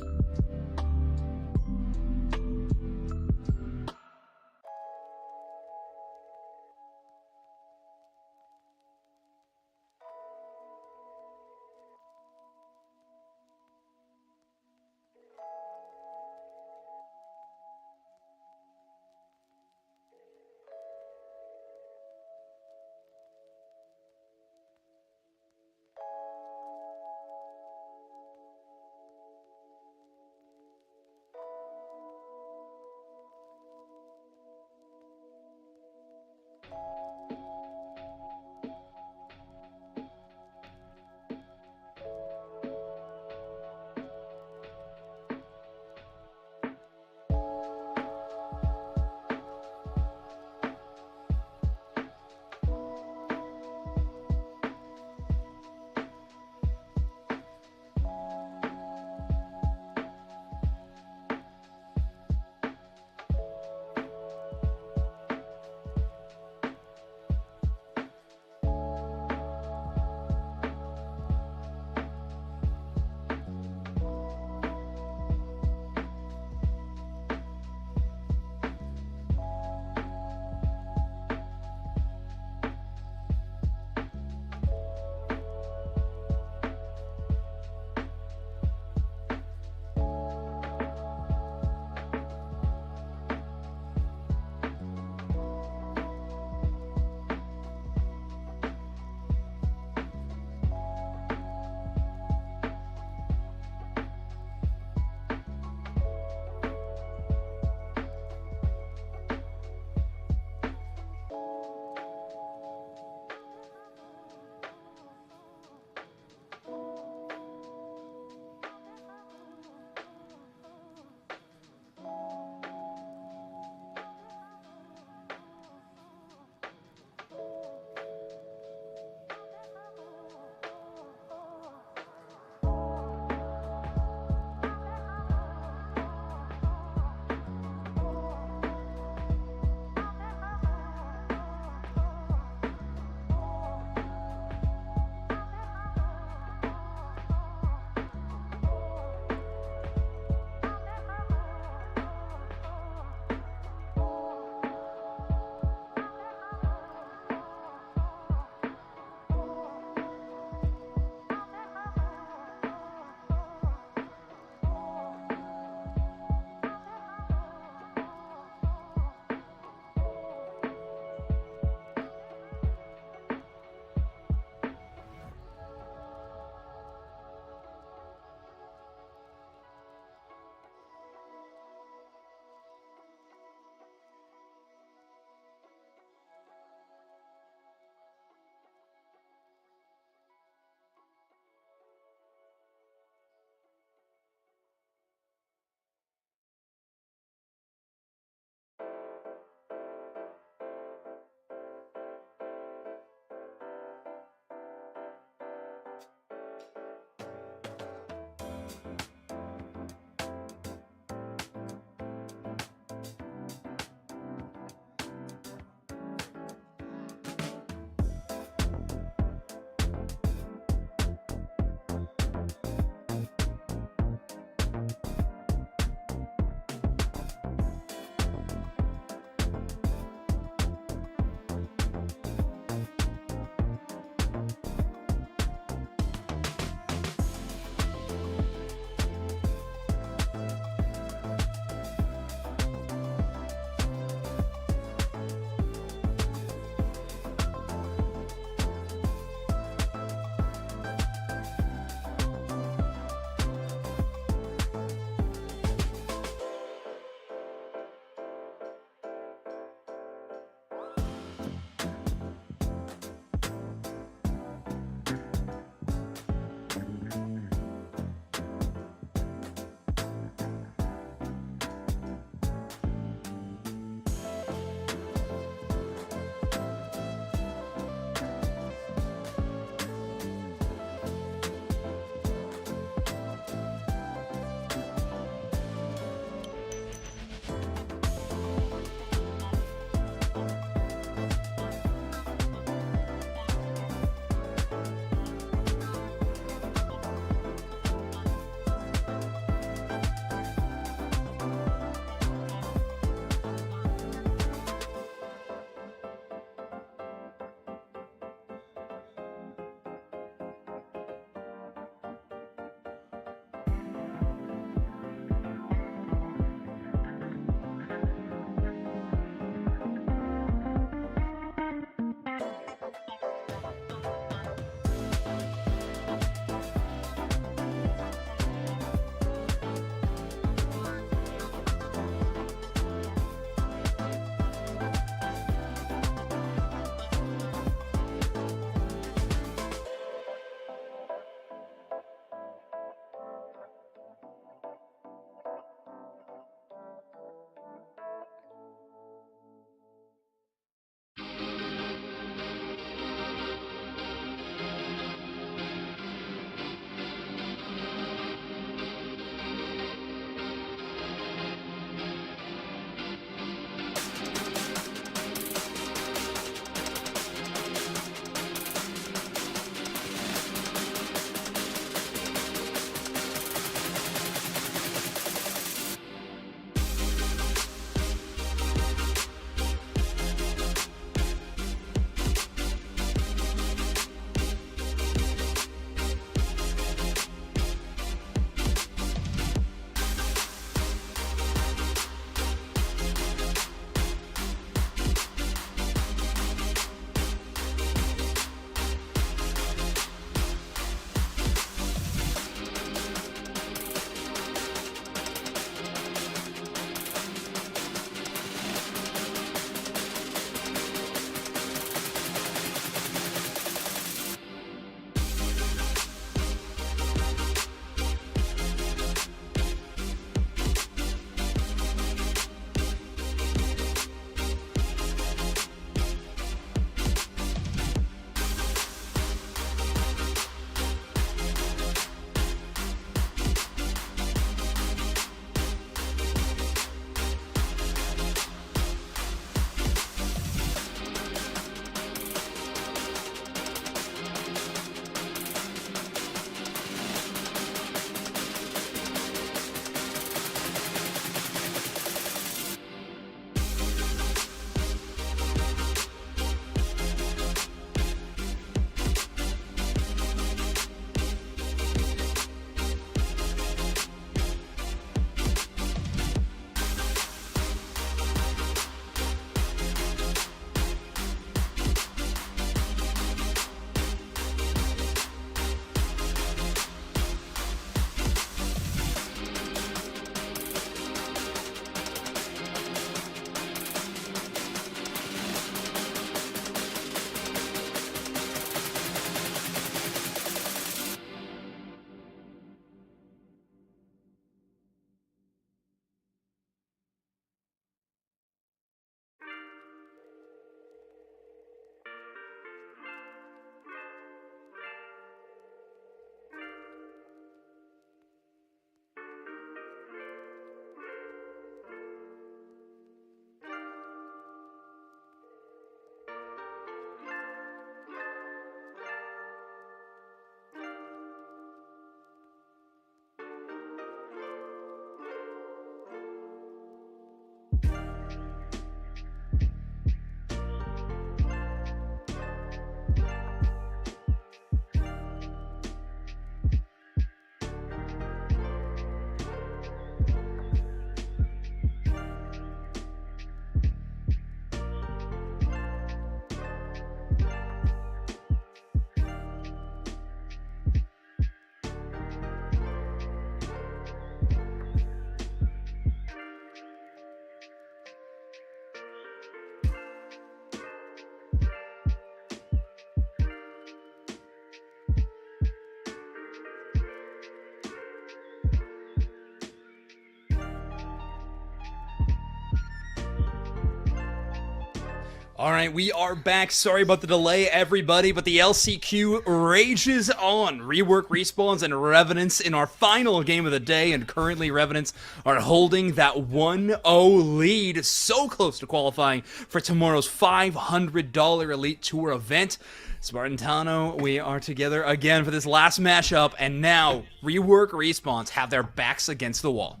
All right, we are back. Sorry about the delay, everybody, but the LCQ rages on. Rework, Respawns, and Revenants in our final game of the day, and currently Revenants are holding that 1-0 lead, so close to qualifying for tomorrow's $500 Elite Tour event. Spartantano, we are together again for this last matchup, and now Rework, Respawns have their backs against the wall.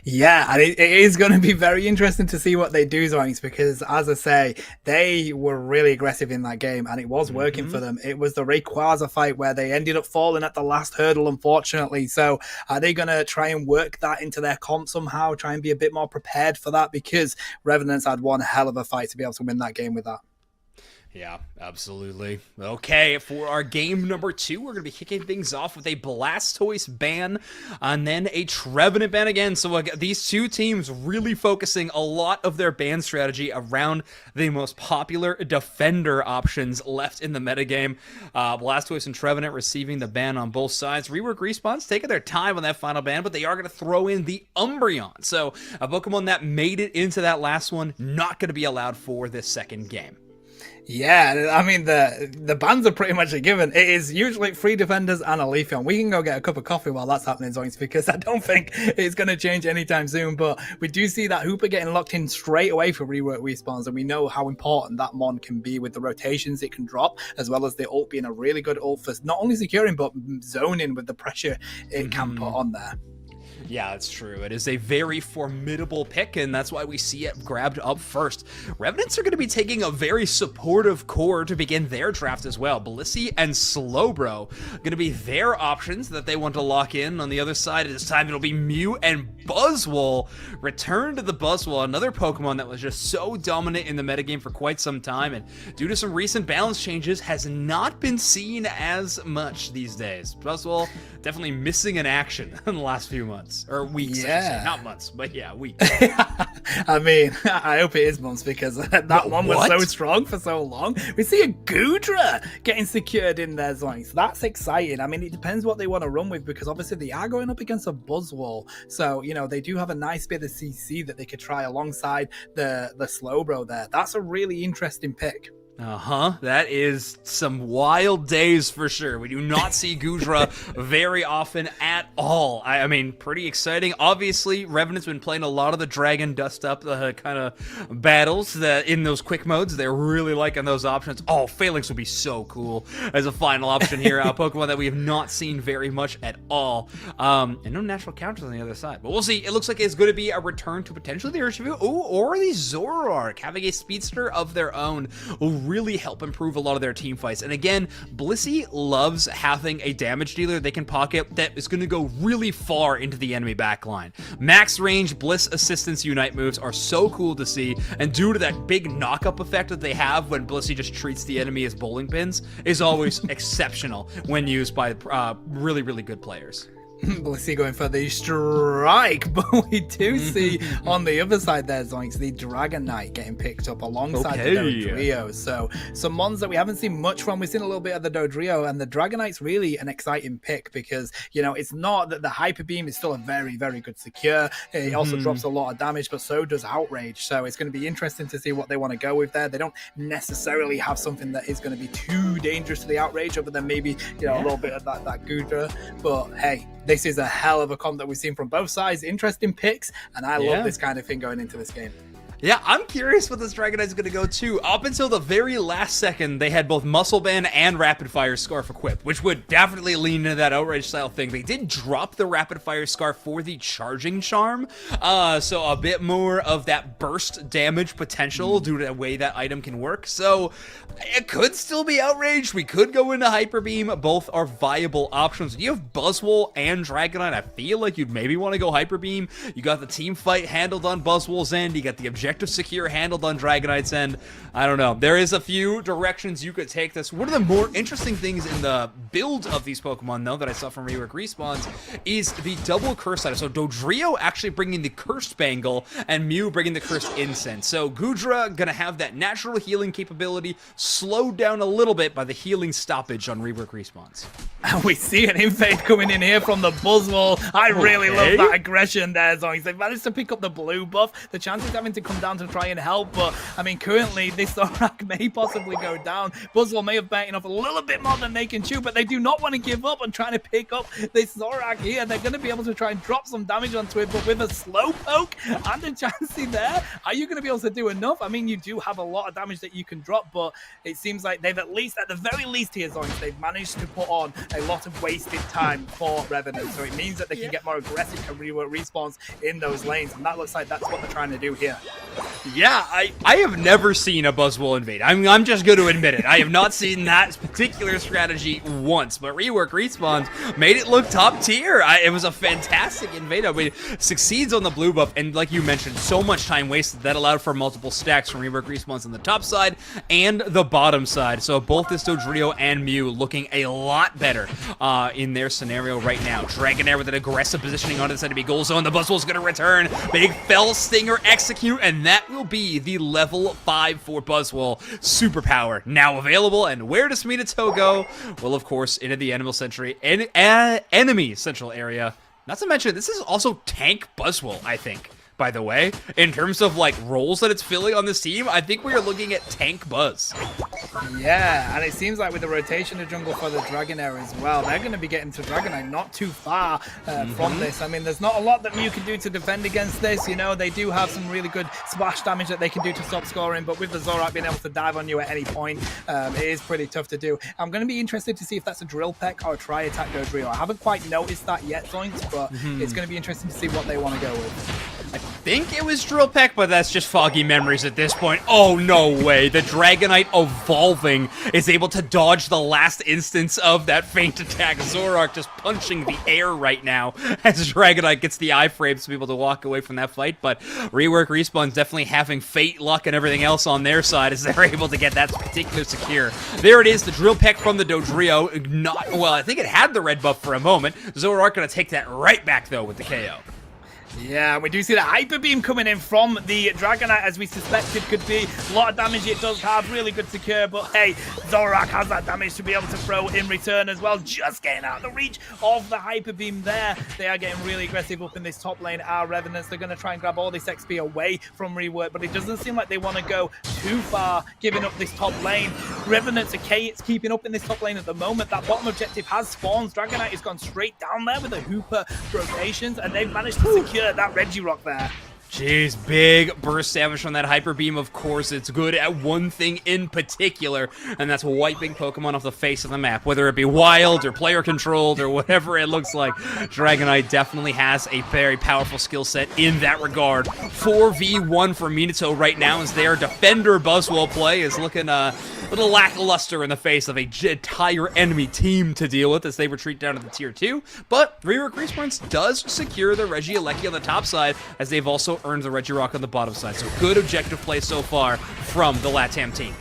Yeah, and it is going to be very interesting to see what they do, Zoinks, because as I say, they were really aggressive in that game and it was working for them. It was the Rayquaza fight where they ended up falling at the last hurdle, unfortunately. So are they going to try and work that into their comp somehow, try and be a bit more prepared for that? Because Revenants had one hell of a fight to be able to win that game with that. Yeah, absolutely. Okay, for our game number 2, we're going to be kicking things off with a Blastoise ban and then a Trevenant ban again. So these two teams really focusing a lot of their ban strategy around the most popular defender options left in the metagame. Blastoise and Trevenant receiving the ban on both sides. Rework, Respawns taking their time on that final ban, but they are going to throw in the Umbreon. So a Pokemon that made it into that last one, not going to be allowed for this second game. Yeah, I mean, the bans are pretty much a given. It is usually 3 defenders and a Leafeon. We can go get a cup of coffee while that's happening, Zoinks, because I don't think it's going to change anytime soon. But we do see that Hooper getting locked in straight away for Rework, Respawns, and we know how important that Mon can be with the rotations it can drop, as well as the ult being a really good ult for not only securing, but zoning with the pressure it can put on there. Yeah, it's true. It is a very formidable pick, and that's why we see it grabbed up first. Revenants are going to be taking a very supportive core to begin their draft as well. Blissey and Slowbro going to be their options that they want to lock in. On the other side, this time it'll be Mew and Buzzwole. Return to the Buzzwole, another Pokemon that was just so dominant in the metagame for quite some time, and due to some recent balance changes, has not been seen as much these days. Buzzwole definitely missing in action in the last few months. Or weeks, I should say. Not months, but yeah, weeks. I mean, I hope it is months because that one was so strong for so long. We see a Goodra getting secured in there, Zoinks. That's exciting. I mean, it depends what they want to run with because obviously they are going up against a Buzzwole. So, you know, they do have a nice bit of CC that they could try alongside the Slowbro there. That's a really interesting pick. That is some wild days for sure. We do not see Goodra very often at all. I mean, pretty exciting. Obviously, Revenant's been playing a lot of the Dragon Dust Up kind of battles that in those quick modes. They're really liking those options. Oh, Phalanx would be so cool as a final option here. A Pokemon that we have not seen very much at all. And no natural counters on the other side. But we'll see. It looks like it's going to be a return to potentially the Urshifu. Ooh, or the Zoroark having a speedster of their own. Will really help improve a lot of their team fights. And again, Blissey loves having a damage dealer they can pocket that is going to go really far into the enemy backline. Max range Bliss assistance unite moves are so cool to see, and due to that big knock-up effect that they have when Blissey just treats the enemy as bowling pins is always exceptional when used by really, really good players. Blissey going for the strike, but we do see on the other side there, Zoinks, the Dragonite getting picked up alongside the Dodrio. So some mons that we haven't seen much from. We've seen a little bit of the Dodrio, and the Dragonite's really an exciting pick because, you know, it's not that the Hyper Beam is still a very, very good secure. It also drops a lot of damage, but so does Outrage. So it's going to be interesting to see what they want to go with there. They don't necessarily have something that is going to be too dangerous to the Outrage, other than maybe, you know, a little bit of that Goodra. But hey, this is a hell of a comp that we've seen from both sides. Interesting picks, and I love this kind of thing going into this game. Yeah, I'm curious what this Dragonite is going to go to. Up until the very last second, they had both Muscle Band and Rapid Fire Scarf equipped, which would definitely lean into that Outrage style thing. They did drop the Rapid Fire Scarf for the Charging Charm, so a bit more of that burst damage potential due to the way that item can work. So it could still be Outrage. We could go into Hyper Beam. Both are viable options. You have Buzzwole and Dragonite. I feel like you'd maybe want to go Hyper Beam. You got the team fight handled on Buzzwole's end. You got the objective secure handled on Dragonite's end. I don't know. There is a few directions you could take this. One of the more interesting things in the build of these Pokemon, though, that I saw from Rework Respawns is the double curse item. So Dodrio actually bringing the Cursed Bangle and Mew bringing the Cursed Incense. So Goodra gonna have that natural healing capability slowed down a little bit by the healing stoppage on Rework Respawns. And we see an invade coming in here from the Buzzwole. I really love that aggression there, Zoinks. They managed to pick up the blue buff. The chances of having to come down to try and help, but I mean, currently this Zorak may possibly go down. Buzzwell may have biting off a little bit more than they can chew, but they do not want to give up on trying to pick up this Zorak here. They're going to be able to try and drop some damage onto it, but with a slow poke and a Chansey there, are you going to be able to do enough? I mean, you do have a lot of damage that you can drop, but it seems like they've at the very least here, Zoinks, they've managed to put on a lot of wasted time for Revenant, so it means that they can get more aggressive and rework respawns in those lanes, and that looks like that's what they're trying to do here. Yeah, I have never seen a Buzzwole invade. I'm just going to admit it. I have not seen that particular strategy once, but Rework Respawns made it look top tier. It was a fantastic invade. I mean, succeeds on the blue buff, and like you mentioned, so much time wasted that allowed for multiple stacks from Rework Respawns on the top side and the bottom side. So both this Dodrio and Mew looking a lot better in their scenario right now. Dragonair with an aggressive positioning onto this enemy goal zone. The Buzzwole's going to return. Big Fell Stinger execute, and that will be the level 5 for Buzzwole superpower now available. And where does Minato go? Well, of course, into the enemy central area. Not to mention, this is also tank Buzzwole, I think. By the way, in terms of like roles that it's filling on this team, I think we are looking at tank Buzz. Yeah, and it seems like with the rotation of jungle for the Dragonair as well, they're going to be getting to Dragonair not too far from this. I mean, there's not a lot that Mew can do to defend against this. You know, they do have some really good splash damage that they can do to stop scoring, but with the Zorak being able to dive on you at any point, it is pretty tough to do. I'm going to be interested to see if that's a drill peck or a tri-attack Dodrio. I haven't quite noticed that yet, Zoinks, but it's going to be interesting to see what they want to go with. I think it was Drill Peck, but that's just foggy memories at this point. Oh, no way. The Dragonite evolving is able to dodge the last instance of that feint attack. Zorak just punching the air right now as Dragonite gets the iframes to be able to walk away from that fight. But Rework Respawn's definitely having fate, luck, and everything else on their side as they're able to get that particular secure. There it is, the Drill Peck from the Dodrio. Well, I think it had the red buff for a moment. Zorak going to take that right back, though, with the KO. Yeah, we do see the Hyper Beam coming in from the Dragonite, as we suspected could be. A lot of damage it does have, really good secure, but hey, Zorak has that damage to be able to throw in return as well, just getting out of the reach of the Hyper Beam there. They are getting really aggressive up in this top lane, our Revenants. They're going to try and grab all this XP away from Rework, but it doesn't seem like they want to go too far, giving up this top lane. Revenants are keeping up in this top lane at the moment. That bottom objective has spawns. Dragonite has gone straight down there with the Hooper rotations, and they've managed to secure that Regirock there. Jeez, big burst damage from that Hyper Beam. Of course, it's good at one thing in particular, and that's wiping Pokemon off the face of the map, whether it be wild or player controlled or whatever it looks like. Dragonite definitely has a very powerful skill set in that regard. 4v1 for Minato right now as their defender Buzzwole play is looking a little lackluster in the face of a entire enemy team to deal with as they retreat down to the tier 2. But Rework Respawns does secure the Regieleki on the top side as they've also earned the Regirock on the bottom side. So good objective play so far from the LATAM team.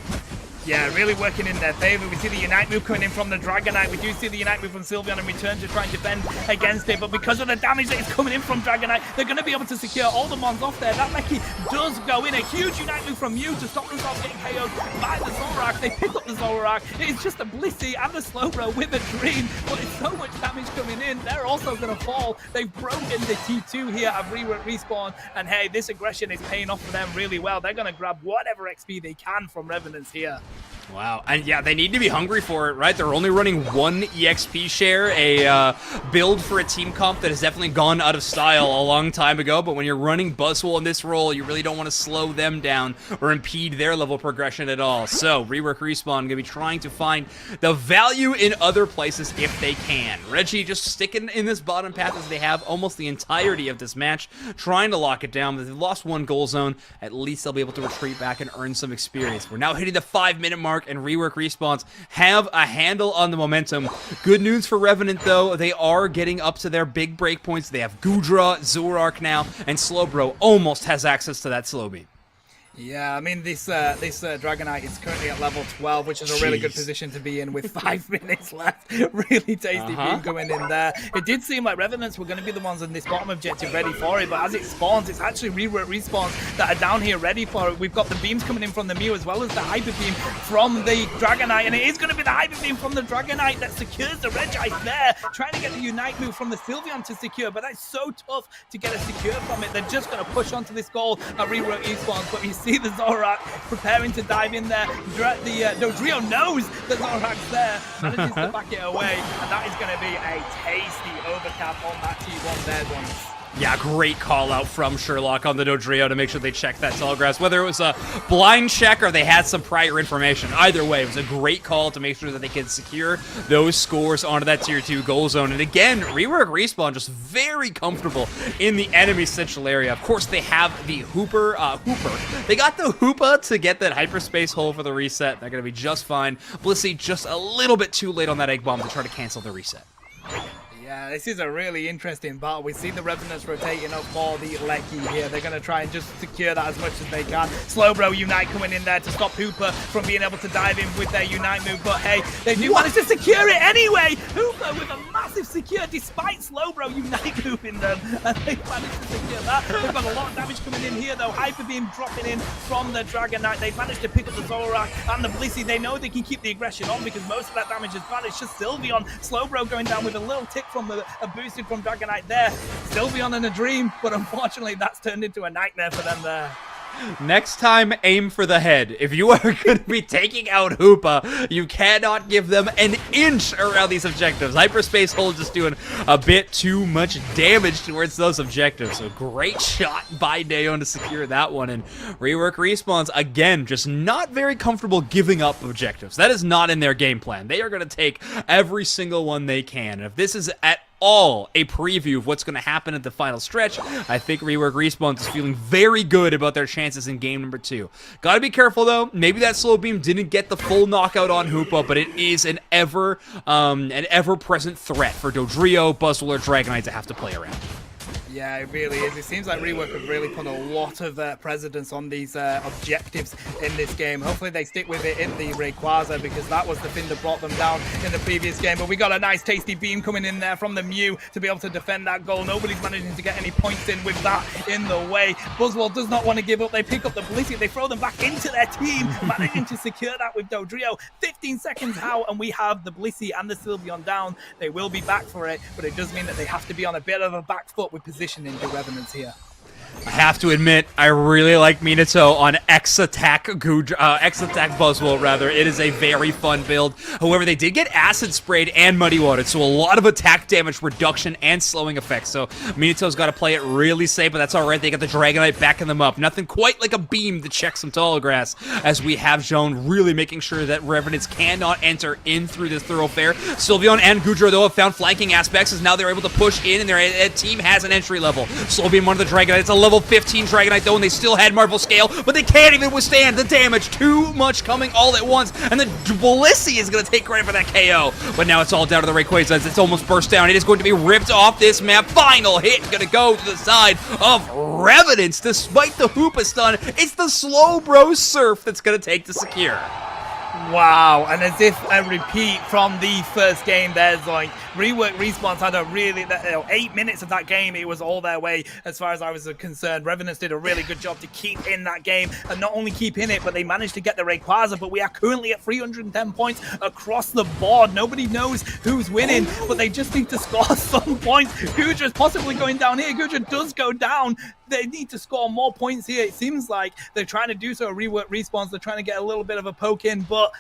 Yeah, really working in their favor. We see the Unite move coming in from the Dragonite. We do see the Unite move from Sylveon in return to try and defend against it. But because of the damage that is coming in from Dragonite, they're going to be able to secure all the mons off there. That Meki does go in. A huge Unite move from Mew to stop themselves getting KO'd by the Zorak. They pick up the Zorak. It's just a Blissey and a Slowbro with a Dream. But it's so much damage coming in. They're also going to fall. They've broken the T2 here of Rework Respawn. And hey, this aggression is paying off for them really well. They're going to grab whatever XP they can from Revenants here. Wow, and yeah, they need to be hungry for it, right? They're only running one EXP share, a build for a team comp that has definitely gone out of style a long time ago, but when you're running Buzzwole in this role, you really don't want to slow them down or impede their level progression at all. So, Rework Respawn going to be trying to find the value in other places if they can. Reggie just sticking in this bottom path as they have almost the entirety of this match, trying to lock it down, but they've lost one goal zone. At least they'll be able to retreat back and earn some experience. We're now hitting the 5-minute mark, and Rework Respawns have a handle on the momentum. Good news for Revenant, though. They are getting up to their big break points. They have Gudra, Zorak now, and Slowbro almost has access to that Slow Beam. Yeah, I mean, this Dragonite is currently at level 12, which is a really good position to be in with 5 minutes left. Really tasty beam going in there. It did seem like Revenants were going to be the ones in this bottom objective ready for it, but as it spawns, it's actually rework respawns that are down here ready for it. We've got the beams coming in from the Mew as well as the Hyper Beam from the Dragonite, and it is going to be the Hyper Beam from the Dragonite that secures the Regite there, trying to get the Unite move from the Sylveon to secure, but that's so tough to get a secure from it. They're just going to push onto this goal at rework respawns, but you see the Zorak preparing to dive in there. The Dodrio knows that Zorak's there, manages to back it away, and that is going to be a tasty overcap on that T1 there, ones. Yeah, great call out from Sherlock on the Dodrio to make sure they checked that tall grass. Whether it was a blind check or they had some prior information, either way, it was a great call to make sure that they could secure those scores onto that tier 2 goal zone. And again, Rework Respawn just very comfortable in the enemy central area. Of course, they have the Hooper. They got the Hoopa to get that hyperspace hole for the reset. They're going to be just fine. Blissey just a little bit too late on that egg bomb to try to cancel the reset. Yeah, this is a really interesting battle. We see the Revenants rotating up for the Lecky here. They're going to try and just secure that as much as they can. Slowbro Unite coming in there to stop Hooper from being able to dive in with their Unite move. But hey, they do manage to secure it anyway. Hooper with a massive secure despite Slowbro Unite moving them. And they managed to secure that. They've got a lot of damage coming in here though. Hyper Beam dropping in from the Dragonite. They've managed to pick up the Zorak and the Blissey. They know they can keep the aggression on because most of that damage is gone. It's just Sylveon. Slowbro going down with a little tick from a boosted from Dragonite there. Sylveon in a dream, but unfortunately that's turned into a nightmare for them there. Next time, aim for the head. If you are going to be taking out Hoopa, you cannot give them an inch around these objectives. Hyperspace Hole just doing a bit too much damage towards those objectives. So great shot by Dayon to secure that one. And Rework Respawns, again, just not very comfortable giving up objectives. That is not in their game plan. They are going to take every single one they can. And if this is at all a preview of what's going to happen at the final stretch, I think Rework Respawns is feeling very good about their chances in game number 2. Gotta be careful though. Maybe that slow beam didn't get the full knockout on Hoopa, but it is an ever-present threat for Dodrio, Buzzwole, or Dragonite to have to play around. Yeah, it really is. It seems like Rework have really put a lot of precedence on these objectives in this game. Hopefully they stick with it in the Rayquaza because that was the thing that brought them down in the previous game. But we got a nice tasty beam coming in there from the Mew to be able to defend that goal. Nobody's managing to get any points in with that in the way. Buzzwole does not want to give up. They pick up the Blissey. They throw them back into their team, managing to secure that with Dodrio. 15 seconds out, and we have the Blissey and the Sylveon down. They will be back for it, but it does mean that they have to be on a bit of a back foot with positioning the Revenants here. I have to admit, I really like Minato on X-Attack Buzzwole, rather. It is a very fun build. However, they did get Acid Sprayed and Muddy Watered, so a lot of attack damage reduction and slowing effects. So Minato's got to play it really safe, but that's all right. They got the Dragonite backing them up. Nothing quite like a beam to check some tall grass, as we have shown, really making sure that Revenants cannot enter in through this thoroughfare. Sylveon and Goodra, though, have found flanking aspects, as now they're able to push in, and their team has an entry level. Slow Beam one of the Dragonite. It's a level 15 Dragonite though, and they still had Marvel Scale, but they can't even withstand the damage. Too much coming all at once, and the Blissey is going to take credit for that KO. But now it's all down to the Rayquaza as it's almost burst down. It is going to be ripped off this map. Final hit going to go to the side of Revenants. Despite the Hoopa stun, it's the Slowbro Surf that's going to take to secure. Wow, and as if a repeat from the first game there, Zoink. Rework Respawns had a really, 8 minutes of that game, it was all their way as far as I was concerned. Revenants did a really good job to keep in that game, and not only keep in it, but they managed to get the Rayquaza, but we are currently at 310 points across the board. Nobody knows who's winning, but they just need to score some points. Gudra's possibly going down here. Gudra does go down. They need to score more points here. It seems like they're trying to do so. Rework Respawns, they're trying to get a little bit of a poke in, but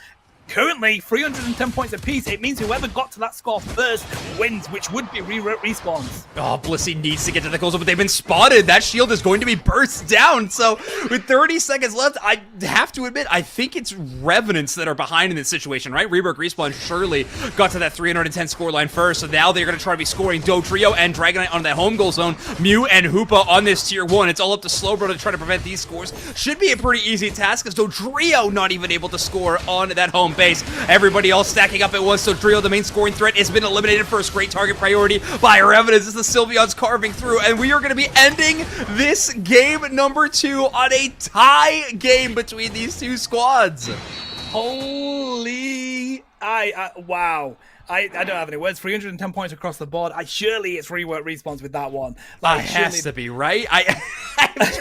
currently 310 points apiece. It means whoever got to that score first wins, which would be Rework Respawns. Oh, Blissey needs to get to the goals, but they've been spotted. That shield is going to be burst down. So with 30 seconds left, I have to admit, I think it's Revenants that are behind in this situation, right? Rework Respawn surely got to that 310 scoreline first, so now they're going to try to be scoring Dodrio and Dragonite on that home goal zone. Mew and Hoopa on this tier 1. It's all up to Slowbro to try to prevent these scores. Should be a pretty easy task, as Dodrio not even able to score on that home base. Everybody all stacking up at once, so Drio, the main scoring threat, has been eliminated first. Great target priority by Revenants as the Sylveon's carving through, and we are going to be ending this game number 2 on a tie game between these two squads. Holy, wow. I don't have any words. 310 points across the board. Surely it's rework respawns with that one. It has to be, right? I'm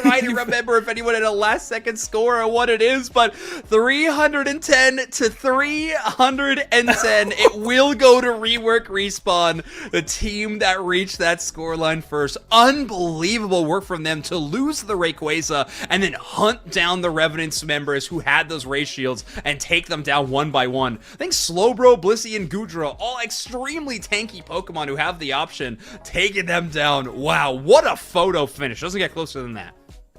trying to remember if anyone had a last-second score or what it is, but 310 to 310. It will go to rework respawn, the team that reached that scoreline first. Unbelievable work from them to lose the Rayquaza and then hunt down the Revenants members who had those Ray Shields and take them down one by one. I think Slowbro, Blissey, and Goodra, all extremely tanky Pokemon who have the option, taking them down. Wow, what a photo finish. Doesn't get closer than that.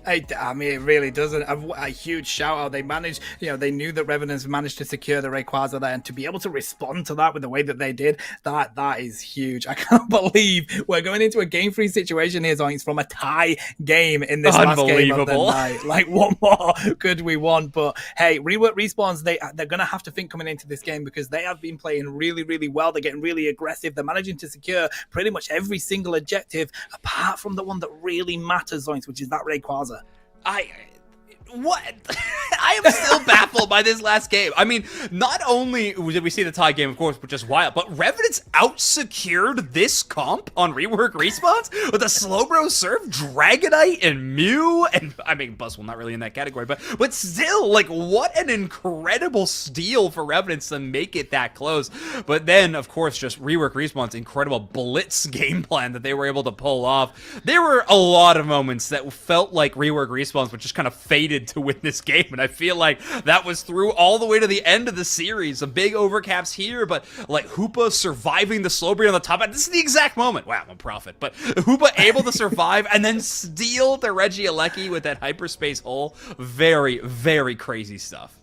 I mean, it really doesn't. A huge shout out. They managed, they knew that Revenants managed to secure the Rayquaza there, and to be able to respond to that with the way that they did, that is huge. I can't believe we're going into a game 3 situation here, Zoinks, from a tie game in this last game of the night. Like, what more could we want? But hey, rework respawns, they're going to have to think coming into this game, because they have been playing really, really well. They're getting really aggressive. They're managing to secure pretty much every single objective, apart from the one that really matters, Zoinks, which is that Rayquaza. What? I am still baffled by this last game. I mean, not only did we see the tie game, of course, which is wild, but Revenants out-secured this comp on rework respawns with a Slowbro Surf, Dragonite, and Mew, and I mean, Buzzwole not really in that category, but still, like, what an incredible steal for Revenants to make it that close. But then, of course, just rework respawns, incredible blitz game plan that they were able to pull off. There were a lot of moments that felt like rework respawns, but just kind of faded to win this game, and I feel like that was through all the way to the end of the series. A big overcaps here, but like Hoopa surviving the Slowbro on the top end. This is the exact moment. Wow, I'm a prophet. But Hoopa able to survive and then steal the Regieleki with that hyperspace hole. Very, very crazy stuff.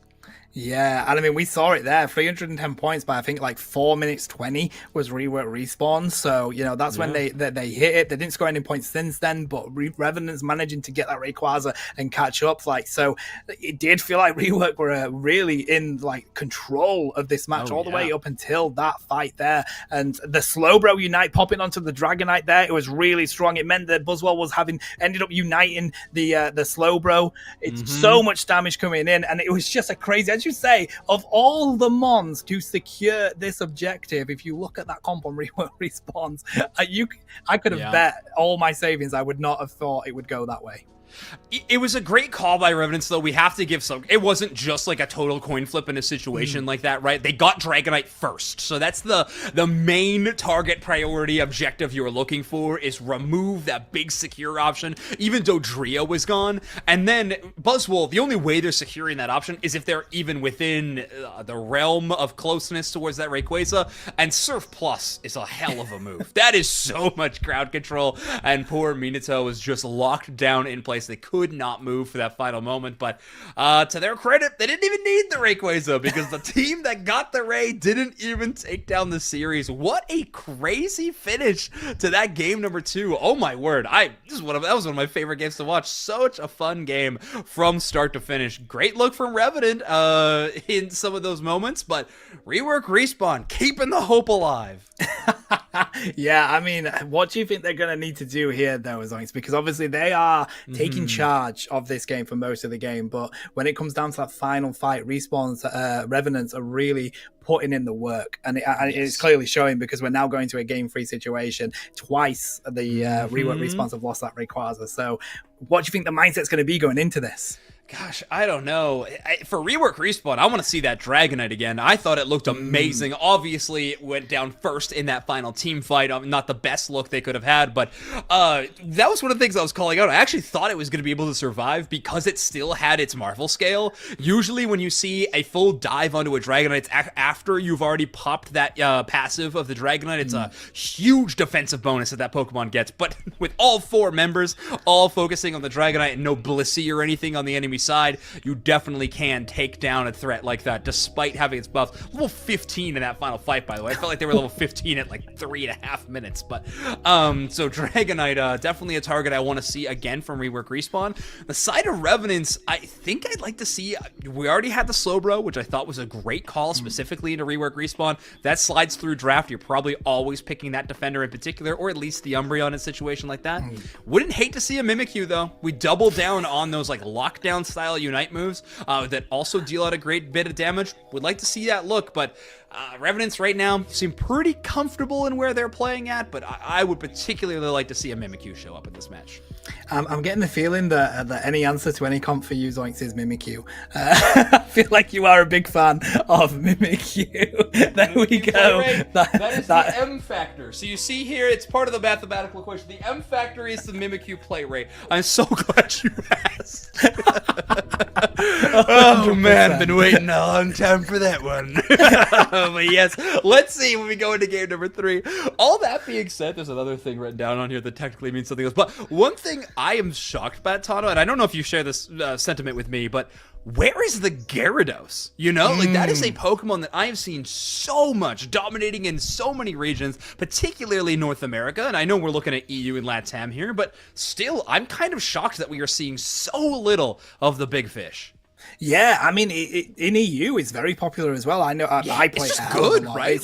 Yeah, and I mean, we saw it there, 310 points by, I think, like 4 minutes 20 was rework respawn. So, that's when they hit it. They didn't score any points since then, but Revenants managing to get that Rayquaza and catch up. So it did feel like rework were really in, like, control of this match all the way up until that fight there. And the Slowbro Unite popping onto the Dragonite there, it was really strong. It meant that Buzzwole was ended up uniting the Slowbro. It's so much damage coming in, and it was just a crazy, as you say, of all the mons to secure this objective, if you look at that comp on rework respawns, I could have bet all my savings. I would not have thought it would go that way. It was a great call by Revenants, though. We have to give some. It wasn't just like a total coin flip in a situation like that, right? They got Dragonite first, so that's the main target priority objective you were looking for, is remove that big secure option, even though Drio was gone. And then Buzzwole, the only way they're securing that option is if they're even within the realm of closeness towards that Rayquaza. And Surf Plus is a hell of a move. That is so much crowd control, and poor Minato was just locked down in place. They could not move for that final moment, but to their credit, they didn't even need the Rayquaza, because the team that got the Ray didn't even take down the series. What a crazy finish to that game number 2. Oh my word. That was one of my favorite games to watch. Such a fun game from start to finish. Great look from Revenant in some of those moments, but rework respawn, keeping the hope alive. Yeah, I mean, what do you think they're going to need to do here, though, Zoinks? Because obviously they are taking charge of this game for most of the game, but when it comes down to that final fight, Respawn's Revenants are really putting in the work, and it's clearly showing, because we're now going to a game 3 situation. Twice the rework Respawns have lost that Rayquaza. So what do you think the mindset's going to be going into this? Gosh, I don't know. For rework respawn, I want to see that Dragonite again. I thought it looked amazing. Obviously, it went down first in that final team fight. Not the best look they could have had, but that was one of the things I was calling out. I actually thought it was going to be able to survive because it still had its Marvel scale. Usually, when you see a full dive onto a Dragonite, it's after you've already popped that passive of the Dragonite. It's a huge defensive bonus that Pokemon gets. But with all 4 members all focusing on the Dragonite and no Blissey or anything on the enemy enemy side, you definitely can take down a threat like that, despite having its buffs. Level 15 in that final fight, by the way. I felt like they were level 15 at like 3.5 minutes. But so Dragonite, definitely a target I want to see again from Rework Respawn. The side of Revenants, I think I'd like to see. We already had the Slowbro, which I thought was a great call specifically into Rework Respawn. That slides through draft. You're probably always picking that defender in particular, or at least the Umbreon in a situation like that. Wouldn't hate to see a Mimikyu though. We double down on those like lockdown style Unite moves that also deal out a great bit of damage. Would like to see that look, but Revenants right now seem pretty comfortable in where they're playing at, but I would particularly like to see a Mimikyu show up in this match. I'm getting the feeling that any answer to any comp for you, Zoinks, is Mimikyu. I feel like you are a big fan of Mimikyu. There we go. That is the M factor. So you see here, it's part of the mathematical equation. The M factor is the Mimikyu play rate. I'm so glad you asked. Oh man, been waiting a long time for that one. But yes, let's see when we go into game number 3. All that being said, there's another thing written down on here that technically means something else. But one thing I am shocked by, Tano, and I don't know if you share this sentiment with me, but where is the Gyarados? You know, like that is a Pokemon that I have seen so much dominating in so many regions, particularly North America. And I know we're looking at EU and LATAM here, but still, I'm kind of shocked that we are seeing so little of the big fish. Yeah, I mean, in EU, it's very popular as well. I know I play it's it. Good, right?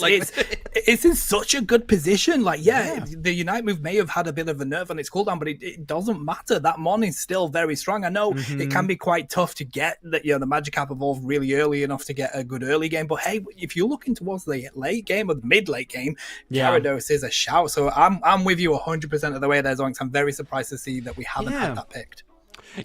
It's in such a good position. Like, the Unite move may have had a bit of a nerf on its cooldown, but it doesn't matter. That mon is still very strong. I know it can be quite tough to get the Magikarp evolved really early enough to get a good early game. But hey, if you're looking towards the late game or the mid-late game, Gyarados is a shout. So I'm with you 100% of the way there, Zoinks. I'm very surprised to see that we haven't had that picked.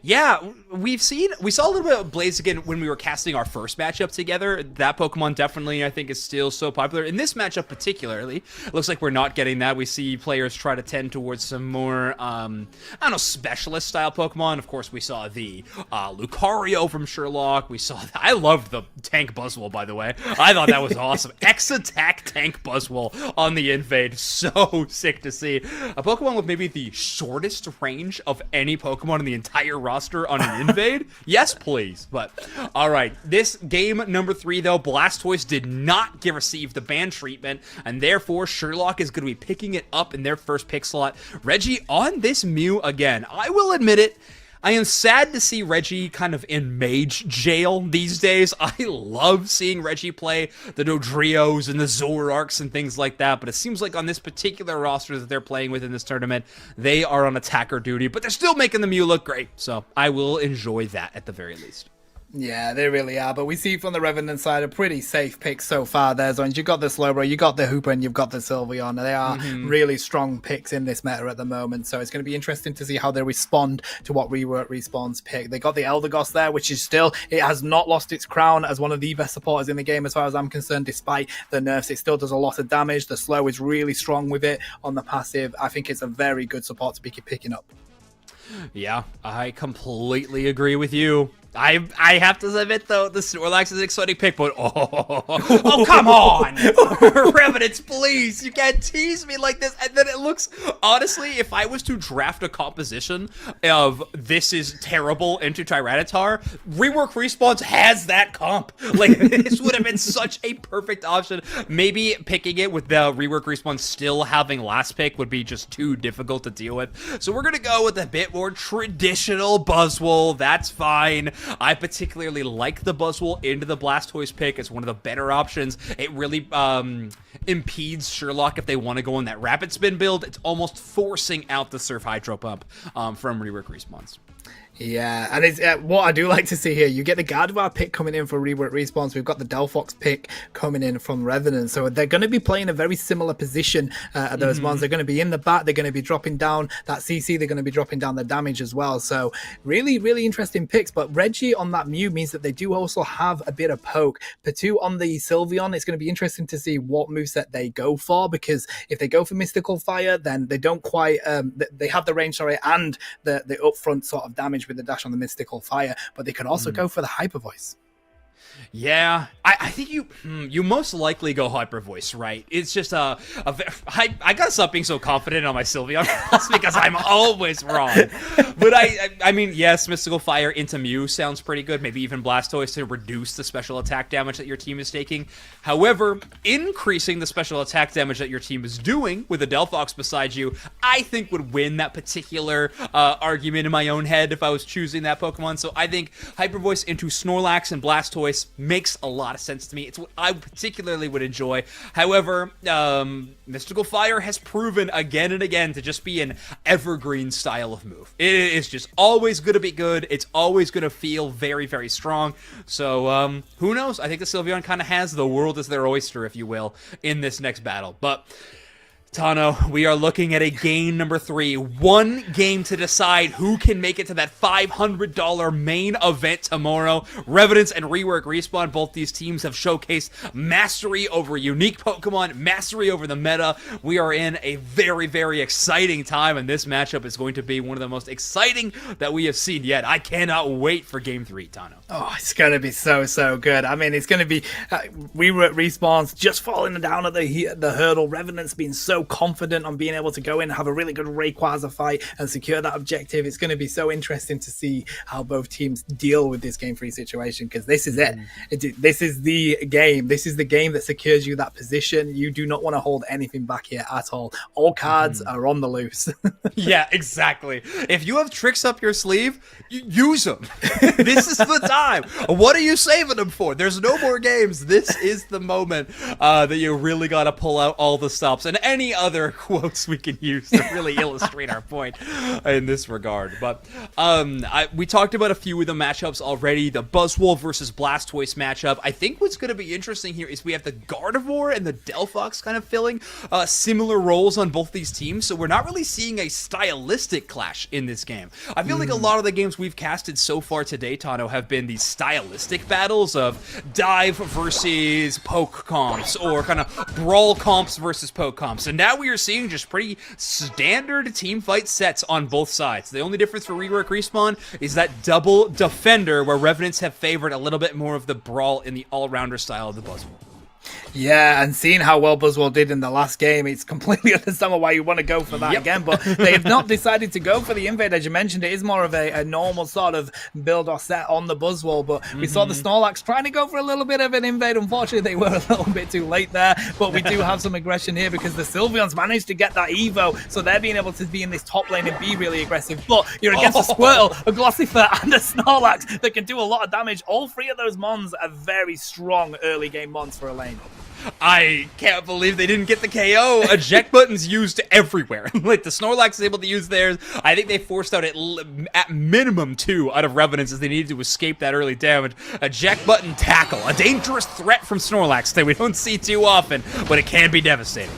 Yeah, we saw a little bit of Blaziken when we were casting our first matchup together. That Pokemon definitely, I think, is still so popular. In this matchup particularly, it looks like we're not getting that. We see players try to tend towards some more, I don't know, specialist-style Pokemon. Of course, we saw the Lucario from Sherlock. We saw I loved the Tank Buzzwole, by the way. I thought that was awesome. X-Attack Tank Buzzwole on the Invade. So sick to see. A Pokemon with maybe the shortest range of any Pokemon in the entire roster on an Invade? Yes, please. But all right, this game number 3 though, Blastoise did not receive the ban treatment, and therefore Sherlock is going to be picking it up in their first pick slot. Reggie on this Mew again. I will admit it, I am sad to see Reggie kind of in mage jail these days. I love seeing Reggie play the Dodrios and the Zoroarks and things like that, but it seems like on this particular roster that they're playing with in this tournament, they are on attacker duty, but they're still making the Mew look great, so I will enjoy that at the very least. Yeah, they really are. But we see from the Revenant side a pretty safe pick so far there, Zoins. You've got the Slowbro, you've got the Hooper, and you've got the Sylveon. They are really strong picks in this meta at the moment. So it's going to be interesting to see how they respond to what Rework Respawn's pick. They got the Eldegoss there, which is still, it has not lost its crown as one of the best supporters in the game as far as I'm concerned, despite the nerfs. It still does a lot of damage. The Slow is really strong with it on the passive. I think it's a very good support to be picking up. Yeah, I completely agree with you. I have to admit, though, the Snorlax is an exciting pick, but oh, come on! Revenants, please! You can't tease me like this. And then it looks, honestly, if I was to draft a composition of this is terrible into Tyranitar, Rework Respawns has that comp. Like, this would have been such a perfect option. Maybe picking it with the Rework Respawn still having last pick would be just too difficult to deal with. So we're going to go with a bit more traditional Buzzwole. That's fine. I particularly like the Buzzwole into the Blastoise pick. It's one of the better options. It really impedes Sherlock if they want to go on that Rapid Spin build. It's almost forcing out the Surf Hydro Pump from Rework Respawns. Yeah, and it's what I do like to see here. You get the Gardevoir pick coming in for Rework Respawns. We've got the Delphox pick coming in from Revenant. So they're going to be playing a very similar position at those ones. They're going to be in the back. They're going to be dropping down that CC. They're going to be dropping down the damage as well. So really, really interesting picks. But Reggie on that Mew means that they do also have a bit of poke. Patu on the Sylveon, it's going to be interesting to see what moveset they go for, because if they go for Mystical Fire, then they don't quite, they have the range, and the upfront sort of damage with the dash on the Mystical Fire, but they could also go for the Hyper Voice. Yeah, I think you most likely go Hyper Voice, right? It's just I gotta stop being so confident on my Sylveon because I'm always wrong. But I mean, yes, Mystical Fire into Mew sounds pretty good. Maybe even Blastoise to reduce the special attack damage that your team is taking. However, increasing the special attack damage that your team is doing with a Delphox beside you, I think would win that particular argument in my own head if I was choosing that Pokemon. So I think Hyper Voice into Snorlax and Blastoise makes a lot of sense to me. It's what I particularly would enjoy. However, Mystical Fire has proven again and again to just be an evergreen style of move. It is just always going to be good. It's always going to feel very, very strong. So, who knows? I think the Sylveon kind of has the world as their oyster, if you will, in this next battle. But Tano, we are looking at a game number 3. One game to decide who can make it to that $500 main event tomorrow. Revenants and Rework Respawn, both these teams have showcased mastery over unique Pokemon, mastery over the meta. We are in a very, very exciting time, and this matchup is going to be one of the most exciting that we have seen yet. I cannot wait for game 3, Tano. Oh, it's going to be so good. I mean, it's going to be Rework Respawn's just falling down at the hurdle. Revenant's been so confident on being able to go in and have a really good Rayquaza fight and secure that objective. It's going to be so interesting to see how both teams deal with this game 3 situation, because this is it. This is the game. This is the game that secures you that position. You do not want to hold anything back here at all. All cards are on the loose. Yeah, exactly. If you have tricks up your sleeve, use them. This is the time. What are you saving them for? There's no more games. This is the moment that you really got to pull out all the stops and any other quotes we can use to really illustrate our point in this regard. But we talked about a few of the matchups already. The Buzzwole versus Blastoise matchup. I think what's going to be interesting here is we have the Gardevoir and the Delphox kind of filling similar roles on both these teams, so we're not really seeing a stylistic clash in this game. I feel like a lot of the games we've casted so far today, Tano, have been these stylistic battles of dive versus poke comps, or kind of brawl comps versus poke comps. And now we are seeing just pretty standard team fight sets on both sides. The only difference for Rework Respawn is that double defender, where Revenants have favored a little bit more of the brawl in the all-rounder style of the Buzzwole. Yeah, and seeing how well Buzzwole did in the last game, it's completely understandable why you want to go for that again. But they have not decided to go for the invade. As you mentioned, it is more of a normal sort of build or set on the Buzzwole. But we saw the Snorlax trying to go for a little bit of an invade. Unfortunately, they were a little bit too late there. But we do have some aggression here because the Sylveons managed to get that Evo. So they're being able to be in this top lane and be really aggressive. But you're against a Squirtle, a Glossifer, and a Snorlax that can do a lot of damage. All three of those mons are very strong early game mons for a lane. I can't believe they didn't get the KO. Eject button's used everywhere. Like, the Snorlax is able to use theirs. I think they forced out at minimum 2 out of Revenants as they needed to escape that early damage. Eject button tackle. A dangerous threat from Snorlax that we don't see too often, but it can be devastating.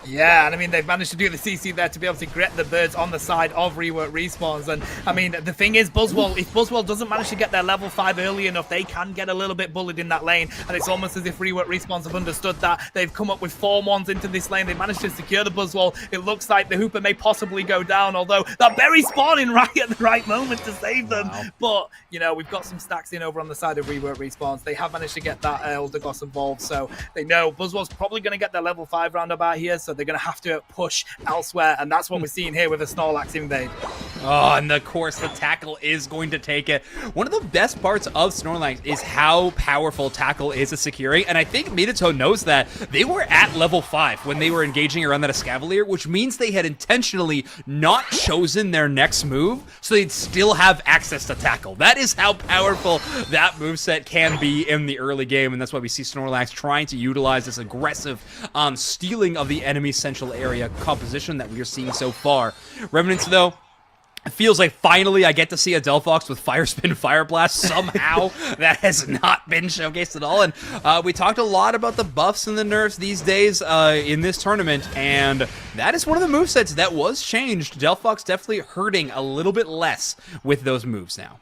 Yeah, and I mean, they've managed to do the CC there to be able to get the birds on the side of Rework Respawns. And I mean, the thing is, Buzzwole, if Buzzwole doesn't manage to get their level 5 early enough, they can get a little bit bullied in that lane. And it's almost as if Rework Respawns have understood that. They've come up with 4 mons into this lane. They managed to secure the Buzzwole. It looks like the Hooper may possibly go down, although that berry spawning right at the right moment to save them. Wow. But, you know, we've got some stacks in over on the side of Rework Respawns. They have managed to get that Eldegoss involved, so they know Buzzwole's probably going to get their level 5 roundabout here, so they're going to have to push elsewhere, and that's what we're seeing here with a Snorlax invade. Oh, and of course the tackle is going to take it. One of the best parts of Snorlax is how powerful tackle is at securing, and I think Minato knows that. They were at level 5 when they were engaging around that Escavalier, which means they had intentionally not chosen their next move, so they'd still have access to tackle. That is how powerful that moveset can be in the early game, and that's why we see Snorlax trying to utilize this aggressive stealing of the enemy central area composition that we are seeing so far. Revenants, though, it feels like finally I get to see a Delphox with Fire Spin, Fire Blast somehow. That has not been showcased at all. And we talked a lot about the buffs and the nerfs these days in this tournament, and that is one of the movesets that was changed. Delphox definitely hurting a little bit less with those moves now.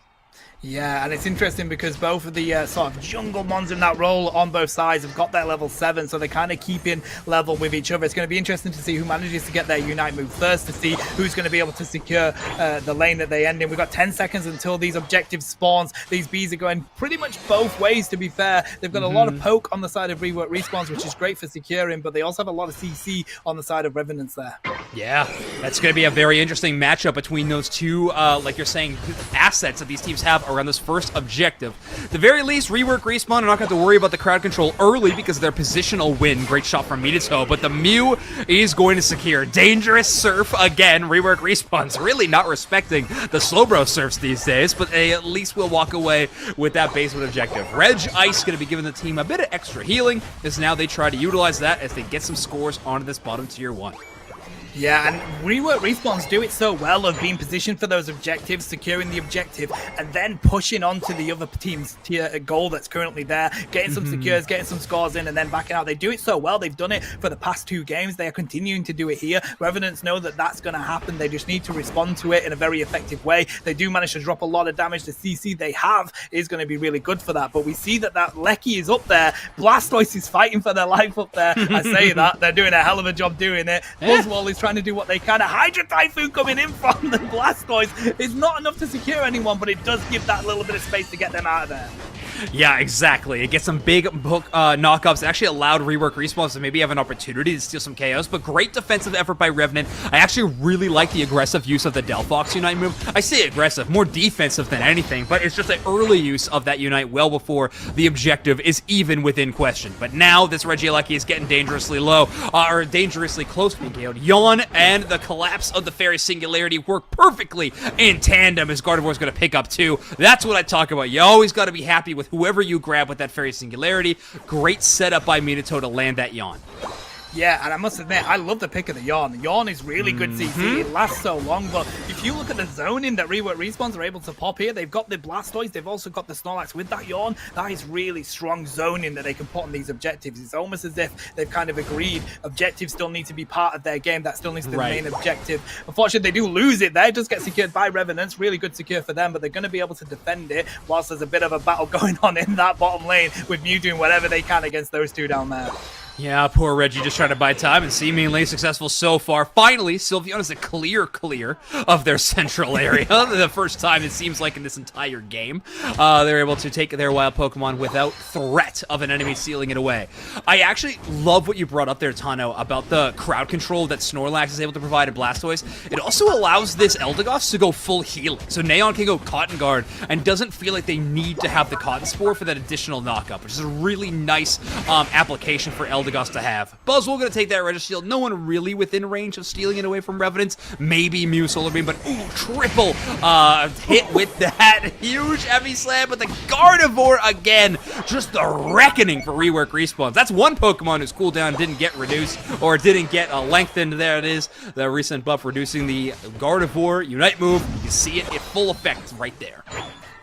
Yeah, and it's interesting because both of the sort of jungle mons in that role on both sides have got their level 7, so they kind of keep in level with each other. It's going to be interesting to see who manages to get their Unite move first, to see who's going to be able to secure the lane that they end in. We've got 10 seconds until these objectives spawns. These bees are going pretty much both ways, to be fair. They've got a lot of poke on the side of Rework Respawns, which is great for securing, but they also have a lot of CC on the side of Revenants there. Yeah, that's going to be a very interesting matchup between those two, like you're saying, assets that these teams have around this first objective. At the very least, Rework Respawn are not going to have to worry about the crowd control early because of their positional win. Great shot from Minato, but the Mew is going to secure. Dangerous Surf again. Rework Respawn's really not respecting the Slowbro Surfs these days, but they at least will walk away with that basement objective. Reg Ice going to be giving the team a bit of extra healing as now they try to utilize that as they get some scores onto this bottom tier 1. Yeah, and Rework Respawns do it so well of being positioned for those objectives, securing the objective, and then pushing on to the other team's tier goal that's currently there, getting some secures, getting some scores in, and then backing out. They do it so well. They've done it for the past 2 games. They are continuing to do it here. Revenants know that that's going to happen. They just need to respond to it in a very effective way. They do manage to drop a lot of damage. The CC they have is going to be really good for that, but we see that Lecky is up there. Blastoise is fighting for their life up there. I say that. They're doing a hell of a job doing it. Buzzwole is trying to do what they can. A Hydra Typhoon coming in from the Blastoise is not enough to secure anyone, but it does give that little bit of space to get them out of there. Yeah, exactly. It gets some big knockups. It actually allowed Rework Respawns to maybe have an opportunity to steal some KOs, but great defensive effort by Revenant. I actually really like the aggressive use of the Delphox Unite move. I say aggressive, more defensive than anything, but it's just an early use of that Unite well before the objective is even within question. But now this Regieleki is getting dangerously low, or dangerously close to being KO'd. Yawn and the collapse of the Fairy Singularity work perfectly in tandem as Gardevoir's going to pick up 2. That's what I talk about. You always got to be happy with whoever you grab with that Fairy Singularity. Great setup by Minato to land that Yawn. Yeah, and I must admit, I love the pick of the Yawn. The Yawn is really good CC. It lasts so long, but if you look at the zoning that Rework Respawns are able to pop here, they've got the Blastoise, they've also got the Snorlax with that Yawn. That is really strong zoning that they can put on these objectives. It's almost as if they've kind of agreed objectives still need to be part of their game. That still needs to be the main objective. Unfortunately, they do lose it there. It does get secured by Revenants. Really good secure for them, but they're going to be able to defend it whilst there's a bit of a battle going on in that bottom lane with Mew doing whatever they can against those two down there. Yeah, poor Reggie just trying to buy time and seemingly successful so far. Finally, Sylveon is a clear of their central area. The first time it seems like in this entire game. They're able to take their wild Pokemon without threat of an enemy sealing it away. I actually love what you brought up there, Tano, about the crowd control that Snorlax is able to provide at Blastoise. It also allows this Eldegoss to go full healing. So Neon can go Cotton Guard and doesn't feel like they need to have the Cotton Spore for that additional knockup, which is a really nice application for Eldegoss to have. Buzzwole gonna take that Regishield. No one really within range of stealing it away from Revenants. Maybe Mew Solar Beam, but ooh, triple hit with that huge heavy slam. But the Gardevoir again, just the reckoning for Rework Respawns. That's one Pokemon whose cooldown didn't get reduced or didn't get lengthened. There it is, the recent buff reducing the Gardevoir Unite move. You can see it in full effect right there.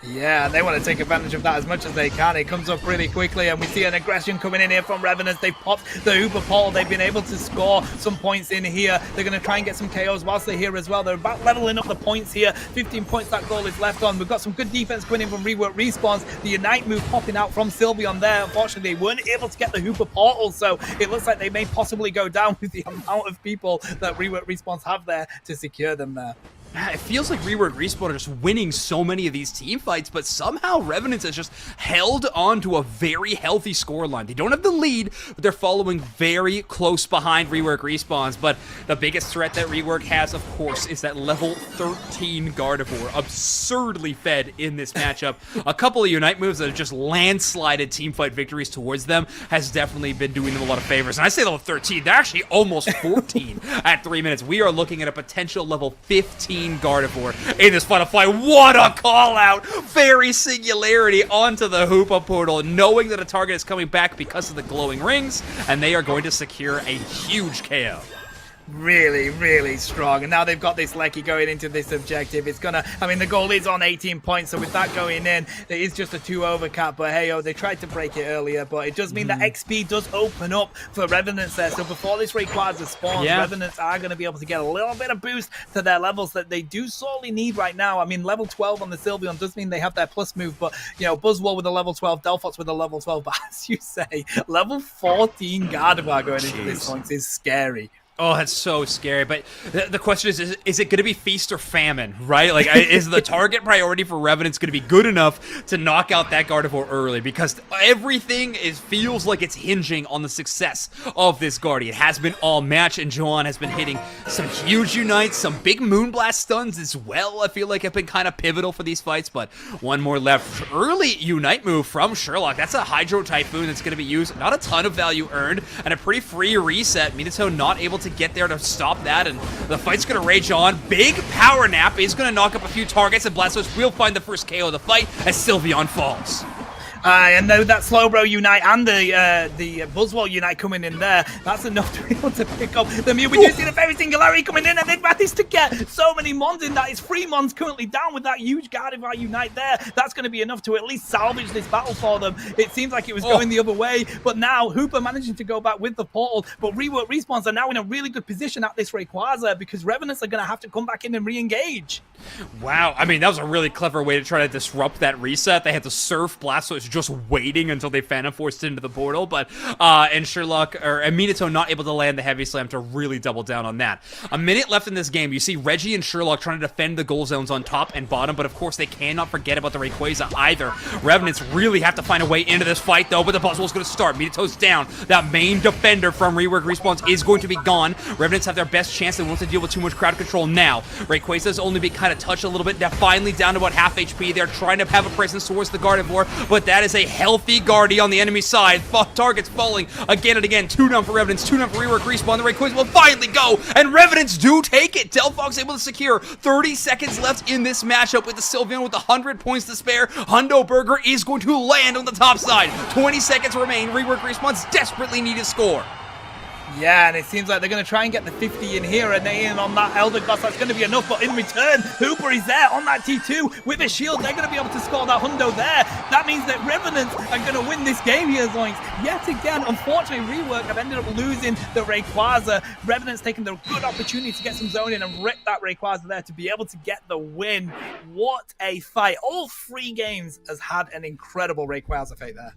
Yeah, they want to take advantage of that as much as they can. It comes up really quickly, and we see an aggression coming in here from Revenants. They've popped the Hooper Portal. They've been able to score some points in here. They're going to try and get some KOs whilst they're here as well. They're about leveling up the points here. 15 points that goal is left on. We've got some good defense coming in from Rework Respawns. The Unite move popping out from Sylveon there. Unfortunately, they weren't able to get the Hooper Portal, so it looks like they may possibly go down with the amount of people that Rework Respawns have there to secure them there. It feels like Rework Respawn are just winning so many of these team fights, but somehow Revenants has just held on to a very healthy scoreline. They don't have the lead, but they're following very close behind Rework Respawns. But the biggest threat that Rework has, of course, is that level 13 Gardevoir, absurdly fed in this matchup. A couple of Unite moves that have just landslided teamfight victories towards them has definitely been doing them a lot of favors. And I say level 13, they're actually almost 14 at 3 minutes. We are looking at a potential level 15 Gardevoir in this final fight. What a call out! Fairy Singularity onto the Hoopa Portal, knowing that a target is coming back because of the glowing rings, and they are going to secure a huge KO. really, really strong. And now they've got this Lecky going into this objective. It's gonna, I mean, the goal is on 18 points, so with that going in, it is just a 2-over cap. But hey, they tried to break it earlier, but it does mean that XP does open up for Revenants there. So before this Rayquaza spawns, Revenants are going to be able to get a little bit of boost to their levels that they do sorely need right now. I mean, level 12 on the Sylveon does mean they have their plus move, but, you know, Buzzwole with a level 12, Delphox with a level 12. But as you say, level 14 Gardevoir going into this point is scary. Oh, that's so scary. But the question is it going to be feast or famine, right? Like, is the target priority for Revenants going to be good enough to knock out that Gardevoir early? Because everything feels like it's hinging on the success of this Guardian. It has been all match, and Joan has been hitting some huge Unites, some big Moonblast stuns as well. I feel like have been kind of pivotal for these fights, but one more left. Early Unite move from Sherlock. That's a Hydro Typhoon that's going to be used. Not a ton of value earned, and a pretty free reset. Minato not able to get there to stop that, and the fight's gonna rage on. Big power nap is gonna knock up a few targets, and Blastoise will find the first KO of the fight as Sylveon falls. And though that Slowbro Unite and the Buzzwole Unite coming in there, that's enough to be able to pick up the Mew. We do see the Fairy Singularity coming in, and they've managed to get so many Mons in that. It's 3 Mons currently down with that huge Gardevoir Unite there. That's going to be enough to at least salvage this battle for them. It seems like it was going the other way, but now Hooper managing to go back with the portal, but Rework Respawns are now in a really good position at this Rayquaza because Revenants are going to have to come back in and re-engage. Wow, I mean, that was a really clever way to try to disrupt that reset. They had to surf Blastoise just waiting until they Phantom Forced into the portal, but and Sherlock or Minato not able to land the Heavy Slam to really double down on that. A minute left in this game. You see Reggie and Sherlock trying to defend the goal zones on top and bottom, but of course they cannot forget about the Rayquaza either. Revenants really have to find a way into this fight though, but the Buzzwole's going to start. Minato's down. That main defender from Rework Respawns is going to be gone. Revenants have their best chance. They won't have to deal with too much crowd control now. Rayquaza's only been kind of touched a little bit. They're finally down to about half HP. They're trying to have a presence towards the Gardevoir, but that is a healthy Guardy on the enemy side. Targets falling again and again. 2 down for Revenants, 2 down for Rework Respawn. The Rayquaza will finally go, and Revenants do take it. Delphox able to secure 30 seconds left in this matchup with the Sylveon with 100 points to spare. Hundo Burger is going to land on the top side. 20 seconds remain. Rework Respawn's desperately need a score. Yeah, and it seems like they're going to try and get the 50 in here, and they in on that Elder Goss. That's going to be enough, but in return, Hooper is there on that T2 with a shield. They're going to be able to score that Hundo there. That means that Revenants are going to win this game here, Zoinks. Yet again, unfortunately, Rework have ended up losing the Rayquaza. Revenants taking the good opportunity to get some zone in and rip that Rayquaza there to be able to get the win. What a fight. All 3 games has had an incredible Rayquaza fight there.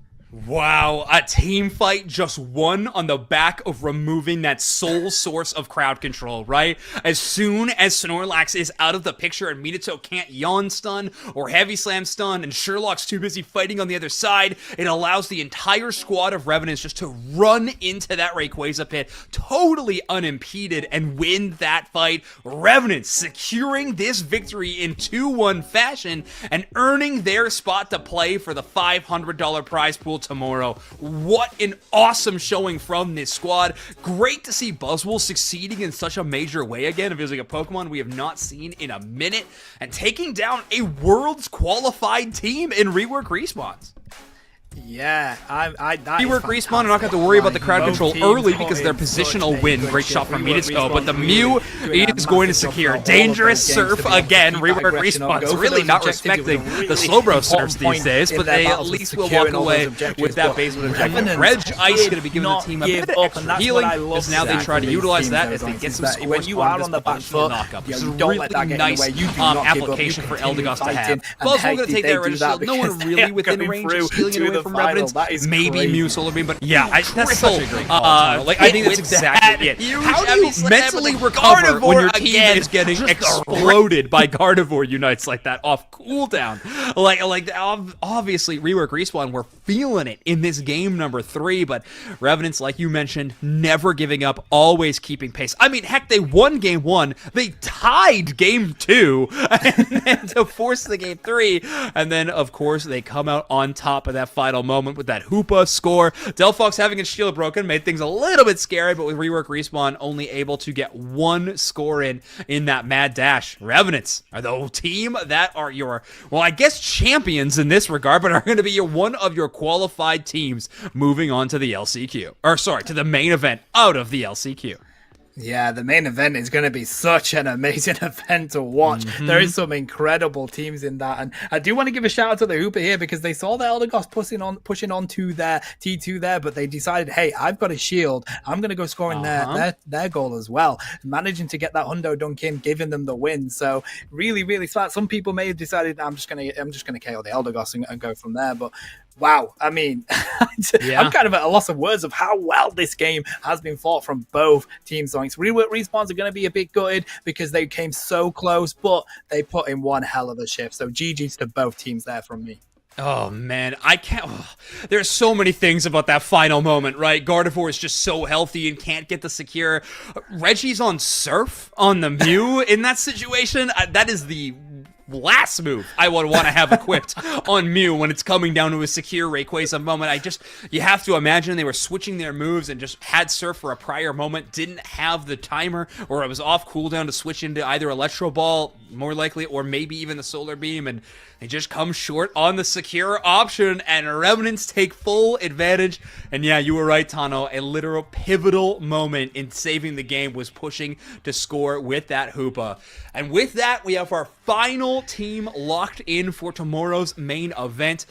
Wow, a team fight just won on the back of removing that sole source of crowd control, right? As soon as Snorlax is out of the picture and Minato can't yawn stun or heavy slam stun and Sherlock's too busy fighting on the other side, it allows the entire squad of Revenants just to run into that Rayquaza pit totally unimpeded and win that fight. Revenants securing this victory in 2-1 fashion and earning their spot to play for the $500 prize pool tomorrow. What an awesome showing from this squad. Great to see Buzzwole succeeding in such a major way again. It feels like a Pokemon we have not seen in a minute, and taking down a world's qualified team in Rework Respawns. Yeah, Rework Respawn are not going to have to worry about the crowd control early because their positional win. Great shot from Minato, but the Mew is going to secure. Dangerous Surf again. Rework Respawn's really not respecting the Slowbro Surfs these days, but they at least will walk away with that basement objective. Reg Ice going to be giving the team a bit of extra healing as now they try to utilize that as they get some scores when you are on the back foot. This is a really nice application for Eldegoss to have. Buzzwole going to take that Reg Shield. No one really within range of stealing it away from Revenants. Maybe Mew Solar Beam, but yeah, that's such a great call. Like, I think that's exactly it. How do you mentally recover when your team is getting exploded by Gardevoir Unites like that off cooldown? Like obviously, Rework Respawn were feeling it in this game number 3, but Revenants, like you mentioned, never giving up, always keeping pace. I mean, heck, they won game 1, they tied game 2, and to force the game 3, and then of course they come out on top of that final moment with that Hoopa score. Delphox having its shield broken made things a little bit scary, but with Rework Respawn only able to get 1 score in that mad dash. Revenants are the team that are your, well, I guess champions in this regard, but are going to be one of your qualified teams moving on to the LCQ. Or sorry, to the main event out of the LCQ. Yeah, the main event is going to be such an amazing event to watch. There is some incredible teams in that, and I do want to give a shout out to the Hooper here because they saw the Elder Gods pushing on to their T2 there, but they decided, hey, I've got a shield. I'm going to go scoring their goal as well, managing to get that hundo dunk in, giving them the win. So really, really smart. Some people may have decided I'm just going to KO the Elder Gods and go from there, but. Wow, I mean, I'm kind of at a loss of words of how well this game has been fought from both teams. So Rework Respawns are going to be a bit gutted because they came so close, but they put in one hell of a shift. So GG's to both teams there from me. Oh, man, I can't... There's so many things about that final moment, right? Gardevoir is just so healthy and can't get the secure. Reggie's on Surf on the Mew in that situation. That is the... last move I would want to have equipped on Mew when it's coming down to a secure Rayquaza moment. You have to imagine they were switching their moves and just had Surf for a prior moment, didn't have the timer, or it was off cooldown to switch into either Electro Ball, more likely, or maybe even the Solar Beam, and they just come short on the secure option, and Revenants take full advantage. And yeah, you were right, Tano. A literal pivotal moment in saving the game was pushing to score with that Hoopa. And with that, we have our final team locked in for tomorrow's main event.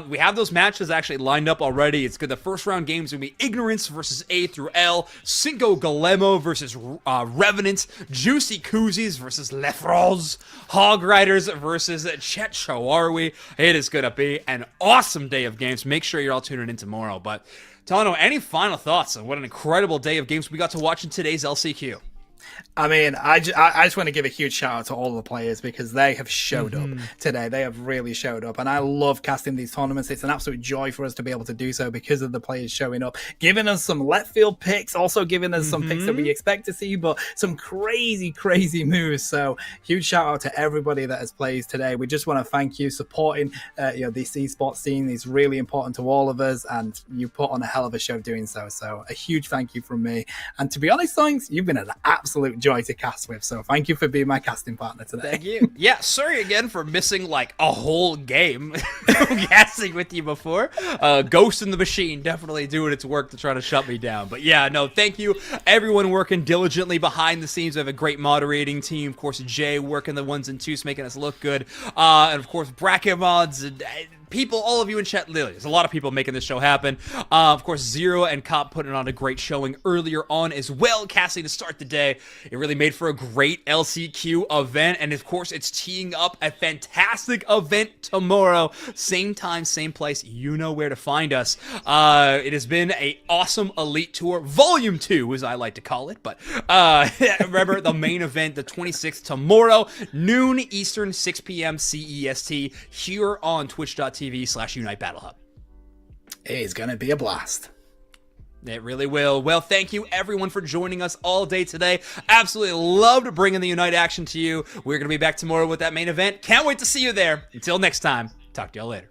We have those matches actually lined up already. It's good. The first round games will be Ignorance versus A through L, Cinco Galemo versus Revenant, Juicy Koozies versus Lefros, Hog Riders versus Chet Shawarwi. It is going to be an awesome day of games. Make sure you're all tuning in tomorrow. But Tano, any final thoughts on what an incredible day of games we got to watch in today's LCQ? I mean, I just want to give a huge shout out to all the players because they have showed up today. They have really showed up, and I love casting these tournaments. It's an absolute joy for us to be able to do so because of the players showing up, giving us some left field picks, also giving us some picks that we expect to see, but some crazy, crazy moves. So huge shout out to everybody that has played today. We just want to thank you supporting this esports scene is really important to all of us, and you put on a hell of a show doing so. So a huge thank you from me. And to be honest, Zoinks, you've been an absolute joy to cast with, so thank you for being my casting partner today. Thank you. Yeah, sorry again for missing like a whole game casting with you before. Ghost in the Machine definitely doing its work to try to shut me down, but yeah, no, thank you everyone working diligently behind the scenes. We have a great moderating team, of course Jay working the ones and twos, making us look good, and of course bracket mods and people, all of you in chat, literally, there's a lot of people making this show happen. Of course, Zero and Cop putting on a great showing earlier on as well, casting to start the day. It really made for a great LCQ event, and of course, it's teeing up a fantastic event tomorrow. Same time, same place, you know where to find us. It has been an awesome Elite Tour, Volume 2, as I like to call it, but remember, the main event, the 26th, noon Eastern, 6 p.m. CEST, here on twitch.tv/Unite Battle Hub. It's gonna be a blast. It really will. Well, thank you everyone for joining us all day today. Absolutely loved bringing the Unite action to you. We're going to be back tomorrow with that main event. Can't wait to see you there. Until next time, talk to y'all later.